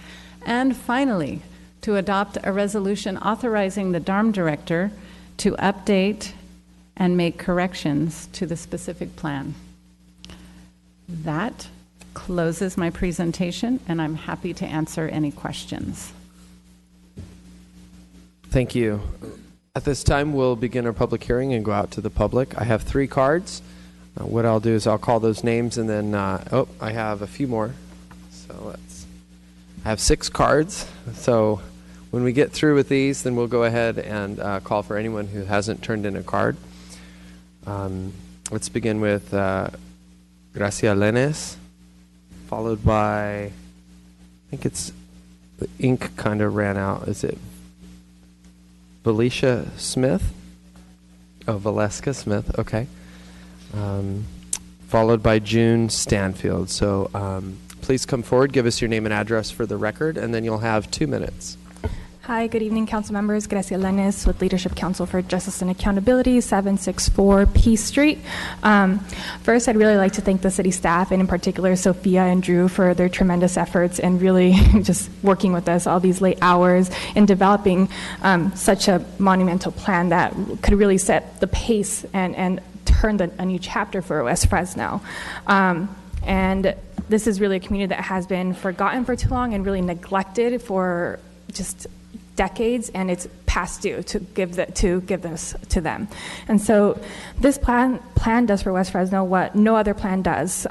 and finally, to adopt a resolution authorizing the DARM director to update and make corrections to the specific plan. That closes my presentation, and I'm happy to answer any questions. Thank you. At this time, we'll begin our public hearing and go out to the public. I have 3 cards. What I'll do is I'll call those names, and then, I have a few more. So I have 6 cards. So when we get through with these, then we'll go ahead and call for anyone who hasn't turned in a card. Let's begin with Gracia Lenes, followed by, I think it's, the ink kind of ran out. Is it Valeska Smith? Oh, Valeska Smith, okay. Followed by June Stanfield. So please come forward, give us your name and address for the record, and then you'll have 2 minutes. Hi, good evening, council members. Gracia Lenes with Leadership Council for Justice and Accountability, 764 Peace Street. First, I'd really like to thank the city staff, and in particular Sophia and Drew, for their tremendous efforts and really just working with us all these late hours in developing such a monumental plan that could really set the pace and turn a new chapter for West Fresno. And this is really a community that has been forgotten for too long and really neglected for just decades, and it's past due to give this to them. And so this plan does for West Fresno what no other plan does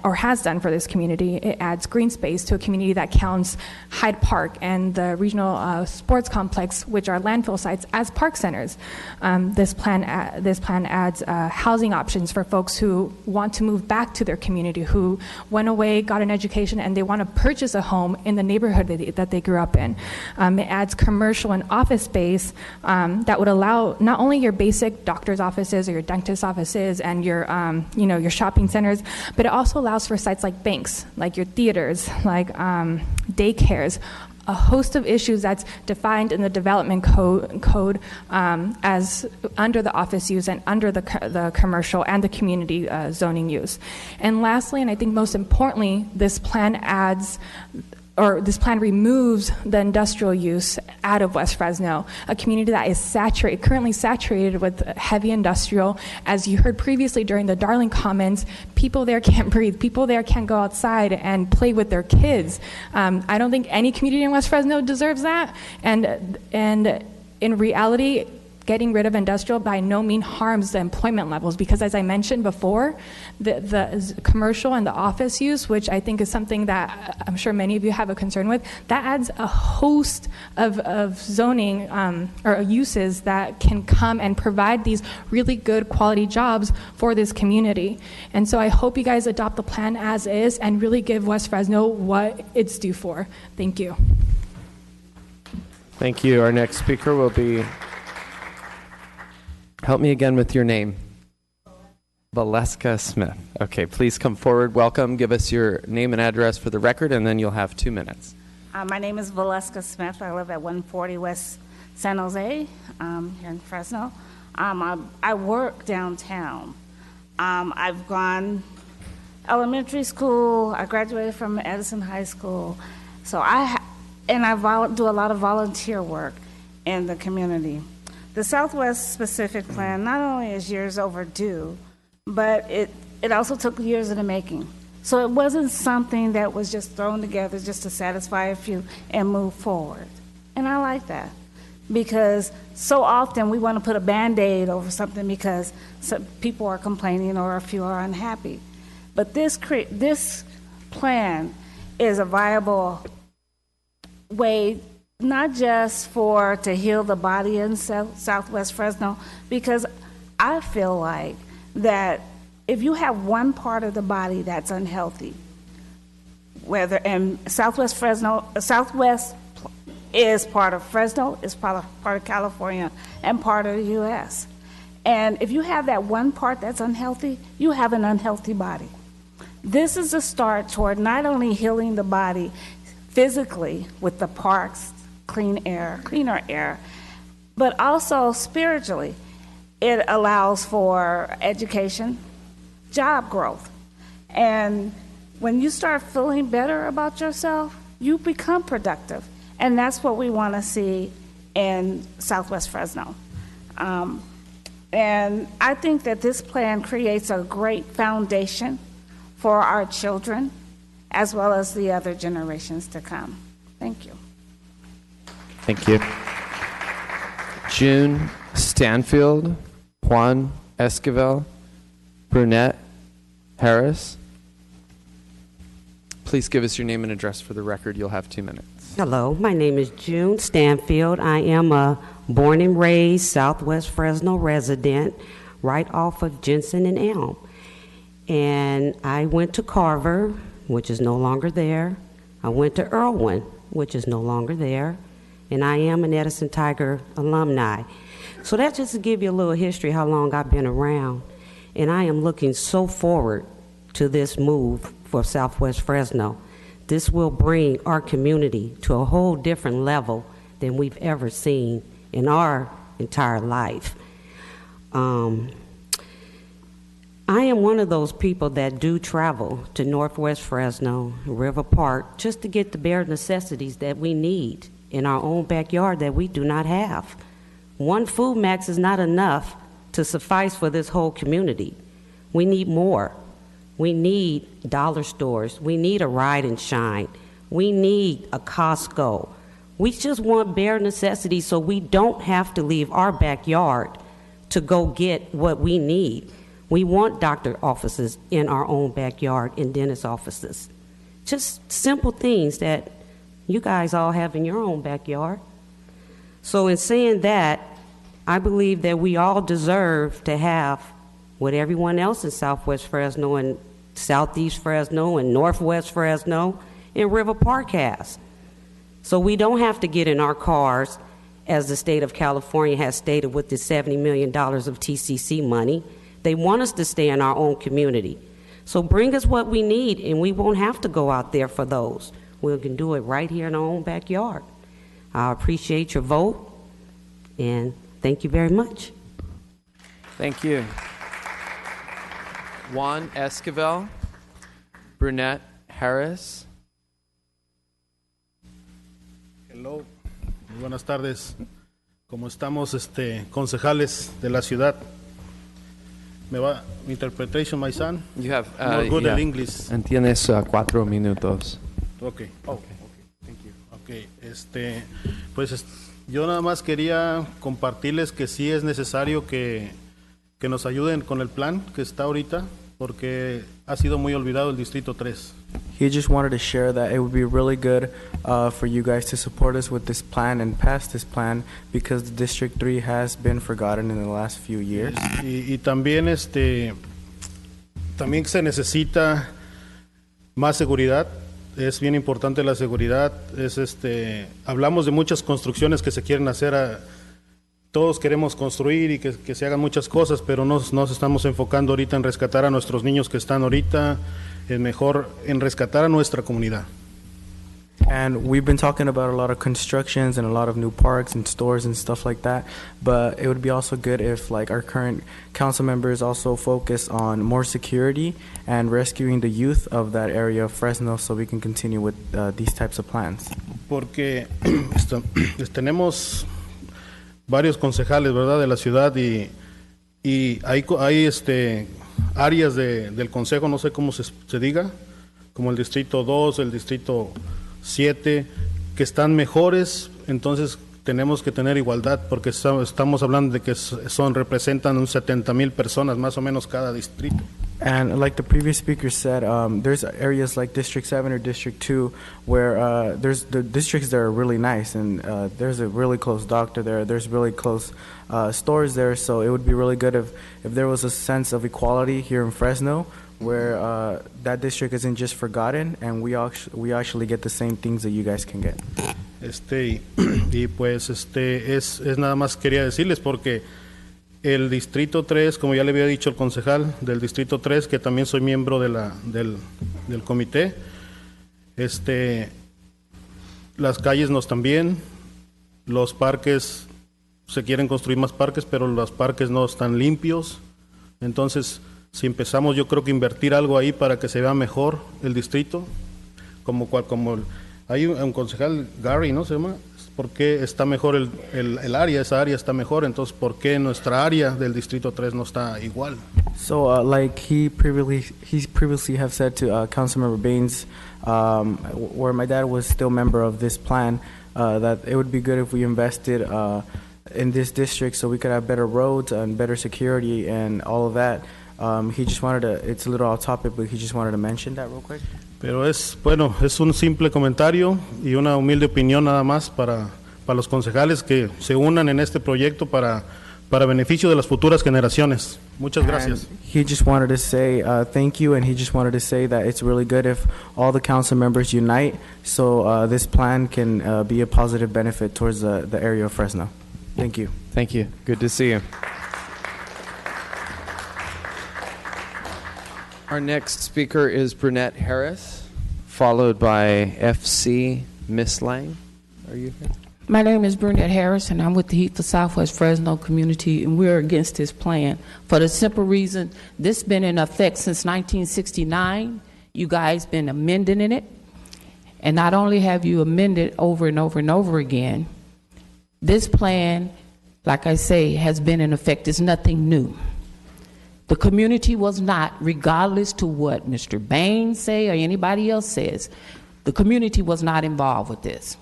or has done for this community. It adds green space to a community that counts Hyde Park and the regional sports complex, which are landfill sites, as park centers. This plan adds housing options for folks who want to move back to their community, who went away, got an education, and they want to purchase a home in the neighborhood that they grew up in. It adds commercial and office space that would allow not only your basic doctor's offices or your dentist's offices and your your shopping centers, but it also allows for sites like banks, like your theaters, like daycares, a host of issues that's defined in the development code as under the office use and under the commercial and the community zoning use. And lastly, and I think most importantly, this plan removes the industrial use out of West Fresno, a community that is currently saturated with heavy industrial. As you heard previously during the Darling comments, people there can't breathe. People there can't go outside and play with their kids. I don't think any community in West Fresno deserves that. And in reality, getting rid of industrial by no means harms the employment levels, because as I mentioned before, the commercial and the office use, which I think is something that I'm sure many of you have a concern with, that adds a host of zoning or uses that can come and provide these really good quality jobs for this community. And so I hope you guys adopt the plan as is and really give West Fresno what it's due for. Thank you. Thank you. Our next speaker will be... Help me again with your name. Valeska Smith. Okay, please come forward. Welcome. Give us your name and address for the record, and then you'll have 2 minutes. My name is Valeska Smith. I live at 140 West San Jose here in Fresno. I work downtown. I've gone elementary school. I graduated from Edison High School. So I do a lot of volunteer work in the community. The Southwest specific plan not only is years overdue, but it also took years in the making. So it wasn't something that was just thrown together just to satisfy a few and move forward. And I like that, because so often we want to put a Band-Aid over something because some people are complaining or a few are unhappy. But this plan is a viable way, not just to heal the body in Southwest Fresno, because I feel like that if you have one part of the body that's unhealthy, and Southwest is part of Fresno, is part of California, and part of the U.S. And if you have that one part that's unhealthy, you have an unhealthy body. This is a start toward not only healing the body, physically with the parks, cleaner air, but also spiritually. It allows for education, job growth. And when you start feeling better about yourself, you become productive. And that's what we want to see in Southwest Fresno. And I think that this plan creates a great foundation for our children as well as the other generations to come. Thank you. Thank you. June Stanfield, Juan Esquivel, Brunette Harris. Please give us your name and address for the record. You'll have 2 minutes. Hello, my name is June Stanfield. I am a born and raised Southwest Fresno resident right off of Jensen and Elm. And I went to Carver, which is no longer there. I went to Irwin, which is no longer there. And I am an Edison Tiger alumni. So that's just to give you a little history how long I've been around. And I am looking so forward to this move for Southwest Fresno. This will bring our community to a whole different level than we've ever seen in our entire life. I am one of those people that do travel to Northwest Fresno, River Park, just to get the bare necessities that we need in our own backyard that we do not have. One food max is not enough to suffice for this whole community. We need more. We need dollar stores. We need a Ride and Shine. We need a Costco. We just want bare necessities so we don't have to leave our backyard to go get what we need. We want doctor offices in our own backyard and dentist offices. Just simple things that you guys all have in your own backyard. So in saying that, I believe that we all deserve to have what everyone else in Southwest Fresno and Southeast Fresno and Northwest Fresno and River Park has. So we don't have to get in our cars, as the state of California has stated with the $70 million of TCC money. They want us to stay in our own community. So bring us what we need, and we won't have to go out there for those. We can do it right here in our own backyard. I appreciate your vote, and thank you very much. Thank you. Juan Esquivel, Brunette Harris. Hello, muy buenas tardes. Como estamos concejales de la ciudad, interpretation, my son. You have not good at English. Tienes 4 minutos. Okay. Thank you. Okay, pues yo nada más quería compartirles que sí es necesario que nos ayuden con el plan que está ahorita, porque ha sido muy olvidado el Distrito 3. He just wanted to share that it would be really good for you guys to support us with this plan and pass this plan, because the District 3 has been forgotten in the last few years. Y también también se necesita más seguridad. Es bien importante la seguridad. Hablamos de muchas construcciones que se quieren hacer. Todos queremos construir y que se hagan muchas cosas, pero nos estamos enfocando ahorita en rescatar a nuestros niños que están ahorita, en rescatar a nuestra comunidad. And we've been talking about a lot of constructions and a lot of new parks and stores and stuff like that, but it would be also good if our current council members also focus on more security and rescuing the youth of that area of Fresno, so we can continue with these types of plans. Porque tenemos varios concejales, ¿verdad?, de la ciudad, y hay áreas del consejo, no sé cómo se diga, como el Distrito 2, el Distrito 7, que están mejores. Entonces tenemos que tener igualdad, porque estamos hablando de que representan un 70,000 personas más o menos cada distrito. And like the previous speaker said, there's areas like District 7 or District 2 where there's the districts that are really nice, and there's a really close doctor there, there's really close stores there, so it would be really good if there was a sense of equality here in Fresno, where that district isn't just forgotten, and we actually get the same things that you guys can get. Y pues es nada más quería decirles, porque el Distrito 3, como ya le había dicho el concejal del Distrito 3, que también soy miembro del comité, las calles no están bien, los parques, se quieren construir más parques, pero los parques no están limpios. Entonces, si empezamos, yo creo que invertir algo ahí para que se vea mejor el distrito, hay un concejal, Gary, ¿no se llama? ¿Por qué está mejor el área? Esa área está mejor, entonces, ¿por qué nuestra área del distrito 3 no está igual? So, like he previously have said to Councilmember Baines, where my dad was still member of this plan, that it would be good if we invested in this district so we could have better roads and better security and all of that. He just wanted to, it's a little off topic, but he just wanted to mention that real quick. Pero es un simple comentario y una humilde opinión nada más para los concejales que se unan en este proyecto para beneficio de las futuras generaciones. Muchas gracias. And he just wanted to say thank you, and he just wanted to say that it's really good if all the council members unite so this plan can be a positive benefit towards the area of Fresno. Thank you. Thank you. Good to see you. Our next speaker is Brunette Harris, followed by FC Miss Lang. Are you here? My name is Brunette Harris, and I'm with the Heat for Southwest Fresno community, and we're against this plan for the simple reason this has been in effect since 1969. You guys been amending it, and not only have you amended over and over and over again, this plan, like I say, has been in effect. It's nothing new. The community was not, regardless to what Mr. Baines say or anybody else says, the community was not involved with this.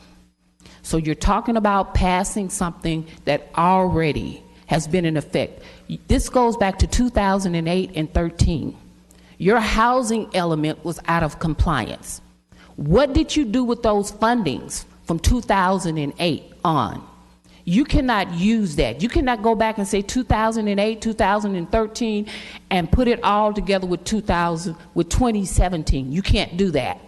So you're talking about passing something that already has been in effect. This goes back to 2008 and 13. Your housing element was out of compliance. What did you do with those fundings from 2008 on? You cannot use that. You cannot go back and say 2008, 2013, and put it all together with 2017. You can't do that.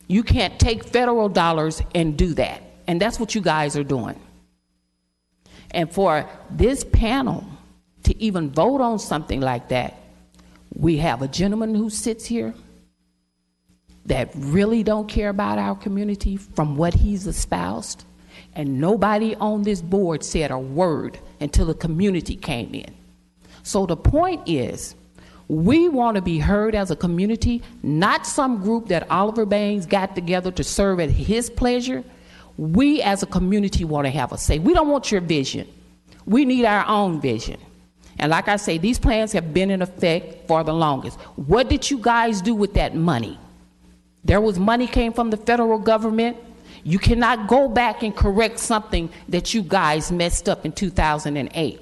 You can't take federal dollars and do that. And that's what you guys are doing. And for this panel to even vote on something like that, we have a gentleman who sits here that really don't care about our community from what he's espoused. And nobody on this board said a word until the community came in. So the point is, we want to be heard as a community, not some group that Oliver Baines got together to serve at his pleasure. We as a community want to have a say. We don't want your vision. We need our own vision. And like I say, these plans have been in effect for the longest. What did you guys do with that money? There was money came from the federal government. You cannot go back and correct something that you guys messed up in 2008.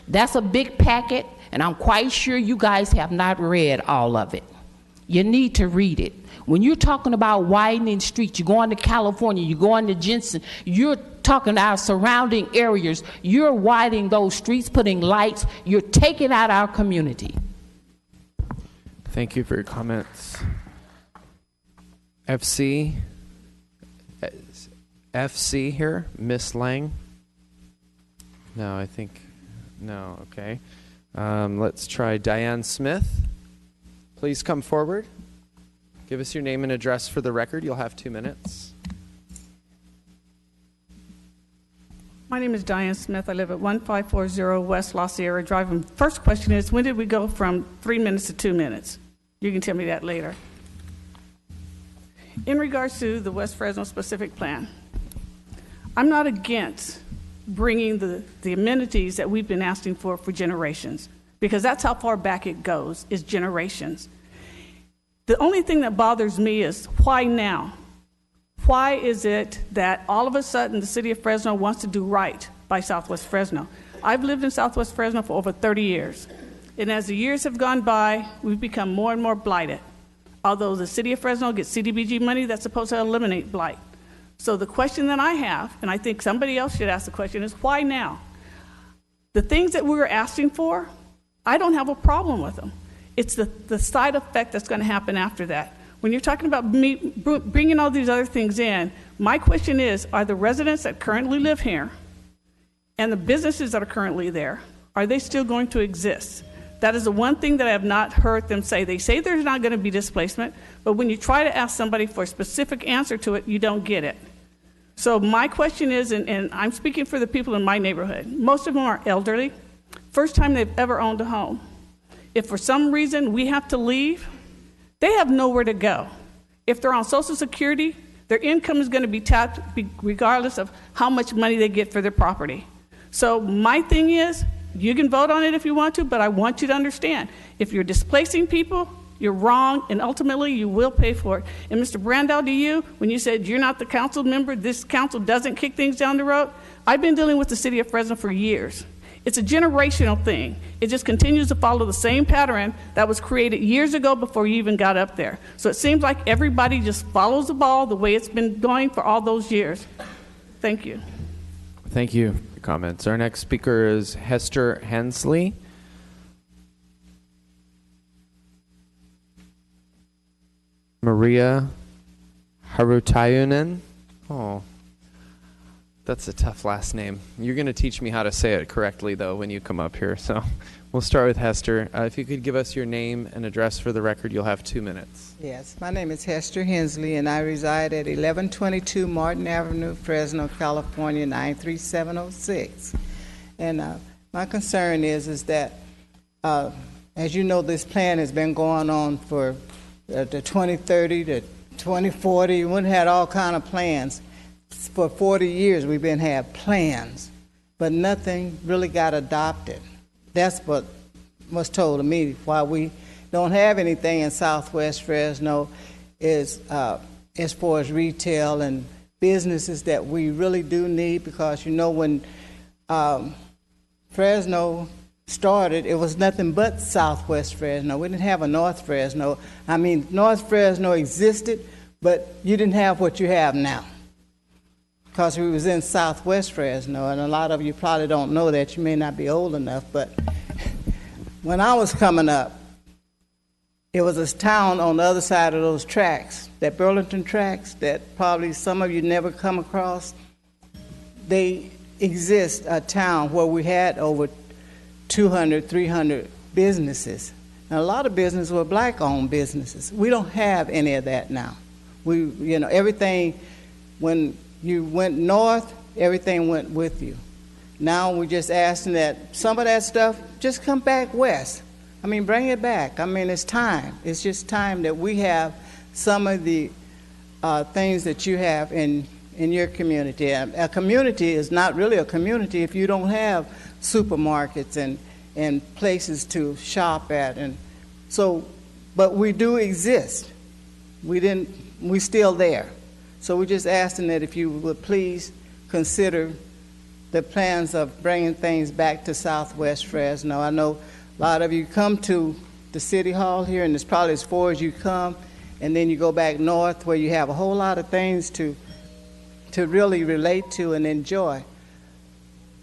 That's a big packet, and I'm quite sure you guys have not read all of it. You need to read it. When you're talking about widening streets, you're going to California, you're going to Jensen, you're talking our surrounding areas, you're widening those streets, putting lights, you're taking out our community. Thank you for your comments. FC here, Miss Lang? No, I think, no, okay. Let's try Diane Smith. Please come forward. Give us your name and address for the record. You'll have 2 minutes. My name is Diane Smith. I live at 1540 West La Sierra Drive. And first question is, when did we go from 3 minutes to 2 minutes? You can tell me that later. In regards to the West Fresno specific plan, I'm not against bringing the amenities that we've been asking for generations, because that's how far back it goes, is generations. The only thing that bothers me is why now? Why is it that all of a sudden the city of Fresno wants to do right by Southwest Fresno? I've lived in Southwest Fresno for over 30 years, and as the years have gone by, we've become more and more blighted. Although the city of Fresno gets CDBG money that's supposed to eliminate blight. So the question that I have, and I think somebody else should ask the question, is why now? The things that we were asking for, I don't have a problem with them. It's the side effect that's going to happen after that. When you're talking about me bringing all these other things in, my question is, are the residents that currently live here and the businesses that are currently there, are they still going to exist? That is the one thing that I have not heard them say. They say there's not going to be displacement, but when you try to ask somebody for a specific answer to it, you don't get it. So my question is, and I'm speaking for the people in my neighborhood, most of them are elderly, first time they've ever owned a home. If for some reason we have to leave, they have nowhere to go. If they're on Social Security, their income is going to be tapped regardless of how much money they get for their property. So my thing is, you can vote on it if you want to, but I want you to understand, if you're displacing people, you're wrong, and ultimately you will pay for it. And Mr. Brandow, to you, when you said you're not the council member, this council doesn't kick things down the road, I've been dealing with the city of Fresno for years. It's a generational thing. It just continues to follow the same pattern that was created years ago before you even got up there. So it seems like everybody just follows the ball the way it's been going for all those years. Thank you. Thank you for your comments. Our next speaker is Hester Hensley. Maria Harutayunen. Oh, that's a tough last name. You're going to teach me how to say it correctly, though, when you come up here. So we'll start with Hester. If you could give us your name and address for the record, you'll have 2 minutes. Yes, my name is Hester Hensley, and I reside at 1122 Martin Avenue, Fresno, California, 93706. And my concern is that, as you know, this plan has been going on for the 2030 to 2040. We had all kind of plans. For 40 years we've been had plans, but nothing really got adopted. That's what was told to me. Why we don't have anything in Southwest Fresno is as far as retail and businesses that we really do need, because you know when Fresno started, it was nothing but Southwest Fresno. We didn't have a North Fresno. I mean, North Fresno existed, but you didn't have what you have now, because we was in Southwest Fresno, and a lot of you probably don't know that. You may not be old enough, but when I was coming up, it was a town on the other side of those tracks, that Burlington tracks that probably some of you never come across. They exist, a town where we had over 200, 300 businesses. And a lot of businesses were black-owned businesses. We don't have any of that now. Everything, when you went north, everything went with you. Now we're just asking that some of that stuff just come back west. I mean, bring it back. I mean, it's time. It's just time that we have some of the things that you have in your community. A community is not really a community if you don't have supermarkets and places to shop at. And so, but we do exist. We're still there. So we're just asking that if you would please consider the plans of bringing things back to Southwest Fresno. I know a lot of you come to the City Hall here, and it's probably as far as you come, and then you go back north where you have a whole lot of things to really relate to and enjoy.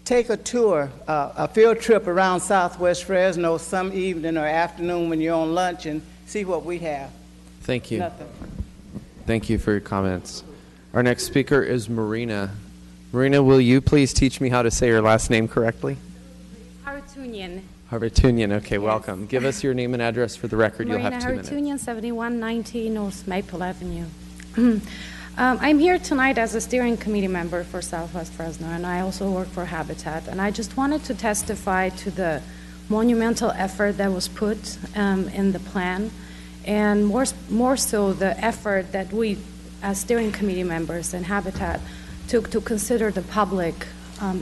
Take a tour, a field trip around Southwest Fresno some evening or afternoon when you're on lunch, and see what we have. Thank you. Nothing. Thank you for your comments. Our next speaker is Marina. Marina, will you please teach me how to say your last name correctly? Harutunian. Harutunian. Okay, welcome. Give us your name and address for the record. You'll have 2 minutes. Marina Harutunian, 7190 North Maple Avenue. I'm here tonight as a steering committee member for Southwest Fresno, and I also work for Habitat. And I just wanted to testify to the monumental effort that was put in the plan, and more so the effort that we, as steering committee members and Habitat, took to consider the public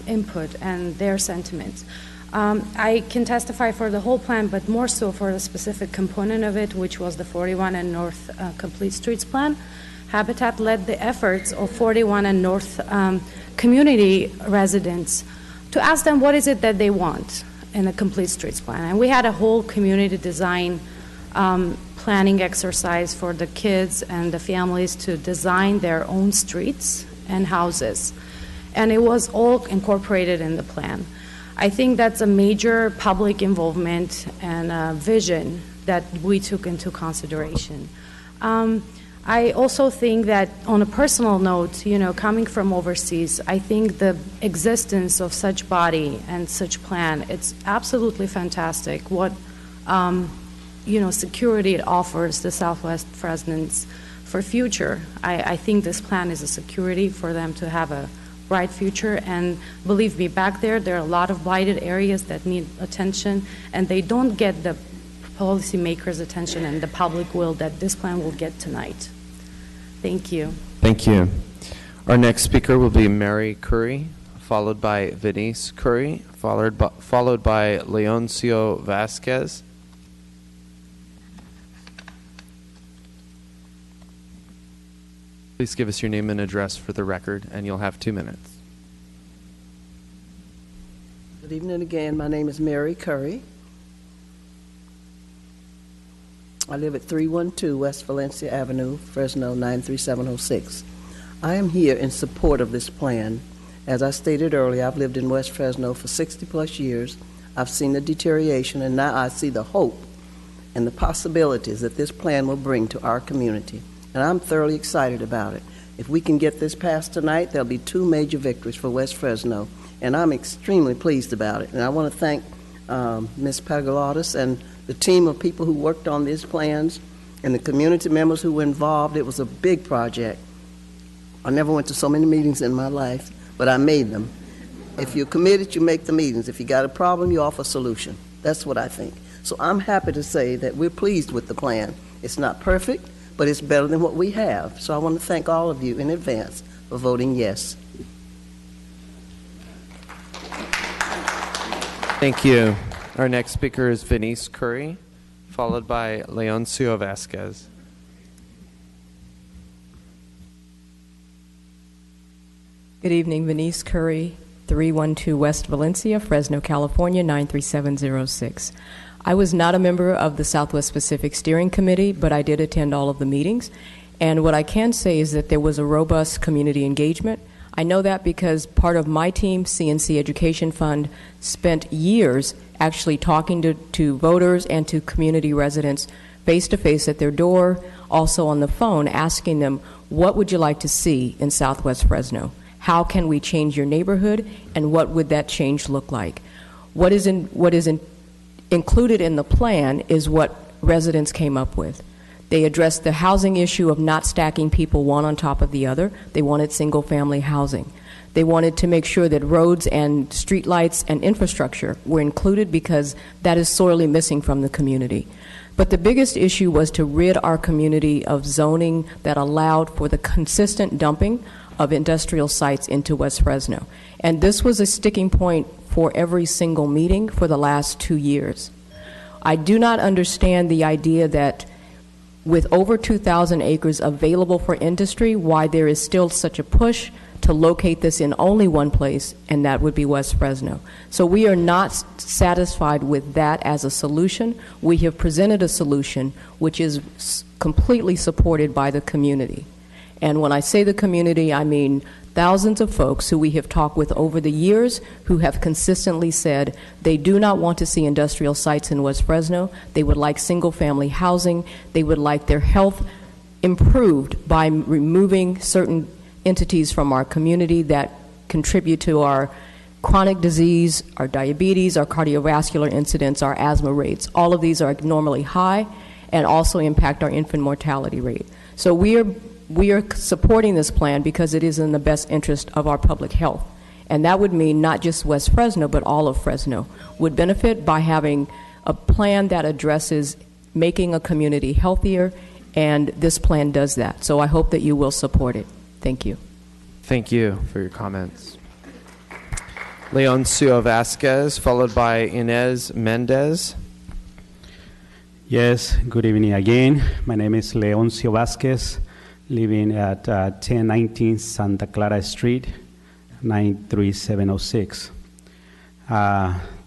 input and their sentiments. I can testify for the whole plan, but more so for the specific component of it, which was the 41 and North Complete Streets Plan. Habitat led the efforts of 41 and North community residents to ask them what is it that they want in a Complete Streets Plan. And we had a whole community design planning exercise for the kids and the families to design their own streets and houses. And it was all incorporated in the plan. I think that's a major public involvement and a vision that we took into consideration. I also think that on a personal note, coming from overseas, I think the existence of such body and such plan, it's absolutely fantastic. What security it offers the Southwest Fresnans for future. I think this plan is a security for them to have a bright future, and believe me, back there are a lot of blighted areas that need attention, and they don't get the policymakers' attention and the public will that this plan will get tonight. Thank you. Thank you. Our next speaker will be Mary Curry, followed by Venice Curry, followed by Leoncio Vasquez. Please give us your name and address for the record, and you'll have 2 minutes. Good evening again. My name is Mary Curry. I live at 312 West Valencia Avenue, Fresno 93706. I am here in support of this plan. As I stated earlier, I've lived in West Fresno for 60 plus years. I've seen the deterioration, and now I see the hope and the possibilities that this plan will bring to our community. And I'm thoroughly excited about it. If we can get this passed tonight, there'll be 2 major victories for West Fresno, and I'm extremely pleased about it. And I want to thank Ms. Pagalatos and the team of people who worked on these plans and the community members who were involved. It was a big project. I never went to so many meetings in my life, but I made them. If you're committed, you make the meetings. If you got a problem, you offer a solution. That's what I think. So I'm happy to say that we're pleased with the plan. It's not perfect, but it's better than what we have. So I want to thank all of you in advance for voting yes. Thank you. Our next speaker is Venice Curry, followed by Leoncio Vasquez. Good evening, Venice Curry, 312 West Valencia, Fresno, California, 93706. I was not a member of the Southwest Pacific Steering Committee, but I did attend all of the meetings. And what I can say is that there was a robust community engagement. I know that because part of my team, CNC Education Fund, spent years actually talking to voters and to community residents face-to-face at their door, also on the phone, asking them, what would you like to see in Southwest Fresno? How can we change your neighborhood, and what would that change look like? What is included in the plan is what residents came up with. They addressed the housing issue of not stacking people one on top of the other. They wanted single-family housing. They wanted to make sure that roads and streetlights and infrastructure were included because that is sorely missing from the community. But the biggest issue was to rid our community of zoning that allowed for the consistent dumping of industrial sites into West Fresno. And this was a sticking point for every single meeting for the last 2 years. I do not understand the idea that with over 2,000 acres available for industry, why there is still such a push to locate this in only one place, and that would be West Fresno. So we are not satisfied with that as a solution. We have presented a solution which is completely supported by the community. And when I say the community, I mean thousands of folks who we have talked with over the years who have consistently said they do not want to see industrial sites in West Fresno. They would like single-family housing. They would like their health improved by removing certain entities from our community that contribute to our chronic disease, our diabetes, our cardiovascular incidents, our asthma rates. All of these are abnormally high and also impact our infant mortality rate. So we are supporting this plan because it is in the best interest of our public health. And that would mean not just West Fresno, but all of Fresno would benefit by having a plan that addresses making a community healthier, and this plan does that. So I hope that you will support it. Thank you. Thank you for your comments. Leoncio Vasquez, followed by Inez Mendez. Yes, good evening again. My name is Leoncio Vasquez, living at 1019 Santa Clara Street, 93706.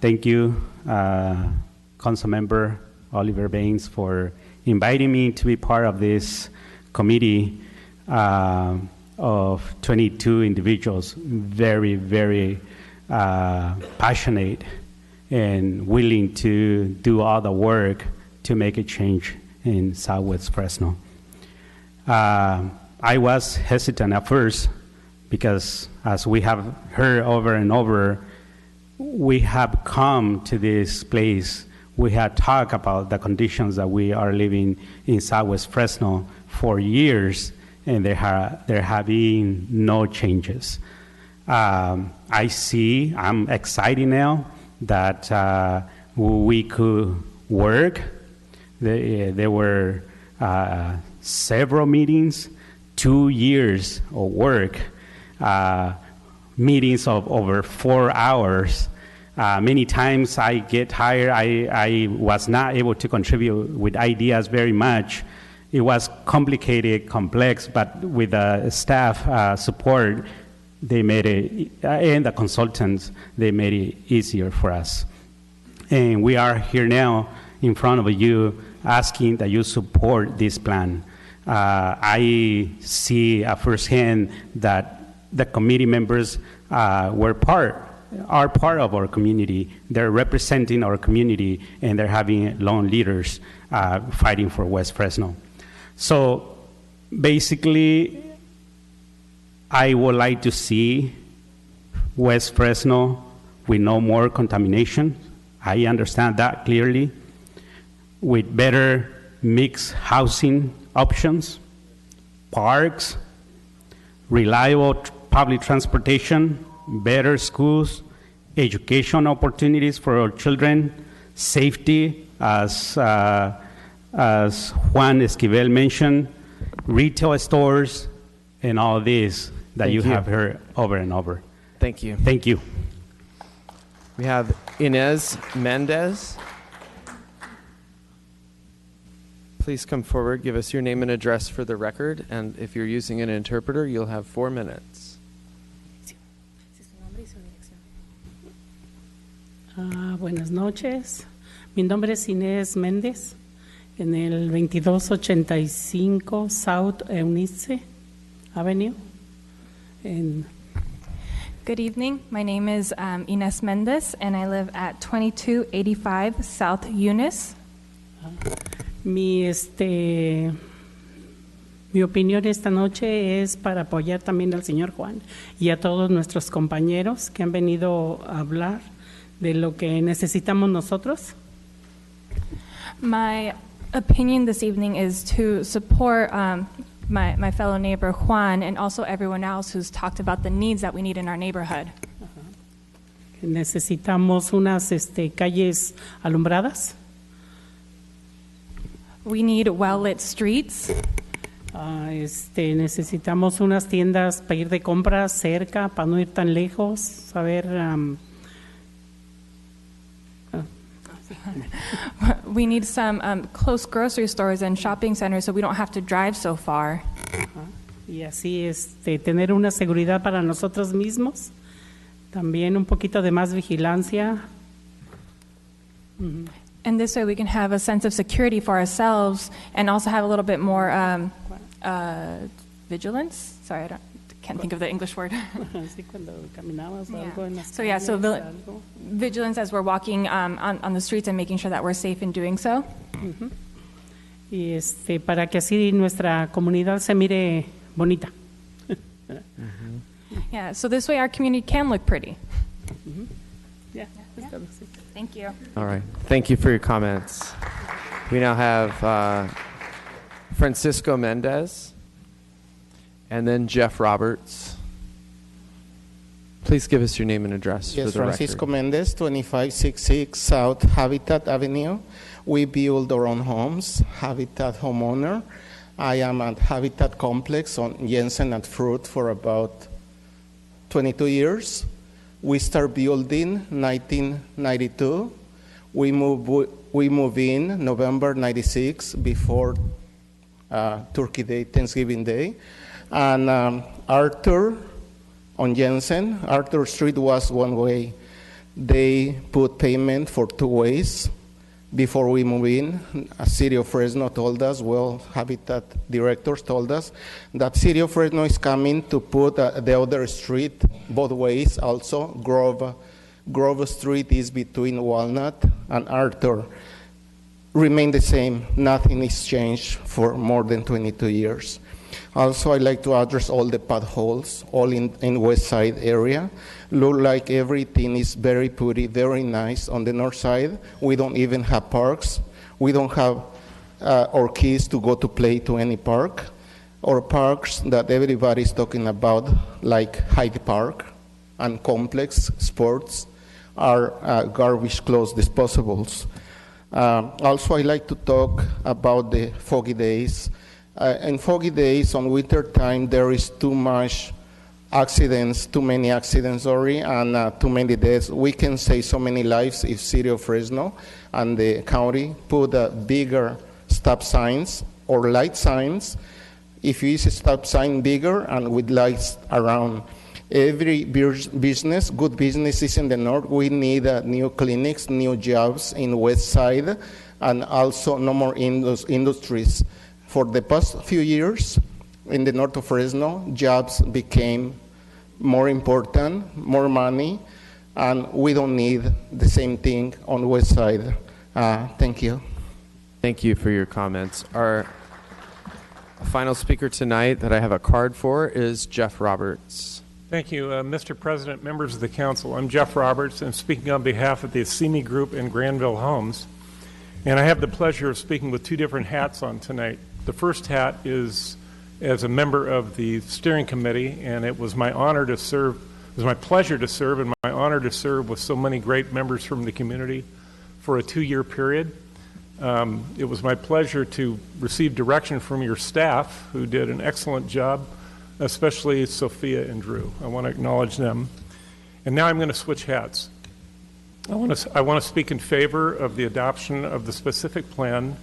Thank you, Councilmember Oliver Baines, for inviting me to be part of this committee of 22 individuals, very, very passionate and willing to do all the work to make a change in Southwest Fresno. I was hesitant at first because, as we have heard over and over, we have come to this place We had talked about the conditions that we are living in Southwest Fresno for years, and there have been no changes. I'm excited now that we could work. There were several meetings, 2 years of work, meetings of over 4 hours. Many times I get tired. I was not able to contribute with ideas very much. It was complicated, complex, but with the staff support, they made it, and the consultants, they made it easier for us. And we are here now in front of you asking that you support this plan. I see firsthand that the committee members are part of our community. They're representing our community, and they're having lone leaders fighting for West Fresno. So basically, I would like to see West Fresno with no more contamination. I understand that clearly. With better mixed housing options, parks, reliable public transportation, better schools, education opportunities for our children, safety, as Juan Esquivel mentioned, retail stores, and all this that you have heard over and over. Thank you. Thank you. We have Inez Mendez. Please come forward, give us your name and address for the record, and if you're using an interpreter, you'll have 4 minutes. Buenas noches. Mi nombre es Inés Méndez, en el 2285 South Eunice Avenue. Good evening. My name is Inés Mendez, and I live at 2285 South Eunice. Mi opinión esta noche es para apoyar también al señor Juan y a todos nuestros compañeros que han venido a hablar de lo que necesitamos nosotros. My opinion this evening is to support my fellow neighbor Juan and also everyone else who's talked about the needs that we need in our neighborhood. Necesitamos unas calles alumbradas. We need well-lit streets. Necesitamos unas tiendas para ir de compras cerca, para no ir tan lejos, saber. We need some close grocery stores and shopping centers so we don't have to drive so far. Y así tener una seguridad para nosotros mismos, también un poquito de más vigilancia. And this way we can have a sense of security for ourselves and also have a little bit more vigilance. Sorry, can't think of the English word. Vigilance as we're walking on the streets and making sure that we're safe in doing so. Y para que así nuestra comunidad se mire bonita. Yeah, so this way our community can look pretty. Yeah. Thank you. All right. Thank you for your comments. We now have Francisco Mendez and then Jeff Roberts. Please give us your name and address for the Francisco record. Mendez, 2566 South Habitat Avenue. We build our own homes, Habitat homeowner. I am at Habitat Complex on Jensen and Fruit for about 22 years. We start building 1992. We move in November 96 before Turkey Day, Thanksgiving Day. And Arthur on Jensen, Arthur Street was one way. They put payment for 2 ways. Before we move in, City of Fresno told us, Habitat directors told us, that City of Fresno is coming to put the other street both ways also. Grove Street is between Walnut and Arthur. Remain the same. Nothing is changed for more than 22 years. Also, I'd like to address all the potholes, all in West Side area. Look like everything is very pretty, very nice on the north side. We don't even have parks. We don't have our kids to go to play to any park. Or parks that everybody's talking about, like Hyde Park and Complex Sports, are garbage closed disposables. Also, I like to talk about the foggy days. In foggy days, on winter time, there is too many accidents, and too many deaths. We can save so many lives if City of Fresno and the county put bigger stop signs or light signs. If you use a stop sign bigger and with lights around every business, good businesses in the north, we need new clinics, new jobs in West Side, and also no more industries. For the past few years, in the north of Fresno, jobs became more important, more money, and we don't need the same thing on West Side. Thank you. Thank you for your comments. Our final speaker tonight that I have a card for is Jeff Roberts. Thank you, Mr. President, members of the council. I'm Jeff Roberts. I'm speaking on behalf of the Assimi Group and Granville Homes, and I have the pleasure of speaking with two different hats on tonight. The first hat is as a member of the steering committee, and it was my honor to serve. It was my pleasure to serve, and my honor to serve with so many great members from the community for a 2-year period. It was my pleasure to receive direction from your staff, who did an excellent job, especially Sophia and Drew. I want to acknowledge them. And now I'm going to switch hats. I want to speak in favor of the adoption of the specific plan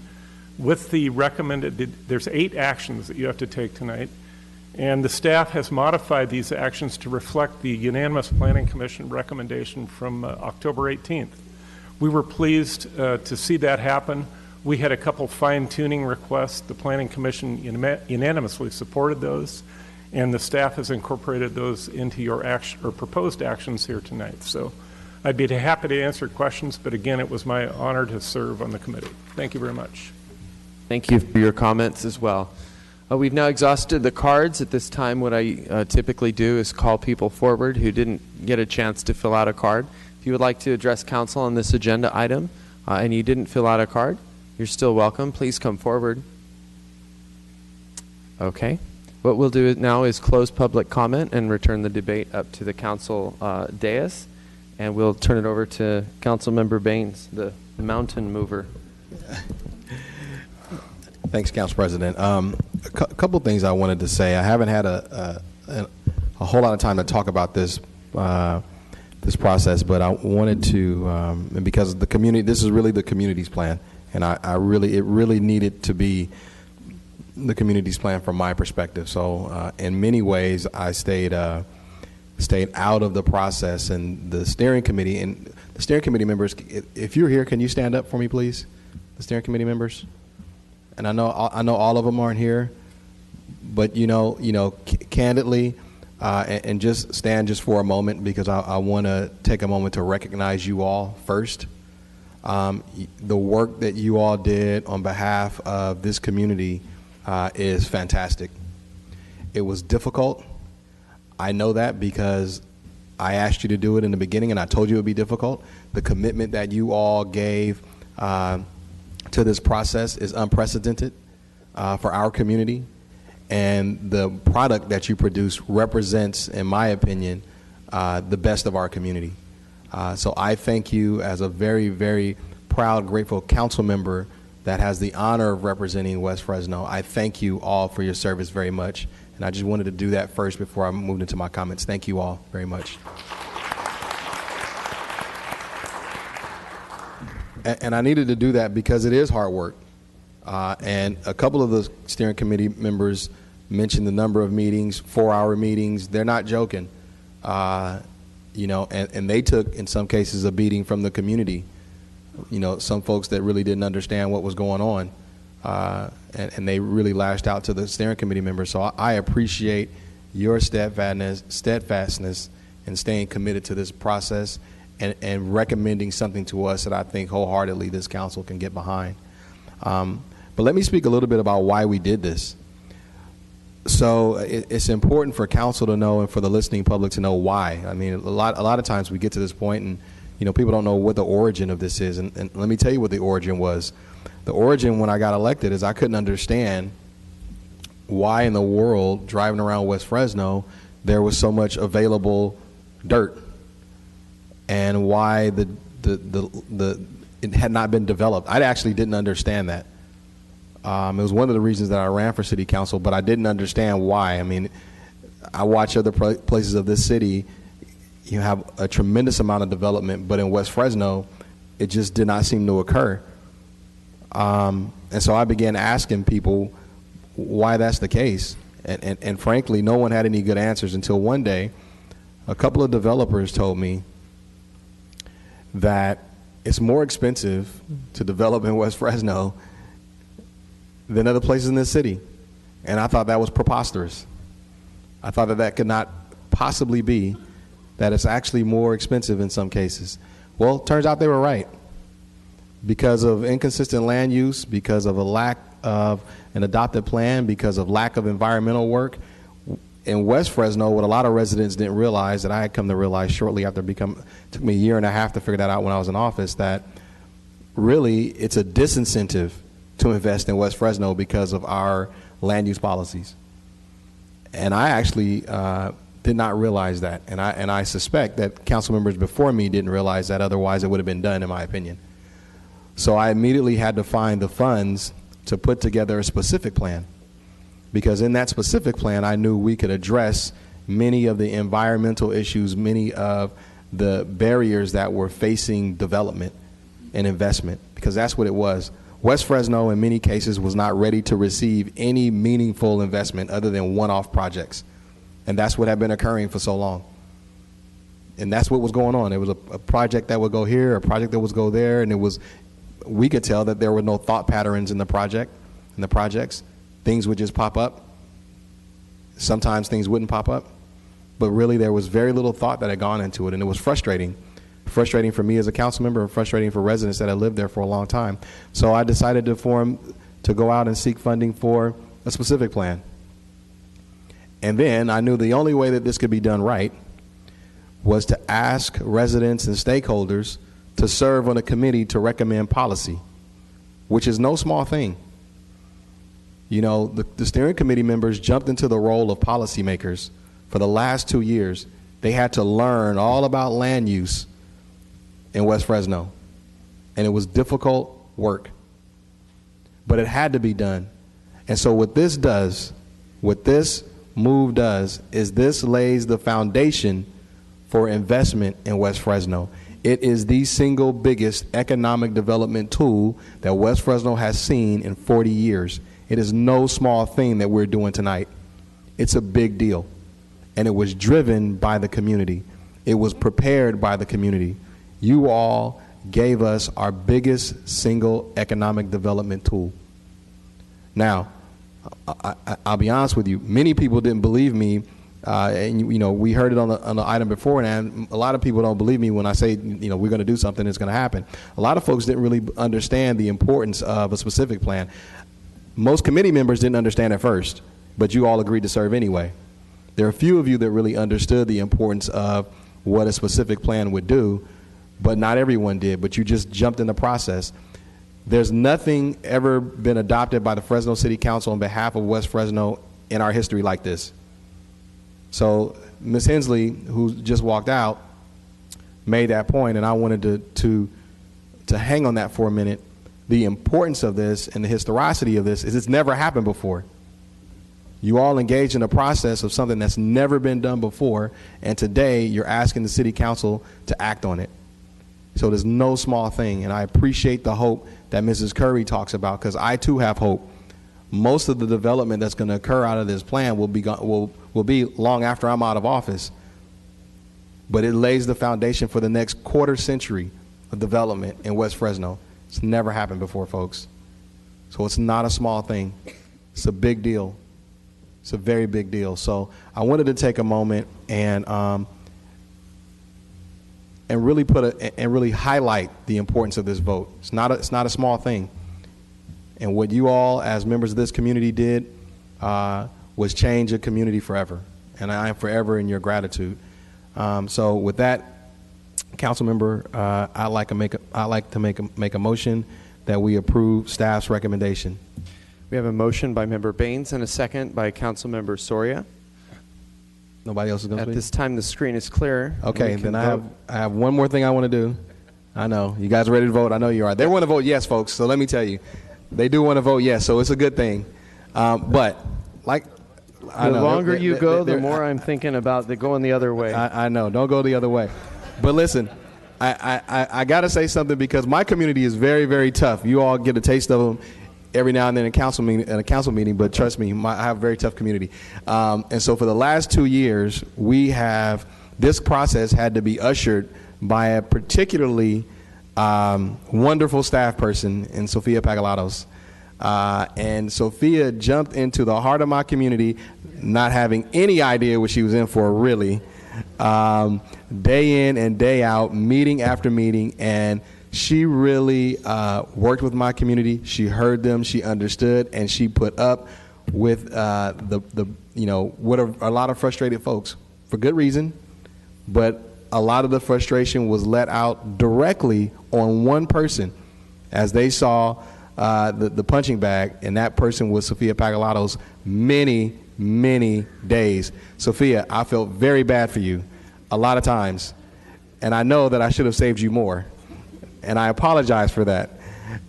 with the recommended. There's 8 actions that you have to take tonight, and the staff has modified these actions to reflect the unanimous Planning Commission recommendation from October 18th. We were pleased to see that happen. We had a couple fine-tuning requests. The Planning Commission unanimously supported those, and the staff has incorporated those into your action or proposed actions here tonight. So I'd be happy to answer questions, but again, it was my honor to serve on the committee. Thank you very much. Thank you for your comments as well. We've now exhausted the cards. At this time, what I typically do is call people forward who didn't get a chance to fill out a card. If you would like to address council on this agenda item and you didn't fill out a card, you're still welcome. Please come forward. Okay. What we'll do now is close public comment and return the debate up to the council dais, and we'll turn it over to Councilmember Baines, the mountain mover. Thanks, Council President. A couple things I wanted to say. I haven't had a whole lot of time to talk about this this process, but I wanted to, and because the community, this is really the community's plan, and it really needed to be the community's plan from my perspective. So in many ways, I stayed out of the process, and the steering committee members. If you're here, can you stand up for me, please? The steering committee members. And I know all of them aren't here, but candidly, and just stand just for a moment, because I want to take a moment to recognize you all first. The work that you all did on behalf of this community is fantastic. It was difficult. I know that because I asked you to do it in the beginning, and I told you it would be difficult. The commitment that you all gave to this process is unprecedented for our community, and the product that you produce represents, in my opinion, the best of our community. So I thank you as a very, very proud, grateful council member that has the honor of representing West Fresno. I thank you all for your service very much, and I just wanted to do that first before I moved into my comments. Thank you all very much. And I needed to do that because it is hard work. And a couple of the steering committee members mentioned the number of meetings, 4-hour meetings. They're not joking. And they took, in some cases, a beating from the community. Some folks that really didn't understand what was going on. And they really lashed out to the steering committee members. So I appreciate your steadfastness in staying committed to this process and recommending something to us that I think wholeheartedly this council can get behind. But let me speak a little bit about why we did this. So it's important for council to know and for the listening public to know why. I mean, a lot of times we get to this point and, people don't know what the origin of this is. And let me tell you what the origin was. The origin when I got elected is I couldn't understand why in the world, driving around West Fresno, there was so much available dirt, and why it had not been developed. I actually didn't understand that. It was one of the reasons that I ran for city council, but I didn't understand why. I mean, I watch other places of this city, you have a tremendous amount of development, but in West Fresno, it just did not seem to occur. And so I began asking people why that's the case. And frankly, no one had any good answers until one day, a couple of developers told me that it's more expensive to develop in West Fresno than other places in this city. And I thought that was preposterous. I thought that could not possibly be, that it's actually more expensive in some cases. Well, it turns out they were right. Because of inconsistent land use, because of a lack of an adopted plan, because of lack of environmental work, in West Fresno, what a lot of residents didn't realize, that I had come to realize shortly after it took me a year and a half to figure that out when I was in office, that really it's a disincentive to invest in West Fresno because of our land use policies. And I actually did not realize that. And I suspect that council members before me didn't realize that, otherwise it would have been done, in my opinion. So I immediately had to find the funds to put together a specific plan, because in that specific plan, I knew we could address many of the environmental issues, many of the barriers that were facing development and investment, because that's what it was. West Fresno, in many cases, was not ready to receive any meaningful investment other than one-off projects. And that's what had been occurring for so long. And that's what was going on. It was a project that would go here, a project that would go there, and we could tell that there were no thought patterns in the projects. Things would just pop up. Sometimes things wouldn't pop up. But really, there was very little thought that had gone into it, and it was frustrating. Frustrating for me as a council member, and frustrating for residents that had lived there for a long time. So I decided to go out and seek funding for a specific plan. And then I knew the only way that this could be done right was to ask residents and stakeholders to serve on a committee to recommend policy, which is no small thing. The steering committee members jumped into the role of policymakers for the last 2 years. They had to learn all about land use in West Fresno, and it was difficult work, but it had to be done. And so what this move does, is this lays the foundation for investment in West Fresno. It is the single biggest economic development tool that West Fresno has seen in 40 years. It is no small thing that we're doing tonight. It's a big deal. And it was driven by the community. It was prepared by the community. You all gave us our biggest single economic development tool. Now, I'll be honest with you. Many people didn't believe me. And we heard it on the item before, and a lot of people don't believe me when I say, we're going to do something that's going to happen. A lot of folks didn't really understand the importance of a specific plan. Most committee members didn't understand at first, but you all agreed to serve anyway. There are a few of you that really understood the importance of what a specific plan would do, but not everyone did, but you just jumped in the process. There's nothing ever been adopted by the Fresno City Council on behalf of West Fresno in our history like this. So Ms. Hensley, who just walked out, made that point, and I wanted to hang on that for a minute. The importance of this and the historicity of this is it's never happened before. You all engaged in a process of something that's never been done before, and today you're asking the city council to act on it. So there's no small thing, and I appreciate the hope that Mrs. Curry talks about, because I too have hope. Most of the development that's going to occur out of this plan will be long after I'm out of office, but it lays the foundation for the next quarter century of development in West Fresno. It's never happened before, folks. So it's not a small thing. It's a big deal. It's a very big deal. So I wanted to take a moment and really highlight the importance of this vote. It's not a small thing. And what you all, as members of this community, did was change a community forever, and I am forever in your gratitude. So with that, council member, I'd like to make a motion that we approve staff's recommendation. We have a motion by Member Baines and a second by Council Member Soria. Nobody else is going to speak? At this time, the screen is clear. Okay, then I have one more thing I want to do. I know. You guys are ready to vote? I know you are. They want to vote yes, folks, so let me tell you. They do want to vote yes, so it's a good thing. But, like, I know. The longer you go, the more I'm thinking about going the other way. I know. Don't go the other way. But listen, I got to say something because my community is very, very tough. You all get a taste of them every now and then in a council meeting, but trust me, I have a very tough community. And so for the last 2 years, this process had to be ushered by a particularly wonderful staff person in Sophia Pagalatos. And Sophia jumped into the heart of my community, not having any idea what she was in for, really, day in and day out, meeting after meeting, and she really worked with my community. She heard them, she understood, and she put up with what are a lot of frustrated folks for good reason, but a lot of the frustration was let out directly on one person as they saw the punching bag, and that person was Sophia Pagalatos many, many days. Sophia, I felt very bad for you a lot of times, and I know that I should have saved you more, and I apologize for that.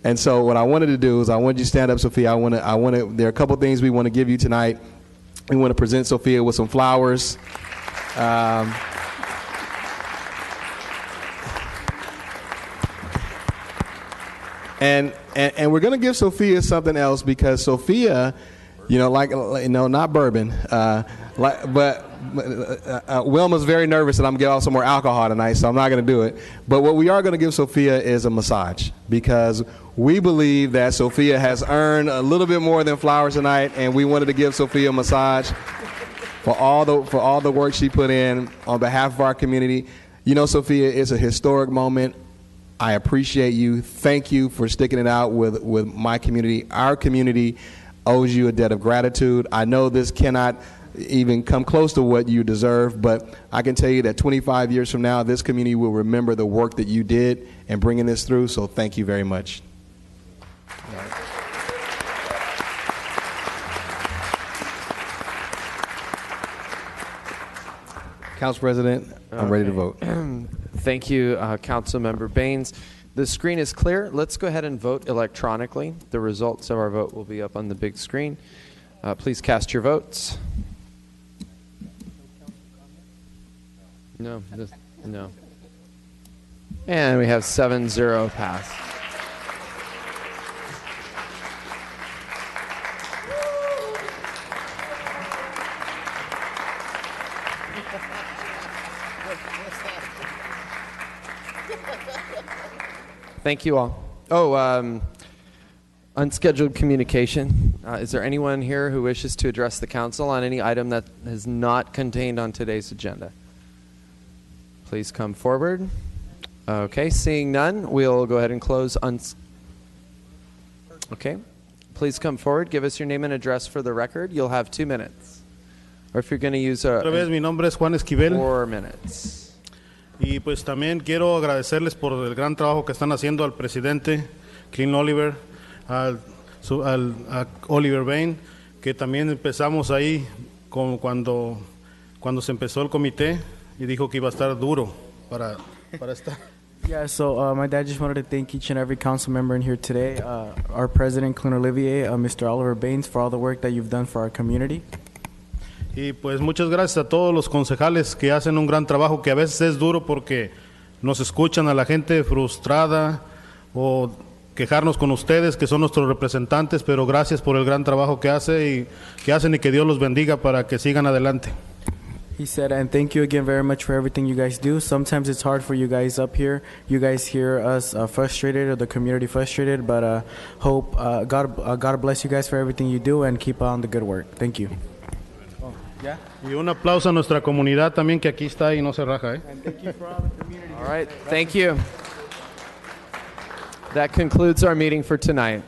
And so what I wanted to do is I wanted you to stand up, Sophia. There are a couple things we want to give you tonight. We want to present Sophia with some flowers. And we're going to give Sophia something else because Sophia, not bourbon, but Wilma's very nervous that I'm going to get off some more alcohol tonight, so I'm not going to do it. But what we are going to give Sophia is a massage because we believe that Sophia has earned a little bit more than flowers tonight, and we wanted to give Sophia a massage for all the work she put in on behalf of our community. Sophia, it's a historic moment. I appreciate you. Thank you for sticking it out with my community. Our community owes you a debt of gratitude. I know this cannot even come close to what you deserve, but I can tell you that 25 years from now, this community will remember the work that you did in bringing this through, so thank you very much. Council President, I'm ready to vote. Thank you, Councilmember Baines. The screen is clear. Let's go ahead and vote electronically. The results of our vote will be up on the big screen. Please cast your votes. No. And we have 7-0 pass. Thank you all. Unscheduled communication. Is there anyone here who wishes to address the council on any item that is not contained on today's agenda? Please come forward. Okay, seeing none, we'll go ahead and close. Okay, please come forward. Give us your name and address for the record. You'll have 2 minutes. Or if you're going to use mi nombre es Juan Esquivel. 4 minutes. Y pues también quiero agradecerles por el gran trabajo que están haciendo al presidente Clint Oliver, a Oliver Bain, que también empezamos ahí cuando se empezó el comité y dijo que iba a estar duro para estar. Yeah, so my dad just wanted to thank each and every council member in here today, our president, Clint Olivier, Mr. Oliver Baines, for all the work that you've done for our community. Y pues muchas gracias a todos los concejales que hacen un gran trabajo, que a veces es duro porque nos escuchan a la gente frustrada o quejarnos con ustedes, que son nuestros representantes, pero gracias por el gran trabajo que hacen y que Dios los bendiga para que sigan adelante. He said, and thank you again very much for everything you guys do. Sometimes it's hard for you guys up here. You guys hear us frustrated or the community frustrated, but hope God bless you guys for everything you do and keep on the good work. Thank you. Yeah. Y un aplauso a nuestra comunidad también que aquí está y no se raja. All right, thank you. That concludes our meeting for tonight.